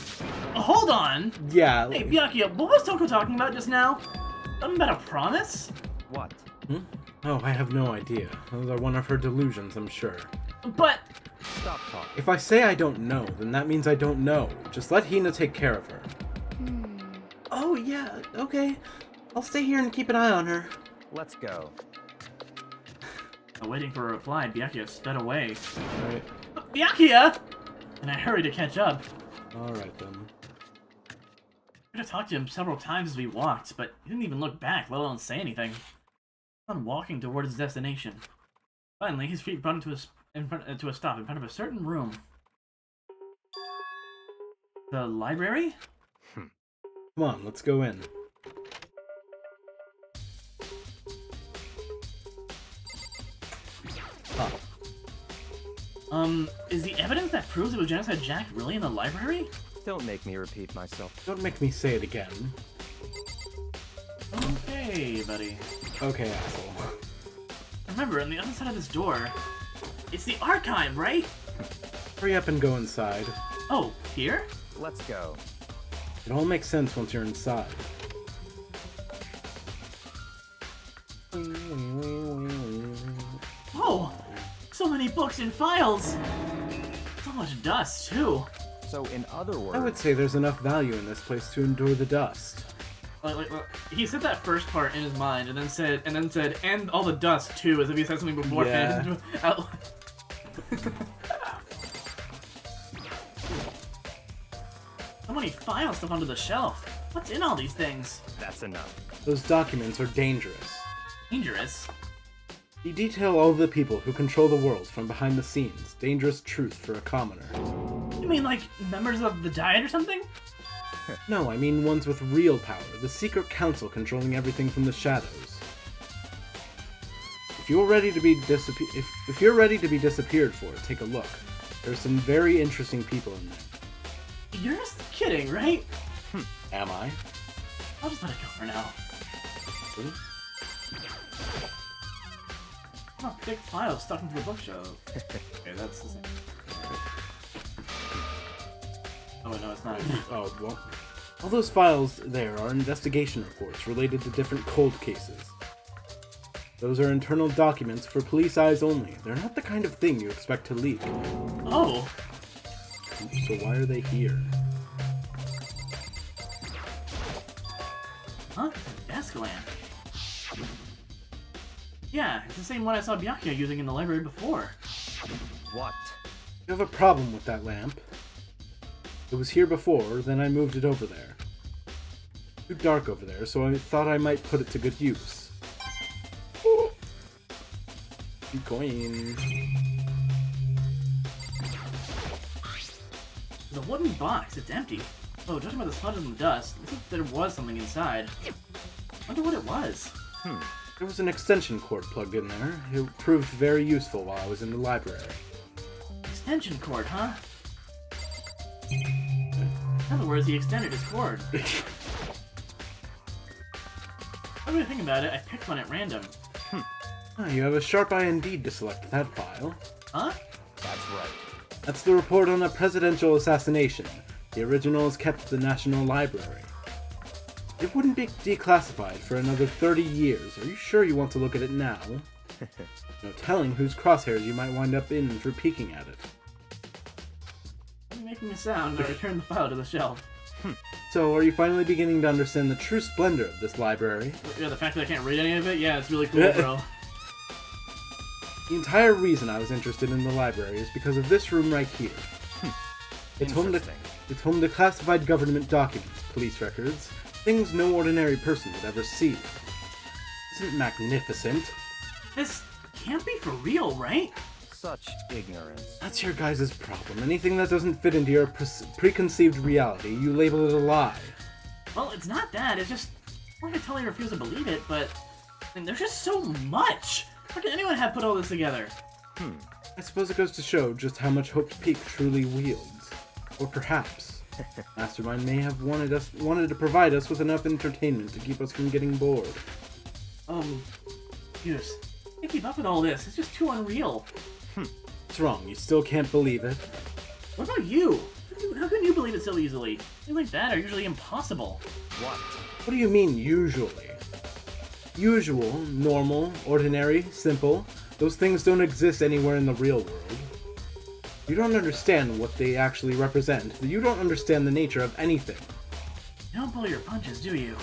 Hold on! Yeah. Hey, Byakuya, what was Toko talking about just now? Something about a promise? What? Hmm? Oh, I have no idea. Those are one of her delusions, I'm sure. But... Stop talking. If I say I don't know, then that means I don't know. Just let Hina take care of her. Oh, yeah, okay. I'll stay here and keep an eye on her. Let's go. Waiting for a reply, Byakuya sped away. Alright. Byakuya! And I hurried to catch up. Alright then. I could have talked to him several times as we walked, but he didn't even look back, let alone say anything. He kept on walking toward his destination. Finally, his feet brought him to a stop in front of a certain room. The library? Come on, let's go in. Huh. Is the evidence that proves it was Genocide Jack really in the library? Don't make me repeat myself. Don't make me say it again. Okay, buddy. Okay, asshole. Remember, on the other side of this door, it's the archive, right? Hurry up and go inside. Oh, here? Let's go. It all makes sense once you're inside. Oh, so many books and files. So much dust, too. So, in other words... I would say there's enough value in this place to endure the dust. He said that first part in his mind, and then said, and all the dust too, as if he said something beforehand. Yeah. So many files stuck onto the shelf. What's in all these things? That's enough. Those documents are dangerous. Dangerous? They detail all the people who control the world from behind the scenes. Dangerous truth for a commoner. You mean like members of the Diet or something? No, I mean ones with real power. The secret council controlling everything from the shadows. If you're ready to be if you're ready to be disappeared for, take a look. There's some very interesting people in there. You're just kidding, right? Am I? I'll just let it go for now. Really? Oh, thick files stuck into the bookshelf. Okay, that's the same. Oh, wait, no, it's not. Oh, well. All those files there are investigation reports related to different cold cases. Those are internal documents for police eyes only. They're not the kind of thing you expect to leak. Oh! So why are they here? Huh? Desk lamp. Yeah, it's the same one I saw Byakuya using in the library before. What? You have a problem with that lamp? It was here before, then I moved it over there. Too dark over there, so I thought I might put it to good use. Oh. Coin. There's a wooden box. It's empty. Oh, judging by the smudges and the dust, it looks like there was something inside. Wonder what it was. There was an extension cord plugged in there. It proved very useful while I was in the library. Extension cord, huh? In other words, he extended his cord. Now that I think about it, I picked one at random. You have a sharp eye indeed to select that file. Huh? That's right. That's the report on a presidential assassination. The original is kept at the National Library. It wouldn't be declassified for another 30 years. Are you sure you want to look at it now? No telling whose crosshairs you might wind up in for peeking at it. I'm making a sound. I returned the file to the shelf. So, are you finally beginning to understand the true splendor of this library? Yeah, the fact that I can't read any of it? Yeah, it's really cool, bro. The entire reason I was interested in the library is because of this room right here. It's home to classified government documents, police records, things no ordinary person would ever see. Isn't it magnificent? This can't be for real, right? Such ignorance. That's your guys' problem. Anything that doesn't fit into your preconceived reality, you label it a lie. Well, it's not that. It's just... I totally refuse to believe it, but... I mean, there's just so much! How can anyone have put all this together? I suppose it goes to show just how much Hope's Peak truly wields. Or perhaps, Mastermind may have wanted to provide us with enough entertainment to keep us from getting bored. Hughes, I can't keep up with all this. It's just too unreal. What's wrong? You still can't believe it? What about you? How can you believe it so easily? Things like that are usually impossible. What? What do you mean, usually? Usual, normal, ordinary, simple. Those things don't exist anywhere in the real world. You don't understand what they actually represent. You don't understand the nature of anything. You don't pull your punches, do you?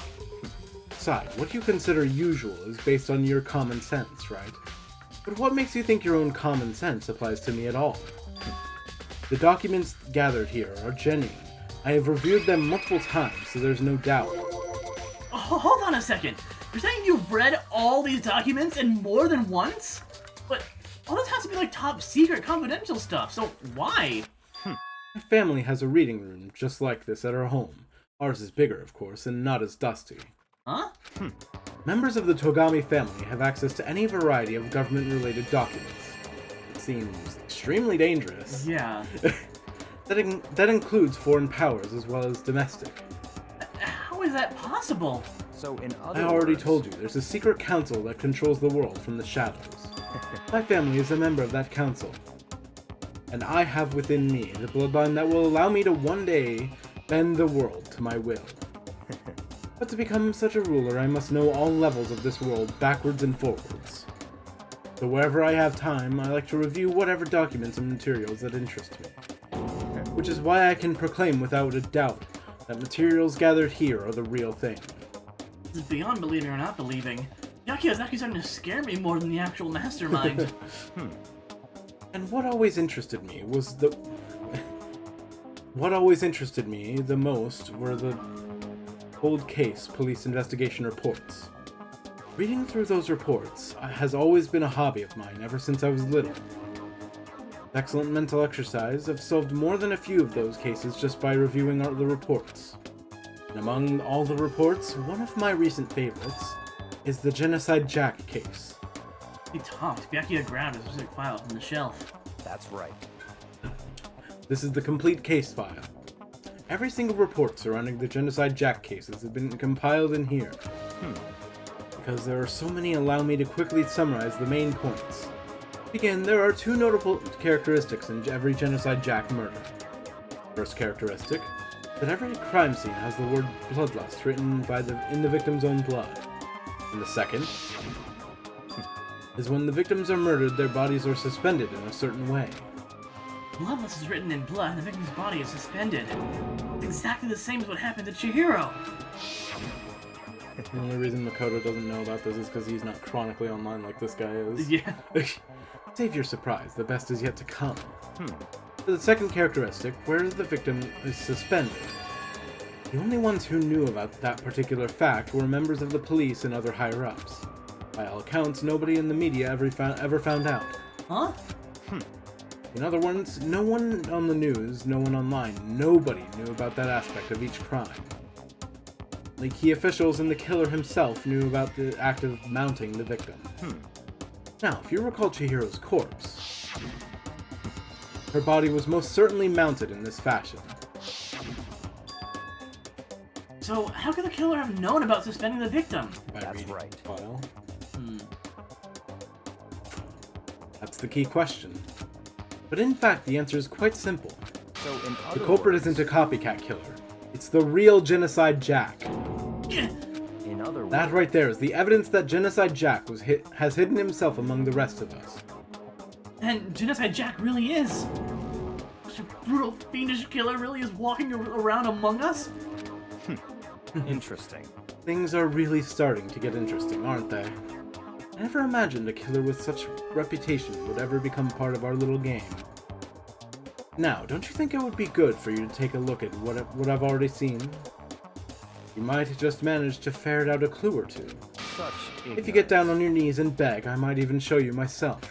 Besides, what you consider usual is based on your common sense, right? But what makes you think your own common sense applies to me at all? The documents gathered here are genuine. I have reviewed them multiple times, so there's no doubt. Oh, hold on a second. You're saying you've read all these documents and more than once? But all this has to be like top secret confidential stuff, so why? My family has a reading room just like this at our home. Ours is bigger, of course, and not as dusty. Huh? Members of the Togami family have access to any variety of government-related documents. It seems extremely dangerous. Yeah. That includes foreign powers as well as domestic. How is that possible? So in other I already words, told you, there's a secret council that controls the world from the shadows. My family is a member of that council. And I have within me the bloodline that will allow me to one day bend the world to my will. But to become such a ruler, I must know all levels of this world backwards and forwards. So wherever I have time, I like to review whatever documents and materials that interest me. Which is why I can proclaim without a doubt that materials gathered here are the real thing. This is beyond believing or not believing. Yaki is actually starting to scare me more than the actual mastermind. And what always interested me was the... What always interested me the most were the cold case police investigation reports. Reading through those reports has always been a hobby of mine ever since I was little. With excellent mental exercise, I've solved more than a few of those cases just by reviewing the reports. And among all the reports, one of my recent favorites is the Genocide Jack case. He talked. Byakuya grabbed a specific file from the shelf. that's right. This is the complete case file. Every single report surrounding the Genocide Jack cases have been compiled in here. Because there are so many, allow me to quickly summarize the main points. To begin, there are two notable characteristics in every Genocide Jack murder. First characteristic, that every crime scene has the word bloodlust written in the victim's own blood. And the second is when the victims are murdered, their bodies are suspended in a certain way. Bloodlust is written in blood and the victim's body is suspended. It's exactly the same as what happened to Chihiro. The only reason Makoto doesn't know about this is because he's not chronically online like this guy is. Yeah. Save your surprise, the best is yet to come. For the second characteristic, where the victim is suspended. The only ones who knew about that particular fact were members of the police and other higher-ups. By all accounts, nobody in the media ever found out. Huh? In other words, no one on the news, no one online, nobody knew about that aspect of each crime. The key officials and the killer himself knew about the act of mounting the victim. Now, if you recall Chihiro's corpse, her body was most certainly mounted in this fashion. So, how could the killer have known about suspending the victim? By That's reading right. the file. That's the key question. But in fact, the answer is quite simple. So in The other culprit words, isn't a copycat killer. It's the real Genocide Jack. in other words, That right there is the evidence that Genocide Jack has hidden himself among the rest of us. And Genocide Jack really is. Such a brutal, fiendish killer really is walking around among us? interesting. Things are really starting to get interesting, aren't they? I never imagined a killer with such reputation would ever become part of our little game. Now, don't you think it would be good for you to take a look at what I've already seen? You might just manage to ferret out a clue or two. Such If you get down on your knees and beg, I might even show you myself.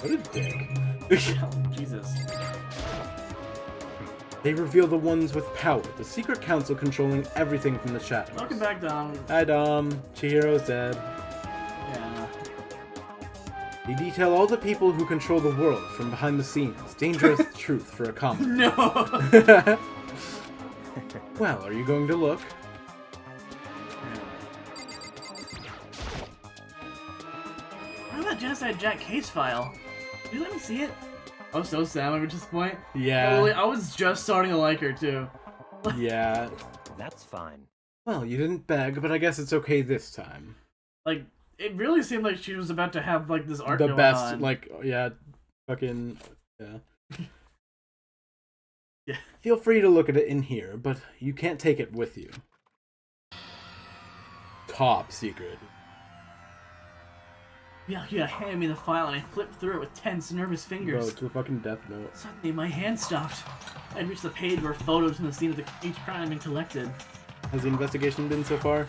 What a dick. Oh, Jesus. They reveal the ones with power, the secret council controlling everything from the shadows. Welcome back, Dom. Hi Dom, Chihiro's dead. Yeah. They detail all the people who control the world from behind the scenes. Dangerous truth for a comic. No! Well, are you going to look? What about that Genocide Jack case file? Can you let me see it? I was so sad at this point. Yeah. I was just starting to like her too. Yeah. That's fine. Well, you didn't beg, but I guess it's okay this time. Like, it really seemed like she was about to have like this arc The going best, on. like, yeah, fucking, yeah. Yeah. Feel free to look at it in here, but you can't take it with you. Top secret. Byakuya handed me the file and I flipped through it with tense, nervous Bro, fingers. it's a fucking death note. Suddenly, my hand stopped. I'd reached the page where photos from the scene of each crime had been collected. Has the investigation been so far?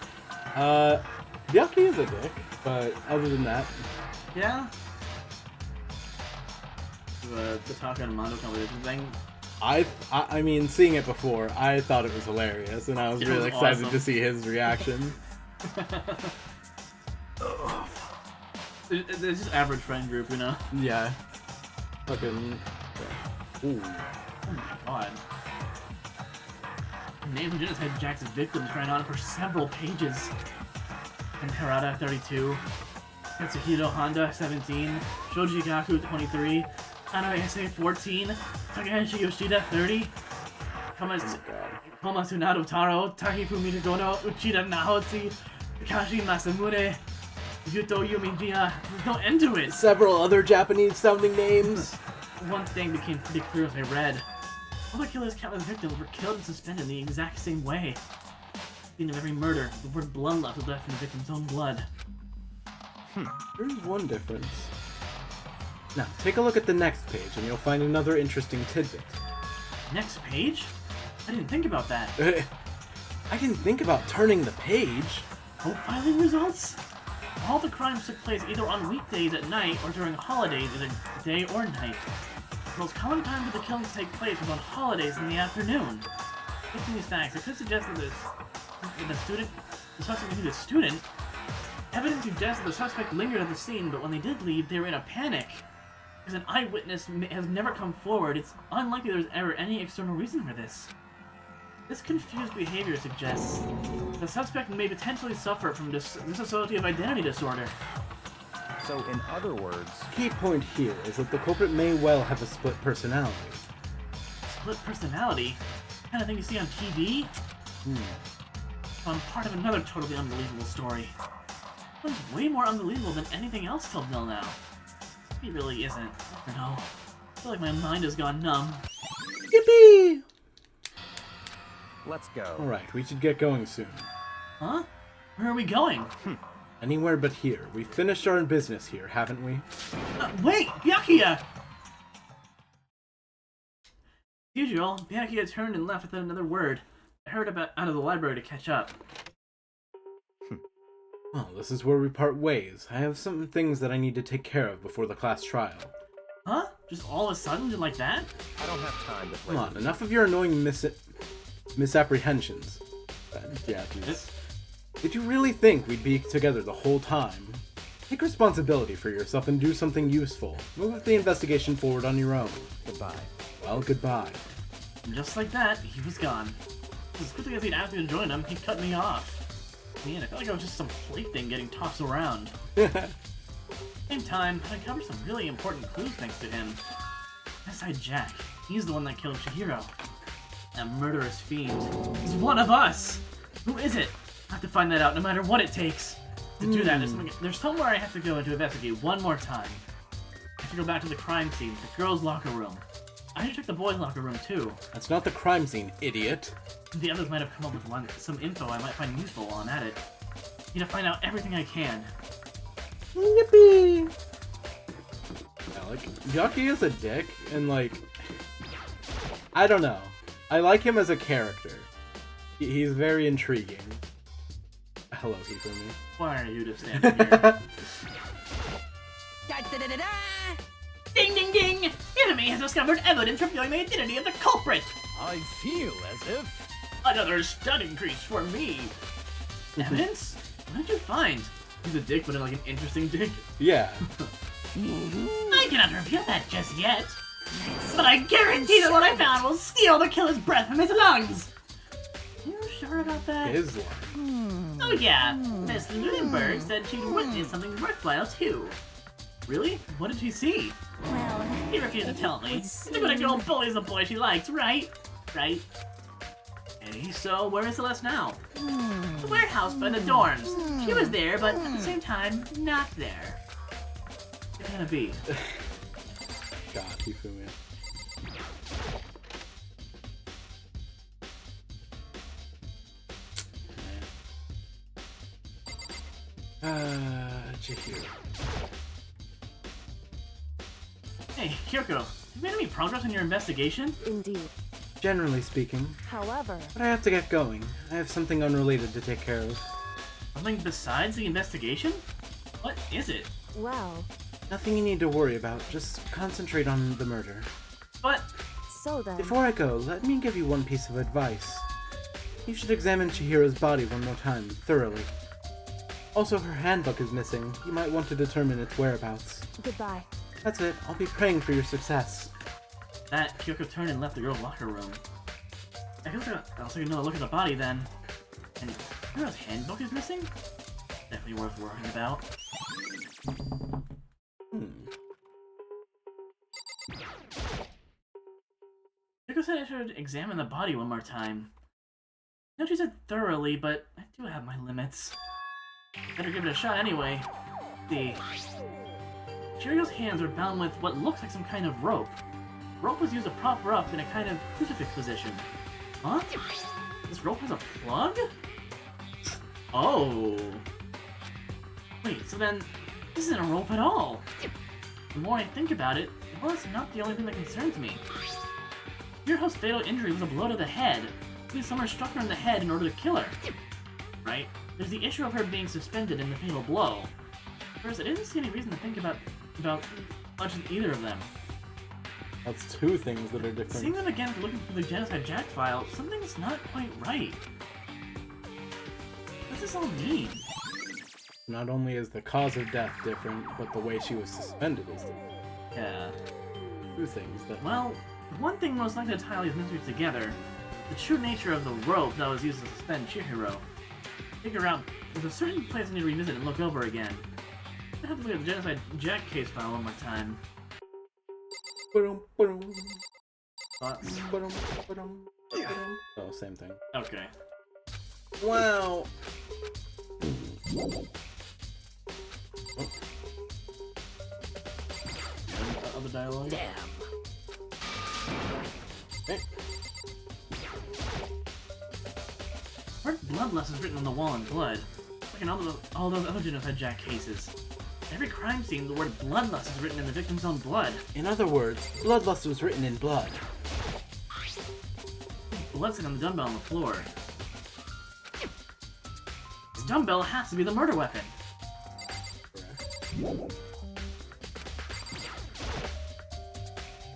Byakuya is a dick, but other than that... Yeah? The Taka and Mondo conversation thing. I mean, seeing it before, I thought it was hilarious, and I was really excited awesome. to see his reaction. It's just average friend group, you know? Yeah. Fucking... Yeah. Ooh. Oh my god. Names and genocide Jack's victims ran on for several pages. Harada 32, Katsuhiro Honda 17, Shoji Gaku 23, Ano Ise 14, Takahashi Yoshida 30, Komatsunado Taro, Takifumi Gono, Uchida Nahoshi, Takashi Masamune, Yuto Yumijiya. There's no end to it. Several other Japanese-sounding names. One thing became pretty clear as I read. All the killer's countless victims were killed and suspended in the exact same way. At the end of every murder, the word bloodlust was left in the victim's own blood. There's one difference. Now, take a look at the next page, and you'll find another interesting tidbit. Next page? I didn't think about that. I didn't think about turning the page. Profiling results? All the crimes took place either on weekdays at night or during holidays, either day or night. The most common time for the killings to take place was on holidays in the afternoon. Based on these facts, it could suggest that the suspect was a student. Evidence suggests that the suspect lingered at the scene, but when they did leave, they were in a panic. Because an eyewitness has never come forward, it's unlikely there's ever any external reason for this. This confused behavior suggests the suspect may potentially suffer from dissociative identity disorder. So, in other words... Key point here is that the culprit may well have a split personality. Split personality? The kind of thing you see on TV? I'm part of another totally unbelievable story. One's way more unbelievable than anything else till now. He really isn't. I don't know. I feel like my mind has gone numb. Yippee! Let's go. Alright, we should get going soon. Huh? Where are we going? Anywhere but here. We've finished our business here, haven't we? Wait! Byakuya! As usual, Byakuya turned and left without another word. I hurried out of the library to catch up. Well, this is where we part ways. I have some things that I need to take care of before the class trial. Huh? Just all of a sudden, just like that? I don't have time to play. Come on, enough of your annoying misapprehensions. Yeah, please. Did you really think we'd be together the whole time? Take responsibility for yourself and do something useful. Move the investigation forward on your own. Goodbye. Well, goodbye. And just like that, he was gone. As quickly as he'd asked me to join him, he cut me off. Man, I felt like I was just some plaything getting tossed around. At the same time, I uncovered some really important clues thanks to him. Aside Jack, he's the one that killed Chihiro. That murderous fiend. He's one of us! Who is it? I have to find that out no matter what it takes. To do that, there's somewhere I have to go to investigate one more time. I have to go back to the crime scene, the girls' locker room. I should check the boys' locker room too. That's not the crime scene, idiot. The others might have come up with some info I might find useful while I'm at it. Need to find out everything I can. Yippee! Yeah, like, Byakuya is a dick, and like... I don't know. I like him as a character. He's very intriguing. Hello, Hikumi. Why are you just standing here? Ding ding ding! Enemy has discovered evidence revealing the identity of the culprit! I feel as if... Another stud increase for me! Evidence? What did you find? He's a dick, but like an interesting dick. Yeah. I cannot reveal that just yet. But I guarantee that what I found will steal the killer's breath from his lungs! You sure about that? His one. Oh yeah, Miss Lunenburg said she'd witnessed something worthwhile too. Really? What did she see? Well, He refused to tell me. The good girl bullies the boy she likes, right? Right? Hey, so where is Celeste now? The warehouse by the dorms. She was there, but at the same time, not there. What's it gonna be? God, Hifumi. Chihiro. Hey, Kyoko, have you made any progress in your investigation? Indeed. Generally speaking. However, But I have to get going. I have something unrelated to take care of. Something besides the investigation? What is it? well, Nothing you need to worry about. Just concentrate on the murder. But so then. Before I go, let me give you one piece of advice. You should examine Chihiro's body one more time, thoroughly. Also, her handbook is missing. You might want to determine its whereabouts. Goodbye. That's it. I'll be praying for your success. that Kyoko turned and left the girls' locker room. I guess I'll take another look at the body then. And Kyoro's handbook is missing? Definitely worth worrying about. Kyoko said I should examine the body one more time. I know she said thoroughly, but I do have my limits. Better give it a shot anyway. Let's see. Chirio's hands are bound with what looks like some kind of rope. Rope was used to prop her up in a kind of crucifix position. Huh? This rope has a plug? Oh. Wait, so then this isn't a rope at all. The more I think about it, well, it's not the only thing that concerns me. Yuriho's fatal injury was a blow to the head. Maybe someone struck her in the head in order to kill her. Right? There's the issue of her being suspended in the fatal blow. First, I didn't see any reason to think about much of either of them. That's two things that are different. Seeing them again after looking through the Genocide Jack file, something's not quite right. What does this all mean? Not only is the cause of death different, but the way she was suspended is different. Yeah. Two things that... Well, one thing most likely to tie all these mysteries together, the true nature of the rope that was used to suspend Chihiro. Figure out, there's a certain place I need to revisit and look over again. I have to look at the Genocide Jack case file one more time. Thoughts? Oh, same thing. Okay. Wow! Other dialogue? Damn. Hey. Word bloodlust is written on the wall in blood, like in all those other Genocide Jack cases. Every crime scene, the word bloodlust is written in the victim's own blood. In other words, bloodlust was written in blood. Blood sitting on the dumbbell on the floor. This dumbbell has to be the murder weapon. Correct.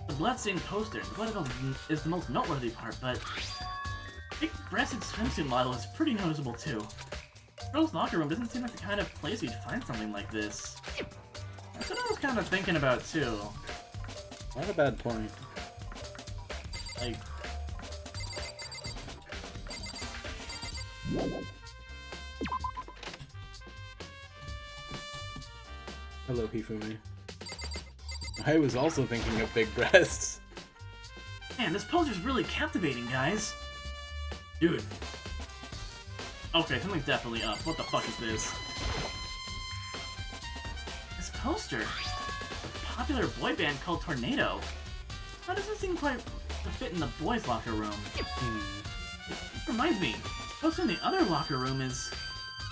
The blood-stained poster, the blood is the most noteworthy part, but big-breasted swimsuit model is pretty noticeable too. Girls' locker room doesn't seem like the kind of place you'd find something like this. That's what I was kind of thinking about too. Not a bad point. Like, Hello, Hifumi. I was also thinking of big breasts. man, this poster's really captivating, guys. Dude. Okay, something's definitely up. What the fuck is this? This poster. A popular boy band called Tornado. That doesn't seem quite to fit in the boys' locker room. This reminds me, the poster in the other locker room is...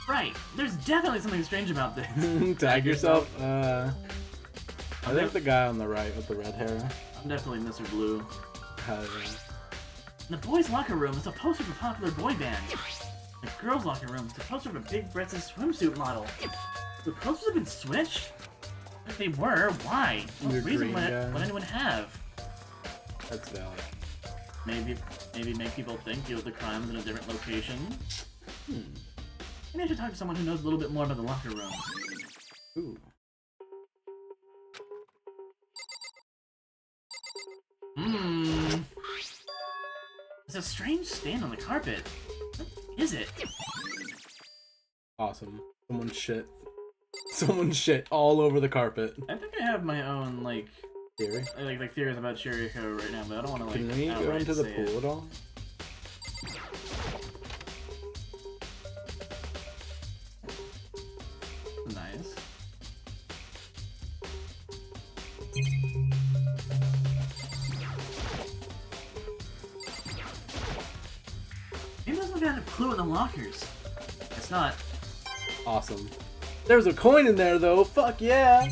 Right, there's definitely something strange about this. Tag yourself? I think the guy on the right with the red hair. I'm definitely Mr. Blue. Has, In the boys' locker room is a poster of a popular boy band. In the girls' locker room is a poster of a big-breasted swimsuit model. The posters have been switched? If they were, why? What The reason green would guy. anyone have? that's valid. Maybe make people think the crime's in a different location? Maybe I should talk to someone who knows a little bit more about the locker room. Ooh. There's a strange stain on the carpet. What is it? Awesome. Someone shit. Someone shit all over the carpet. I think I have my own, like, Theory. like theories about Chiriko right now, but I don't want to like. Can we go outright into the say pool it. at all? Nice. Maybe there's some kind of clue in the lockers. It's not. Awesome. There's a coin in there though. Fuck yeah.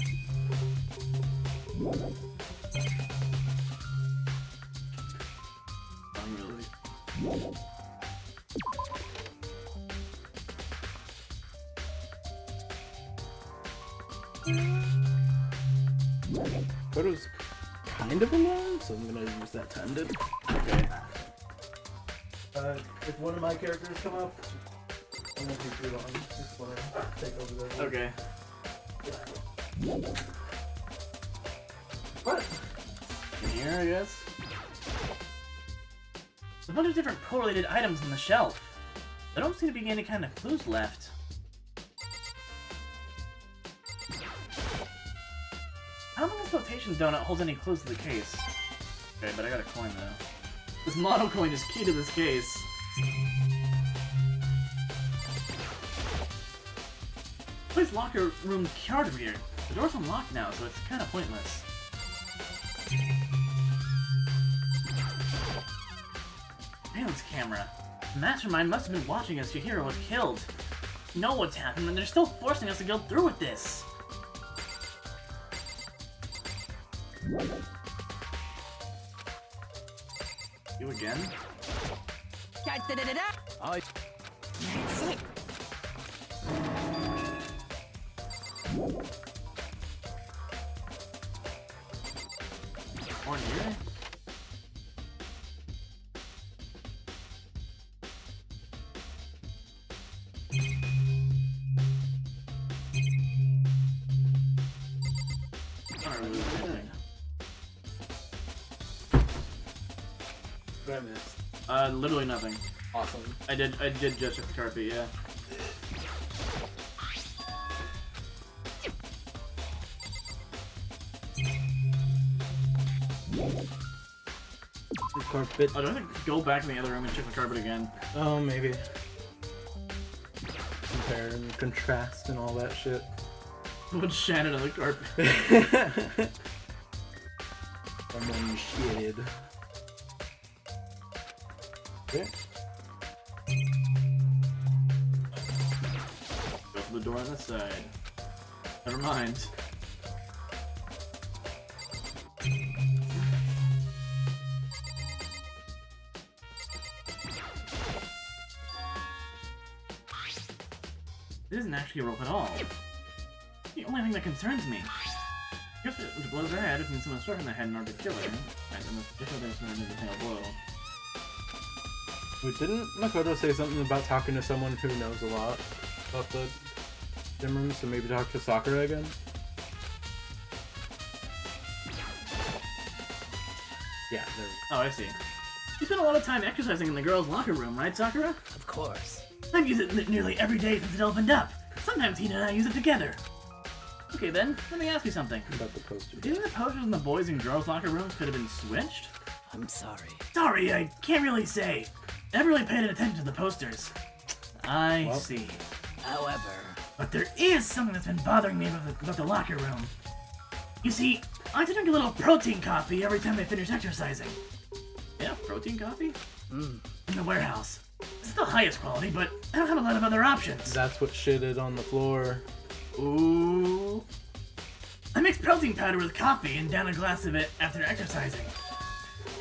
Really. Photo's kind of alone, so I'm gonna use that tendon. Okay. If one of my characters come up, I won't be too long. Just wanna take over their one. Okay. What? In here, I guess. There's a bunch of different correlated items on the shelf. There don't seem to be any kind of clues left. I don't think this flotation donut holds any clues to the case. Okay, but I got a coin though. This mono coin is key to this case. Place locker room card reader. The door's unlocked now, so it's kind of pointless. Surveillance camera. The mastermind must have been watching us. Your hero was killed. You know what's happened, and they're still forcing us to go through with this. You again? I... That's it. More here? What I missed? Literally nothing. Awesome. I did just check the carpet, yeah. The carpet. Oh, do I have to go back in the other room and check the carpet again? Oh, maybe. Compare and contrast and all that shit. Put Shannon on the carpet. Someone shitted. Okay. Go for the door on the side. Never mind. This isn't actually a rope at all. It's the only thing that concerns me. If it blows her head, if needs someone struck in the head in order to kill her. Right, then the different things from anything will blow. Wait, didn't Makoto say something about talking to someone who knows a lot about the gym room? So maybe talk to Sakura again? Yeah, there. Oh, I see. You spent a lot of time exercising in the girls' locker room, right, Sakura? Of course. I've used it nearly every day since it opened up. Sometimes Hina and I use it together. Okay then, let me ask you something. About the poster. Do you think the posters in the boys' and girls' locker rooms could have been switched? I'm sorry. Sorry, I can't really say. I never really paid attention to the posters. I Well. see. However... But there is something that's been bothering me about the locker room. You see, I like to drink a little protein coffee every time I finish exercising. Yeah, protein coffee? In the warehouse. It's the highest quality, but I don't have a lot of other options. That's what shitted on the floor. Ooh. I mixed protein powder with coffee and down a glass of it after exercising.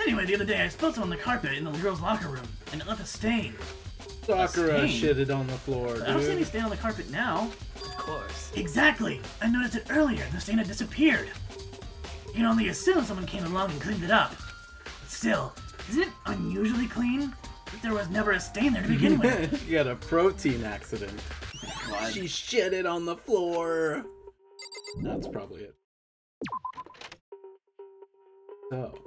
Anyway, the other day I spilled some on the carpet in the girls' locker room, and it left a stain. Sakura stain? shitted on the floor, I don't see any dude. stain on the carpet now. Of course. Exactly! I noticed it earlier. The stain had disappeared. You can only assume someone came along and cleaned it up. But still, isn't it unusually clean? If there was never a stain there to begin with. You had a protein accident. What? She shitted on the floor. That's probably it. So.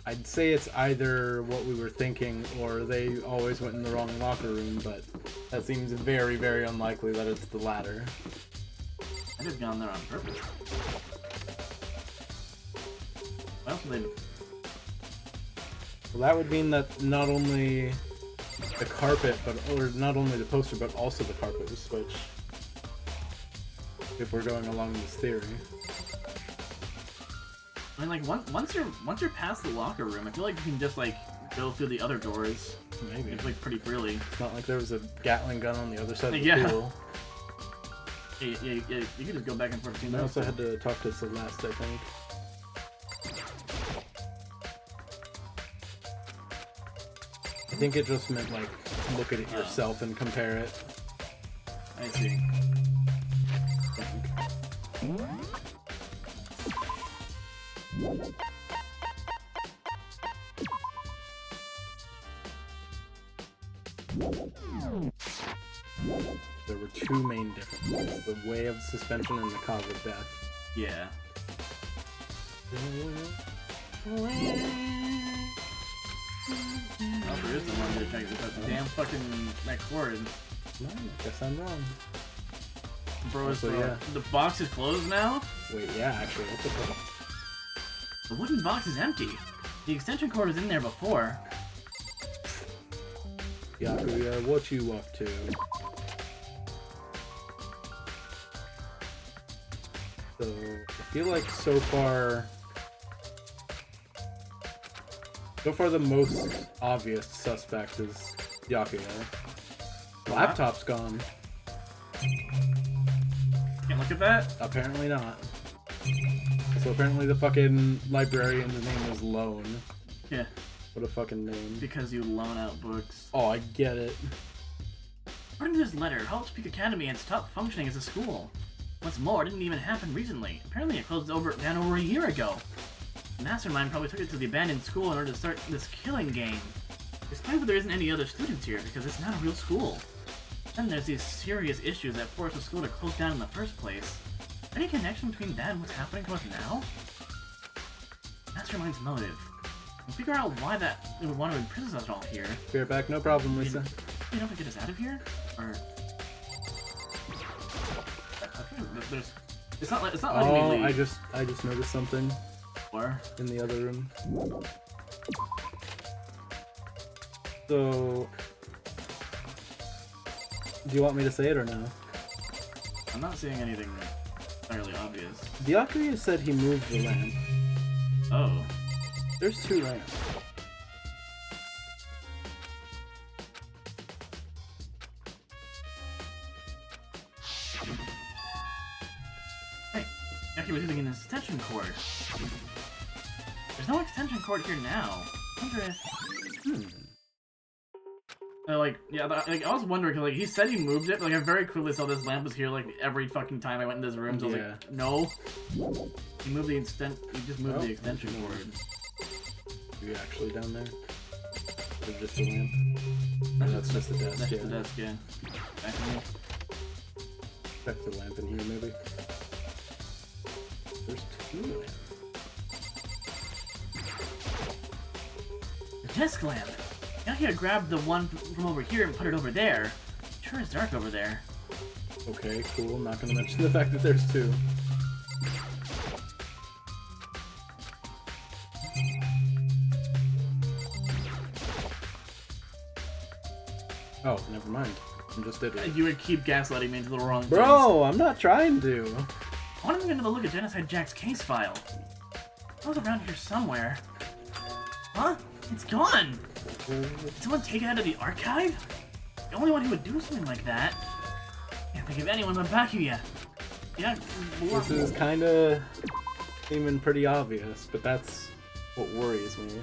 I'd say it's either what we were thinking or they always went in the wrong locker room, but that seems very, very unlikely that it's the latter. I'd have gone there on purpose. What else would they... Well, that would mean that not only the carpet, or not only the poster, but also the carpet was switched. If we're going along this theory. I mean, like, once you're past the locker room, I feel like you can just, like, go through the other doors. Maybe. Like, pretty freely. It's not like there was a Gatling gun on the other side of the Yeah. pool. Yeah, you could just go back and forth between I those. also had to talk to Celeste, I think. I think it just meant, like, look at it yourself and compare it. I see. There were two main differences, the way of suspension and the cause of death. Yeah. Oh, there is someone to check this out. The damn fucking that cord. No, I guess I'm wrong. Bro, Also, yeah. the box is closed now? Wait, yeah, actually, what the fuck? The wooden box is empty. The extension cord was in there before. Yakuya, what you up to? So, I feel like so far the most obvious suspect is Yakuya. Laptop's gone. Can't look at that? Apparently not. So apparently the fucking librarian's name was Lone. Yeah. What a fucking name. Because you loan out books. Oh, I get it. According to this letter, Halt's Peak Academy had stopped functioning as a school. What's more, it didn't even happen recently. Apparently it closed down over a year ago. The mastermind probably took it to the abandoned school in order to start this killing game. Despite that there isn't any other students here because it's not a real school. Then there's these serious issues that forced the school to close down in the first place. Any connection between that and what's happening to us now? Mastermind's motive. We'll figure out why that it would want to imprison us all here. Be right back, no problem, Lisa. You know, to get us out of here? Or... There's... It's not letting me leave. I just noticed something. Where? In the other room. So... Do you want me to say it or no? I'm not seeing anything entirely obvious. Yakuya said he moved the lamp. Oh. There's two lamps. Hey, Yakuya was using an extension cord. There's no extension cord here now. I wonder if... I was wondering, cause like he said he moved it, but like I very clearly saw this lamp was here like every fucking time I went in this room. So I was like, no. He moved the He just moved the extension cord. Are you actually down there? Or just the lamp? No, that's just the desk. That's the desk, yeah. Back in here. Check the lamp in here, maybe. There's two lamps. The desk lamp. Yakuya grabbed the one from over here and put it over there. Sure is dark over there. Okay, cool. I'm not gonna mention the fact that there's two. Oh, never mind. I'm just idiot. You would keep gaslighting me into the wrong place. Bro, I'm not trying to. I want to get another look at Genocide Jack's case file. It was around here somewhere. Huh? It's gone! Did someone take it out of the archive? The only one who would do something like that. Can't think of anyone but Bakuya. Yeah. This is kinda seeming pretty obvious, but that's what worries me.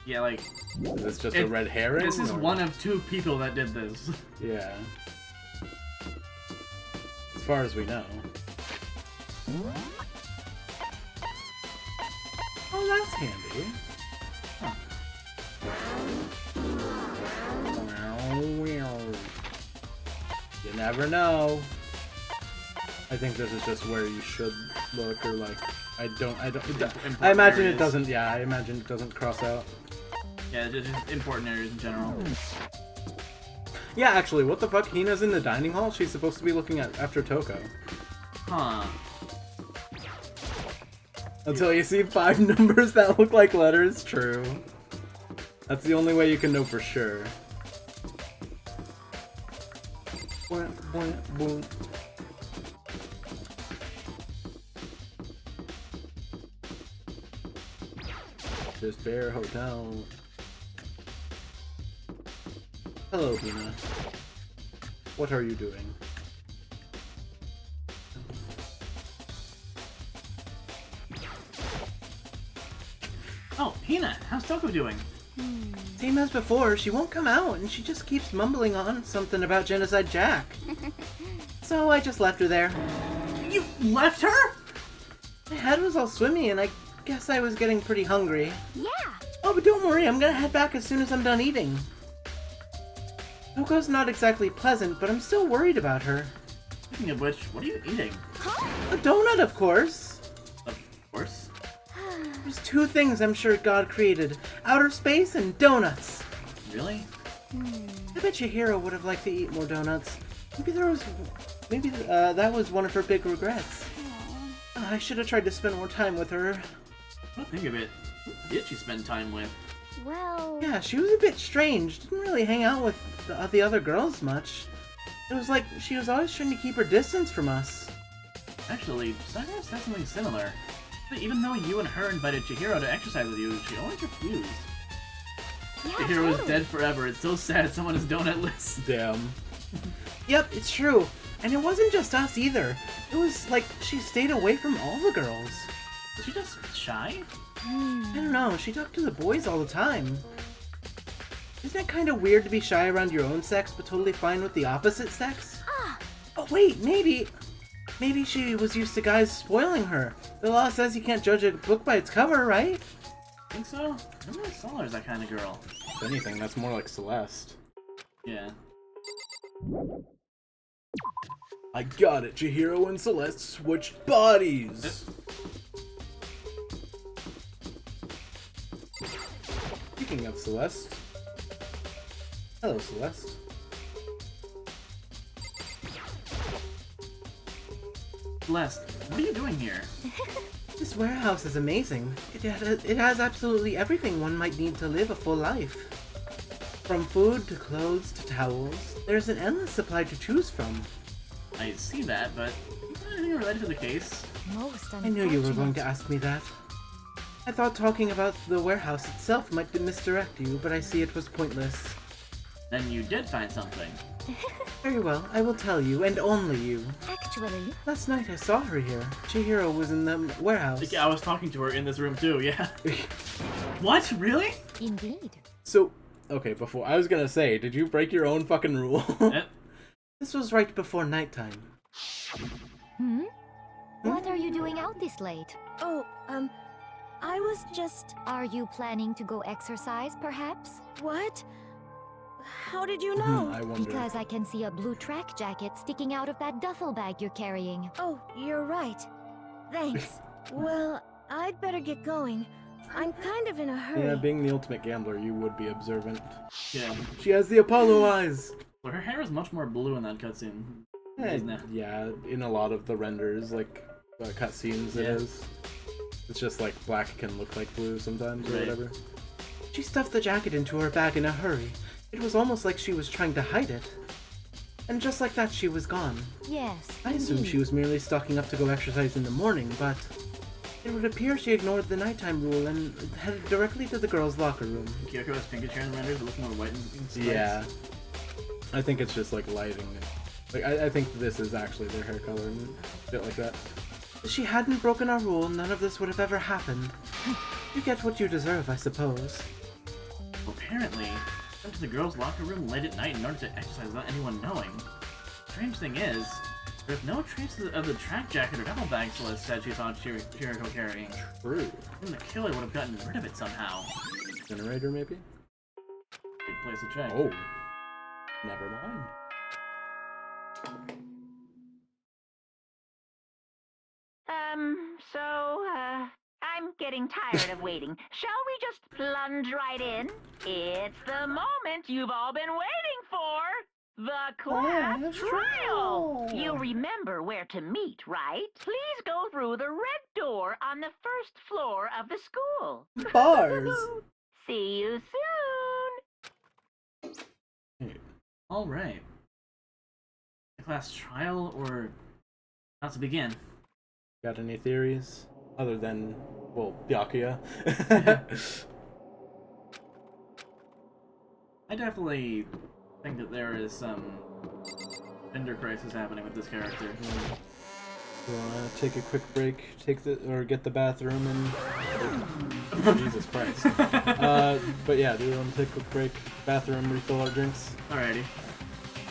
Yeah, like... Is this just a red herring? This is one of two people that did this. Yeah. As far as we know. Oh, that's handy. Huh. You never know. I think this is just where you should look, or like, I imagine it doesn't, yeah, I imagine it doesn't cross out. Yeah, just important areas in general. Yeah, actually, what the fuck? Hina's in the dining hall? She's supposed to be looking after Toko. Huh. Until you see 5 numbers that look like letters, true. That's the only way you can know for sure. Boom. This Bear Hotel. Hello, Hina. What are you doing? Oh, Hina, how's Toko doing? Same as before, she won't come out, and she just keeps mumbling on something about Genocide Jack. So I just left her there. You left her? My head was all swimmy, and I guess I was getting pretty hungry. Yeah. Oh, but don't worry, I'm gonna head back as soon as I'm done eating. Toko's not exactly pleasant, but I'm still worried about her. Speaking of which, what are you eating? A donut, of course. Of course. There's 2 things I'm sure God created. Outer space and donuts. Really? I bet Chihiro would have liked to eat more donuts. Maybe that was one of her big regrets. I should have tried to spend more time with her. Well, think of it. Who did she spend time with? Well... Yeah, she was a bit strange. Didn't really hang out with the other girls much. It was like she was always trying to keep her distance from us. Actually, Sakura said something similar. But even though you and her invited Chihiro to exercise with you, she always refused. Yeah, Chihiro is totally. dead forever. It's so sad someone is donutless. Damn. Yep, it's true. And it wasn't just us either. It was like she stayed away from all the girls. Is she just shy? I don't know, she talked to the boys all the time. Isn't it kind of weird to be shy around your own sex, but totally fine with the opposite sex? Oh wait, maybe she was used to guys spoiling her. The law says you can't judge a book by its cover, right? Think so? I never saw her as that kind of girl. If anything, that's more like Celeste. Yeah. I got it. Chihiro and Celeste switched bodies. Speaking of Celeste. Hello, Celeste. Celeste, what are you doing here? This warehouse is amazing. It has absolutely everything one might need to live a full life. From food to clothes to towels, there's an endless supply to choose from. I see that, but is there anything related to the case? Most I knew you were going to ask me that. I thought talking about the warehouse itself might misdirect you, but I see it was pointless. Then you did find something. Very well, I will tell you, and only you. Actually... Last night I saw her here. Chihiro was in the warehouse. Yeah, I was talking to her in this room too, yeah. What? Really? Indeed. So, okay, before I was gonna say, did you break your own fucking rule? This was right before nighttime. What are you doing out this late? Oh, I was just... Are you planning to go exercise, perhaps? What? How did you know? I wonder. Because I can see a blue track jacket sticking out of that duffel bag you're carrying. Oh, you're right. Thanks. Well, I'd better get going. I'm kind of in a hurry. Yeah, being the ultimate gambler, you would be observant. Yeah. She has the Apollo eyes! Well, her hair is much more blue in that cutscene. Isn't it? Yeah, in a lot of the renders, like, cutscenes it is. It's just like black can look like blue sometimes or whatever. She stuffed the jacket into her bag in a hurry. It was almost like she was trying to hide it. And just like that, she was gone. Yes, I assumed she was merely stocking up to go exercise in the morning, but it would appear she ignored the nighttime rule and headed directly to the girls' locker room. Kyoko has pinkish hair in the renders, it looks more white in stripes. Yeah. I think it's just like lighting. Like, I think this is actually their hair color and shit like that. If she hadn't broken our rule, none of this would have ever happened. You get what you deserve, I suppose. Well, apparently, she went to the girls' locker room late at night in order to exercise without anyone knowing. Strange thing is, there's no traces of the track jacket or duffel bag Celeste said she saw Chihiro carrying. True. Even the killer would have gotten rid of it somehow. Generator, maybe? Big place to check. Oh. Never mind. I'm getting tired of waiting. Shall we just plunge right in? It's the moment you've all been waiting for! The class trial! You remember where to meet, right? Please go through the red door on the first floor of the school. Bars. See you soon! Alright. The class trial or about to begin? Got any theories? Other than, well, Byakuya. I definitely think that there is some gender crisis happening with this character. So, take a quick break, get the bathroom, and Jesus Christ. But yeah, do we want to take a quick break, bathroom, refill our drinks? Alrighty.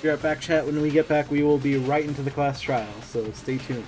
You're at Back Chat. When we get back, we will be right into the class trial, so stay tuned.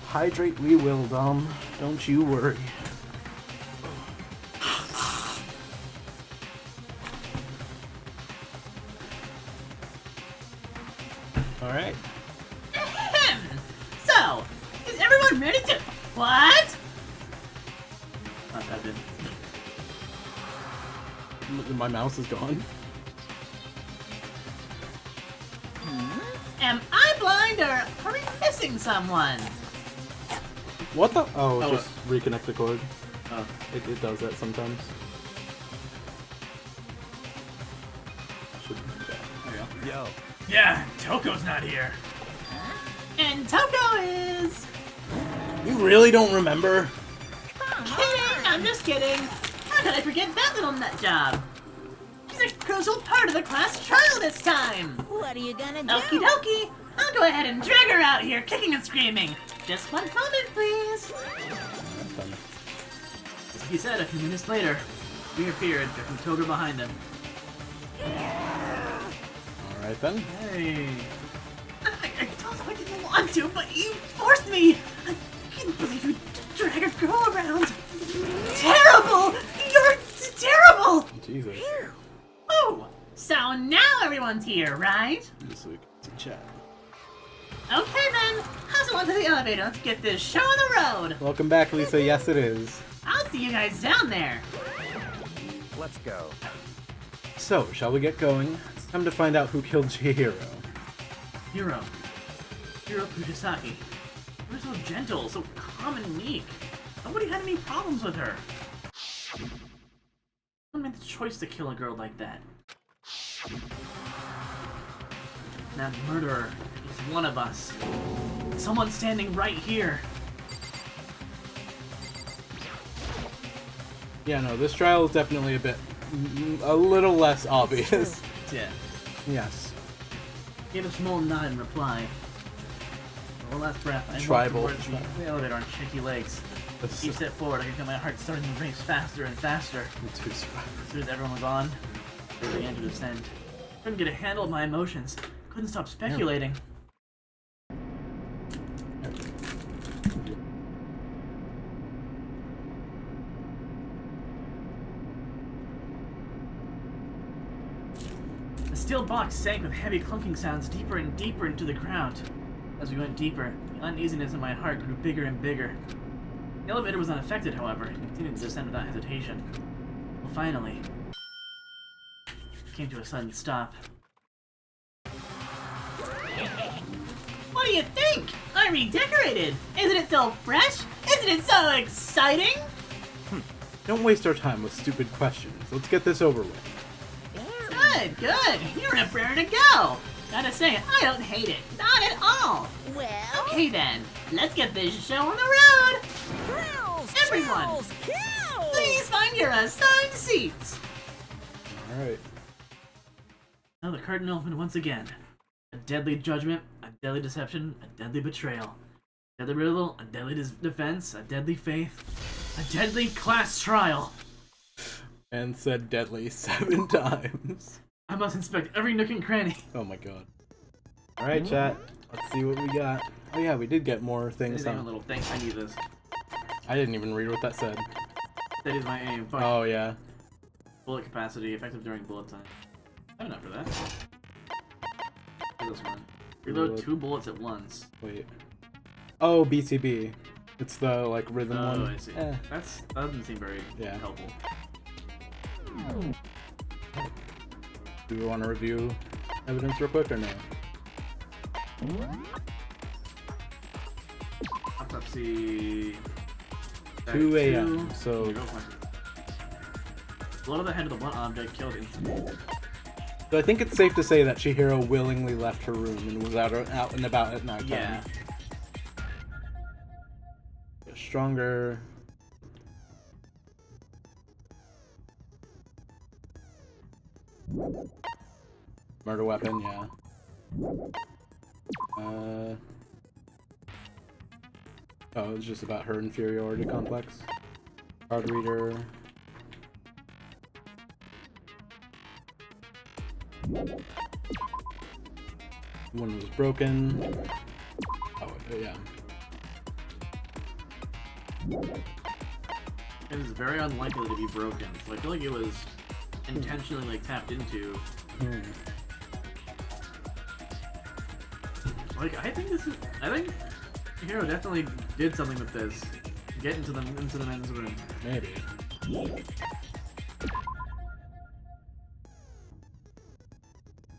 Hydrate we will, Dom. Don't you worry. Alright. So, is everyone ready to... What? Not that good. My mouse is gone. Am I blind or are we missing someone? What the? Oh, Oh, just reconnect the cord. Oh. It does that sometimes. There you go. Yo. Yeah, Toko's not here. And Toko is... You really don't remember? Kidding! I'm just kidding! How could I forget that little nut job? She's a crucial part of the class trial this time! What are you gonna do? Okie dokie! I'll go ahead and drag her out here, kicking and screaming! Just one moment, please! As he said, a few minutes later, reappeared, drifting Toga behind him. Alright then. Hey. I told you I didn't want to, but you forced me! I can't believe you drag a girl around! Terrible! You're terrible! Jesus. Oh! So now everyone's here, right? This week to chat. Okay then, hustle onto the elevator. Let's get this show on the road. Welcome back, Lisa. Yes, it is. I'll see you guys down there. Let's go. So, shall we get going? It's time to find out who killed Chihiro. Hiro Fujisaki. You were so gentle, so calm and meek. Nobody had any problems with her. Who made the choice to kill a girl like that? That murderer is one of us. Someone standing right here. Yeah, no, this trial is definitely a little less obvious. Yeah. Yes. Gave a small nod in reply. One last breath. I Tribal. walked towards the elevator on shaky legs. Each step forward, I could feel my heart starting to race faster and faster. As soon as everyone was on, I began to descend. Couldn't get a handle of my emotions. Couldn't stop speculating. The steel box sank with heavy clunking sounds deeper and deeper into the ground. As we went deeper, the uneasiness in my heart grew bigger and bigger. The elevator was unaffected, however, and continued to descend without hesitation. Well, finally, it came to a sudden stop. What do you think? I redecorated. Isn't it so fresh? Isn't it so exciting? Don't waste our time with stupid questions. Let's get this over with. Good, good. You're in a prayer to go. Gotta say, I don't hate it. Not at all. Well, Okay then, let's get this show on the road. Grills, Everyone, chills, kills! please find your assigned seats. Alright. Now the curtain opened once again. A deadly judgment, a deadly deception, a deadly betrayal. A deadly riddle, a deadly defense, a deadly faith, a deadly class trial. And said deadly 7 times. I must inspect every nook and cranny. Oh my god. Alright, chat. Let's see what we got. Oh yeah, we did get more things A on. little thanks, I need this. I didn't even read what that said. That is my aim. Fuck. Oh yeah. Bullet capacity, effective during bullet time. I have enough for that. This one. Reload 2 bullets at once. Wait. Oh, BCB. It's the like rhythm Oh, one. I see. That doesn't seem very helpful. Do we want to review evidence real quick or no? Autopsy. 2 a.m. So. Blood on the head of the one object killed instantly. So I think it's safe to say that Chihiro willingly left her room and was out and about at night. Yeah. Stronger. Murder weapon, yeah. Oh, it's just about her inferiority complex. Card reader. One was broken. Oh, yeah. It is very unlikely to be broken, so I feel like it was intentionally like tapped into. Like I think Hero definitely did something with this. Get into the men's room. Maybe.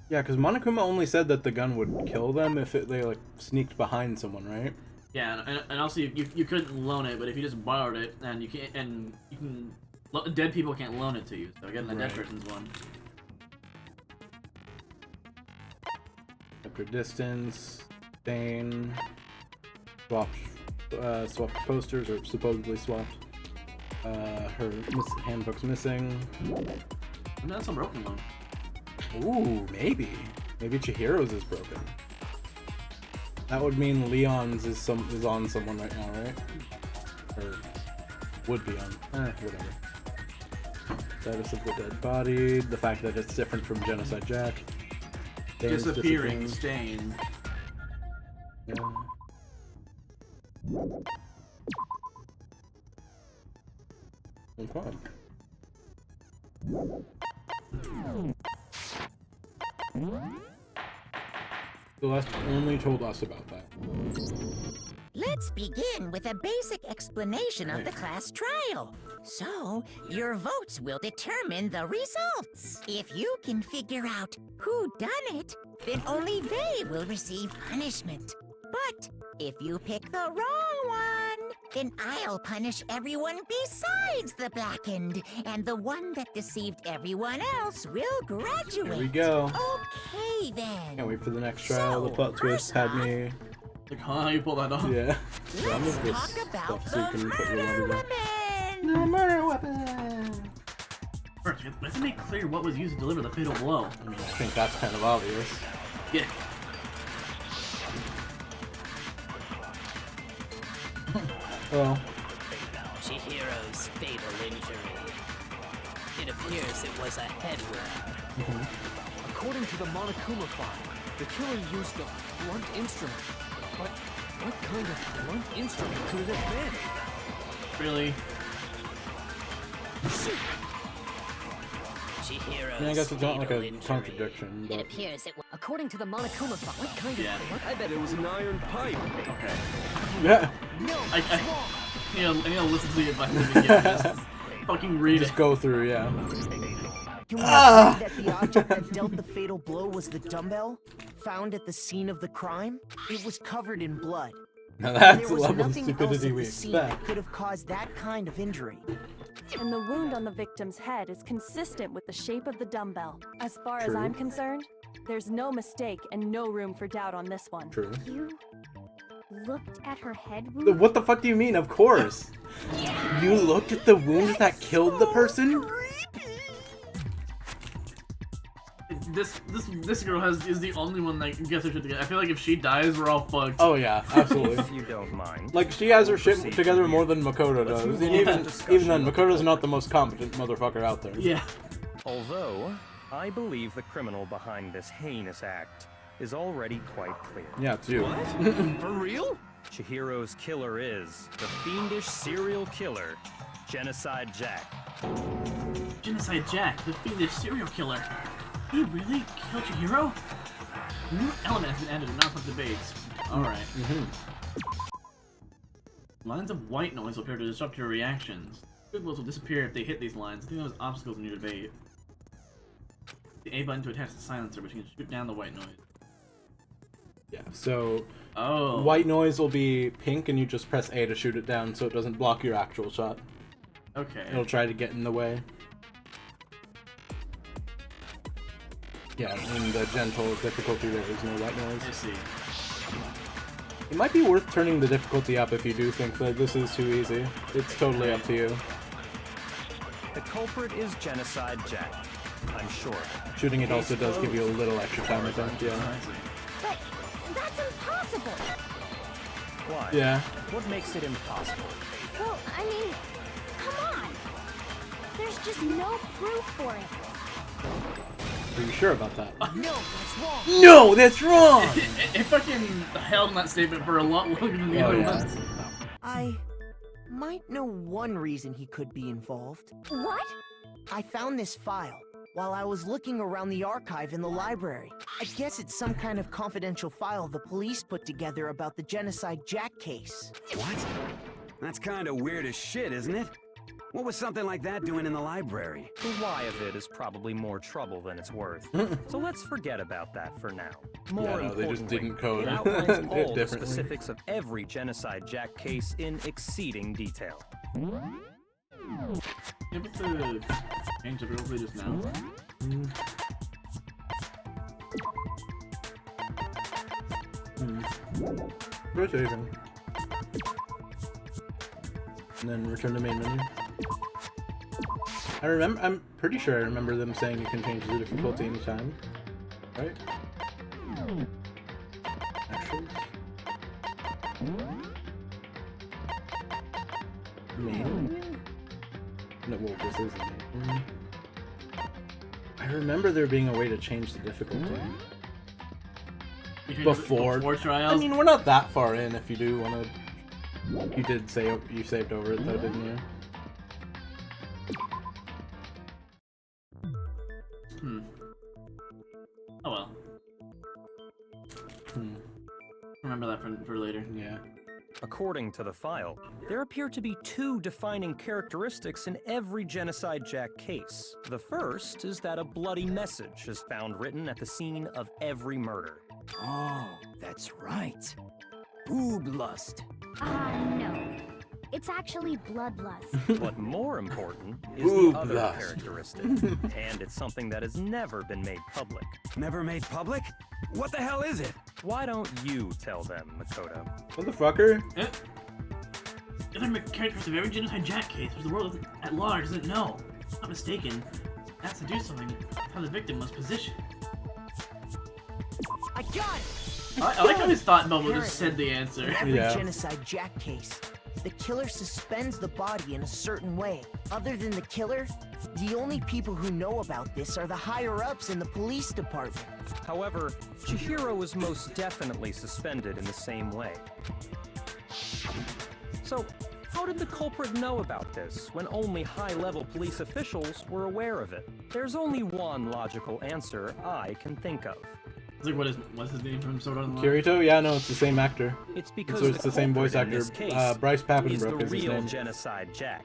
Yeah, because Monokuma only said that the gun would kill them if they like sneaked behind someone, right? Yeah, and also you couldn't loan it, but if you just borrowed it, and you can dead people can't loan it to you. So getting the dead person's one. After distance, stain, swapped posters or supposedly swapped. Her handbook's missing. And that's a broken one. Ooh, maybe Chihiro's is broken. That would mean Leon's is on someone right now, right? Or would be on. Whatever. Status of the dead body, the fact that it's different from Genocide Jack. Stain's Disappearing stain. Yeah. Okay. Celeste only told us about that. Let's begin with a basic explanation of the class trial. So, your votes will determine the results. If you can figure out who done it, then only they will receive punishment. But if you pick the wrong one, then I'll punish everyone besides the blackened, and the one that deceived everyone else will graduate. Here we go. Okay, then. Can't wait for the next trial. The plot twist had me. Like, how you pull that off? Yeah. Let's talk about the murder weapon. The murder weapon. First, let's make clear what was used to deliver the fatal blow. I mean, I think that's kind of obvious. Yeah. Well. Chihiro's fatal injury. It appears it was a head wound. According to the Monokuma file, the killer used a blunt instrument. But what kind of blunt instrument could it have been? Really? Chihiro's I mean, I guess it's not like a fatal contradiction, but... It appears it was. According to the Monokuma file, what kind of... I bet it was an iron pipe. Okay. Yeah. No, I need to listen to the advice again. Just fucking read Just it. go through, yeah. Can we agree that the object that dealt the fatal blow was the dumbbell found at the scene of the crime? It was covered in blood. Now that's the there was level of nothing else stupidity at we the scene that expect. could have caused that kind of injury. And the wound on the victim's head is consistent with the shape of the dumbbell. As far as I'm concerned, there's no mistake and no room for doubt on this one. True. You looked at her head wound? What the fuck do you mean? Of course. You looked at the wounds that killed the person? This girl is the only one that gets her shit together. I feel like if she dies, we're all fucked. Oh yeah, absolutely. If you don't mind. Like, she has her shit together more than Makoto does. And even then, Makoto's not the most competent motherfucker out there. Yeah. Although, I believe the criminal behind this heinous act is already quite clear. Yeah, too. What? For real? Chihiro's killer is the fiendish serial killer, Genocide Jack. Genocide Jack, the fiendish serial killer. He really killed Chihiro? A new element has been added to non-public debates. Alright. Lines of white noise will appear to disrupt your reactions. Good blows will disappear if they hit these lines. I think those obstacles in your debate. The A button to attach the silencer, which can shoot down the white noise. Yeah, so... Oh. White noise will be pink, and you just press A to shoot it down so it doesn't block your actual shot. Okay. It'll try to get in the way. Yeah, in the gentle difficulty there is no white noise. I see. It might be worth turning the difficulty up if you do think that this is too easy. It's totally up to you. The culprit is Genocide Jack. I'm sure. Shooting it also does give you a little extra time, I think, yeah. But that's impossible. Why? Yeah. What makes it impossible? Well, I mean, come on. There's just no proof for it. Are you sure about that? No, that's wrong. No, that's wrong! It fucking held on that statement for a lot longer than the other ones. I might know one reason he could be involved. What? I found this file while I was looking around the archive in the library. I guess it's some kind of confidential file the police put together about the Genocide Jack case. What? That's kind of weird as shit, isn't it? What was something like that doing in the library? The why of it is probably more trouble than it's worth. So let's forget about that for now. More Yeah, no, they just importantly, didn't code it outlines it all the differently. specifics of every Genocide Jack case in exceeding detail. Able to change the real just now? Rotation. And then return to main menu. I'm pretty sure I remember them saying you can change the difficulty anytime. Right? Actually. Main? No, well, this is main. I remember there being a way to change the difficulty. Before trials? I mean, we're not that far in if you do want to... You did say you saved over it though, didn't you? Oh well. for later. Yeah. According to the file, there appear to be two defining characteristics in every Genocide Jack case. The first is that a bloody message is found written at the scene of every murder. Oh, that's right. Boob lust. No. It's actually bloodlust. But more important is Boob the other lust. characteristic, and it's something that has never been made public. Never made public? What the hell is it? Why don't you tell them, Makoto? Motherfucker. The other characters of every Genocide Jack case, which the world at large doesn't know. If I'm not mistaken, it has to do something with how the victim was positioned. I got it! I like how his thought bubble just said the answer. In every Genocide Jack case, the killer suspends the body in a certain way. Other than the killer, the only people who know about this are the higher-ups in the police department. However, Chihiro was most definitely suspended in the same way. So, how did the culprit know about this when only high-level police officials were aware of it? There's only one logical answer I can think of. It's like, what's his name from Sword Art Online? Kirito? Yeah, no, it's the same actor. It's because so it's the same voice culprit in actor. this case Bryce Papenbrook is the is his real name. Genocide Jack.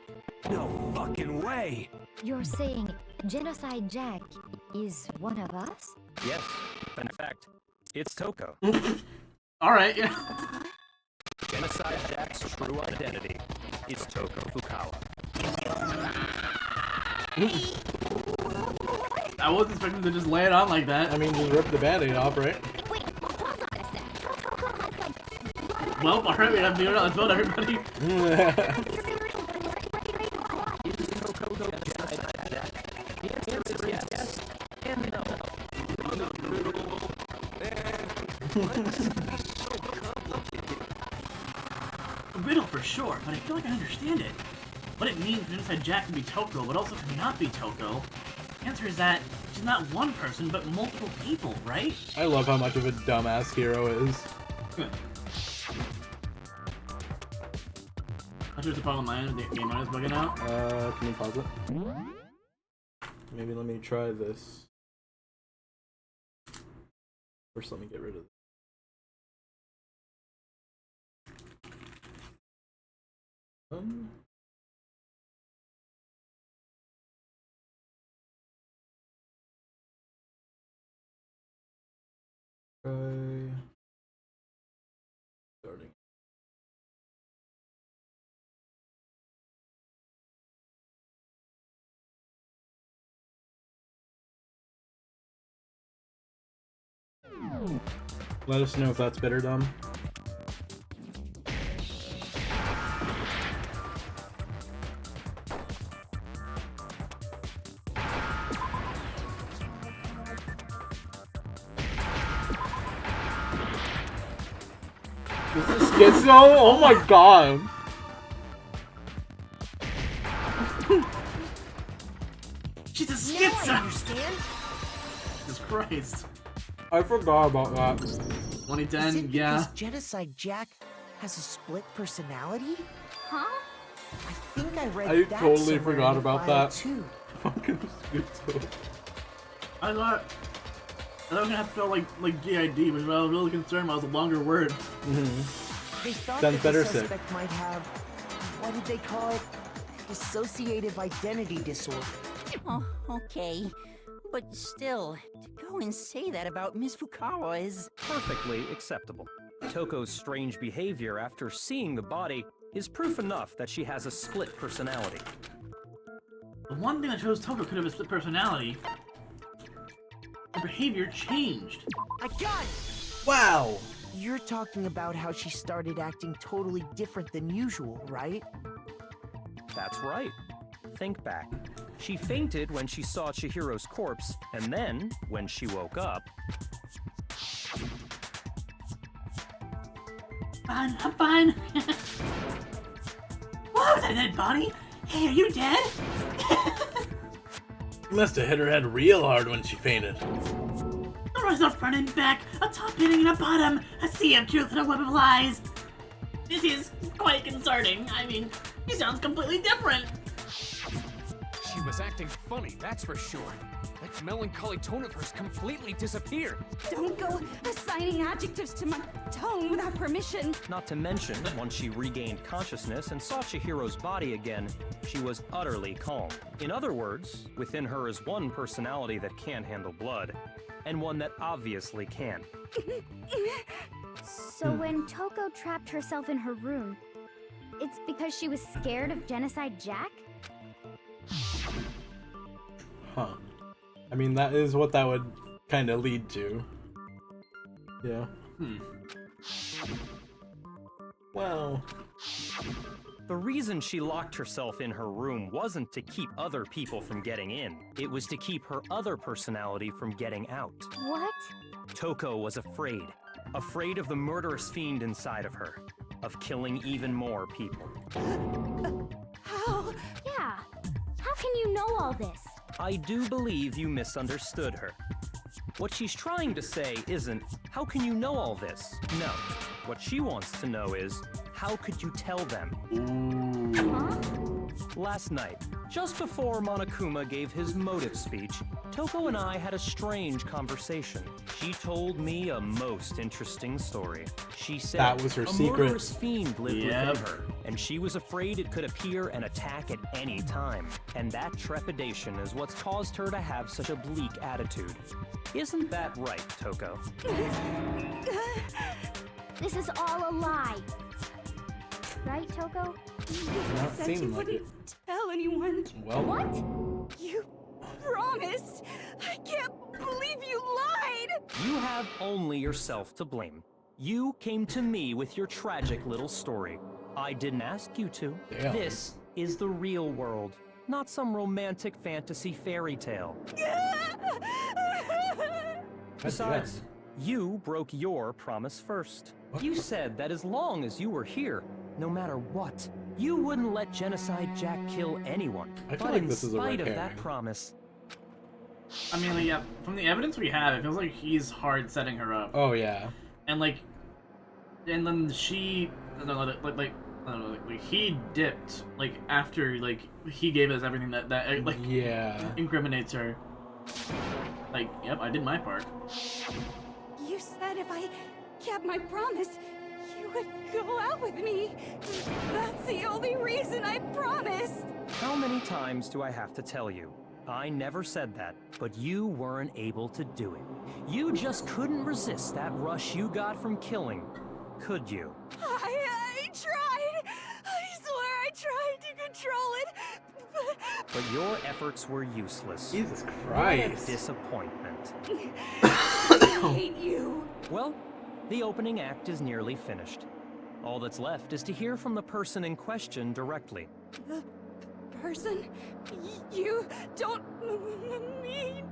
No fucking way! You're saying Genocide Jack is one of us? Yes, in fact, it's Toko. Alright, yeah. Genocide Jack's true identity is Toko Fukawa. I wasn't expecting to just lay it on like that. I mean, just rip the band-aid off, right? Well, alright, we have to do it. Let's vote, everybody. A riddle for sure, but I feel like I understand it. What it means for Genocide Jack to be Toko, but also to not be Toko. The answer is that she's not one person, but multiple people, right? I love how much of a dumbass Hero is. I chose the problem with mine. The game is bugging out. Can you pause it? Maybe let me try this. First, let me get rid of this. Try starting. Let us know if that's better, Dom. This is schizo? Oh my god! She's a Now I schizo! understand. Jesus Christ. I forgot about that. Is 2010, it yeah. because Genocide Jack has a split personality? Huh? I think I read I that totally somewhere forgot in the about file that. Too. Fucking schizo. I thought I was gonna have to spell like GID, which I was really concerned about was a longer word. They thought Done that better the sick. suspect might have, what did they call it? Dissociative identity disorder. Oh, okay. But still, to go and say that about Miss Fukawa is... Perfectly acceptable. Toko's strange behavior after seeing the body is proof enough that she has a split personality. The one thing that shows Toko could have a split personality, her behavior changed. I got it! Wow! You're talking about how she started acting totally different than usual, right? That's right. Think back. She fainted when she saw Chihiro's corpse, and then, when she woke up... Fine, I'm fine. Whoa, is that a dead body? Hey, are you dead? You must have hit her head real hard when she fainted. There was a front and back, a top hitting and a bottom, a sea of truth and a web of lies. This is quite concerning. I mean, he sounds completely different. She She was acting funny, that's for sure. That melancholy tone of hers completely disappeared. Don't go assigning adjectives to my tone without permission. Not to mention, once she regained consciousness and saw Chihiro's body again, she was utterly calm. In other words, within her is one personality that can't handle blood, and one that obviously can. So when Toko trapped herself in her room, it's because she was scared of Genocide Jack? Huh. I mean, that is what that would kind of lead to. Yeah. Well. The reason she locked herself in her room wasn't to keep other people from getting in. It was to keep her other personality from getting out. What? Toko was afraid. Afraid of the murderous fiend inside of her. Of killing even more people. How? Yeah. How can you know all this? I do believe you misunderstood her. What she's trying to say isn't, how can you know all this? No. What she wants to know is, how could you tell them? Last night, just before Monokuma gave his motive speech, Toko and I had a strange conversation. She told me a most interesting story. She said that was her a secret. Murderous fiend lived within her, and she was afraid it could appear and attack at any time. And that trepidation is what's caused her to have such a bleak attitude. Isn't that right, Toko? This is all a lie. Right, Toko? Does You not said seem you like wouldn't tell anyone. Well. What? You promised. I can't believe you lied. You have only yourself to blame. You came to me with your tragic little story. I didn't ask you to. Damn. This is the real world, not some romantic fantasy fairy tale. Besides, you broke your promise first. You said that as long as you were here, no matter what, you wouldn't let Genocide Jack kill anyone. I feel but like in this is a red spite of herring. that promise, I mean, yeah, from the evidence we have, it feels like he's hard setting her up. Oh yeah. And like, and then she, he dipped like after like he gave us everything that like incriminates her. Like, yep, I did my part. You said if I kept my promise, you would go out with me. That's the only reason I promised. how many times do I have to tell you? I never said that, but you weren't able to do it. You just couldn't resist that rush you got from killing, could you? I tried. I swear I tried to control it. But your efforts were useless. Jesus What a Christ. disappointment. I hate you. Well, the opening act is nearly finished. All that's left is to hear from the person in question directly. The person you don't mean.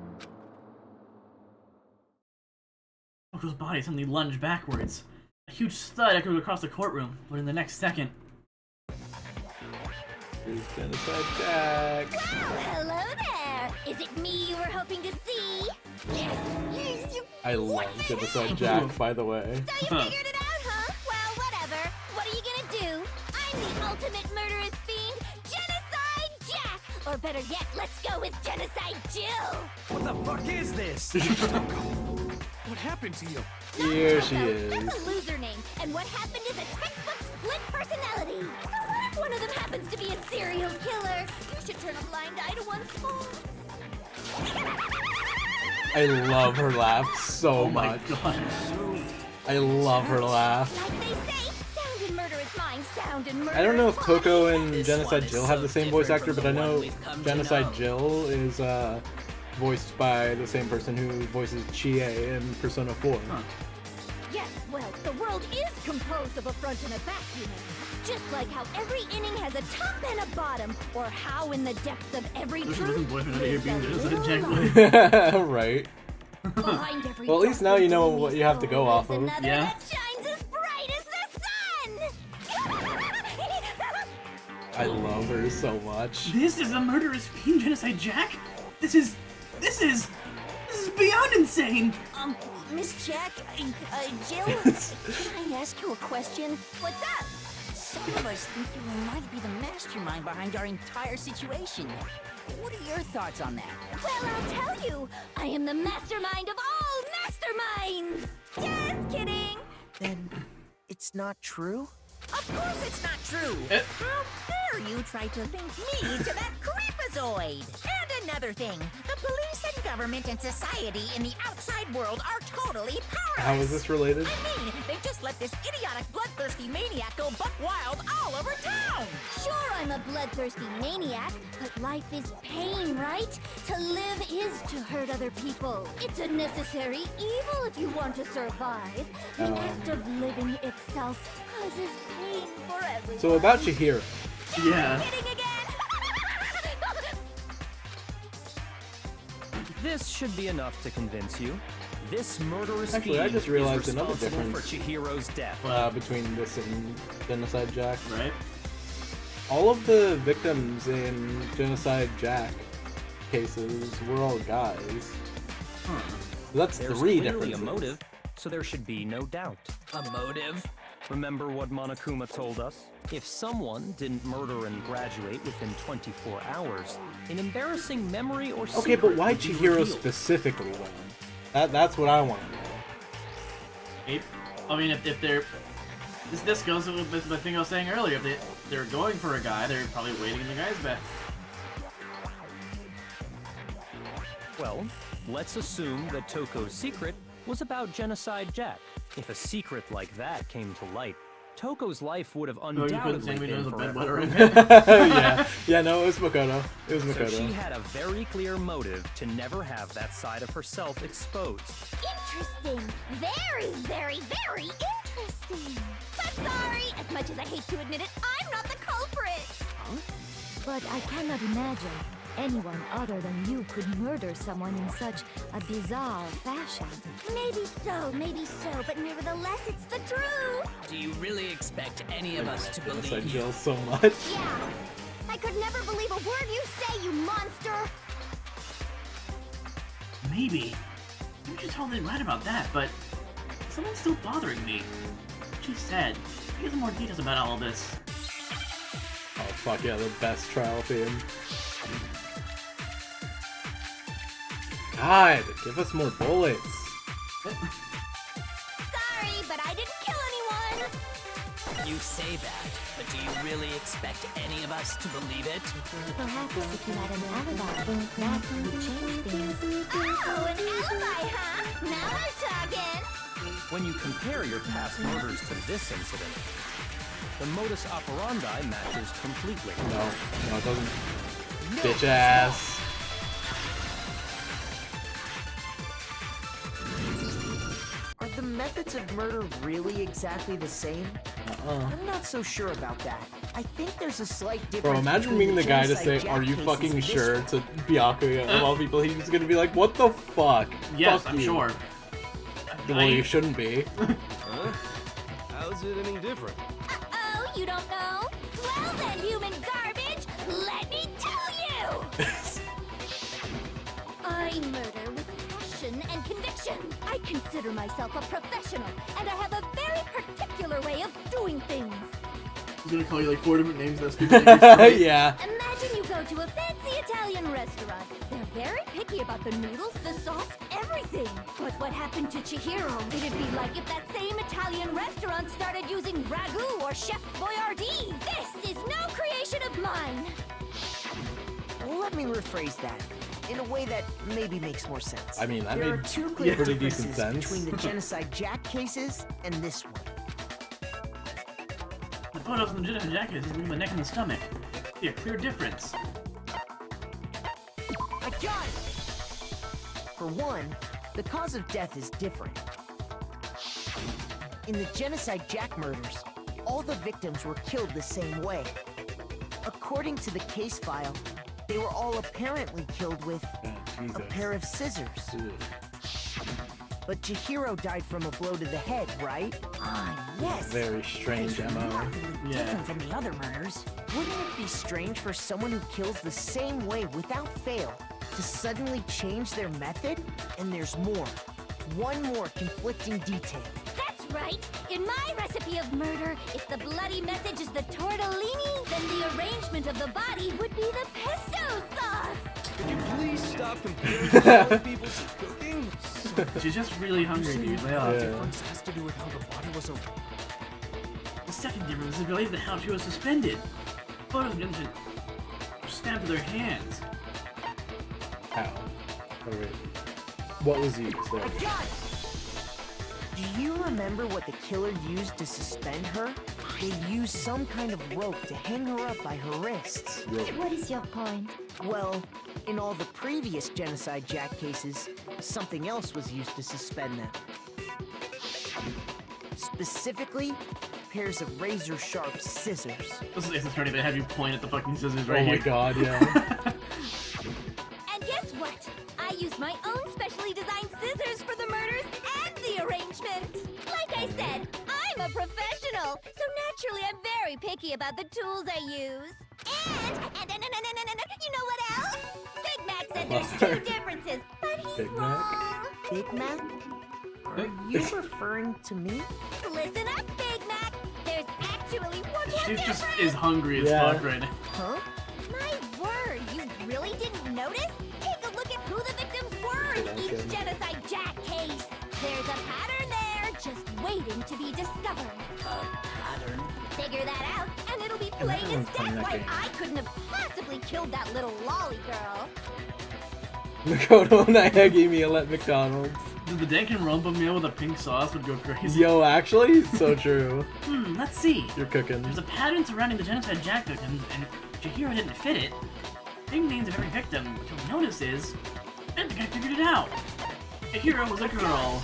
Toko's body suddenly lunged backwards. A huge thud echoed across the courtroom, but in the next second, Here's Genocide Jack. Hello there! Is it me you were hoping to see? I love Genocide Jack, by the way. So you figured it out, huh? Well, whatever. What are you gonna do? I'm the ultimate murderous fiend, Genocide Jack! Or better yet, let's go with Genocide Jill! What the fuck is this? What happened to you? Here she That's is. a loser name, and what happened is a textbook split personality. So what if one of them happens to be a serial killer? You should turn a blind eye to one's faults. I love her laugh so much. I love her laugh. Like they say, sound in murderous mind, sound in murderous I don't know if body. Toko and Genocide Jill have the same voice actor, but I know Genocide Jill is voiced by the same person who voices Chie in Persona 4. Yes, well, the world is composed of a front and a back, you know. Just like how every inning has a top and a bottom, or how in the depths of every truth lives a little light. Right. Behind every Well, at least now you know what you have to go off of. another that shines as bright as the sun. I love her so much. this is a murderous fiend, Genocide Jack. This is beyond insane. Miss Jack, Jill, can I ask you a question? What's up? Some of us think you might be the mastermind behind our entire situation. What are your thoughts on that? Well, I'll tell you. I am the mastermind of all masterminds. Just kidding. Then it's not true? Of course it's not true! How dare you try to link me to that creepazoid! And another thing, the police and government and society in the outside world are totally powerless! How is this related? I mean, they just let this idiotic bloodthirsty maniac go buck wild all over town! Sure, I'm a bloodthirsty maniac, but life is pain, right? To live is to hurt other people. It's a necessary evil if you want to survive. The act of living itself causes pain for everyone. So about Chihiro. Yeah. This should be enough to convince you. This murderous Actually, I just realized is another responsible difference for Chihiro's death. Between this and Genocide Jack. Right. All of the victims in Genocide Jack cases were all guys. Huh. So that's There's three clearly differences. a motive, so there should be no doubt. A motive? Remember what Monokuma told us? If someone didn't murder and graduate within 24 hours, an embarrassing memory or secret Okay, but why would be Chihiro revealed. specifically then? That's what I want to know. I mean, if they're... This goes with the thing I was saying earlier. If they're going for a guy, they're probably waiting in the guy's back. Well, let's assume that Toko's secret was about Genocide Jack. If a secret like that came to light, Toko's life would have undoubtedly been forever. yeah, no, it was Makoto. It was Makoto. So she had a very clear motive to never have that side of herself exposed. Interesting. Very, very, very interesting. But sorry, as much as I hate to admit it, I'm not the culprit. But I cannot imagine anyone other than you could murder someone in such a bizarre fashion. Maybe so, but nevertheless, it's the truth. Do you really expect any of us to I believe you? gel so much. Yeah. I could never believe a word you say, you monster. Maybe. You're just totally right about that, but someone's still bothering me. She said, here's more details about all of this. Oh fuck yeah, the best trial theme. God, give us more bullets. Sorry, but I didn't kill anyone. You say that, but do you really expect any of us to believe it? Perhaps if you had an alibi, that would change things. Oh, an alibi, huh? Now we're talking. When you compare your past murders to this incident, the modus operandi matches completely. No, it doesn't. Bitch ass. Are the methods of murder really exactly the same? I'm not so sure about that. I think there's a slight difference. Bro, imagine between being the guy to Genocide say, Jack "Are you cases fucking and this sure?" one. to Byakuya of all people. He's gonna be like, "What the fuck?" Yes, Fuck I'm you." sure. Well, you shouldn't be. Huh? How's it any different? Oh, you don't know? Well then, human garbage, let me tell you! I murder with passion and conviction. I consider myself a professional, and I have a very particular way of doing things. He's gonna call you like 4 different names. That's people that Yeah. Imagine you go to a fancy Italian restaurant. They're very picky about the noodles, the sauce, everything. But what happened to Chihiro? It'd be like if that same Italian restaurant started using ragu or Chef Boyardee. This is no creation of mine. Let me rephrase that in a way that maybe makes more sense. I mean, that there made are two clear pretty differences decent sense. between the Genocide Jack cases and this one. The photos in the Genocide Jack is leaving the neck and the stomach. See a clear difference. I got it! For one, the cause of death is different. In the Genocide Jack murders, all the victims were killed the same way. According to the case file, they were all apparently killed with a pair of scissors. But Chihiro died from a blow to the head, right? Ah, yes. Very strange MO. Different from the other murders. Wouldn't it be strange for someone who kills the same way without fail to suddenly change their method? And there's more. One more conflicting detail. That's right? In my recipe of murder, if the bloody message is the tortellini, then the arrangement of the body would be the pesto sauce. Could you please stop comparing other people's cooking? She's just really hungry, dude. Lay off. The difference has to do with how the body was The second difference is related to how she was suspended. Photos of Vincent were stabbed with their hands. How? Oh, wait. What was used there? I got it! Do you remember what the killer used to suspend her? They used some kind of rope to hang her up by her wrists. What is your point? Well, in all the previous Genocide Jack cases, something else was used to suspend them. Specifically, pairs of razor-sharp scissors. This is starting to have you point at the fucking scissors right here. here. Oh my god, yeah. And guess what? I used my own specially designed scissors for the murders and the arrangement. Like I said, I'm a professional, so naturally I'm very picky about the tools I use. And you know what else? Big Mac said there's 2 differences, but he's Big wrong. Big Mac? Are you referring to me? Listen up, Big Mac. There's actually one more She just difference. is hungry as fuck right now. Huh? My word, you really didn't notice? Take a look at who the victims were in each Genocide Jack case. There's a pattern there, just waiting to be discovered. Pattern? Figure that out, and it'll be plain as death why I couldn't have possibly killed that little lolly girl. Makoto Naegi meal at McDonald's. The Danganronpa meal with a pink sauce would go crazy. Yo, actually, so true. Let's see. You're cooking. There's a pattern surrounding the Genocide Jack victims, and Chihiro didn't fit it. Same names of every victim. What you'll notice is, I think I figured it out. Chihiro was a girl.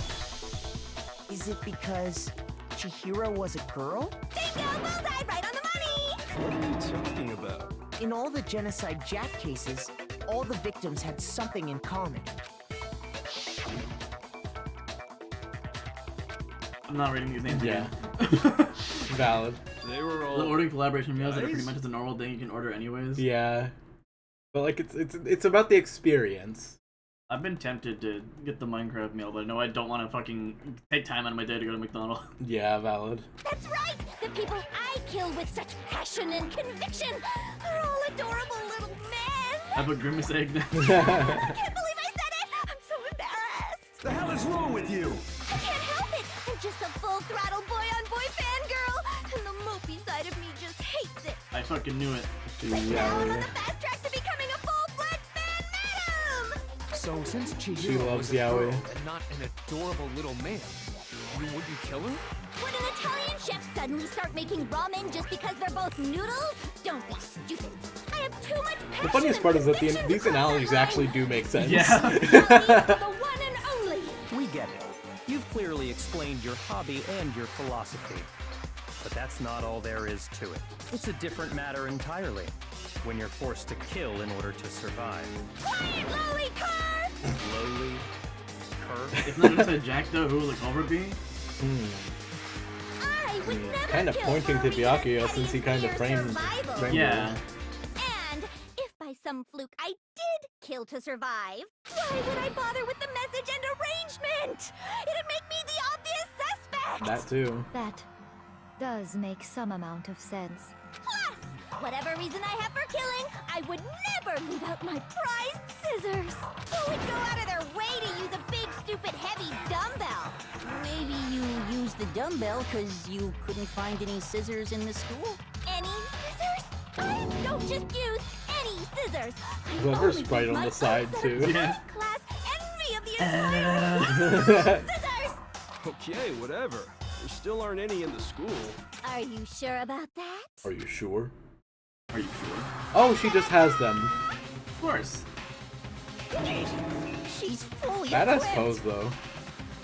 Is it because Chihiro was a girl? Bingo! Bullseye! Right on the money! What are you talking about? In all the Genocide Jack cases, all the victims had something in common. I'm not reading these names Yeah. again. Valid. They were all The ordering collaboration meals that are guys? pretty much just a normal thing you can order anyways. Yeah. But like it's about the experience. I've been tempted to get the Minecraft meal, but no, I don't want to fucking take time out of my day to go to McDonald's. Yeah, valid. That's right! The people I kill with such passion and conviction are all adorable little men! I have a grimace egg now. I can't believe I said it! I'm so embarrassed! The hell is wrong with you? I can't help it! I'm just a full-throttle boy-on-boy fangirl, and the mopey side of me just hates it! I fucking knew it. Now I'm on the fast track to becoming a full-fledged fan madam! So since Chihiro She loves was a girl yaoi. and not an adorable little man, you wouldn't kill her? Would an Italian chef suddenly start making ramen just because they're both noodles? Don't be stupid. I have too much passion. The funniest part is that these analogies actually do make sense. Yeah. The one and only. We get it. You've clearly explained your hobby and your philosophy. But that's not all there is to it. It's a different matter entirely. When you're forced to kill in order to survive. Quiet, lowly cur! Lowly? Cur? It's not Genocide Jack though, who was a Culver Bee? I would never Kind of kill pointing for to a reason Byakuya that since he is kind of mere framed survival. Yeah. And if by some fluke I did kill to survive, why would I bother with the message and arrangement? It'd make me the obvious suspect! That too. That does make some amount of sense. Plus, whatever reason I have for killing, I would never leave out my prized scissors. Who would go out of their way to use a big, stupid, heavy dumbbell? Maybe you used the dumbbell because you couldn't find any scissors in the school? Any scissors? I don't just use any scissors. I Clever only sprite use on my the own side set of too. Yeah. class envy of the entire scissors. Okay, whatever. There still aren't any in the school. Are you sure about that? Are you sure? Are you sure? Oh, she just has them. Of course. She's fully Badass equipped. pose though.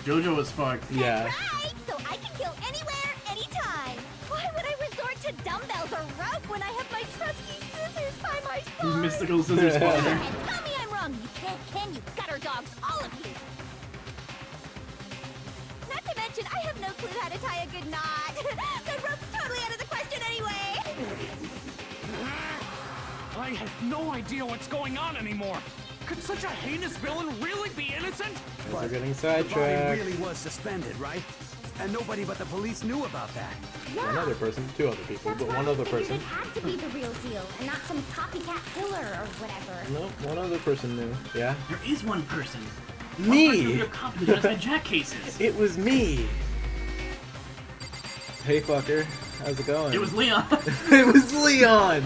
Jojo was fucked. Yeah. Right, so I can kill anywhere, anytime. Why would I resort to dumbbells or rope when I have my trusty scissors by my side? Mystical scissors spider. And tell me I'm wrong. You can't, can you, gutter dogs, all of you? Not to mention, I have no clue how to tie a good knot. The rope's totally out of the question anyway. I have no idea what's going on anymore. Could such a heinous villain really be innocent? We're getting The body sidetracked. really was suspended, right? And nobody but the police knew about that. Yeah. One other person, two other people, That's but why one I other figured person. It had to be the real deal, and not some copycat killer or whatever. No, one other person knew. Yeah. There is one person. Me! One person who copied the Genocide Jack cases. It was me! Hey fucker, how's it going? It was Leon. It was Leon!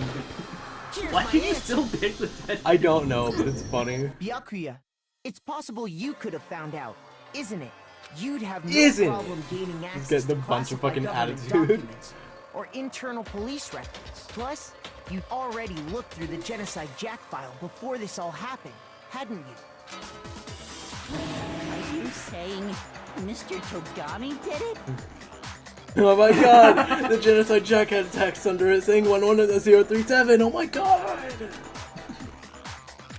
Why do you still pick the dead? I don't know, but it's funny. Byakuya, it's possible you could have found out, isn't it? You'd have no Isn't problem gaining He's access getting to a bunch of classified fucking government attitude. documents or internal police records. Plus, you'd already looked through the Genocide Jack file before this all happened, hadn't you? Are you saying Mr. Togami did it? Oh my god! The Genocide Jack had text under it saying 11037! Oh my god!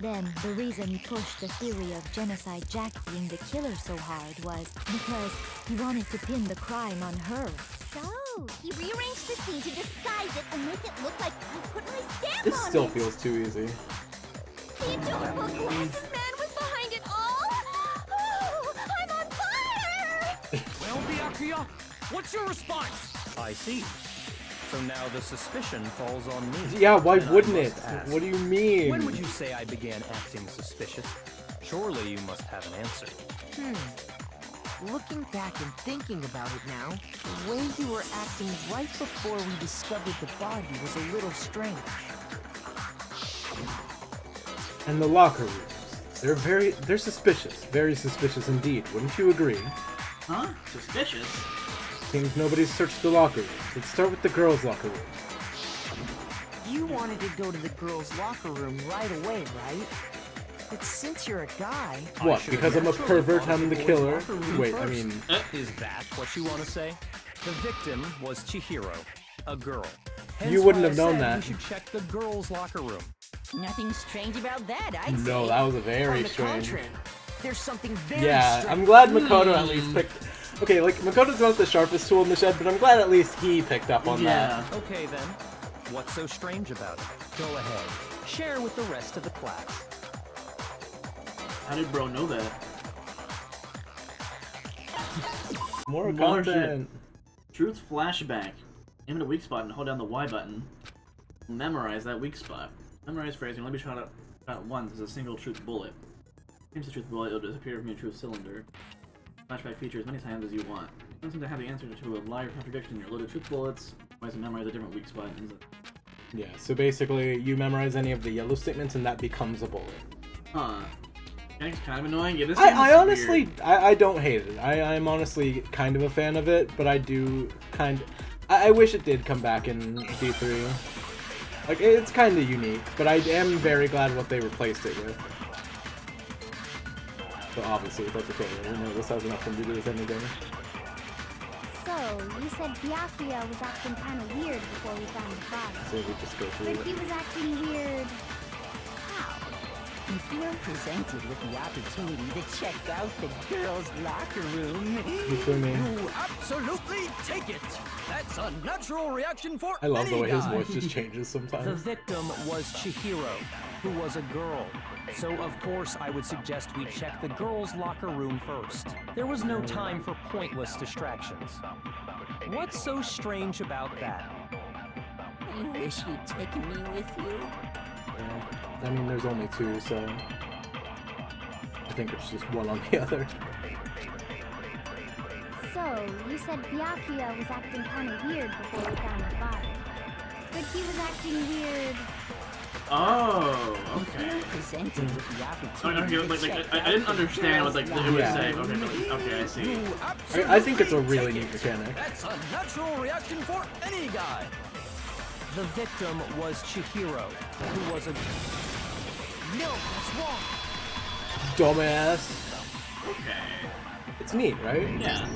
Then, the reason he pushed the theory of Genocide Jack being the killer so hard was because he wanted to pin the crime on her. So, he rearranged the scene to disguise it and make it look like I put my stamp This on still it. feels too easy. The adorable glasses man was behind it all. Oh, I'm on fire! Well, Byakuya, what's your response? I see. So now the suspicion falls on me. Yeah, why And I wouldn't must it? ask, What do you mean? When would you say I began acting suspicious? Surely you must have an answer. Looking back and thinking about it now, the way you were acting right before we discovered the body was a little strange. And the locker rooms. They're suspicious. Very suspicious indeed. Wouldn't you agree? Huh? Suspicious? Seems nobody's searched the locker rooms. Let's start with the girls' locker room. You wanted to go to the girls' locker room right away, right? But since you're a guy... What, because I'm a pervert, I'm the killer? Wait, I mean... Is that what you want to say? The victim was Chihiro, a girl. Hence You wouldn't why have I known said that. You should check the girls' locker room. Nothing strange about that, I'd say. No, that was a very On the strange... contrary, there's something very Yeah, strange. I'm glad Makoto at least picked... Okay, like, Makoto's not the sharpest tool in the shed, but I'm glad at least he picked up on that. Okay then. What's so strange about it? Go ahead. Share with the rest of the class. How did bro know that? More content. Truth flashback. Aim at a weak spot and hold down the Y button. Memorize that weak spot. Memorize phrasing. Let me shot once as a single truth bullet. Change the truth bullet, it'll disappear from your truth cylinder. Flashback feature as many times as you want. You don't seem to have the answer to a lie or contradiction in your loaded truth bullets. Otherwise, memorize a different weak spot. Yeah, so basically, you memorize any of the yellow statements and that becomes a bullet. Huh. It's kind of annoying. Yeah, this I honestly, I don't hate it. I'm honestly kind of a fan of it, but I do I wish it did come back in D3. Like, it's kind of unique, but I am very glad what they replaced it with. So obviously, that's okay. You know, this has nothing to do with anything. So, you said Byakuya was acting kind of weird before we found the body. So we just go through But it. he was acting weird. If you are presented with the opportunity to check out the girls' locker room, You feel me? You absolutely take it. That's a natural reaction for I love the any way his guy. voice just changes The sometimes. victim was Chihiro, who was a girl. So of course I would suggest we check the girls' locker room first. There was no time for pointless distractions. What's so strange about that? I wish you'd taken me with you. Yeah. I mean, there's only two, so I think it's just one on the other. So, you said Byakuya was acting kind of weird before we found the body. But he was acting weird. Oh, If you okay. are presented with the Okay, opportunity like, to check I didn't out the understand what girls' like it was Yeah. saying. Okay, I see. I think it's a really neat mechanic. That's a natural reaction for any guy. The victim was Chihiro, who was a... No, that's wrong. Dumbass. Okay. It's neat, right? Yeah.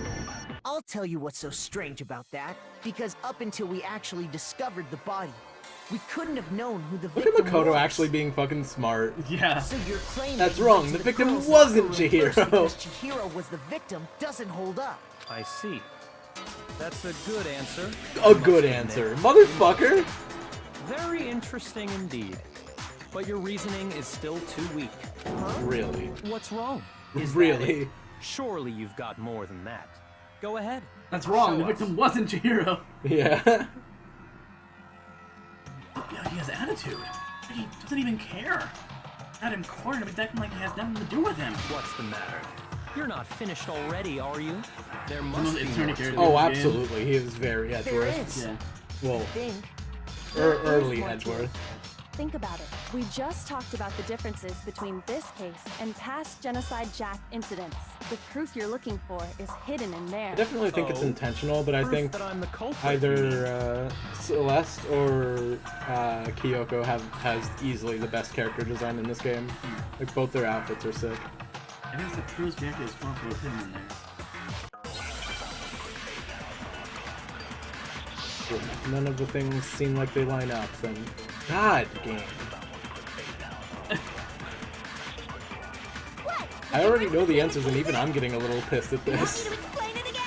I'll tell you what's so strange about that. Because up until we actually discovered the body, we couldn't have known who the Look at victim Makoto was. actually being fucking smart. Yeah. So your claim That's that you wrong. went The to victim girls' wasn't locker room first Chihiro. because Chihiro was the victim doesn't hold up. I see. That's a good answer. A good answer. Motherfucker! Very interesting indeed. But your reasoning is still too weak. Really? What's wrong? Is that Really? it? Surely you've got more than that. Go ahead. That's wrong. Show The victim wasn't Chihiro. Yeah. Yeah, he has attitude. He doesn't even care. Had him cornered, but he's acting like he has nothing to do with him. What's the matter? You're not finished already, are you? There must be more more. Oh, absolutely. He is very Edgeworth. Yeah. Well, think. early Edgeworth. Think about it. We just talked about the differences between this case and past Genocide Jack incidents. The proof you're looking for is hidden in there. I definitely think it's intentional, but I Proof think that I'm the culprit, either Celeste or Kyoko has easily the best character design in this game. Like, both their outfits are sick. I think the proof's Bianca is responsible for hidden in there. None of the things seem like they line up, and God, game. I already know the answers, and even I'm getting a little pissed at this. Explain it again?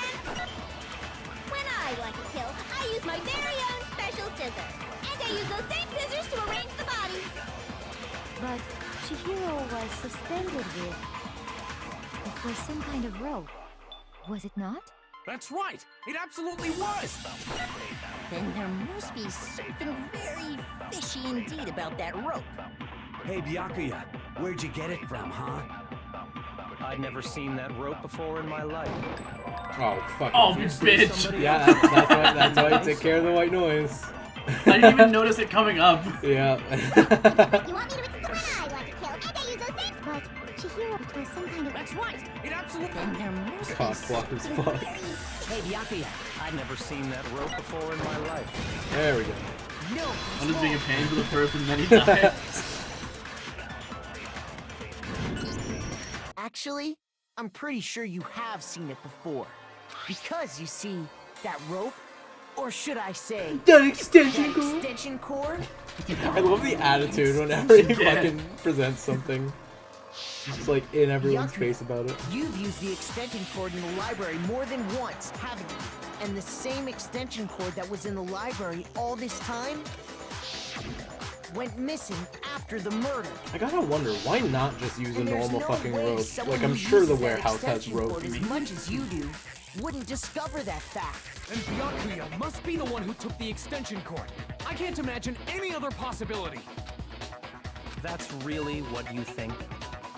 When I want to kill, I use my very own special scissors. And I use those same scissors to arrange the bodies. But Chihiro was suspended with... It was some kind of rope. Was it not? That's right! It absolutely was! Then there must be something very fishy indeed about that rope. Hey, Byakuya, where'd you get it from, huh? I'd never seen that rope before in my life. Oh, fuck. Oh, bitch! Yeah, that's why you take care of the white noise. I didn't even notice it coming up. Yeah. You want me to explain? I want to kill, and I use those same... But Chihiro, it was some kind of... That's right! It absolutely... Then there must be Cock block as fuck. Hey, Byakuya, I'd never seen that rope before in my life. There we go. No, I'm just being a pain for the person many times. Actually, I'm pretty sure you have seen it before. Because, you see, that rope, or should I say... That extension cord? I love the attitude whenever he fucking presents something. Just like in everyone's face about it. You've used the extension cord in the library more than once, haven't you? And the same extension cord that was in the library all this time went missing after the murder. I gotta wonder, why not just use a And there's normal no fucking way rope? someone Like, I'm who sure the uses that warehouse has extension rope. cord as much as you do wouldn't discover that fact. And Byakuya must be the one who took the extension cord. I can't imagine any other possibility. That's really what you think?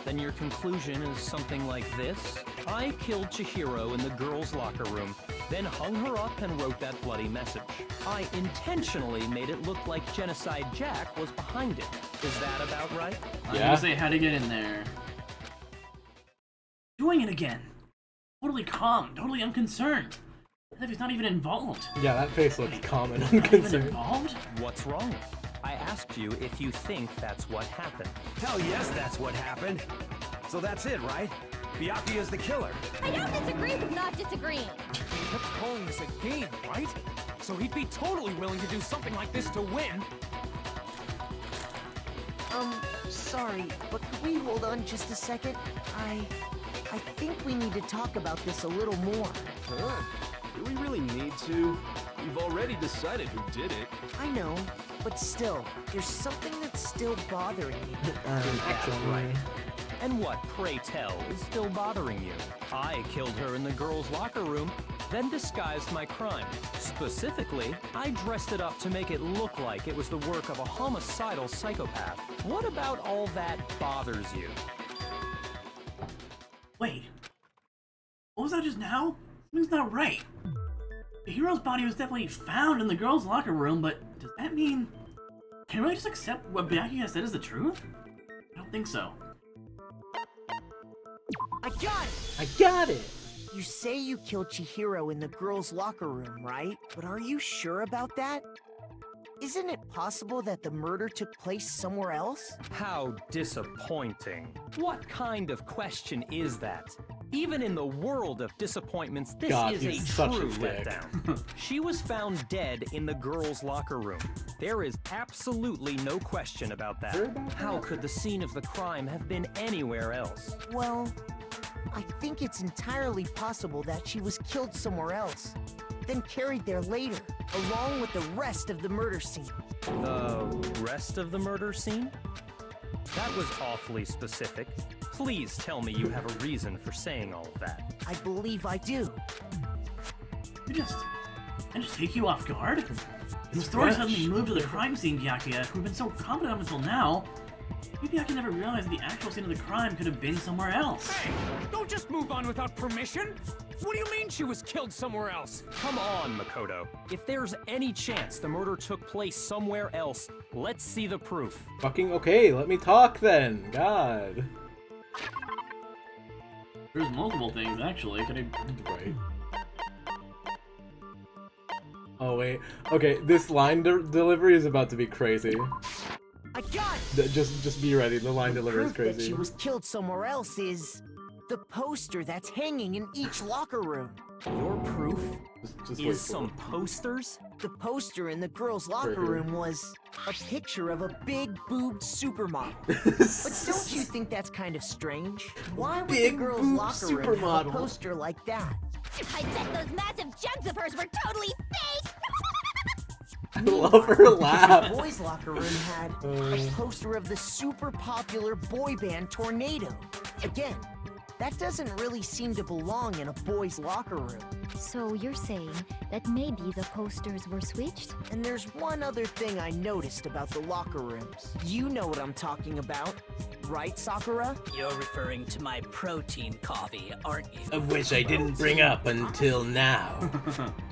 Then your conclusion is something like this? I killed Chihiro in the girls' locker room, then hung her up and wrote that bloody message. I intentionally made it look like Genocide Jack was behind it. Is that about right? I was gonna say how to get in there. Doing it again. Totally calm, totally unconcerned. As if he's not even involved. Yeah, that face looks calm and Not even unconcerned. involved? What's wrong? I asked you if you think that's what happened. Hell yes, that's what happened. So that's it, right? Byakuya's the killer. I don't disagree with not disagreeing. He kept calling this a game, right? So he'd be totally willing to do something like this to win. Sorry, but could we hold on just a second? I think we need to talk about this a little more. Huh? Do we really need to? We've already decided who did it. I know, but still, there's something that's still bothering me. Right. And what, pray tell, is still bothering you? I killed her in the girls' locker room, then disguised my crime. Specifically, I dressed it up to make it look like it was the work of a homicidal psychopath. What about all that bothers you? Wait. What was that just now? Something's not right. The hero's body was definitely found in the girls' locker room, but does that mean... Can you really just accept what Byakuya said is the truth? I don't think so. I got it! I got it! You say you killed Chihiro in the girls' locker room, right? But are you sure about that? Isn't it possible that the murder took place somewhere else? How disappointing. What kind of question is that? Even in the world of disappointments, this God, is he's a such a true dick. letdown. She was found dead in the girls' locker room. There is absolutely no question about that. How could the scene of the crime have been anywhere else? Well, I think it's entirely possible that she was killed somewhere else, then carried there later, along with the rest of the murder scene. The rest of the murder scene? That was awfully specific. Please tell me you have a reason for saying all of that. I believe I do. And just take you off guard? The story suddenly moved to the crime scene, Byakuya, who'd been so confident up until now. Maybe I can never realize the actual scene of the crime could have been somewhere else. Hey, don't just move on without permission! What do you mean she was killed somewhere else? Come on, Makoto. If there's any chance the murder took place somewhere else, let's see the proof. Fucking okay, let me talk then. God. There's multiple things, actually. Could I... Right. Oh, wait. Okay, this line delivery is about to be crazy. I got it! Just be ready, the line delivery is Proof that crazy. she was killed somewhere else is the poster that's hanging in each locker room. Your proof just is some posters? The poster in the girls' locker room was a picture of a big boobed supermodel. But don't you think that's kind of strange? Why would the girls' locker room have a poster like that? I bet those massive jugs of hers were totally fake! I love her laugh. The boys' locker room had a poster of the super popular boy band Tornado. Again, that doesn't really seem to belong in a boys' locker room. So you're saying that maybe the posters were switched? And there's one other thing I noticed about the locker rooms. You know what I'm talking about, right, Sakura? You're referring to my protein coffee, aren't you? Of which I didn't bring up until now.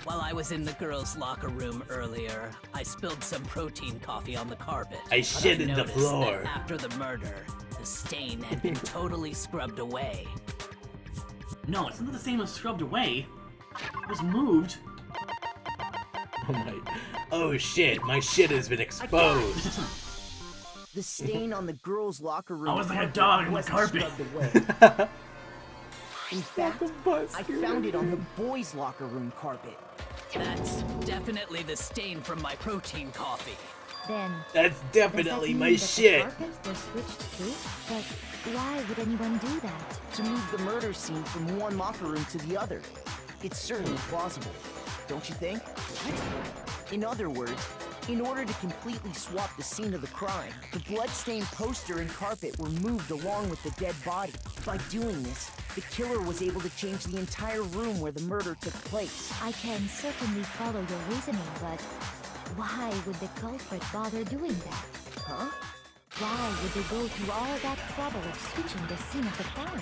While I was in the girls' locker room earlier, I spilled some protein coffee on the carpet. I shit in the noticed floor. that after the murder, the stain had been totally scrubbed away. No, it's not the same as scrubbed away. It was moved. Oh my... Oh shit, my shit has been exposed. The stain on the girls' locker room. I was like a dog in the carpet. In fact, I found it on the boys' locker room carpet. That's definitely the stain from my protein coffee. Then... That's definitely my shit. The carpets were switched too? But why would anyone do that? To move the murder scene from one locker room to the other. It's certainly plausible, don't you think? What? In other words, in order to completely swap the scene of the crime, the blood-stained poster and carpet were moved along with the dead body. By doing this, the killer was able to change the entire room where the murder took place. I can certainly follow your reasoning, but why would the culprit bother doing that? Huh? Why would they go through all that trouble of switching the scene of the crime?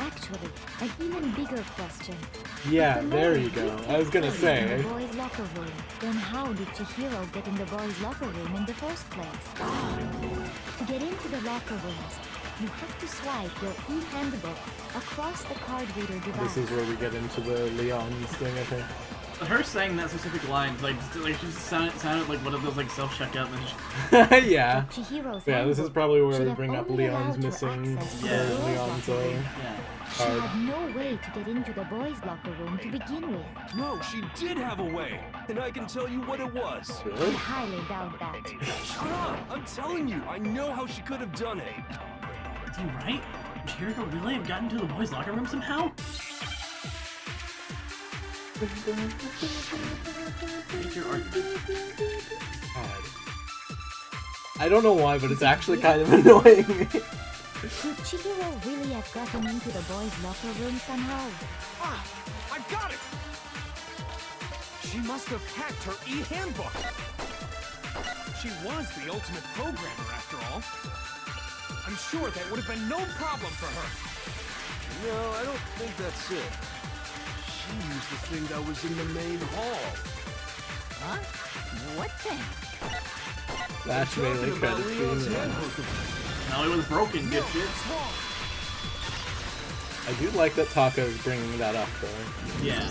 Actually, an even bigger question. Yeah, If the there murder you go. did I was take gonna place say. in the boys' locker room, then how did Chihiro get in the boys' locker room in the first place? To get into the locker rooms, you have to swipe your e-handbook across the card reader device. This is where we get into the Leon's thing, I think. Her saying that specific line, like she just sounded like one of those like self-checkout messages. Yeah. Chihiro's Yeah, this is handbook probably where should we have bring up only Leon's allowed her missing, access to or the girls' Leon's locker room. She card. had no way to get into the boys' locker room to begin with. No, she did have a way, and I can tell you what it was. I highly doubt that. Shut up! I'm telling you, I know how she could have done it. Is he right? Would Chihiro really have gotten to the boys' locker room somehow? Make your argument. God. I don't know why, but it's actually kind of annoying me. Could Chihiro really have gotten into the boys' locker room somehow? Ah, I got it! She must have hacked her e-handbook. She was the ultimate programmer, after all. I'm sure that would have been no problem for her. No, I don't think that's it. She used the thing that was in the main hall. Huh? What thing? That's mainly credit scene. No, it was broken, good shit. I do like that Taka's bringing that up, though. Yeah.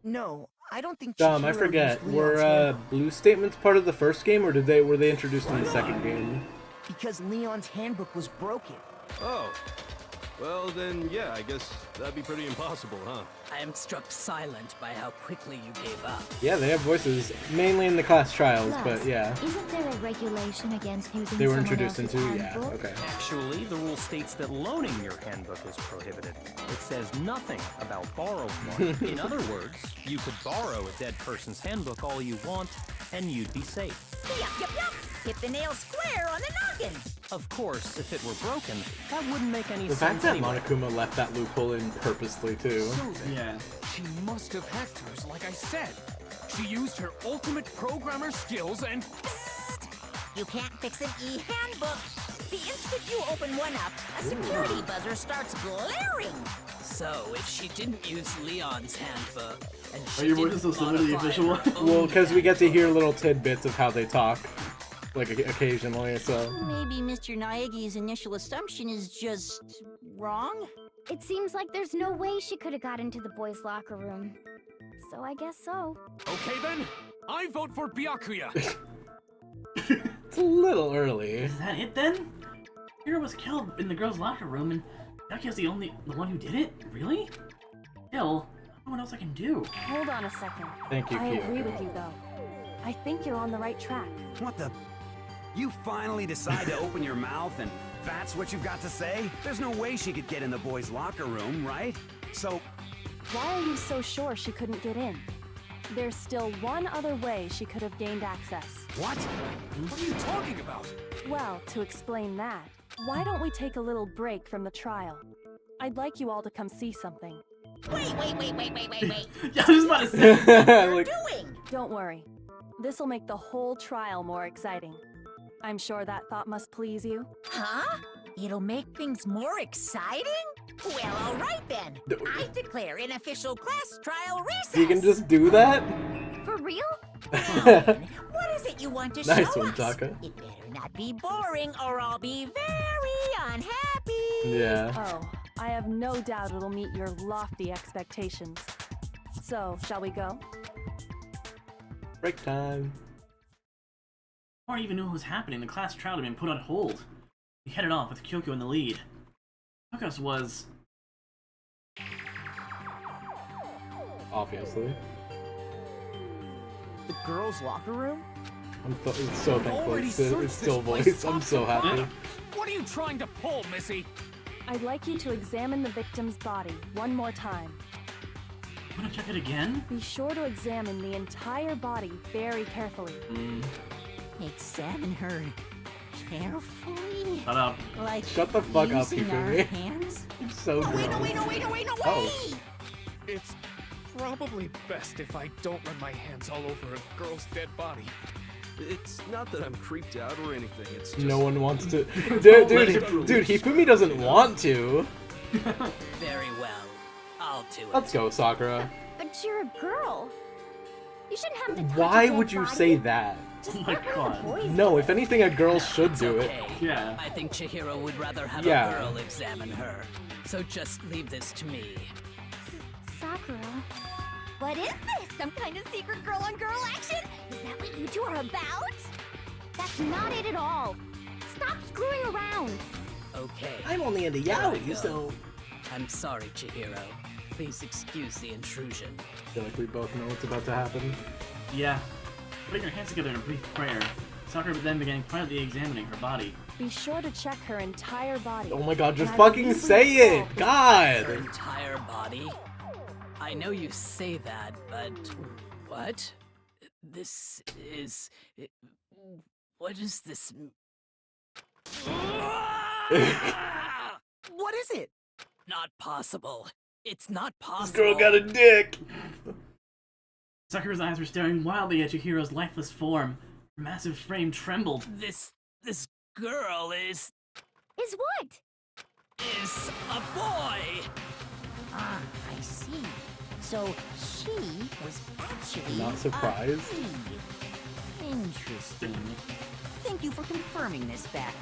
No, I don't think Dom, I Chihiro forget. used Were Leon's handbook. blue statements part of the first game, or were they introduced in the second game? Because Leon's handbook was broken. Oh. Well, then, yeah, I guess that'd be pretty impossible, huh? I am struck silent by how quickly you gave up. Yeah, they have voices, mainly in the class trials, Plus, but yeah. Isn't there a regulation against using They were someone introduced else's into, yeah, handbook? okay. Actually, the rule states that loaning your handbook is prohibited. It says nothing about borrowing one. In other words, you could borrow a dead person's handbook all you want, and you'd be safe. Yup, yup, yup! Hit the nail square on the noggin! Of course, if it were broken, that wouldn't make any The sense fact that anyway. Monokuma left that loophole in purposely, too. Yeah. She must have hacked hers, like I said. She used her ultimate programmer skills and... You can't fix an e-handbook. The instant you open one up, a security buzzer starts glaring. So, if she didn't use Leon's handbook, and Are she your didn't voices so similar to the modify official her one? own Well, because we get to hear little tidbits of how they talk, like occasionally. So Maybe Mr. Naegi's initial assumption is just wrong? It seems like there's no way she could have got into the boys' locker room. So I guess so. Okay then, I vote for Byakuya. it's a little early. Is that it then? Hero was killed in the girls' locker room, and Byakuya's the one who did it? Really? Still, I don't know what else I can do. Hold on a second. Thank you, I Kyoko. agree with you, though. I think you're on the right track. What the? You finally decide to open your mouth and that's what you've got to say? There's no way she could get in the boys' locker room, right? So... Why are you so sure she couldn't get in? There's still one other way she could have gained access. What? What are you talking about? Well, to explain that, why don't we take a little break from the trial? I'd like you all to come see something. Wait. Yeah, I was about to say. What are you doing? Don't worry. This'll make the whole trial more exciting. I'm sure that thought must please you. Huh? It'll make things more exciting? Well, all right then. I declare an official class trial recess. You can just do that? For real? Now then, what is it you want to Nice show one, us? Taka. It better not be boring or I'll be very unhappy. Yeah. Oh, I have no doubt it'll meet your lofty expectations. So, shall we go? Break time. Before I even knew what was happening, the class trial had been put on hold. We headed off with Kyoko in the lead. Kyoko was... Obviously. The girls' locker room? I'm so thankful it's still voiced. I'm so happy. What are you trying to pull, Missy? I'd like you to examine the victim's body one more time. Want to check it again? Be sure to examine the entire body very carefully. Examine her carefully. Shut up. Like Shut the fuck up, using our Hifumi. hands? It's so gross. Wait. Oh. It's probably best if I don't run my hands all over a girl's dead body. It's not that I'm creeped out or anything, it's just... No one wants to. Dude, Hifumi doesn't want to. Very well. I'll do it. Let's go, Sakura. But you're a girl. You shouldn't have to touch Why a dead would you body. say that? Oh my god. No, if anything, a girl should do it. Okay. Yeah. I think Chihiro would rather have Yeah. a girl examine her. So just leave this to me. Sakura. What is this? Some kind of secret girl-on-girl action? Is that what you two are about? That's not it at all. Stop screwing around. Okay. I'm only into Here I yaoi, go. so... I'm sorry, Chihiro. Please excuse the intrusion. I feel like we both know what's about to happen. Yeah. Putting her hands together in a brief prayer, Sakura then began quietly examining her body. Be sure to check her entire body. Oh my god, just And I fucking believe we say it! solved this. God! Her entire body? I know you say that, but... What? This is... What is this... What is it? Not possible. It's not possible. This girl got a dick! Sakura's eyes were staring wildly at Chihiro's lifeless form. Her massive frame trembled. This girl is Is what? a boy. Ah, I see. So she was actually Not surprised. Interesting. Thank you for confirming this fact.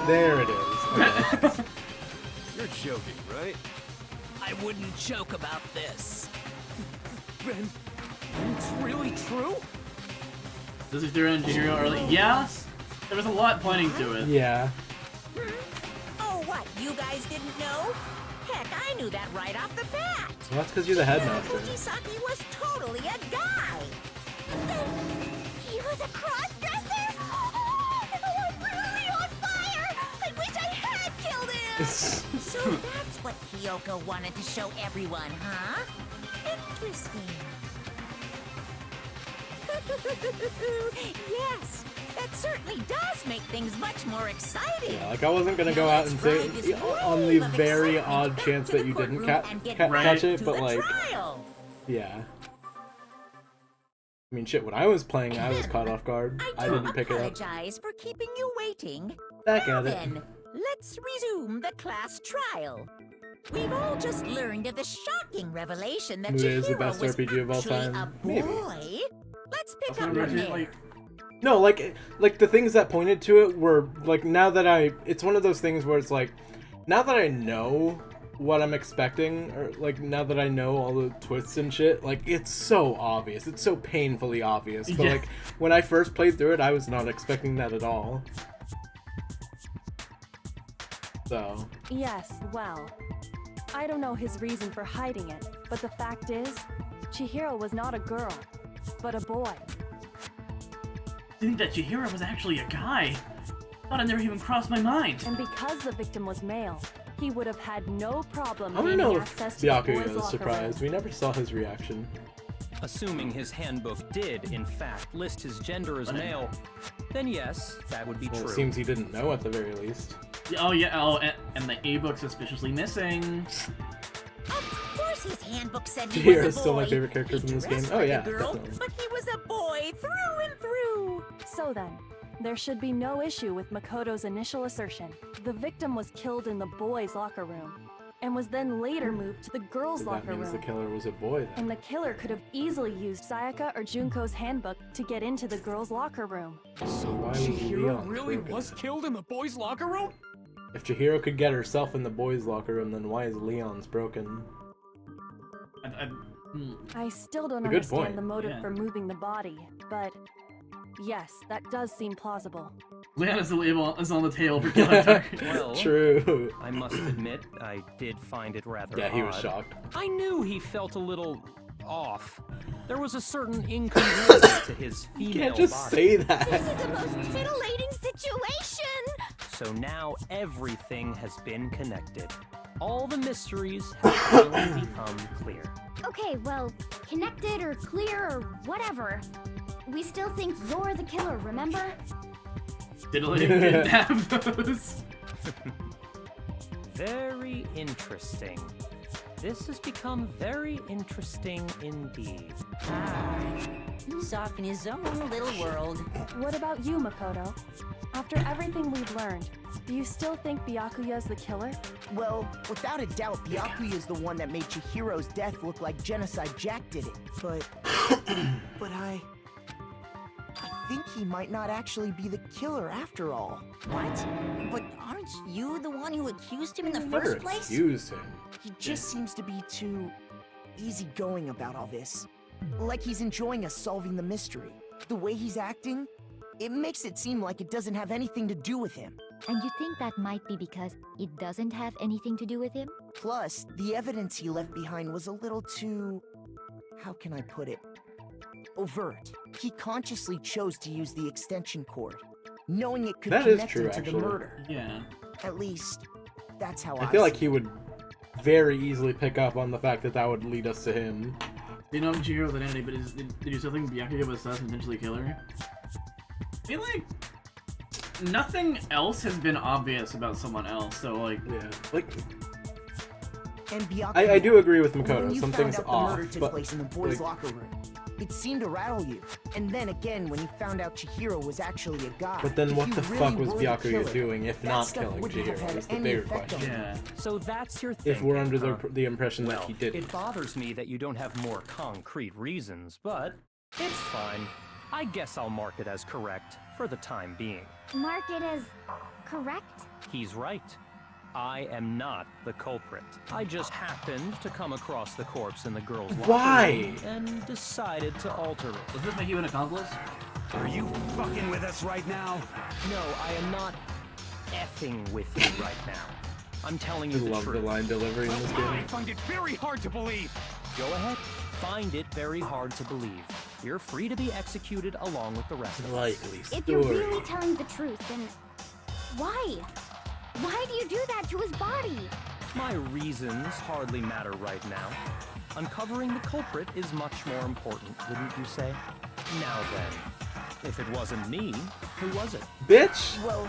There it is. Okay. You're joking, right? I wouldn't joke about this. Ben, it's really true? This is through Chihiro early. Yeah? There was a lot pointing to it. Yeah. Oh, what? You guys didn't know? Heck, I knew that right off the bat. Well, that's because you're the headmaster. Fujisaki was totally a guy. He was a cross-dresser? Oh, I'm really on fire! I wish I had killed him! So that's what Kyoko wanted to show everyone, huh? Interesting. Yes, That certainly does make things much more exciting. Yeah, like I wasn't gonna go out and say on the very odd chance that you didn't catch it, but like, yeah. I mean, shit, when I was playing, I was caught off guard. I didn't pick it up. Apologize for keeping you waiting. Back Now at it. then, let's resume the class trial. We've all just learned of the shocking revelation that Muda is the Chihiro best was RPG of all actually time. a boy. Maybe. Let's pick up from there. No, like the things that pointed to it were like, now that it's one of those things where it's like, now that I know what I'm expecting, or like now that I know all the twists and shit, like it's so obvious, it's so painfully obvious. But like when I first played through it, I was not expecting that at all. So. Yes, well, I don't know his reason for hiding it, but the fact is, Chihiro was not a girl, but a boy. I think that Chihiro was actually a guy. Thought it never even crossed my mind. And because the victim was male, he would have had no problem I don't gaining know if access to the Byakuya boys' was locker surprised. room. We never saw his reaction. Assuming his handbook did, in fact, list his gender as male, then yes, that would be Well, true. it seems he didn't know at the very least. Oh yeah, oh, and the A-book suspiciously missing. Of course his handbook said he Chihiro was is a still boy. my favorite character from this game. Dressed Oh like yeah, a girl, definitely. but he was a boy through and through. So then, there should be no issue with Makoto's initial assertion. The victim was killed in the boys' locker room, and was then later moved to the girls' So that locker means room. the killer was a boy then. And the killer could have easily used Sayaka or Junko's handbook to get into the girls' locker room. So why was Chihiro Leon really broken? was killed in the boys' locker room? If Chihiro could get herself in the boys' locker room, then why is Leon's broken? I still don't A good understand point. the motive Yeah. for moving the body, but yes, that does seem plausible. Leon is the label is on the table for killing Tucker. Well, True. I must admit, I did find it rather Yeah, he was odd. shocked. I knew he felt a little off. There was a certain incongruence to his female You can't just body. say that. This is the most titillating situation. So now everything has been connected. All the mysteries have finally become clear. Okay, well, connected or clear or whatever. We still think you're the killer, remember? Titillating good those. Very interesting. This has become very interesting indeed. He's off in his own little world. What about you, Makoto? After everything we've learned, do you still think Byakuya's the killer? Well, without a doubt, Byakuya is the one that made Chihiro's death look like Genocide Jack did it. But I think he might not actually be the killer after all. What? But aren't you the one who accused him in the Never first place? accused him. He just seems to be too easygoing about all this. Like he's enjoying us solving the mystery. The way he's acting, it makes it seem like it doesn't have anything to do with him. And you think that might be because it doesn't have anything to do with him? Plus, the evidence he left behind was a little too... how can I put it? Overt. He consciously chose to use the extension cord, knowing it could That is connect true, him to actually. the murder. Yeah. At least, that's how I I feel like see he would very easily pick up on the fact that that would lead us to him. You know Chihiro's identity, but did you still think Byakuya was sus and potentially killer? I feel like nothing else has been obvious about someone else, so like yeah, like And Byakuya, I do agree with when Makoto. you Something's found out off, the murder took but place in the boys' like, locker room, it seemed to rattle you. And then again, when you found out Chihiro was actually a guy. But then if what you the really fuck was were the Byakuya killer, doing if that not stuff killing wouldn't have Chihiro? had Is the any bigger effect on question. you. yeah. So that's your If thing. we're under huh? the impression that Well, he didn't. it bothers me that you don't have more concrete reasons, but it's fine. I guess I'll mark it as correct for the time being. Mark it as correct? He's right. I am not the culprit. I just happened to come across the corpse in the girl's locker Why? room and decided to alter it. Does this make you an accomplice? Are you fucking with us right now? No, I am not effing with you right now. I'm telling you I the love truth. the line delivery in this I game. find it very hard to believe. Go ahead. Find it very hard to believe. You're free to be executed along with the rest of us. Likely If you're story. really telling the truth, then why? Why do you do that to his body? My reasons hardly matter right now. Uncovering the culprit is much more important, wouldn't you say? Now then, If it wasn't me, who was it? Bitch! Well,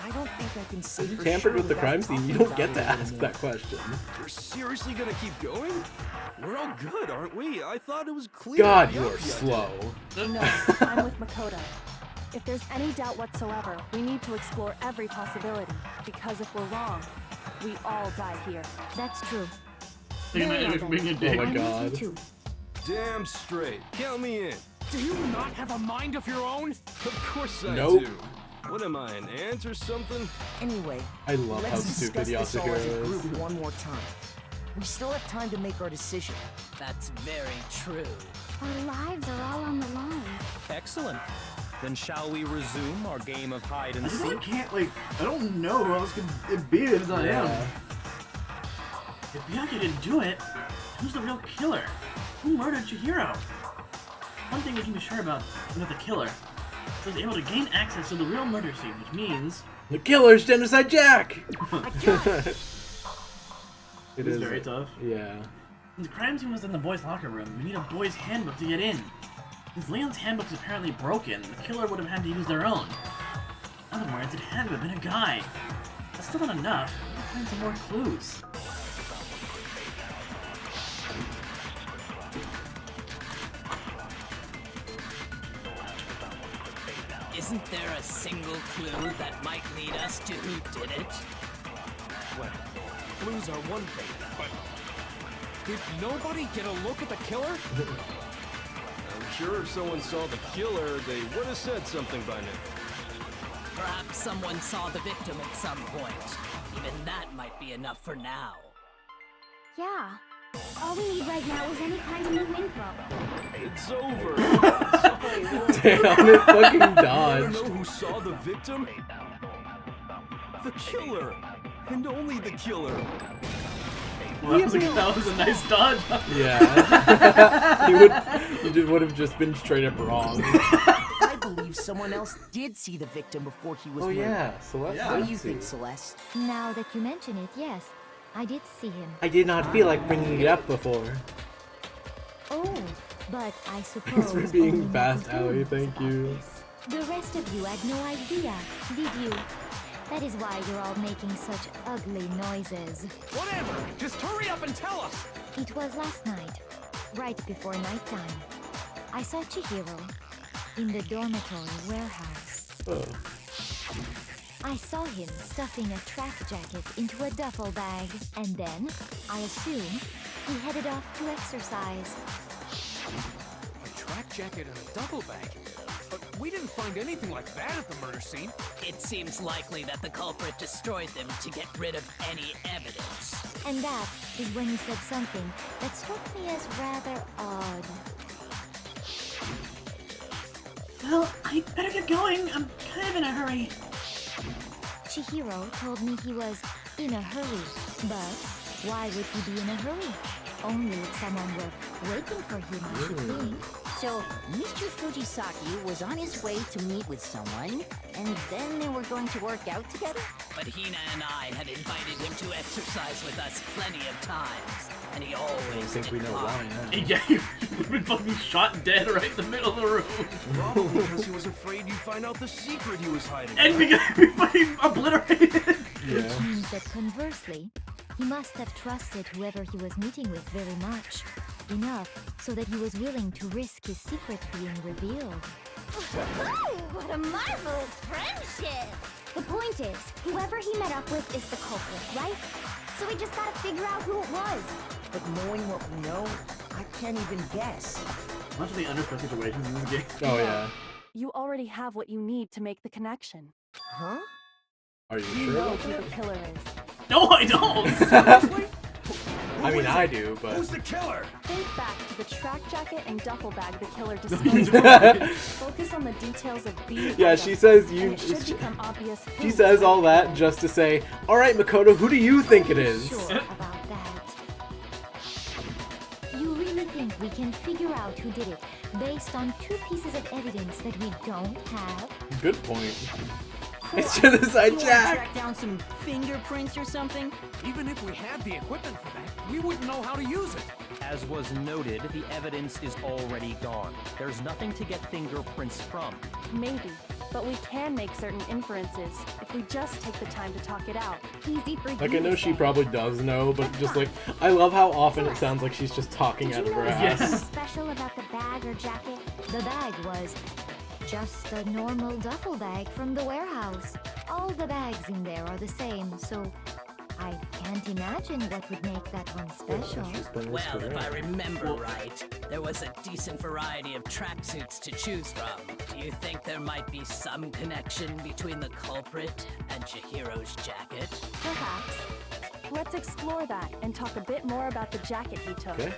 I don't think I can say If you for tampered sure with the without crime scene, you talking don't get about to it ask anymore. that question. We're seriously gonna keep going? We're all good, aren't we? I thought it was clear. God, you Yup, are yeah, slow. No, I'm with Makoto. If there's any doubt whatsoever, we need to explore every possibility. Because if we're wrong, we all die here. That's true. Being a dick. Oh my god. Damn straight. Count me in. Do you not have a mind of your own? Of course I Nope. do. What am I, an ant or something? Anyway, I love how let's stupid discuss this all Yasuhiro as a is. group one more time. We still have time to make our decision. That's very true. Our lives are all on the line. Excellent. Then shall we resume our game of hide and I just seek? can't, like, I don't know who else could it be if it's not him. Yeah. If Bianchi didn't do it, who's the real killer? Who murdered Chihiro? One thing we can be sure about the killer was able to gain access to the real murder scene, which means The killer's Genocide Jack! it is very tough. Yeah. The crime scene was in the boys' locker room. We need a boys' handbook to get in. Since Leon's handbook is apparently broken, the killer would have had to use their own. In other words, it had to have been a guy. That's still not enough. We need to find some more clues. Isn't there a single clue that might lead us to who did it? Well, clues are one thing, but did nobody get a look at the killer? I'm sure if someone saw the killer, they would have said something by now. Perhaps someone saw the victim at some point. Even that might be enough for now. Yeah. All we need right now is any kind of new info. It's over. Damn, it fucking You wanna dodged. know who saw the victim? The killer. And only the killer. Well, that was a nice dodge. Yeah. he would have just been straight up wrong. I believe someone else did see the victim before he was Oh murdered. yeah, Celeste. What do did you see think, it. Celeste? Now that you mention it, yes. I did see him. I did not feel like bringing it up before. Oh, but I suppose Thanks for being only fast, Makoto Allie. knows Thank about you. this. The rest of you had no idea, did you? That is why you're all making such ugly noises. Whatever! Just hurry up and tell us! It was last night, right before nighttime. I saw Chihiro in the dormitory warehouse. Oh. I saw him stuffing a track jacket into a duffel bag, and then, I assume, he headed off to exercise. A track jacket and a duffel bag? But we didn't find anything like that at the murder scene. It seems likely that the culprit destroyed them to get rid of any evidence. And that is when he said something that struck me as rather odd. Well, I better get going. I'm kind of in a hurry. Chihiro told me he was in a hurry, but why would he be in a hurry? Only if someone were waiting for him, I should think. So, Mr. Fujisaki was on his way to meet with someone, and then they were going to work out together? But Hina and I had invited him to exercise with us plenty of times, and he always think we know why now. Yeah, you've been fucking shot dead right in the middle of the room. Probably because he was afraid you'd find out the secret he was hiding. And we got fucking obliterated. Which means that conversely, he must have trusted whoever he was meeting with very much. Enough so that he was willing to risk his secret being revealed. Oh, what a marvelous friendship! The point is, whoever he met up with is the culprit, right? So we just gotta figure out who it was. But knowing what we know, I can't even guess. Much of the underfoot situations in this game. Oh yeah. You already have what you need to make the connection. Huh? Are you You sure? know who the killer is. No, I don't. Seriously? I mean, I do, but Who's the killer? Think back to the track jacket and duffel bag the killer disposed. Focus on the details of these. yeah, items, she says and you. it should become obvious She who says is all the that just to say, "All right, Makoto, who do you think it is?" Sure about that. You really think we can figure out who did it based on two pieces of evidence that we don't have? Good point. before. It's Genocide You wanna Jack. track down some fingerprints or something? Even if we had the equipment for that, we wouldn't know how to use it. As was noted, the evidence is already gone. There's nothing to get fingerprints from. Maybe, but we can make certain inferences if we just take the time to talk it out. Easy for Like, you I know to she say. probably does know, but just like, I love how often it sounds like she's just talking out of her What's ass. special about the bag or jacket? The bag was just a normal duffel bag from the warehouse. All the bags in there are the same, so I can't imagine what would make that one special. Well, if I remember right, there was a decent variety of tracksuits to choose from. Do you think there might be some connection between the culprit and Chihiro's jacket? Perhaps. Let's explore that and talk a bit more about the jacket he took. Okay.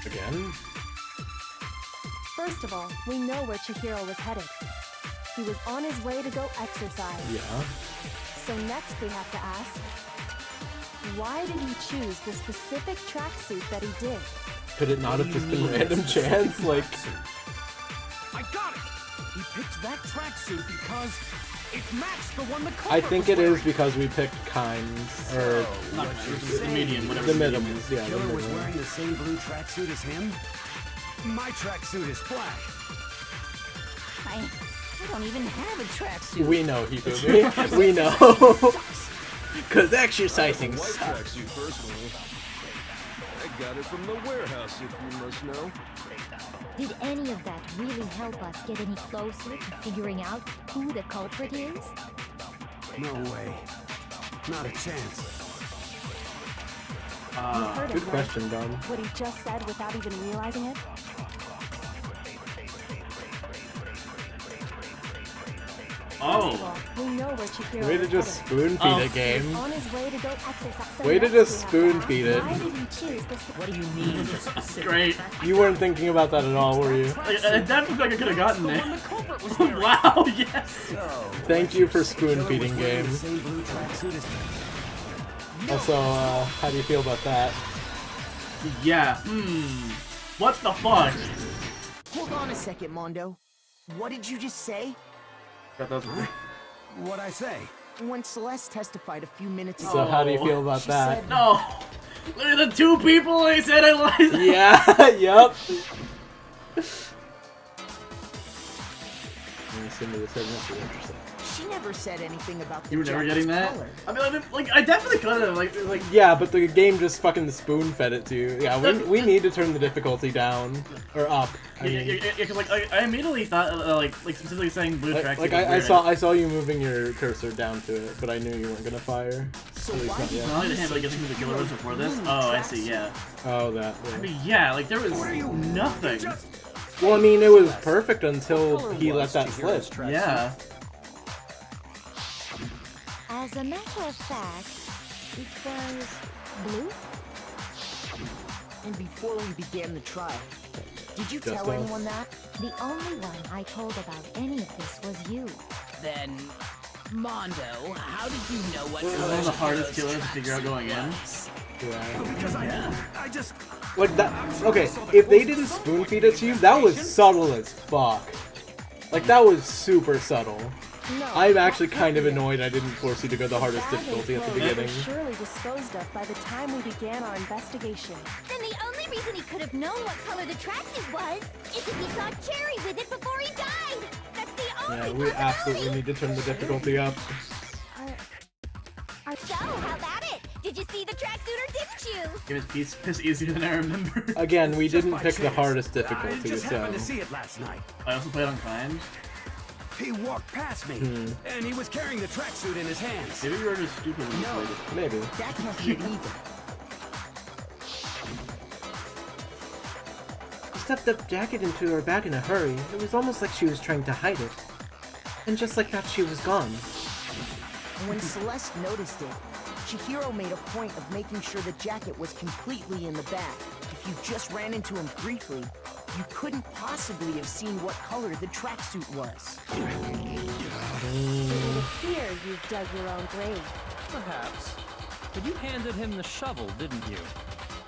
Again? First of all, we know where Chihiro was headed. He was on his way to go exercise. Yeah. So next we have to ask, why did he choose the specific tracksuit that he did? Could it not have just been random chance? Like, I got it! He picked that tracksuit because it matched the one the culprit I think was it is wearing. because we picked kinds, or Not the medium, whatever the the medium middles, is. yeah, the Killer was middle. wearing the same blue tracksuit as him? My tracksuit is black. I don't even have a tracksuit. We know, Hifumi. We know. Cause exercising White sucks. tracksuit, personally. I got it from the warehouse, if you must know. Did any of that really help us get any closer to figuring out who the culprit is? No way. Not a chance. You heard him, Good right? question, Dom. What he just said without even realizing it? Oh. First of all, we know where Chihiro Way to was just headed. spoon feed a He game. was on his way to go exercise. So Way to next just we have spoon ask, feed it. Why did he choose this? What do you mean specific? Great. You weren't thinking about that at all, were you? Like, that looks like I could have gotten it. Wow, yes. Thank you for spoon feeding game. The same blue tracksuit as Also, how do you feel about that? Yeah. What the fuck? Hold on a second, Mondo. What did you just say? What'd I say? When Celeste testified a few minutes ago, So how do you feel about she that? said- No. Look at the two people I said I liked. Yeah, yup. She never said anything about the You were never jacket's getting that? color. I mean, like I definitely could have. Like. Yeah, but the game just fucking spoon fed it to you. Yeah, we need to turn the difficulty down or up. I mean, Because like I immediately thought like specifically saying blue track. like I saw you moving your cursor down to it, but I knew you weren't gonna fire. So At least why not did yet. Not only him, but guessing who the killer was before this. Oh, I see. Yeah. Oh, that. I Yeah. mean, yeah. Like there was nothing. Well, I mean, it was perfect until he let that slip. Yeah. As a matter of fact, it was blue. And before we began the trial, did you Just tell us. anyone that? The only one I told about any of this was you. Then, Mondo, how did you know what This is one of the hardest killers to figure out going in. Yeah. Because I just... Like that. Okay, if they didn't spoon feed it to you, that was subtle as fuck. Like that was super subtle. No, I'm actually kind of annoyed I didn't force you to go the hardest difficulty at the beginning. Surely disposed of by the time we began our investigation. Then the only reason he could have known what color the tracksuit was is if he saw Cherry with it before he died. That's the only Yeah, we absolutely need to turn the difficulty up. So, how about it? Did you see the tracksuit or didn't you? It was piss easier than I remember. Again, we didn't by pick the chance. hardest I difficulty, just so. happened to see it last night. I also played on kind. He walked past me, and he was carrying the tracksuit in his hands. Maybe you were just stupid when you played it. Maybe. That can't be it either. She stuffed the jacket into her bag in a hurry. It was almost like she was trying to hide it. And just like that, she was gone. When Celeste noticed it, Chihiro made a point of making sure the jacket was completely in the bag. If you just ran into him briefly, you couldn't possibly have seen what color the tracksuit was. It would appear you've dug your own grave. Perhaps. But you handed him the shovel, didn't you?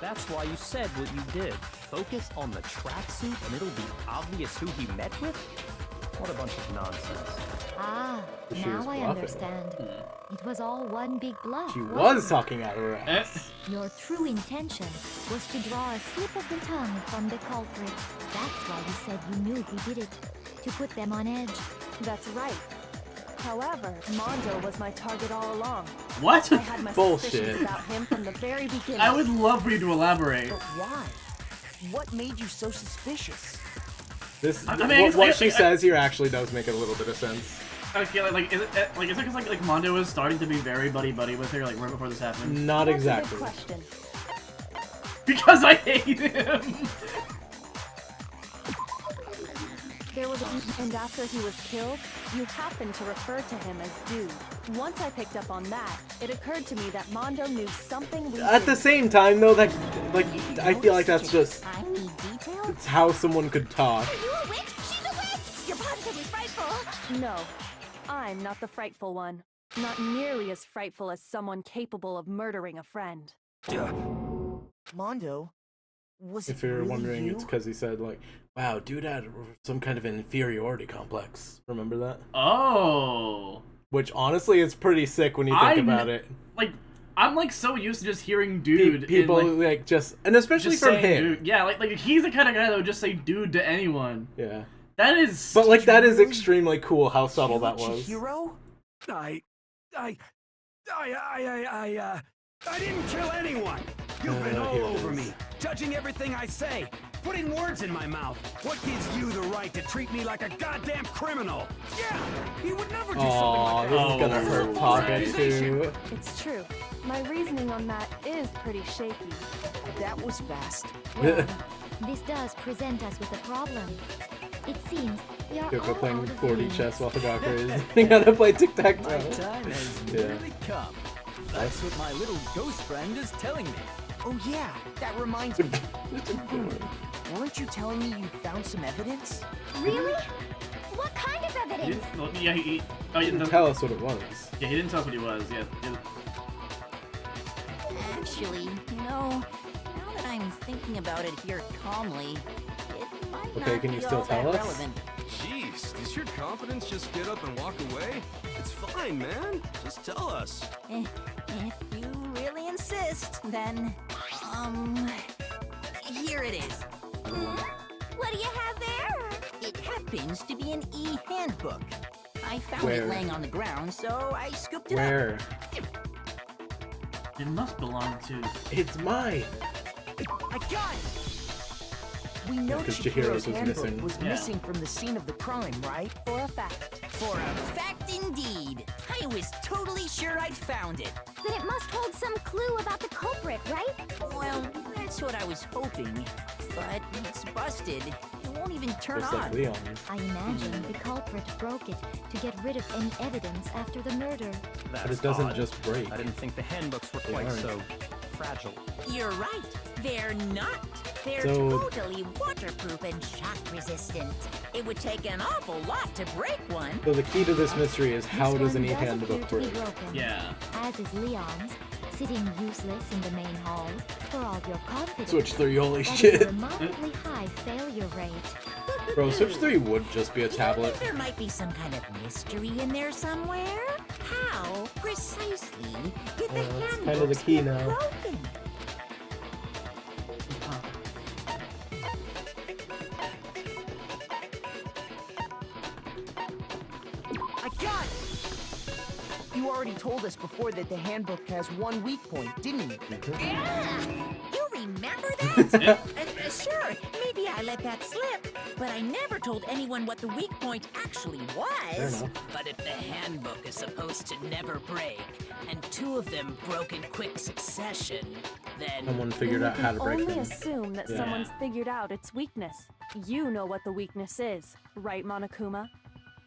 That's why you said what you did. Focus on the tracksuit and it'll be obvious who he met with? What a bunch of nonsense. Ah, She now was I bluffing. understand. It was all one big bluff. She wasn't was it? talking out of her ass. Your true intention was to draw a slip of the tongue from the culprit. That's why you said you knew who did it. To put them on edge. That's right. However, Mondo was my target all along. What? I had my Bullshit. suspicions about him from the very beginning. I would love for you to elaborate. But why? What made you so suspicious? This, I mean, what she says here actually does make a little bit of sense. Okay, is it because like Mondo was starting to be very buddy with her like right before this happened? Not That's exactly. a good question. Because I hate him. There was and after he was killed, you happened to refer to him as Dude. Once I picked up on that, it occurred to me that Mondo knew something we At the same time, though, that like I feel like that's just I need details? it's how someone could talk. Are you a witch? She's a witch! You're positively frightful! No, I'm not the frightful one. Not nearly as frightful as someone capable of murdering a friend. Mondo, was If it you're really wondering, you? it's because he said like, "Wow, dude had some kind of inferiority complex." Remember that? Oh. Which honestly is pretty sick when you think about it. Like, I'm like so used to just hearing dude. People in, like just, and especially just from saying him. Dude. Yeah, like he's the kind of guy that would just say dude to anyone. Yeah. That is. But like that is extremely cool how subtle that was. Hero? I didn't kill anyone! You've been all here it over is. me, judging everything I say, putting words in my mouth. What gives you the right to treat me like a goddamn criminal? Yeah, he would never do something Aw, like this that. is gonna hurt Pocket too. It's true. My reasoning on that is pretty shaky. That was fast. Well, this does present us with a problem. It seems we are Yoko all playing out of 4D games. chess while Hagakure is learning how to play tic-tac-toe. My time has Yeah. really come. That's what my little ghost friend is telling me. Oh yeah, that reminds me. Weren't you telling me you found some evidence? Really? What kind of He evidence? didn't, well, yeah, he He didn't tell us what it was. Yeah, he didn't tell us what he was. Yeah. Actually, now that I'm thinking about it here calmly, it might Okay, not can you be still all tell that us? relevant. Jeez, does your confidence just get up and walk away? It's fine, man. Just tell us. If you really insist, then, here it is. What do you have there? It happens to be an e-handbook. I found Where? it laying on the ground, so I scooped it Where? It must belong to. It's mine. I got it! We know 'cause Chihiro's Chihiro's was handbook missing. was Yeah. missing from the scene of the crime, right? For a fact. For a fact indeed. I was totally sure I'd found it. Then it must hold some clue about the culprit, right? Well, that's what I was hoping. But it's busted. It won't even turn Just on. like Leon's. I imagine the culprit broke it to get rid of any evidence after the murder. That's But it doesn't odd. just break. I didn't think the handbooks were They quite aren't. so fragile. You're right. They're not. They're So- totally waterproof and shock resistant. It would take an awful lot to break one. So the key to this mystery is how This does an one does appear e-handbook to be break? broken. Yeah. As is Leon's, sitting useless in the main hall. For all your confidence. Switch 3, holy that is shit. a remarkably high failure rate. Bro, Switch 3 would just be a You tablet. think there might be some kind of mystery in there somewhere? How precisely did the That's handbooks kind of the key get now. broken? I got it! You already told us before that the handbook has one weak point, didn't you? Yeah, you remember that? Sure, maybe I let that slip, but I never told anyone what the weak point actually Fair was. enough. But if the handbook is supposed to never break, and two of them broke in quick succession, then... Someone figured out how to break Only them. assume that Yeah. someone's figured out its weakness. You know what the weakness is, right, Monokuma?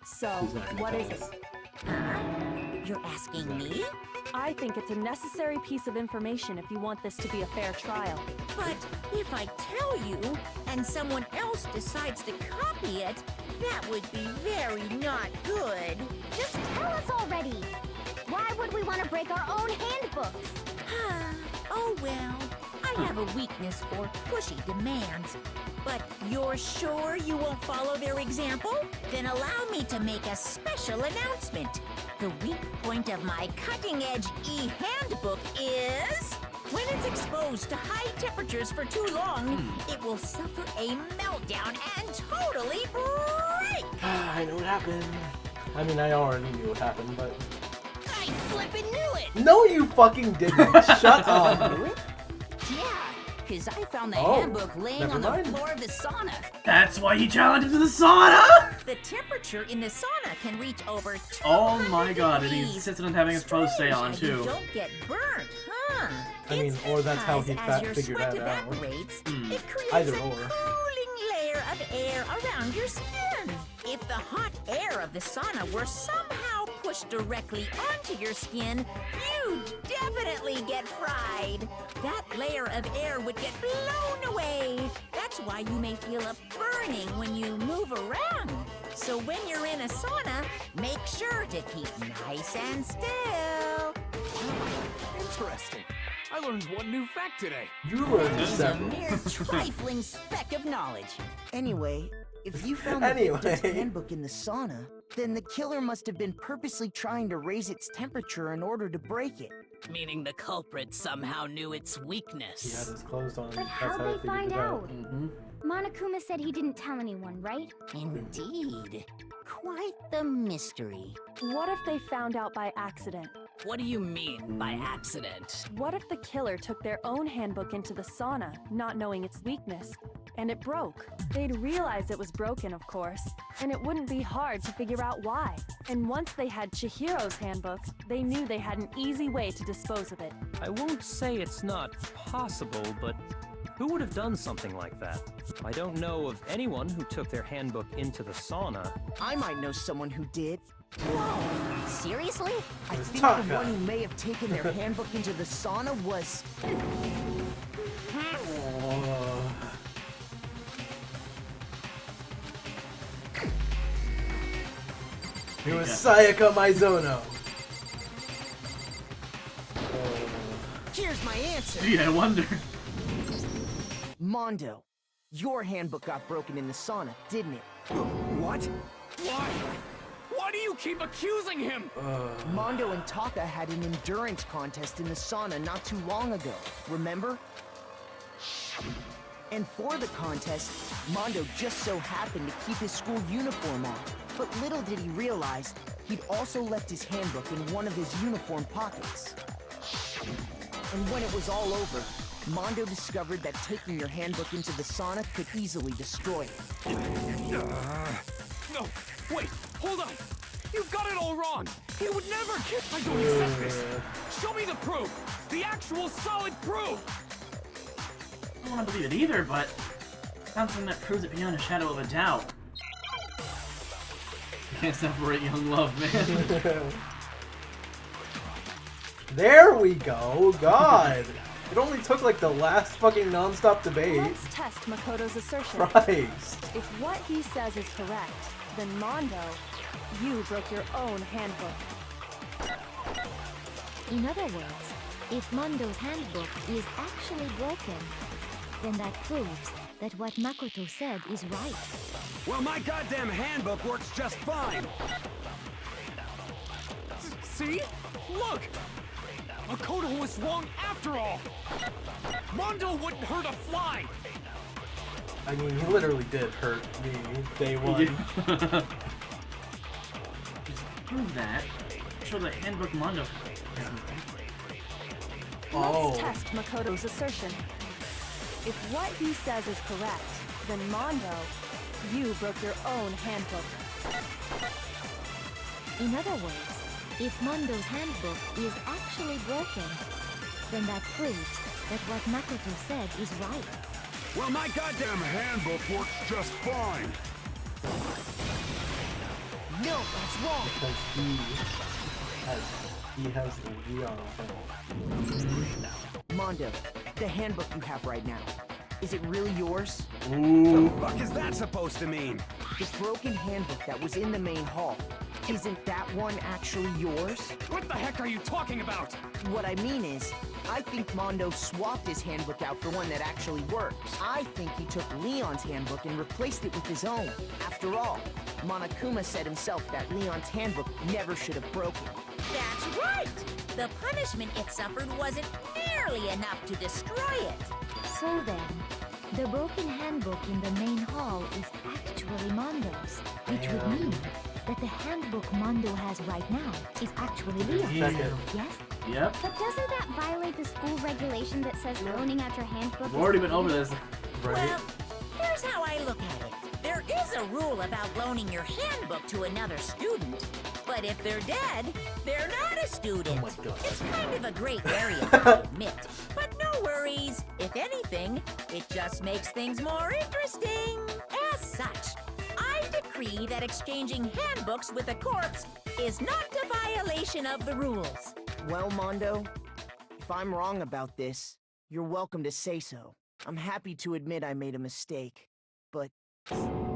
So, He's not gonna what tell is us. it? You're asking me? I think it's a necessary piece of information if you want this to be a fair trial. But if I tell you, and someone else decides to copy it, that would be very not good. Just tell us already. Why would we want to break our own handbooks? Oh well, I have a weakness for pushy demands. But you're sure you won't follow their example? Then allow me to make a special announcement. The weak point of my cutting-edge e-handbook is... when it's exposed to high temperatures for too long, it will suffer a meltdown and totally break! I know what happened. I mean, I already knew what happened, but... I flippin' knew it! No, you fucking didn't! Shut up! Yeah, because I found the Oh, handbook laying on the floor of the sauna. That's why you challenged him to the sauna? The temperature in the sauna can reach over 200 Oh my god, and degrees. he insisted on having his clothes stay on Strange how you too. don't get burnt, huh? I mean, or that's how he As your figured sweat that out. evaporates, it creates Either a or. cooling layer of air around your skin. If the hot air of the sauna were somehow pushed directly onto your skin, you'd definitely get fried. That layer of air would get blown away. That's why you may feel a burning when you move around. So when you're in a sauna, make sure to keep nice and still. Interesting. I learned one new fact today. You learned It's a several. mere trifling speck of knowledge. Anyway, if you found the victim's handbook in the sauna, then the killer must have been purposely trying to raise its temperature in order to break it. Meaning the culprit somehow knew its weakness. He had his clothes on. But That's how'd how I they figured find it out? Mhm. Monokuma said he didn't tell anyone, right? Indeed. Quite the mystery. What if they found out by accident? What do you mean by accident? What if the killer took their own handbook into the sauna, not knowing its weakness, and it broke? They'd realize it was broken, of course, and it wouldn't be hard to figure out why. And once they had Chihiro's handbook, they knew they had an easy way to dispose of it. I won't say it's not possible, but who would have done something like that? I don't know of anyone who took their handbook into the sauna. I might know someone who did. Whoa! Seriously? I think Taka. the one who may have taken their handbook into the sauna was... It was Sayaka Mizono. Here's my answer. Gee, I wonder. Mondo, your handbook got broken in the sauna, didn't it? What? Why? Why do you keep accusing him? Mondo and Taka had an endurance contest in the sauna not too long ago, remember? And for the contest, Mondo just so happened to keep his school uniform on. But little did he realize, he'd also left his handbook in one of his uniform pockets. And when it was all over, Mondo discovered that taking your handbook into the sauna could easily destroy it. No, wait, hold on. You've got it all wrong. He would never kill. I don't accept this. Show me the proof. The actual solid proof. I don't want to believe it either, but something that proves it beyond a shadow of a doubt. You can't separate young love, man. There we go. God. It only took like the last fucking non-stop debate. Let's test Makoto's assertion. Christ. If what he says is correct, then Mondo, you broke your own handbook. In other words, if Mondo's handbook is actually broken, then that proves that what Makoto said is right. Well, my goddamn handbook works just fine. See? Look! Makoto was wrong after all! Mondo wouldn't hurt a fly! I mean, he literally did hurt me day one. Prove that. Show the handbook Mondo. Let's test Makoto's assertion. If what he says is correct, then Mondo, you broke your own handbook. In other words, if Mondo's handbook is actually broken, then that proves that what Makoto said is right. Well, my goddamn handbook works just fine. No, that's wrong. Because he has the V on him. Mondo, the handbook you have right now, is it really yours? The fuck is that supposed to mean? The broken handbook that was in the main hall. Isn't that one actually yours? What the heck are you talking about? What I mean is, I think Mondo swapped his handbook out for one that actually works. I think he took Leon's handbook and replaced it with his own. After all, Monokuma said himself that Leon's handbook never should have broken. That's right! The punishment it suffered wasn't nearly enough to destroy it. So then, the broken handbook in the main hall is actually Mondo's, which would mean that the handbook Mondo has right now is actually Leon's. Yes? Yep. But doesn't that violate the school regulation that says loaning out your handbook? We've already been over this. Well, here's how I look at it. There is a rule about loaning your handbook to another student. But if they're dead, they're not a student. Oh my God. It's kind of a gray area, I admit. But no worries. If anything, it just makes things more interesting. As such, I decree that exchanging handbooks with a corpse is not a violation of the rules. Well, Mondo, if I'm wrong about this, you're welcome to say so. I'm happy to admit I made a mistake, but...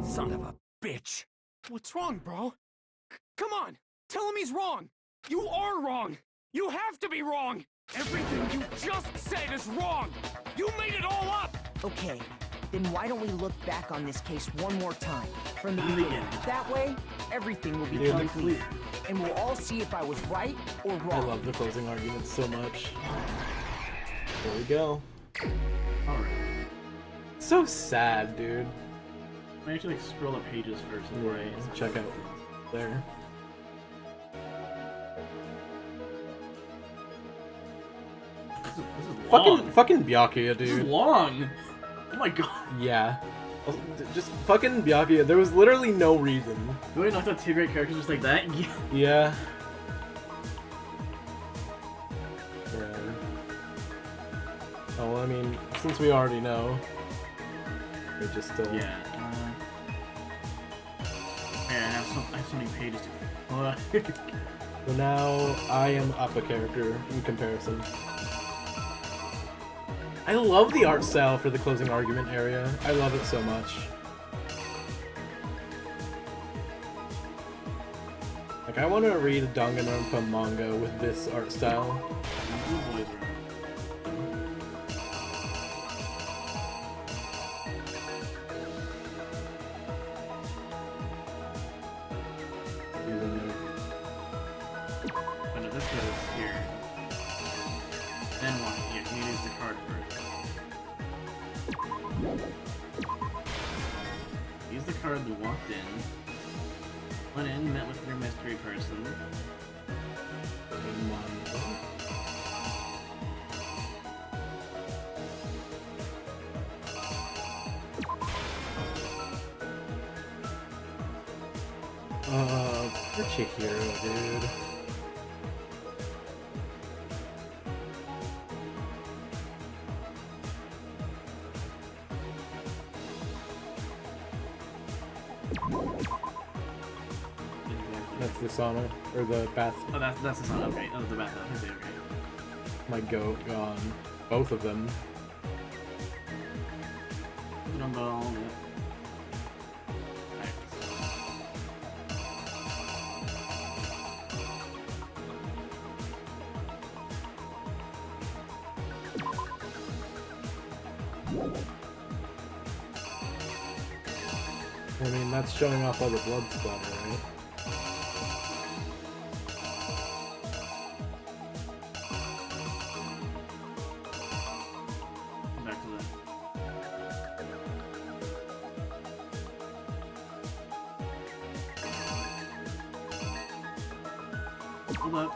Son of a bitch! What's wrong, bro? Come on! Tell him he's wrong! You are wrong! You have to be wrong! Everything you just said is wrong! You made it all up! Okay, then why don't we look back on this case one more time, from the beginning? That way, everything will become clear, and we'll all see if I was right or wrong. I love the closing arguments so much. There we go. Alright. So sad, dude. I actually like scroll the pages first before I check out there. This is long. Fucking Byakuya, dude. This is long. Oh my god. Yeah. Just fucking Byakuya. There was literally no reason. You already knocked out 2 great characters just like that? Yeah. Oh, well, I mean, since we already know, we just still... Yeah. I have so many pages to... So now, I am up a character in comparison. I love the art style for the closing argument area. I love it so much. Like, I want to read a Danganronpa manga with this art style. This goes here. Then one. Yeah, you use the card first. Use the card that walked in. Went in, met with your mystery person. Poor Chihiro, dude. That's the sauna, or the bath. Oh, that's the sauna, okay. Oh, the bathtub, okay. My goat gone. Both of them. Gumball, yeah. I mean, that's showing off all the blood splatter, right? Back to that. Hold up.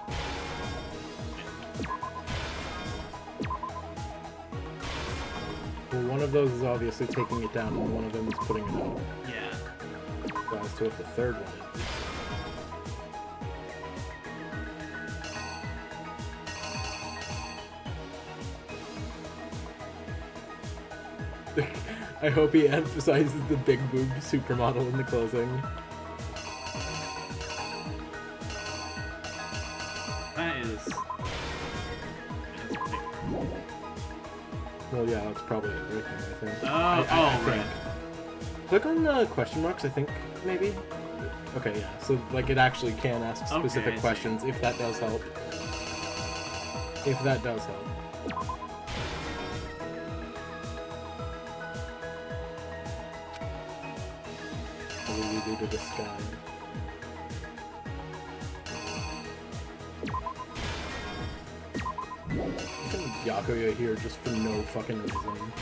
Well, one of those is obviously taking it down, and one of them is putting it up. Yeah. So as to what the third one is. I hope he emphasizes the big boob supermodel in the closing. That is... Well, yeah, that's probably everything, I think. Oh, I right. think. Click on the question marks, I think, maybe? Okay, yeah. So like it actually can ask specific I see. questions if that does help. If that does help. What do we do to this guy? Yakuya here just for no fucking reason.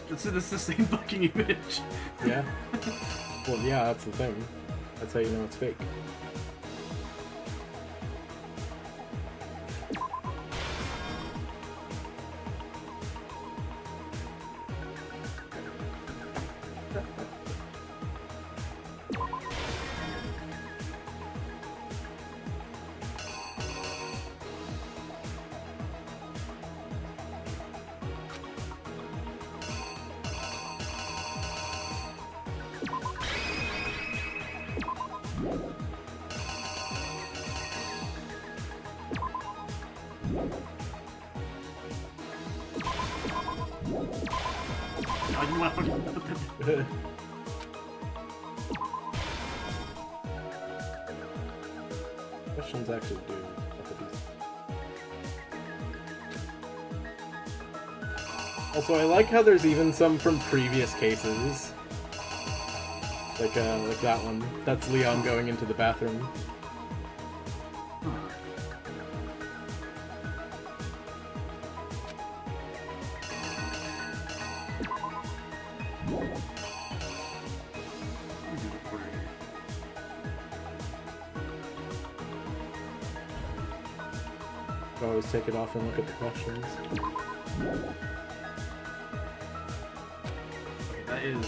This is the same fucking image. Yeah. Well, yeah, that's the thing. That's how you know it's fake. I didn't want to fucking... Questions actually do. Also, I like how there's even some from previous cases. Like that one. That's Leon going into the bathroom. Always take it off and look at the questions. That is...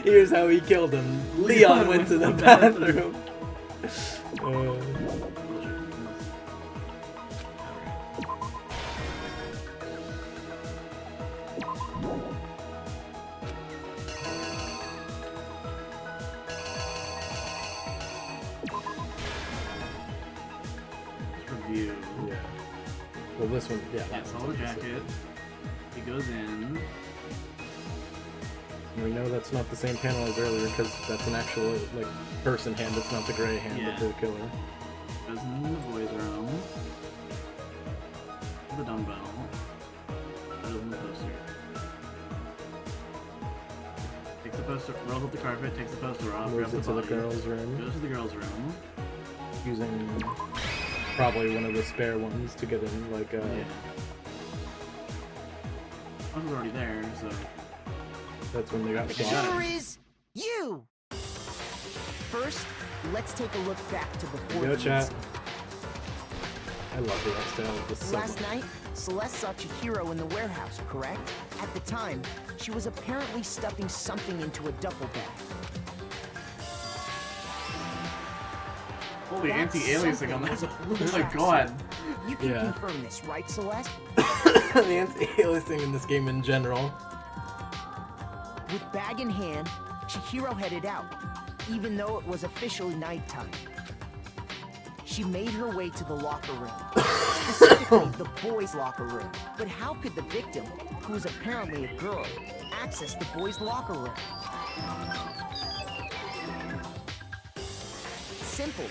Here's how he killed him. Leon went to the bathroom. Review. Yeah. Well, this one, yeah. Yeah, solid jacket. He goes in. We know that's not the same panel as earlier because that's an actual like person hand. It's not the gray hand of the killer. Goes in the boys' room. The dumbbell. Goes in the poster. Takes the poster, rolls up the carpet, takes the poster off, Moves grabs it the to body, the girls' room. Goes to the girls' room. Using probably one of the spare ones to get in, like Yeah. I was already there, so... That's when they got Sure shot. is you! First, let's take a look back to before Go the chat. incident. I love the art style of this so Last much. night, Celeste saw Chihiro in the warehouse, correct? At the time, she was apparently stuffing something into a duffel bag. Holy That anti-aliasing on that. something Oh was a my blue god. accent. You can Yeah. confirm this, right, Celeste? The anti-aliasing in this game in general. With bag in hand, Chihiro headed out, even though it was officially nighttime. She made her way to the locker room, specifically the boys' locker room. But how could the victim, who was apparently a girl, access the boys' locker room? Simple,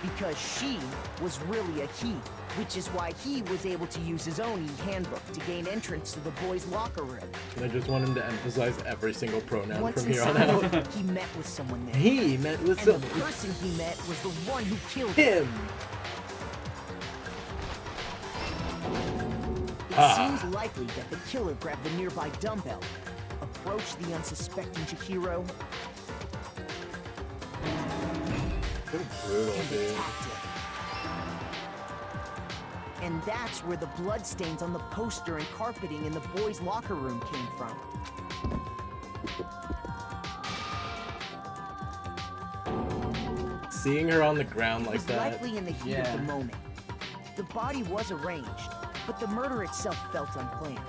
because she was really a he, which is why he was able to use his own e-handbook to gain entrance to the boys' locker room. And I just want him to emphasize every single pronoun Once from here on inside, out. he met with someone there. He met with And the someone. person he met was the one who killed him. It seems likely that the killer grabbed the nearby dumbbell, approached the unsuspecting Chihiro, So brutal, and dude. attacked him. And that's where the bloodstains on the poster and carpeting in the boys' locker room came from. Seeing her on the ground It like was that. likely in the heat of the moment. The body was arranged, but the murder itself felt unplanned.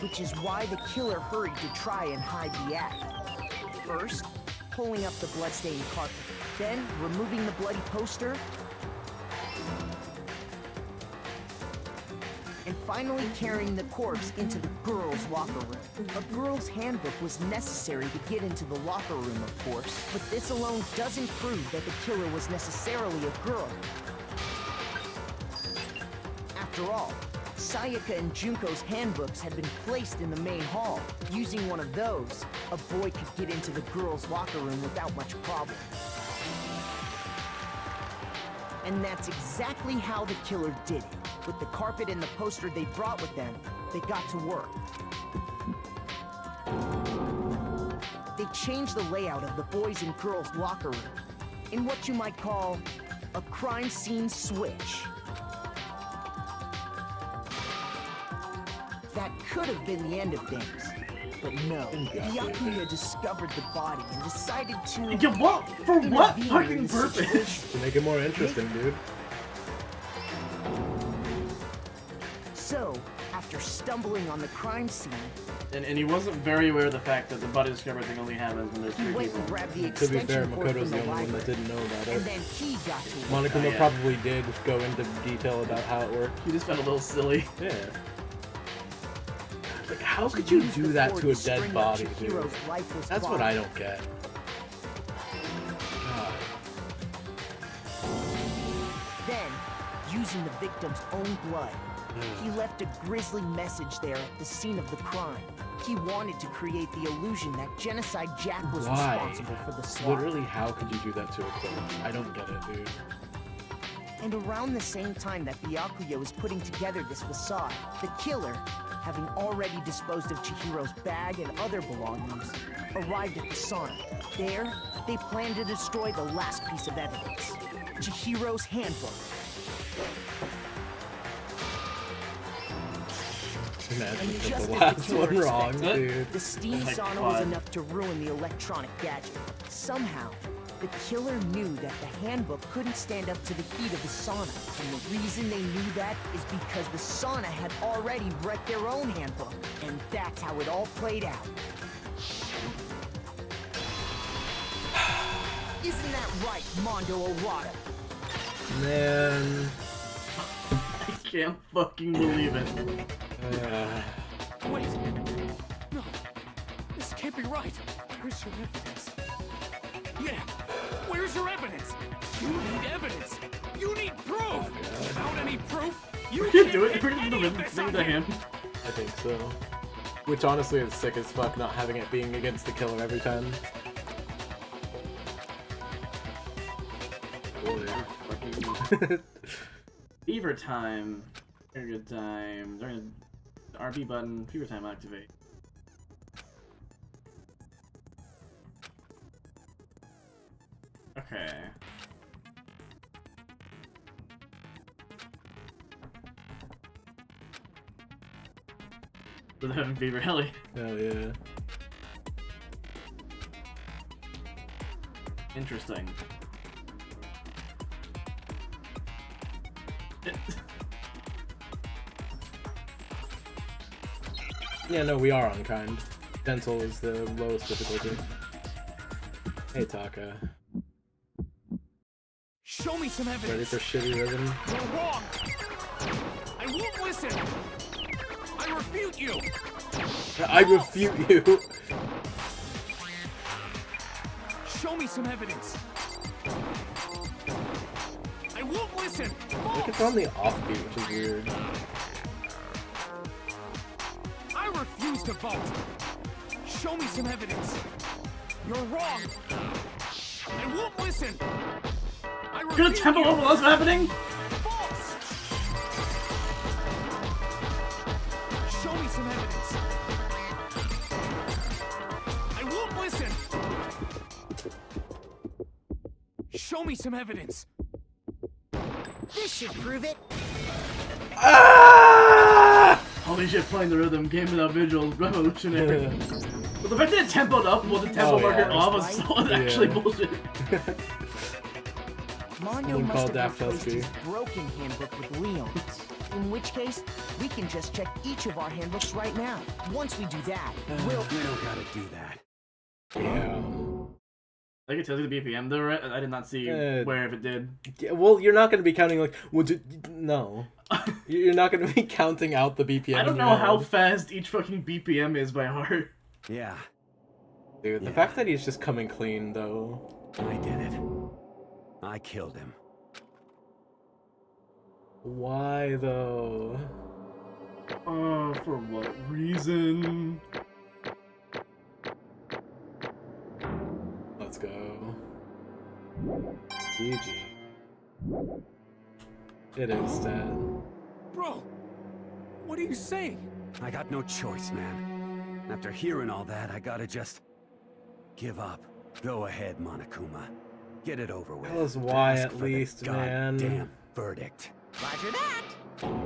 which is why the killer hurried to try and hide the act. First, pulling up the bloodstained carpet, then removing the bloody poster, and finally carrying the corpse into the girls' locker room. A girl's handbook was necessary to get into the locker room, of course, but this alone doesn't prove that the killer was necessarily a girl. After all, Sayaka and Junko's handbooks had been placed in the main hall. Using one of those, a boy could get into the girls' locker room without much problem. And that's exactly how the killer did it. With the carpet and the poster they brought with them, they got to work. They changed the layout of the boys' and girls' locker room in what you might call a crime scene switch. That could have been the end of things, but no. Yakuya discovered the body and decided to... Yeah, what? For what fucking purpose? To make it more interesting, dude. So, after stumbling on the crime scene... And he wasn't very aware of the fact that the body discovery thing only happens when there's 3 people. To be fair, Makoto's the only one that didn't know about it. And then he got to Monokuma probably did go into detail about how it worked. He just felt a little silly. Yeah. Like, how could you do that to a dead body, dude? That's what I don't get. God. Then, using the victim's own blood, he left a grisly message there at the scene of the crime. He wanted to create the illusion that Genocide Jack was responsible for the slaughter. Literally, how could you do that to a corpse? I don't get it, dude. And around the same time that Byakuya was putting together this facade, the killer, having already disposed of Chihiro's bag and other belongings, arrived at the sauna. There, they planned to destroy the last piece of evidence, Chihiro's handbook. Imagine And just the as last the one killer wrong, expected, dude. the steam Oh my sauna was God. enough to ruin the electronic gadget. Somehow, the killer knew that the handbook couldn't stand up to the heat of the sauna. And the reason they knew that is because the sauna had already wrecked their own handbook. And that's how it all played out. Isn't that right, Mondo Orada? Man. I can't fucking believe it. Wait! No! This can't be right! Where's your evidence? Yeah! Where's your evidence? You need evidence! You need proof! Without any proof, you We can't can do it. get We're gonna any deliver of the this thing on to me. him. I think so. Which honestly is sick as fuck, not having it being against the killer every time. Fever time. Very good time. During the RB button, fever time activate. Okay. So they're having fever, hell yeah. Hell yeah. Interesting. Yeah, no, we are unkind. Dental is the lowest difficulty. Hey, Taka. Show me some evidence! Ready for shitty rhythm? You're wrong! I won't listen! I refute you! I refute you! Show me some evidence! I won't listen! Like it's on the offbeat, which is weird. I refuse to vote! Show me some evidence! You're wrong! I won't listen! I Gonna refute temple you. over what's happening? False! Show me some evidence! I won't listen! Show me some evidence! This should prove it. Holy shit, playing the rhythm, game without visuals, revolutionary. But the fact that it tempoed up while the tempo marker off was so actually bullshit. Mondo Someone must called have Daft replaced his Husky. broken handbook with Leon's. In which case, we can just check each of our handbooks right now. Once we do that, we'll... We don't gotta do that. Yeah. I could tell you the BPM though, right? I did not see where if it did. Yeah, well, you're not going to be counting like... No. You're not going to be counting out the BPM. I don't know how fast each fucking BPM is by heart. Yeah. Dude, the fact that he's just coming clean, though. I did it. I killed him. Why, though? Oh, for what reason? Let's go. GG. It is dead. Bro, what are you saying? I got no choice, man. After hearing all that, I gotta just give up. Go ahead, Monokuma. Get it over with. That was why, Ask at for least, the man. goddamn verdict. Roger that.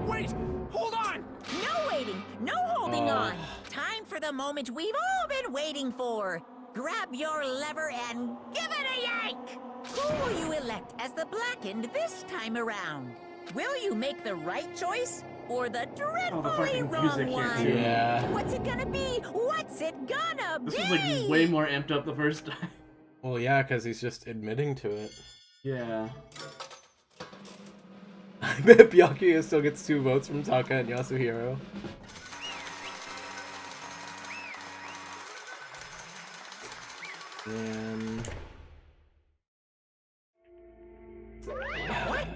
Wait, hold on! No waiting, no holding on. Time for the moment we've all been waiting for. Grab your lever and give it a yank! Who will you elect as the Blackened this time around? Will you make the right choice or the dreadfully wrong one? Yeah. What's it gonna be? What's it gonna be? This was like way more amped up the first time. Well, yeah, because he's just admitting to it. Yeah. I bet Byakuya still gets 2 votes from Taka and Yasuhiro. And... What?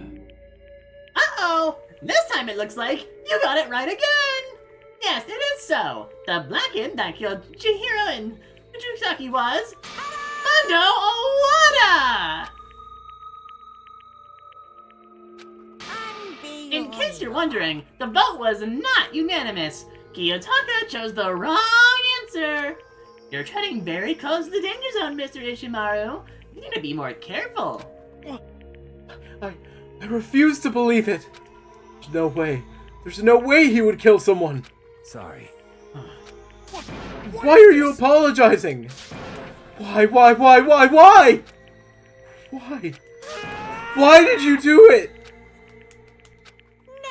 Uh-oh! This time it looks like you got it right again! Yes, it is so. The Blackened that killed Chihiro and Fujisaki was... Mondo Owada! In case you're wondering, the vote was not unanimous. Kiyotaka chose the wrong answer. You're treading very close to the danger zone, Mr. Ishimaru. You need to be more careful. I refuse to believe it. There's no way. There's no way he would kill someone. Sorry. Why are you apologizing? Why? Why? Why did you do it?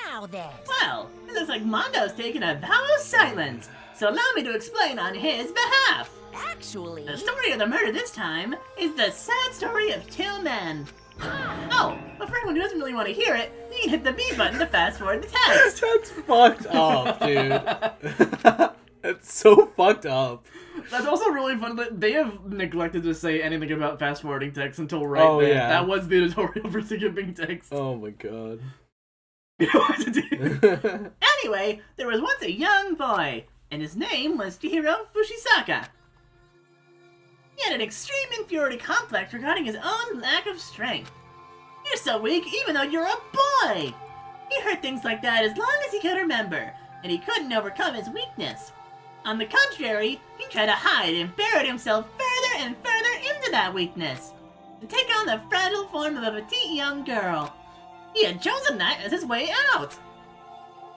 Now then. Well, it looks like Mondo's taken a vow of silence. So allow me to explain on his behalf. Actually... The story of the murder this time is the sad story of 2 men. Oh, but for anyone who doesn't really want to hear it, you can hit the B button to fast forward the text. That's fucked up, dude. That's so fucked up. That's also really fun that they have neglected to say anything about fast forwarding text until right then. Yeah. That was the tutorial for skipping text. Oh my god. Anyway, there was once a young boy, and his name was Chihiro Fushisaka. He had an extreme inferiority complex regarding his own lack of strength. You're so weak even though you're a boy! He heard things like that as long as he could remember, and he couldn't overcome his weakness. On the contrary, he tried to hide and buried himself further and further into that weakness, to take on the fragile form of a petite young girl. He had chosen that as his way out.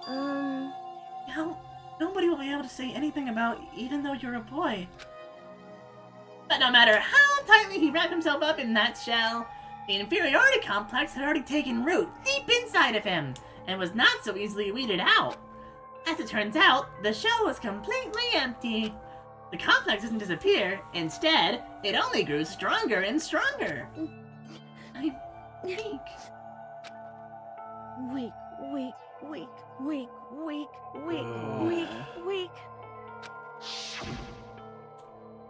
Now, nobody will be able to say anything about even though you're a boy. But no matter how tightly he wrapped himself up in that shell, the inferiority complex had already taken root deep inside of him, and was not so easily weeded out. As it turns out, the shell was completely empty. The complex doesn't disappear. Instead, it only grew stronger and stronger. I'm weak. Weak.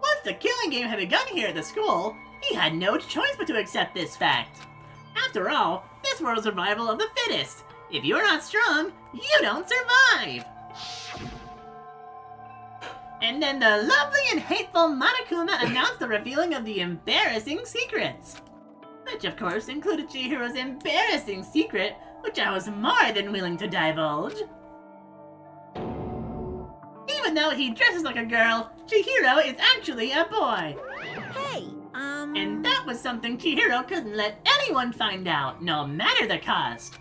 Once the killing game had begun here at the school, he had no choice but to accept this fact. After all, this world is survival of the fittest. If you're not strong, you don't survive. And then the lovely and hateful Monokuma announced the revealing of the embarrassing secrets. Which of course included Chihiro's embarrassing secret, which I was more than willing to divulge. Even though he dresses like a girl, Chihiro is actually a boy. Hey, And that was something Chihiro couldn't let anyone find out, no matter the cost.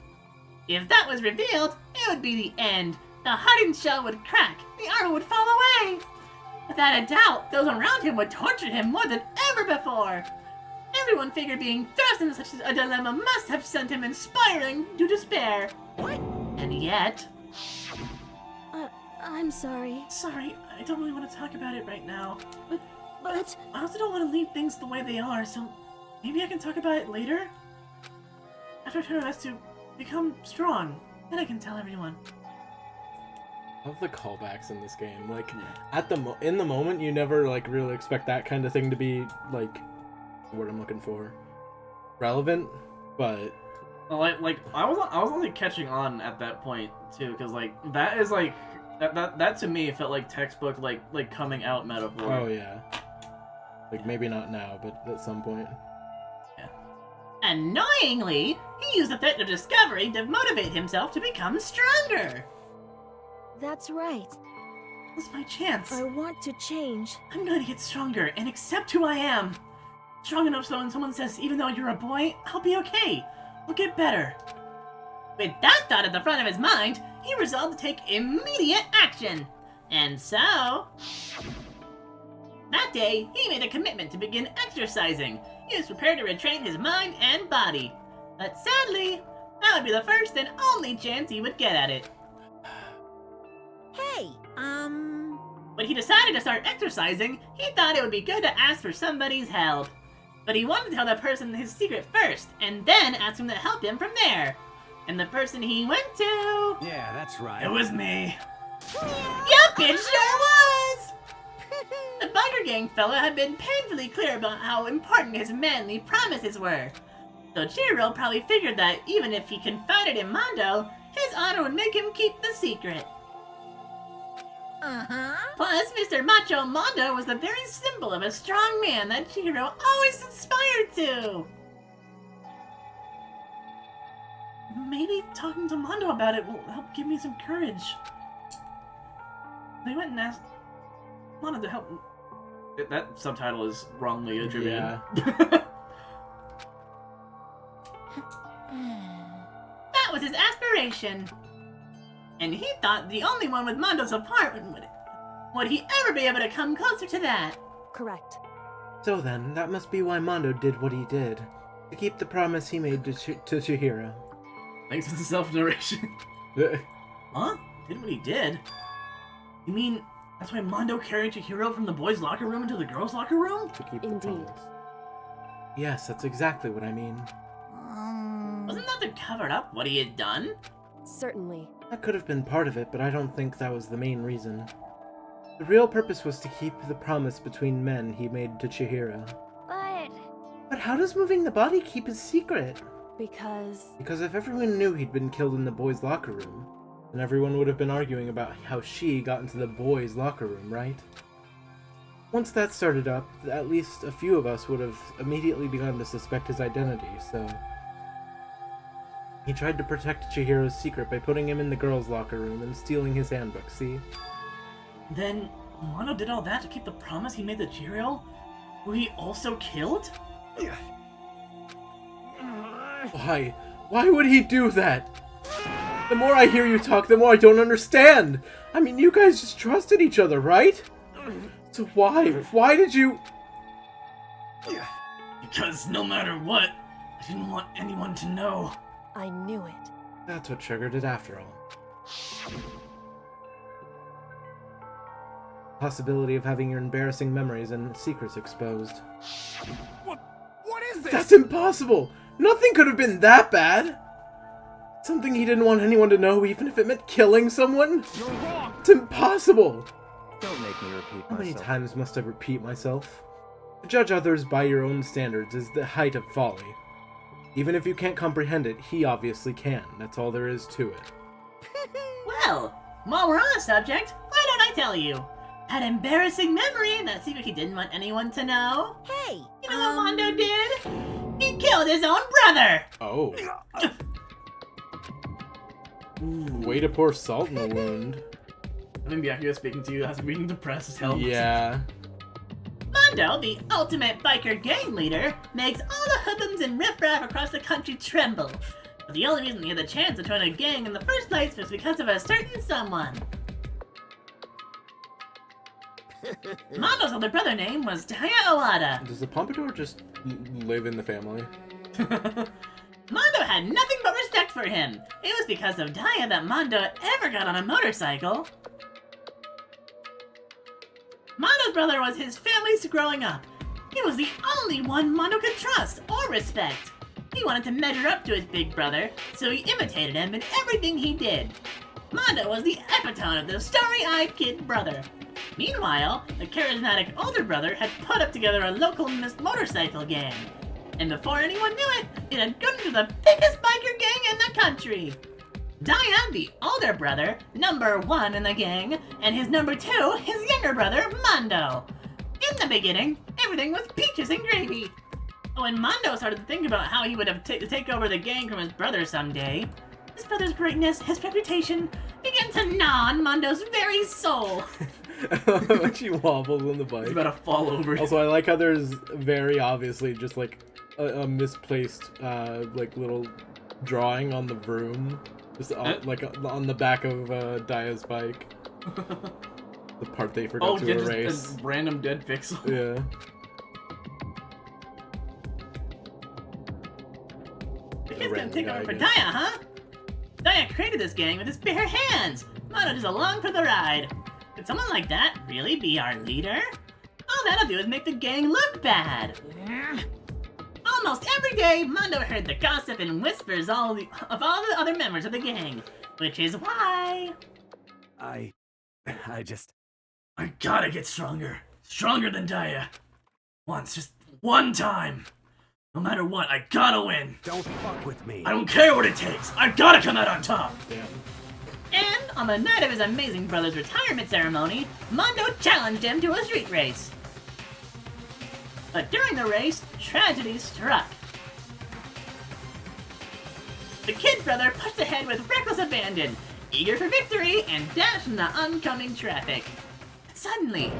If that was revealed, it would be the end. The hardened shell would crack, the armor would fall away. Without a doubt, those around him would torture him more than ever before. Everyone figured being thrust into such a dilemma must have sent him inspiring to despair. What? And yet... I'm sorry. Sorry, I don't really want to talk about it right now. But... I also don't want to leave things the way they are, so maybe I can talk about it later? After Turo has to become strong, then I can tell everyone. I love the callbacks in this game. Like, in the moment, you never, like, really expect that kind of thing to be, like, the word I'm looking for, relevant, but... Well, I was only catching on at that point, too, because, like, that is, like, that to me felt like textbook, like coming out metaphor. Oh, yeah. Like, maybe not now, but at some point. Yeah. Annoyingly, he used the threat of discovery to motivate himself to become stronger. That's right. This is my chance. I want to change. I'm going to get stronger and accept who I am. Strong enough so when someone says, even though you're a boy, I'll be okay. I'll get better. With that thought at the front of his mind, he resolved to take immediate action. And so... that day, he made a commitment to begin exercising. He was prepared to retrain his mind and body. But sadly, that would be the first and only chance he would get at it. Hey, When he decided to start exercising, he thought it would be good to ask for somebody's help. But he wanted to tell that person his secret first, and then ask him to help him from there. And the person he went to... Yeah, that's right. It was me. Yup, it sure was! The biker gang fella had been painfully clear about how important his manly promises were. So Chihiro probably figured that even if he confided in Mondo, his honor would make him keep the secret. Plus, Mr. Macho Mondo was the very symbol of a strong man that Chihiro always aspired to. Maybe talking to Mondo about it will help give me some courage. They went and asked Mondo to help. That subtitle is wrongly attributed. Yeah. That was his aspiration. And he thought the only one with Mondo's support would he ever be able to come closer to that. Correct. So then, that must be why Mondo did what he did. To keep the promise he made to Chihiro. Thanks for the self-narration. Huh? Did what he did? You mean that's why Mondo carried Chihiro from the boys' locker room into the girls' locker room? To keep the promise. Yes, that's exactly what I mean. Wasn't that to cover up what he had done? Certainly. That could have been part of it, but I don't think that was the main reason. The real purpose was to keep the promise between men he made to Chihiro. But how does moving the body keep his secret? Because if everyone knew he'd been killed in the boys' locker room, then everyone would have been arguing about how she got into the boys' locker room, right? Once that started up, at least a few of us would have immediately begun to suspect his identity, so... He tried to protect Chihiro's secret by putting him in the girls' locker room and stealing his handbook, see? Then Mondo did all that to keep the promise he made to Chihiro, who he also killed? Why? Why would he do that? The more I hear you talk, the more I don't understand! I mean, you guys just trusted each other, right? So why? Why did you... Because no matter what, I didn't want anyone to know. I knew it. That's what triggered it after all. Possibility of having your embarrassing memories and secrets exposed. What is this? That's impossible! Nothing could have been that bad! Something he didn't want anyone to know, even if it meant killing someone? You're wrong! It's impossible! Don't make me repeat myself. How many times must I repeat myself? To judge others by your own standards is the height of folly. Even if you can't comprehend it, he obviously can. That's all there is to it. Well, while we're on the subject, why don't I tell you? That embarrassing memory, that secret he didn't want anyone to know. Hey, you know what Mondo did? He killed his own brother! Oh. Way to pour salt in the wound. I think Byakuya speaking to you as being depressed as hell. Yeah. Mondo, the ultimate biker gang leader, makes all the hoodlums and riffraff across the country tremble. But the only reason he had the chance to join a gang in the first place was because of a certain someone. Mondo's older brother name was Taya Owada. Does the Pompadour just live in the family? Mondo had nothing but respect for him. It was because of Daya that Mondo ever got on a motorcycle. Mondo's brother was his family's growing up. He was the only one Mondo could trust or respect. He wanted to measure up to his big brother, so he imitated him in everything he did. Mondo was the epitome of the starry-eyed kid brother. Meanwhile, the charismatic older brother had put up together a local motorcycle gang. And before anyone knew it, it had grown into the biggest biker gang in the country. Daya, the older brother, number 1 in the gang, and his number 2, his younger brother, Mondo. In the beginning, everything was peaches and gravy. When Mondo started to think about how he would have to take over the gang from his brother someday, his brother's greatness, his reputation, began to gnaw on Mondo's very soul. When she wobbles on the bike. He's about to fall over. Also, I like how there's very obviously just like a misplaced like little drawing on the vroom, just like on the back of Daya's bike. The part they forgot to erase. Just a random dead pixel. Yeah. The kid's gonna take over for Daya, huh? Daya created this gang with his bare hands. Mondo just along for the ride. Could someone like that really be our leader? All that'll do is make the gang look bad. Almost every day, Mondo heard the gossip and whispers of all the other members of the gang, which is why... I gotta get stronger. Stronger than Daya. Once, just one time. No matter what, I gotta win. Don't fuck with me. I don't care what it takes. I gotta come out on top. Damn. And on the night of his amazing brother's retirement ceremony, Mondo challenged him to a street race. But during the race, tragedy struck. The kid brother pushed ahead with reckless abandon, eager for victory, and dashed into oncoming traffic. But suddenly...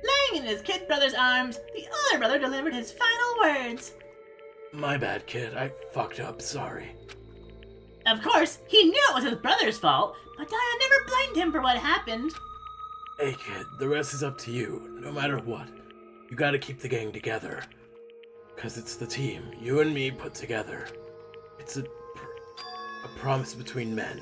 Laying in his kid brother's arms, the other brother delivered his final words. My bad, kid. I fucked up. Sorry. Of course, he knew it was his brother's fault, but Daya never blamed him for what happened. Hey, kid. The rest is up to you. No matter what, you gotta keep the gang together. Because it's the team, you and me put together. It's a promise between men.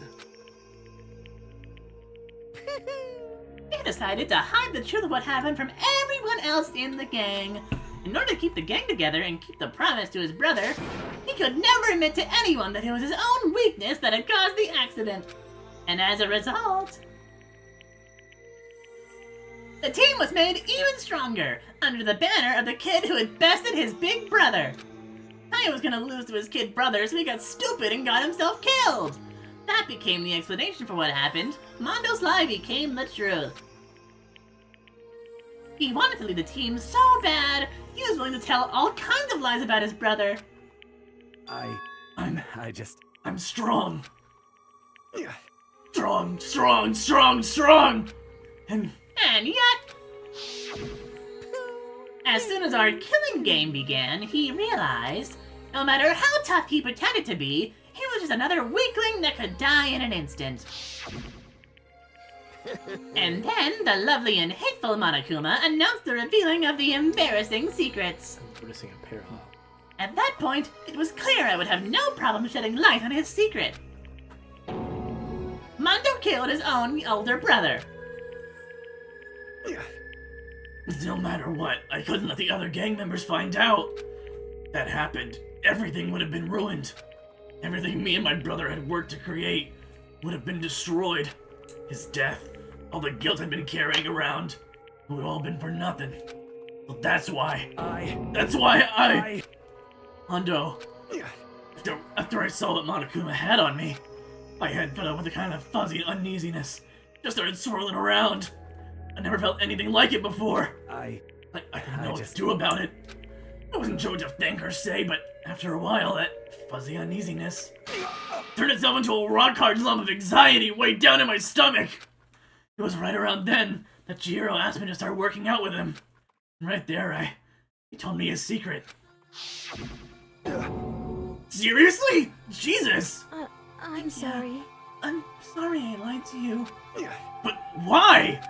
He decided to hide the truth of what happened from everyone else in the gang. In order to keep the gang together and keep the promise to his brother, he could never admit to anyone that it was his own weakness that had caused the accident. And as a result, the team was made even stronger under the banner of the kid who had bested his big brother. Daya was gonna lose to his kid brother, so he got stupid and got himself killed. That became the explanation for what happened. Mondo's lie became the truth. He wanted to lead the team so bad, he was willing to tell all kinds of lies about his brother. I'm strong. Strong. And yet, as soon as our killing game began, he realized, no matter how tough he pretended to be, he was just another weakling that could die in an instant. And then, the lovely and hateful Monokuma announced the revealing of the embarrassing secrets. Embarrassing a pair, huh? At that point, it was clear I would have no problem shedding light on his secret. Mondo killed his own older brother. No matter what, I couldn't let the other gang members find out. If that happened, everything would have been ruined. Everything me and my brother had worked to create would have been destroyed. His death, all the guilt I'd been carrying around, it would have all been for nothing. So that's why I... Hondo, after I saw what Monokuma had on me, my head filled up with a kind of fuzzy uneasiness. Just started swirling around. I never felt anything like it before. I didn't know what to do about it. I wasn't sure what to think or say, but after a while, that fuzzy uneasiness turned itself into a rock-hard lump of anxiety way down in my stomach. It was right around then that Chihiro asked me to start working out with him. And right there, he told me his secret. Seriously? Jesus! I'm sorry. I'm sorry I lied to you. But why?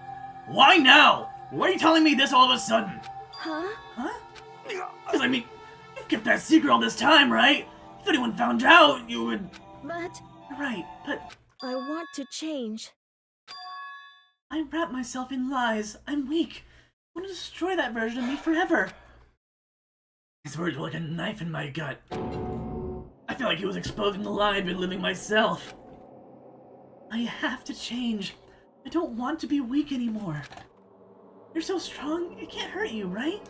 Why now? Why are you telling me this all of a sudden? Huh? Huh? Because, I mean, you've kept that secret all this time, right? If anyone found out, you would... But... Right, but... I want to change. I wrap myself in lies. I'm weak. I want to destroy that version of me forever. His words were like a knife in my gut. I feel like he was exposing the lie I'd been living myself. I have to change. I don't want to be weak anymore. You're so strong, it can't hurt you, right?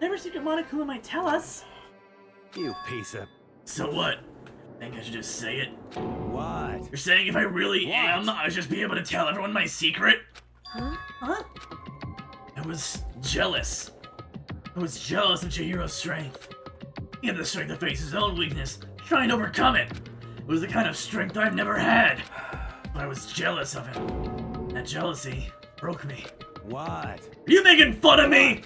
Never secret Monokuma might tell us. You piece of... So what? Think I should just say it? What? You're saying if I really am, I should just be able to tell everyone my secret? Huh? Huh? I was jealous. I was jealous of Chihiro's strength. He had the strength to face his own weakness, try and overcome it. It was the kind of strength I've never had. But I was jealous of him. That jealousy broke me. What? Are you making fun of me?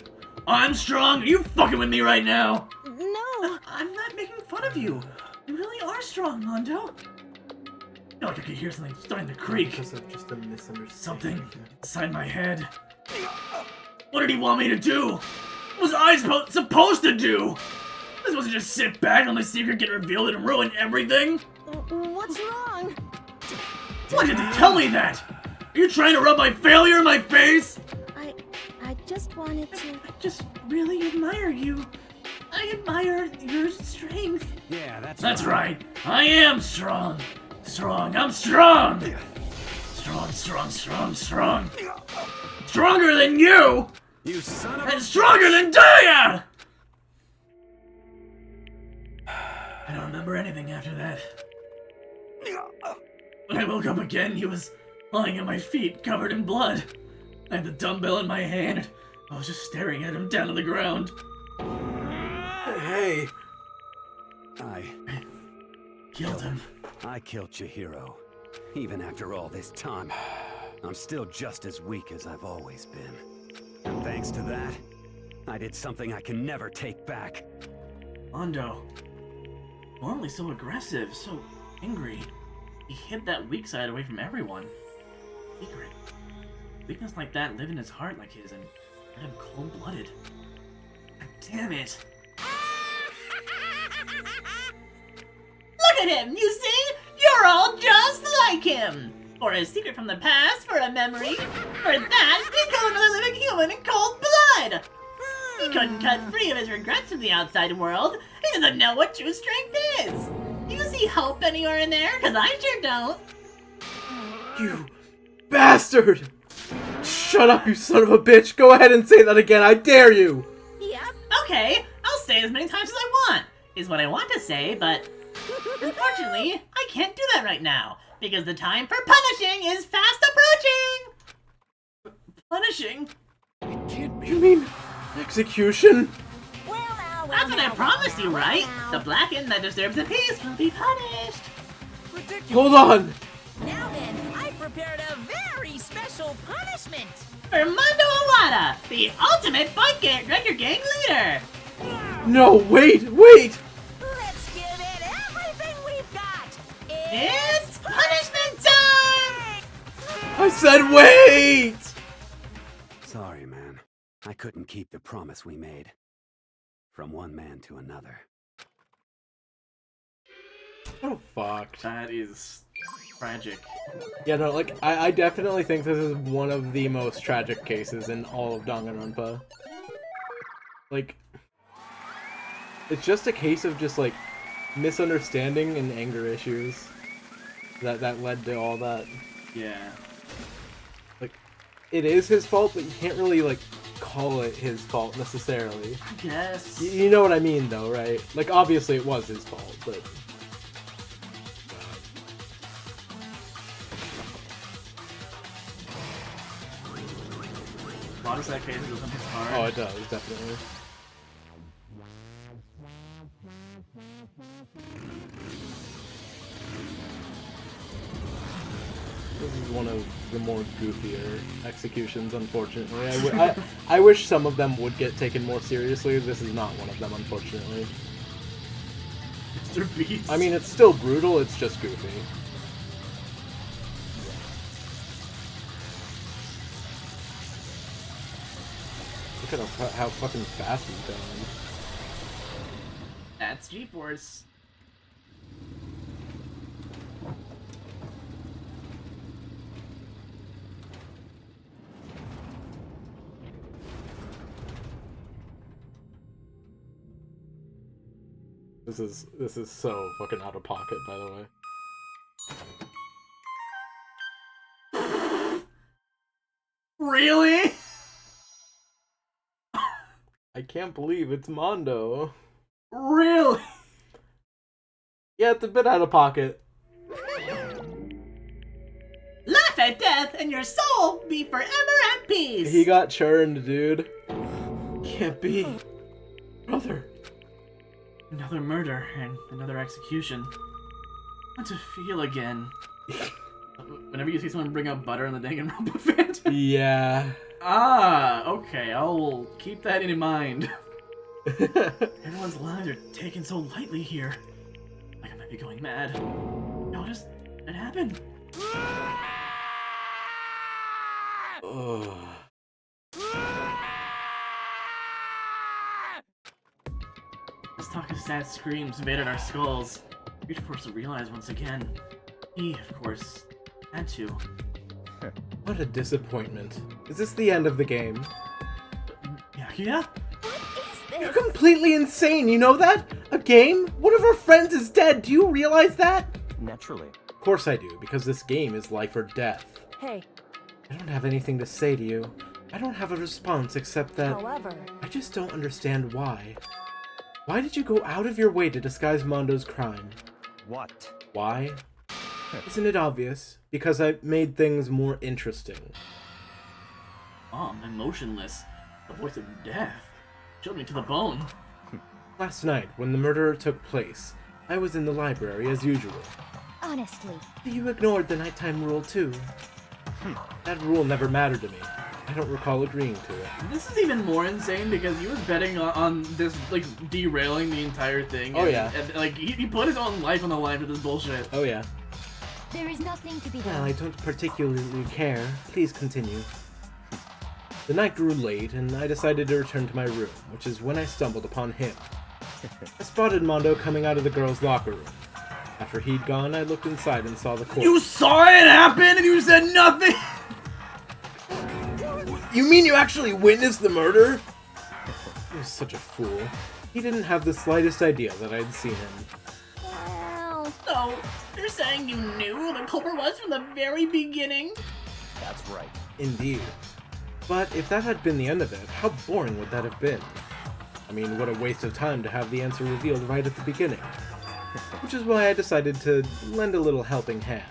I'm strong? Are you fucking with me right now? No! I'm not making fun of you. You really are strong, Mondo. I feel like I could hear something starting to creak. Because of just a misunderstanding. Something inside my head. What did he want me to do? What was I supposed to do? I was supposed to just sit back and let the secret get revealed and ruin everything? What's wrong? Why did you tell me that? Are you trying to rub my failure in my face? I just wanted to... I just really admire you. I admire your strength. Yeah, That's right. I am strong. Strong. I'm strong. Strong. Stronger than you. You son of And stronger than Daya! I don't remember anything after that. When I woke up again, he was lying at my feet, covered in blood. I had the dumbbell in my hand. I was just staring at him down on the ground. Hey! I killed him. I killed Chihiro. Even after all this time, I'm still just as weak as I've always been. And thanks to that, I did something I can never take back. Mondo, normally so aggressive, so angry. He hid that weak side away from everyone. Secret. Weakness like that live in his heart like his and made him cold-blooded. God damn it. Look at him, you see? You're all just like him! For a secret from the past, for a memory. For that, he killed another living human in cold blood! He couldn't cut free of his regrets from the outside world. He doesn't know what true strength is. Do you see hope anywhere in there? Because I sure don't. You bastard! Shut up, you son of a bitch! Go ahead and say that again, I dare you! Yep, okay. I'll say it as many times as I want, is what I want to say, but unfortunately, I can't do that right now, because the time for punishing is fast approaching! Punishing? It can't be. You mean execution? That's what I promised you, right? The blackened that deserves a peace will be punished. Hold on! Now then, I prepared a very special punishment. For Mondo Iwata, the ultimate fight record gang leader. No, wait! Let's give it everything we've got. It's punishment time! I said wait! Sorry, man. I couldn't keep the promise we made. From one man to another. Oh, fuck. That is tragic. Yeah, no, like, I definitely think this is one of the most tragic cases in all of Danganronpa. Like, it's just a case of just, like, misunderstanding and anger issues that led to all that. Yeah. Like, it is his fault, but you can't really, like, call it his fault necessarily. I guess. You know what I mean, though, right? Like, obviously it was his fault, but... A lot of sad cases with him hits hard. Oh, it does, definitely. This is one of the more goofier executions, unfortunately. I wish some of them would get taken more seriously. This is not one of them, unfortunately. Mr. Beast. I mean, it's still brutal, it's just goofy. Look at how fucking fast he's going. That's G-Force. This is so fucking out of pocket, by the way. Really? I can't believe it's Mondo. Really? Yeah, it's a bit out of pocket. Laugh at death and your soul be forever at peace. He got churned, dude. Can't be. Brother. Another murder and another execution. What to feel again? Whenever you see someone bring up butter in the Danganronpa fan. Yeah. Ah, okay, I'll keep that in mind. Everyone's lives are taken so lightly here. Like I might be going mad. Notice it happened. Ugh. This talk of sad screams invaded our skulls. We'd forced to realize once again. He, of course, had to. What a disappointment. Is this the end of the game? Yeah? You're completely insane, you know that? A game? One of our friends is dead, do you realize that? Naturally. Of course I do, because this game is life or death. Hey. I don't have anything to say to you. I don't have a response except that... However... I just don't understand why. Why did you go out of your way to disguise Mondo's crime? What? Why? Isn't it obvious? Because I made things more interesting. I'm emotionless. The voice of death. Chilled me to the bone. Last night, when the murder took place, I was in the library as usual. Honestly. You ignored the nighttime rule too. That rule never mattered to me. I don't recall agreeing to it. This is even more insane because he was betting on this, like, derailing the entire thing. Oh, yeah. And, like, he put his own life on the line for this bullshit. Oh, yeah. There is nothing to be done. Well, I don't particularly care. Please continue. The night grew late, and I decided to return to my room, which is when I stumbled upon him. I spotted Mondo coming out of the girls' locker room. After he'd gone, I looked inside and saw the corpse. You saw it happen and you said nothing? You mean you actually witnessed the murder? He was such a fool. He didn't have the slightest idea that I'd seen him. Well, so you're saying you knew who the culprit was from the very beginning? That's right. Indeed. But if that had been the end of it, how boring would that have been? I mean, what a waste of time to have the answer revealed right at the beginning. Which is why I decided to lend a little helping hand.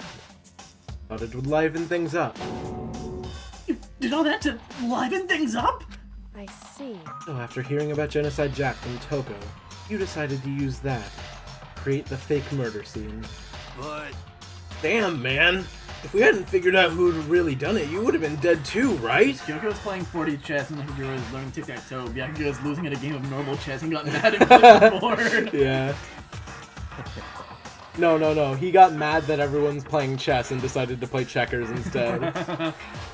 Thought it would liven things up. You did all that to liven things up? I see. So after hearing about Genocide Jack from Toko, you decided to use that. Create the fake murder scene. But... Damn, man! If we hadn't figured out who'd really done it, you would have been dead too, right? Kyoko was playing 40 chess and Higuro was learning tic-tac-toe. Byakuya was losing at a game of normal chess and got mad and flipped bored. Yeah. No. He got mad that everyone's playing chess and decided to play checkers instead.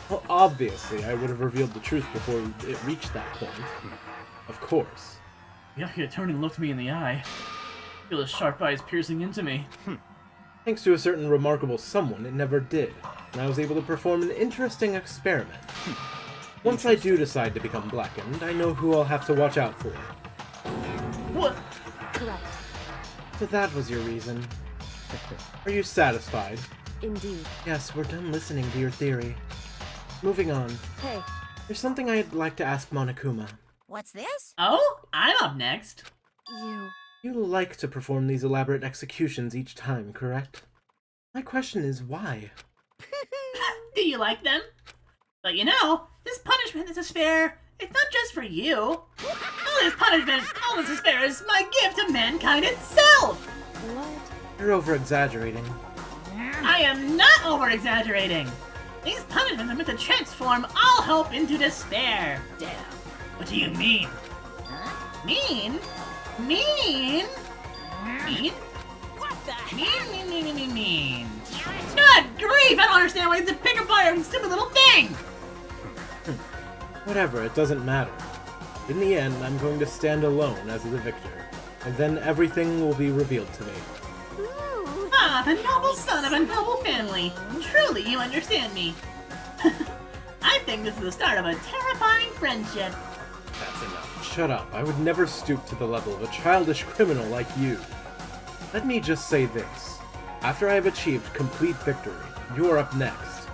Well, obviously, I would have revealed the truth before it reached that point. Of course. Byakuya turned and looked me in the eye. I feel his sharp eyes piercing into me. Thanks to a certain remarkable someone, it never did, and I was able to perform an interesting experiment. Once I do decide to become blackened, I know who I'll have to watch out for. What? Correct. So that was your reason. Are you satisfied? Indeed. Yes, we're done listening to your theory. Moving on. Hey. There's something I'd like to ask Monokuma. What's this? Oh, I'm up next. You like to perform these elaborate executions each time, correct? My question is why? Do you like them? But you know, this punishment is a spare. It's not just for you. All this punishment, all this despair is my gift to mankind itself. What? You're over-exaggerating. I am not over-exaggerating. These punishments are meant to transform all hope into despair. Damn. What do you mean? Huh? Mean? Mean? What the? Mean. Good grief! I don't understand why you have to pick apart every stupid little thing! Whatever, it doesn't matter. In the end, I'm going to stand alone as the victor, and then everything will be revealed to me. Ah, the noble son of a noble family. Truly, you understand me. I think this is the start of a terrifying friendship. That's enough. Shut up. I would never stoop to the level of a childish criminal like you. Let me just say this. After I have achieved complete victory, you are up next.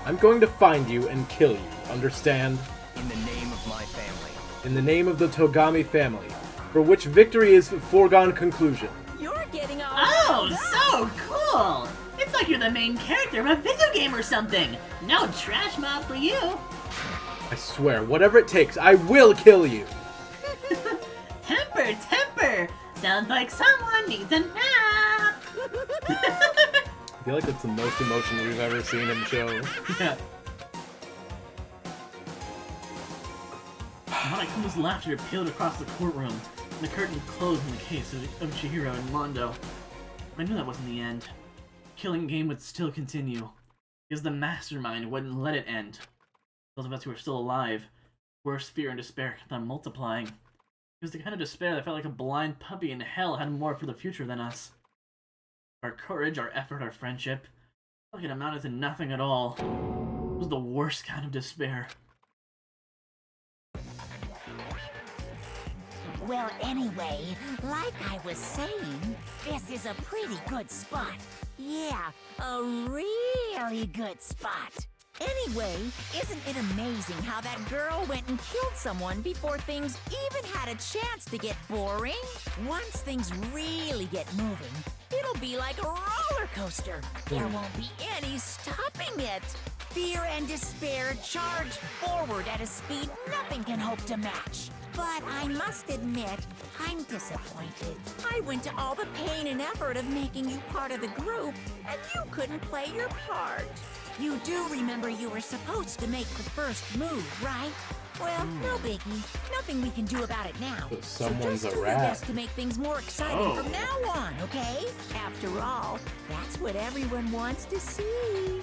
I'm going to find you and kill you, understand? In the name of my family. In the name of the Togami family, for which victory is a foregone conclusion. You're getting all Oh, so cool! It's like you're the main character of a video game or something. No trash mob for you. I swear, whatever it takes, I will kill you! Temper! Sounds like someone needs a nap! I feel like it's the most emotion we've ever seen him show. Yeah. Hanakuma's laughter appealed across the courtroom, and the curtain closed in the case of Chihiro and Mondo. I knew that wasn't the end. The killing game would still continue, because the mastermind wouldn't let it end. Those of us who were still alive, worse fear and despair kept on multiplying. It was the kind of despair that felt like a blind puppy in hell had more for the future than us. Our courage, our effort, our friendship, felt like it amounted to nothing at all. It was the worst kind of despair. Well, anyway, like I was saying, this is a pretty good spot. Yeah, a really good spot. Anyway, isn't it amazing how that girl went and killed someone before things even had a chance to get boring? Once things really get moving, it'll be like a roller coaster. There won't be any stopping it. Fear and despair charge forward at a speed nothing can hope to match. But I must admit, I'm disappointed. I went to all the pain and effort of making you part of the group, and you couldn't play your part. You do remember you were supposed to make the first move, right? Well, no biggie. Nothing we can do about it now. But So someone's just a do your rat. best to make things more exciting from now on, okay? After all, that's what everyone wants to see.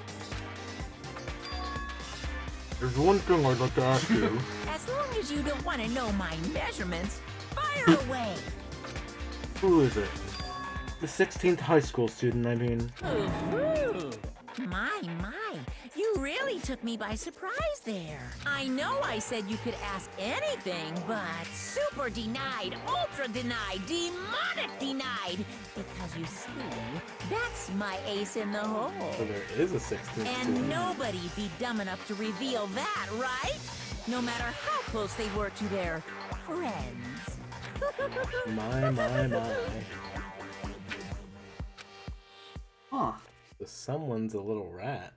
There's one thing I'd like to ask you. As long as you don't want to know my measurements, fire away. Who is it? The 16th high school student, I mean. Ooh. My, you really took me by surprise there. I know I said you could ask anything, but super denied, ultra denied, demonic denied. Because you see, that's my ace in the hole. So there is a 16th And student. nobody'd be dumb enough to reveal that, right? No matter how close they were to their friends. My. Huh. So someone's a little rat.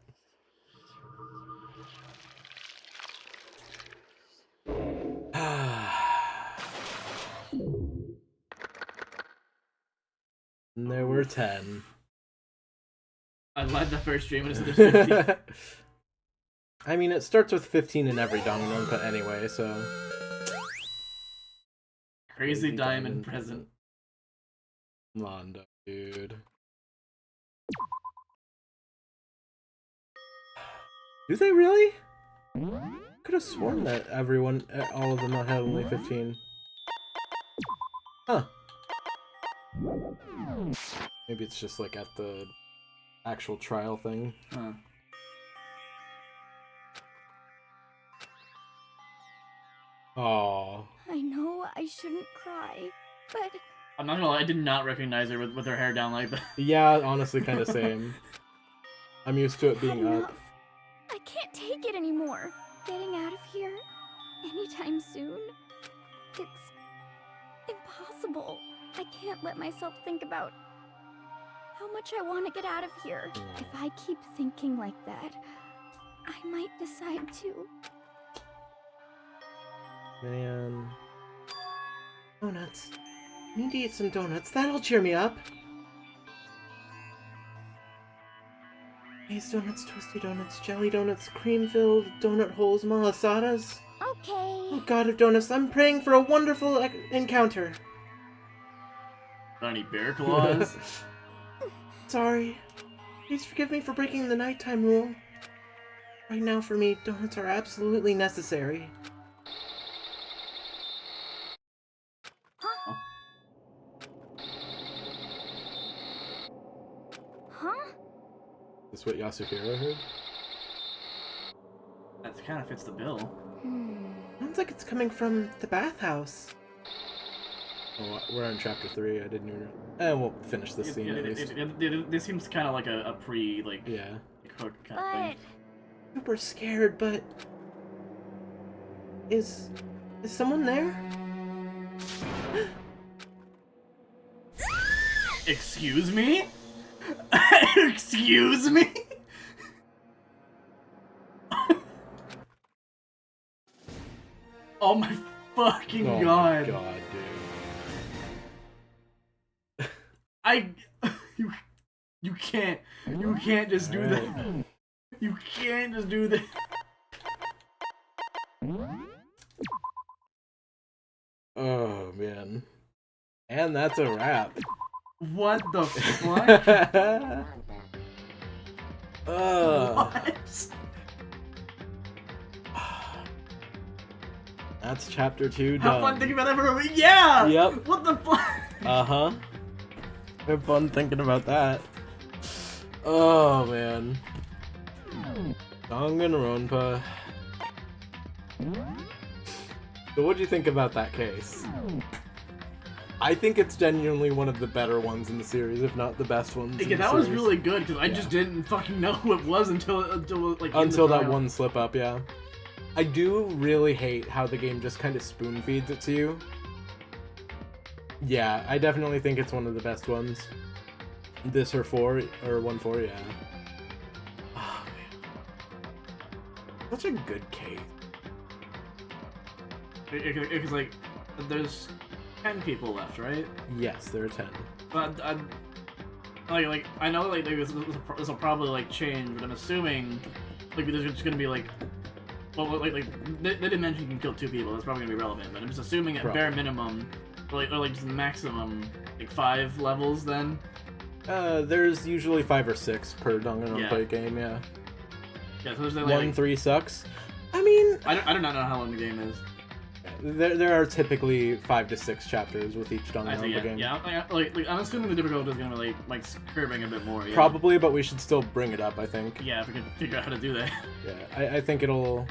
And there were 10. I lied the first stream and it's 50. I mean, it starts with 15 in every Danganronpa anyway, so... Crazy diamond present. Mondo, dude. Do they really? Could have sworn that all of them had only 15. Huh. Maybe it's just like at the actual trial thing. Huh. Aww. I know I shouldn't cry, but I'm not gonna lie, I did not recognize her with her hair down like that. Yeah, honestly, kind of same. I'm used to it being up. I can't take it anymore. Getting out of here anytime soon, it's impossible. I can't let myself think about how much I want to get out of here. If I keep thinking like that, I might decide to. Man. Donuts. Need to eat some donuts. That'll cheer me up. Glazed donuts, toasty donuts, jelly donuts, cream-filled donut holes, malasadas. Okay. Oh, God of donuts, I'm praying for a wonderful encounter. Got any bear claws? Sorry. Please forgive me for breaking the nighttime rule. Right now, for me, donuts are absolutely necessary. Is this what Yasuhiro heard? That kind of fits the bill. Sounds like it's coming from the bathhouse. Oh, we're on chapter 3. I didn't even... And we'll finish this scene at least. This seems kind of like a pre, like... Yeah. Hook kind of thing. Super scared, but... Is someone there? Excuse me? Excuse me? Oh my fucking god. Oh my god, dude. You can't just do that. You can't just do that. Oh, man. And that's a wrap. What the fuck? What? That's chapter 2 done. Have fun thinking about that for a minute. Yeah! Yep. What the fuck? Uh-huh. Have fun thinking about that. Oh, man. Danganronpa. So what'd you think about that case? I think it's genuinely one of the better ones in the series, if not the best ones. Yeah, that was really good, because I just didn't fucking know who it was until that one slip up, yeah. I do really hate how the game just kind of spoon feeds it to you. Yeah, I definitely think it's one of the best ones. This or 1-4, yeah. Oh, man. Such a good case. Because, like, there's 10 people left, right? Yes, there are 10. But, I know, like, this will probably, like, change, but I'm assuming, like, there's just gonna be, like, well, like they didn't mention you can kill 2 people, that's probably gonna be relevant, but I'm just assuming at bare minimum, or just maximum, like, 5 levels then? There's usually 5 or 6 per Danganronpa game, yeah. Yeah, so there's like... 1-3 sucks. I mean... I do not know how long the game is. There are typically 5 to 6 chapters with each Danganronpa game. Yeah, like, I'm assuming the difficulty is gonna be like curving a bit more. Yeah. Probably, but we should still bring it up, I think. Yeah, if we can figure out how to do that. Yeah, I think it'll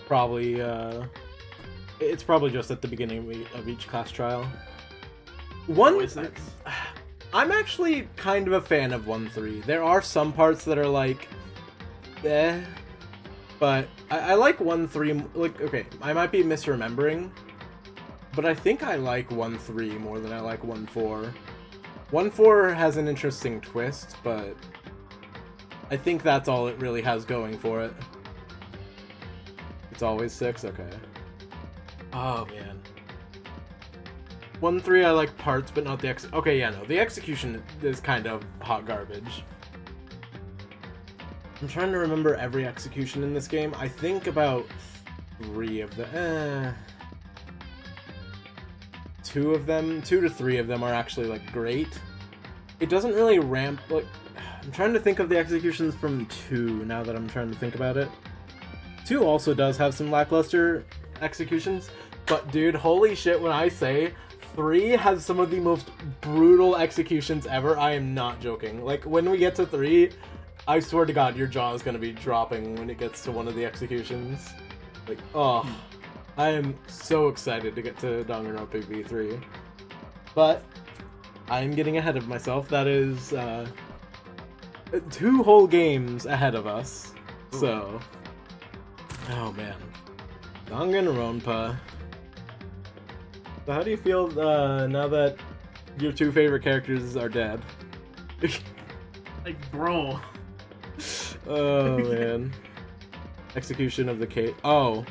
probably, it's probably just at the beginning of each class trial. I'm actually kind of a fan of 1-3. There are some parts that are like, eh. But I like 1-3, like, okay, I might be misremembering, but I think I like 1-3 more than I like 1-4. 1-4 has an interesting twist, but I think that's all it really has going for it. It's always 6? Okay. Oh, man. 1-3 I like parts, but not the okay, yeah, no, the execution is kind of hot garbage. I'm trying to remember every execution in this game. I think about 3 of them. 2 to 3 of them are actually, like, great. It doesn't really ramp, like... I'm trying to think of the executions from 2, now that I'm trying to think about it. 2 also does have some lackluster executions, but dude, holy shit, when I say 3 has some of the most brutal executions ever, I am not joking. Like, when we get to 3... I swear to God, your jaw is going to be dropping when it gets to one of the executions. Like, oh, I am so excited to get to Danganronpa V3. But, I am getting ahead of myself. That is, 2 whole games ahead of us. So, oh man. Danganronpa. So how do you feel, now that your 2 favorite characters are dead? Like, bro. Oh, man. Execution of the case. Oh.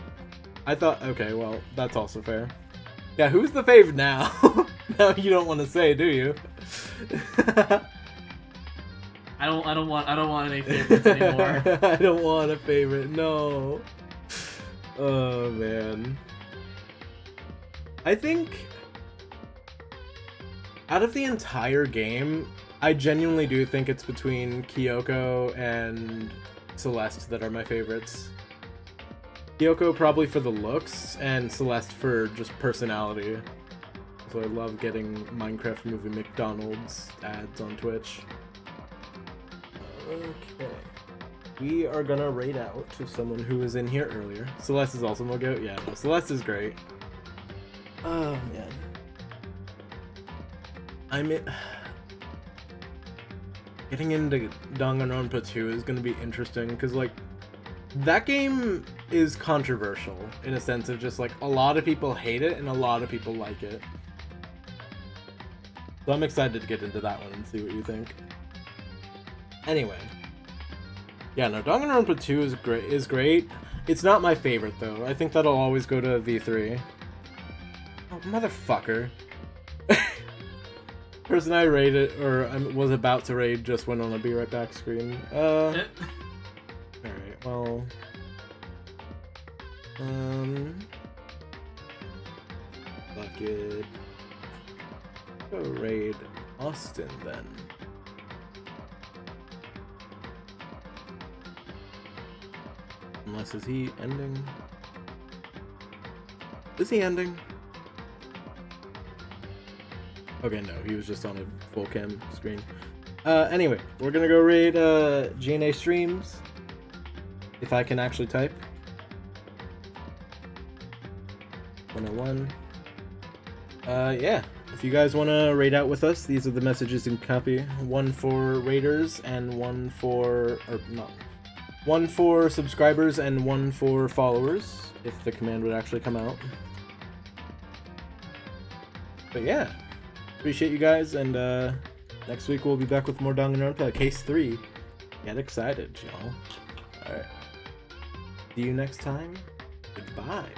I thought... Okay, well, that's also fair. Yeah, who's the fave now? Now you don't want to say, do you? I don't want any favorites anymore. I don't want a favorite, no. Oh, man. I think... out of the entire game... I genuinely do think it's between Kyoko and Celeste that are my favorites. Kyoko probably for the looks, and Celeste for just personality. So I love getting Minecraft Movie McDonald's ads on Twitch. Okay. We are gonna raid out to someone who was in here earlier. Celeste is also gonna go. Yeah, no, Celeste is great. Oh man. Getting into Danganronpa 2 is gonna be interesting because like that game is controversial in a sense of just like a lot of people hate it and a lot of people like it. So I'm excited to get into that one and see what you think. Anyway. Yeah, no, Danganronpa 2 is great. It's not my favorite though. I think that'll always go to V3. Oh, motherfucker. Person I raided, or I was about to raid, just went on a be right back screen. Alright, well... Fuck it. Go raid Austin, then. Unless, is he ending? Is he ending? Okay, no, he was just on a full cam screen. Anyway, we're gonna go raid GNA streams. If I can actually type. 101. Yeah. If you guys want to raid out with us, these are the messages you can copy. One for raiders and one for... or no. One for subscribers and one for followers, if the command would actually come out. But yeah. Appreciate you guys, and next week we'll be back with more Danganronpa Case 3. Get excited, y'all. Alright. See you next time. Goodbye.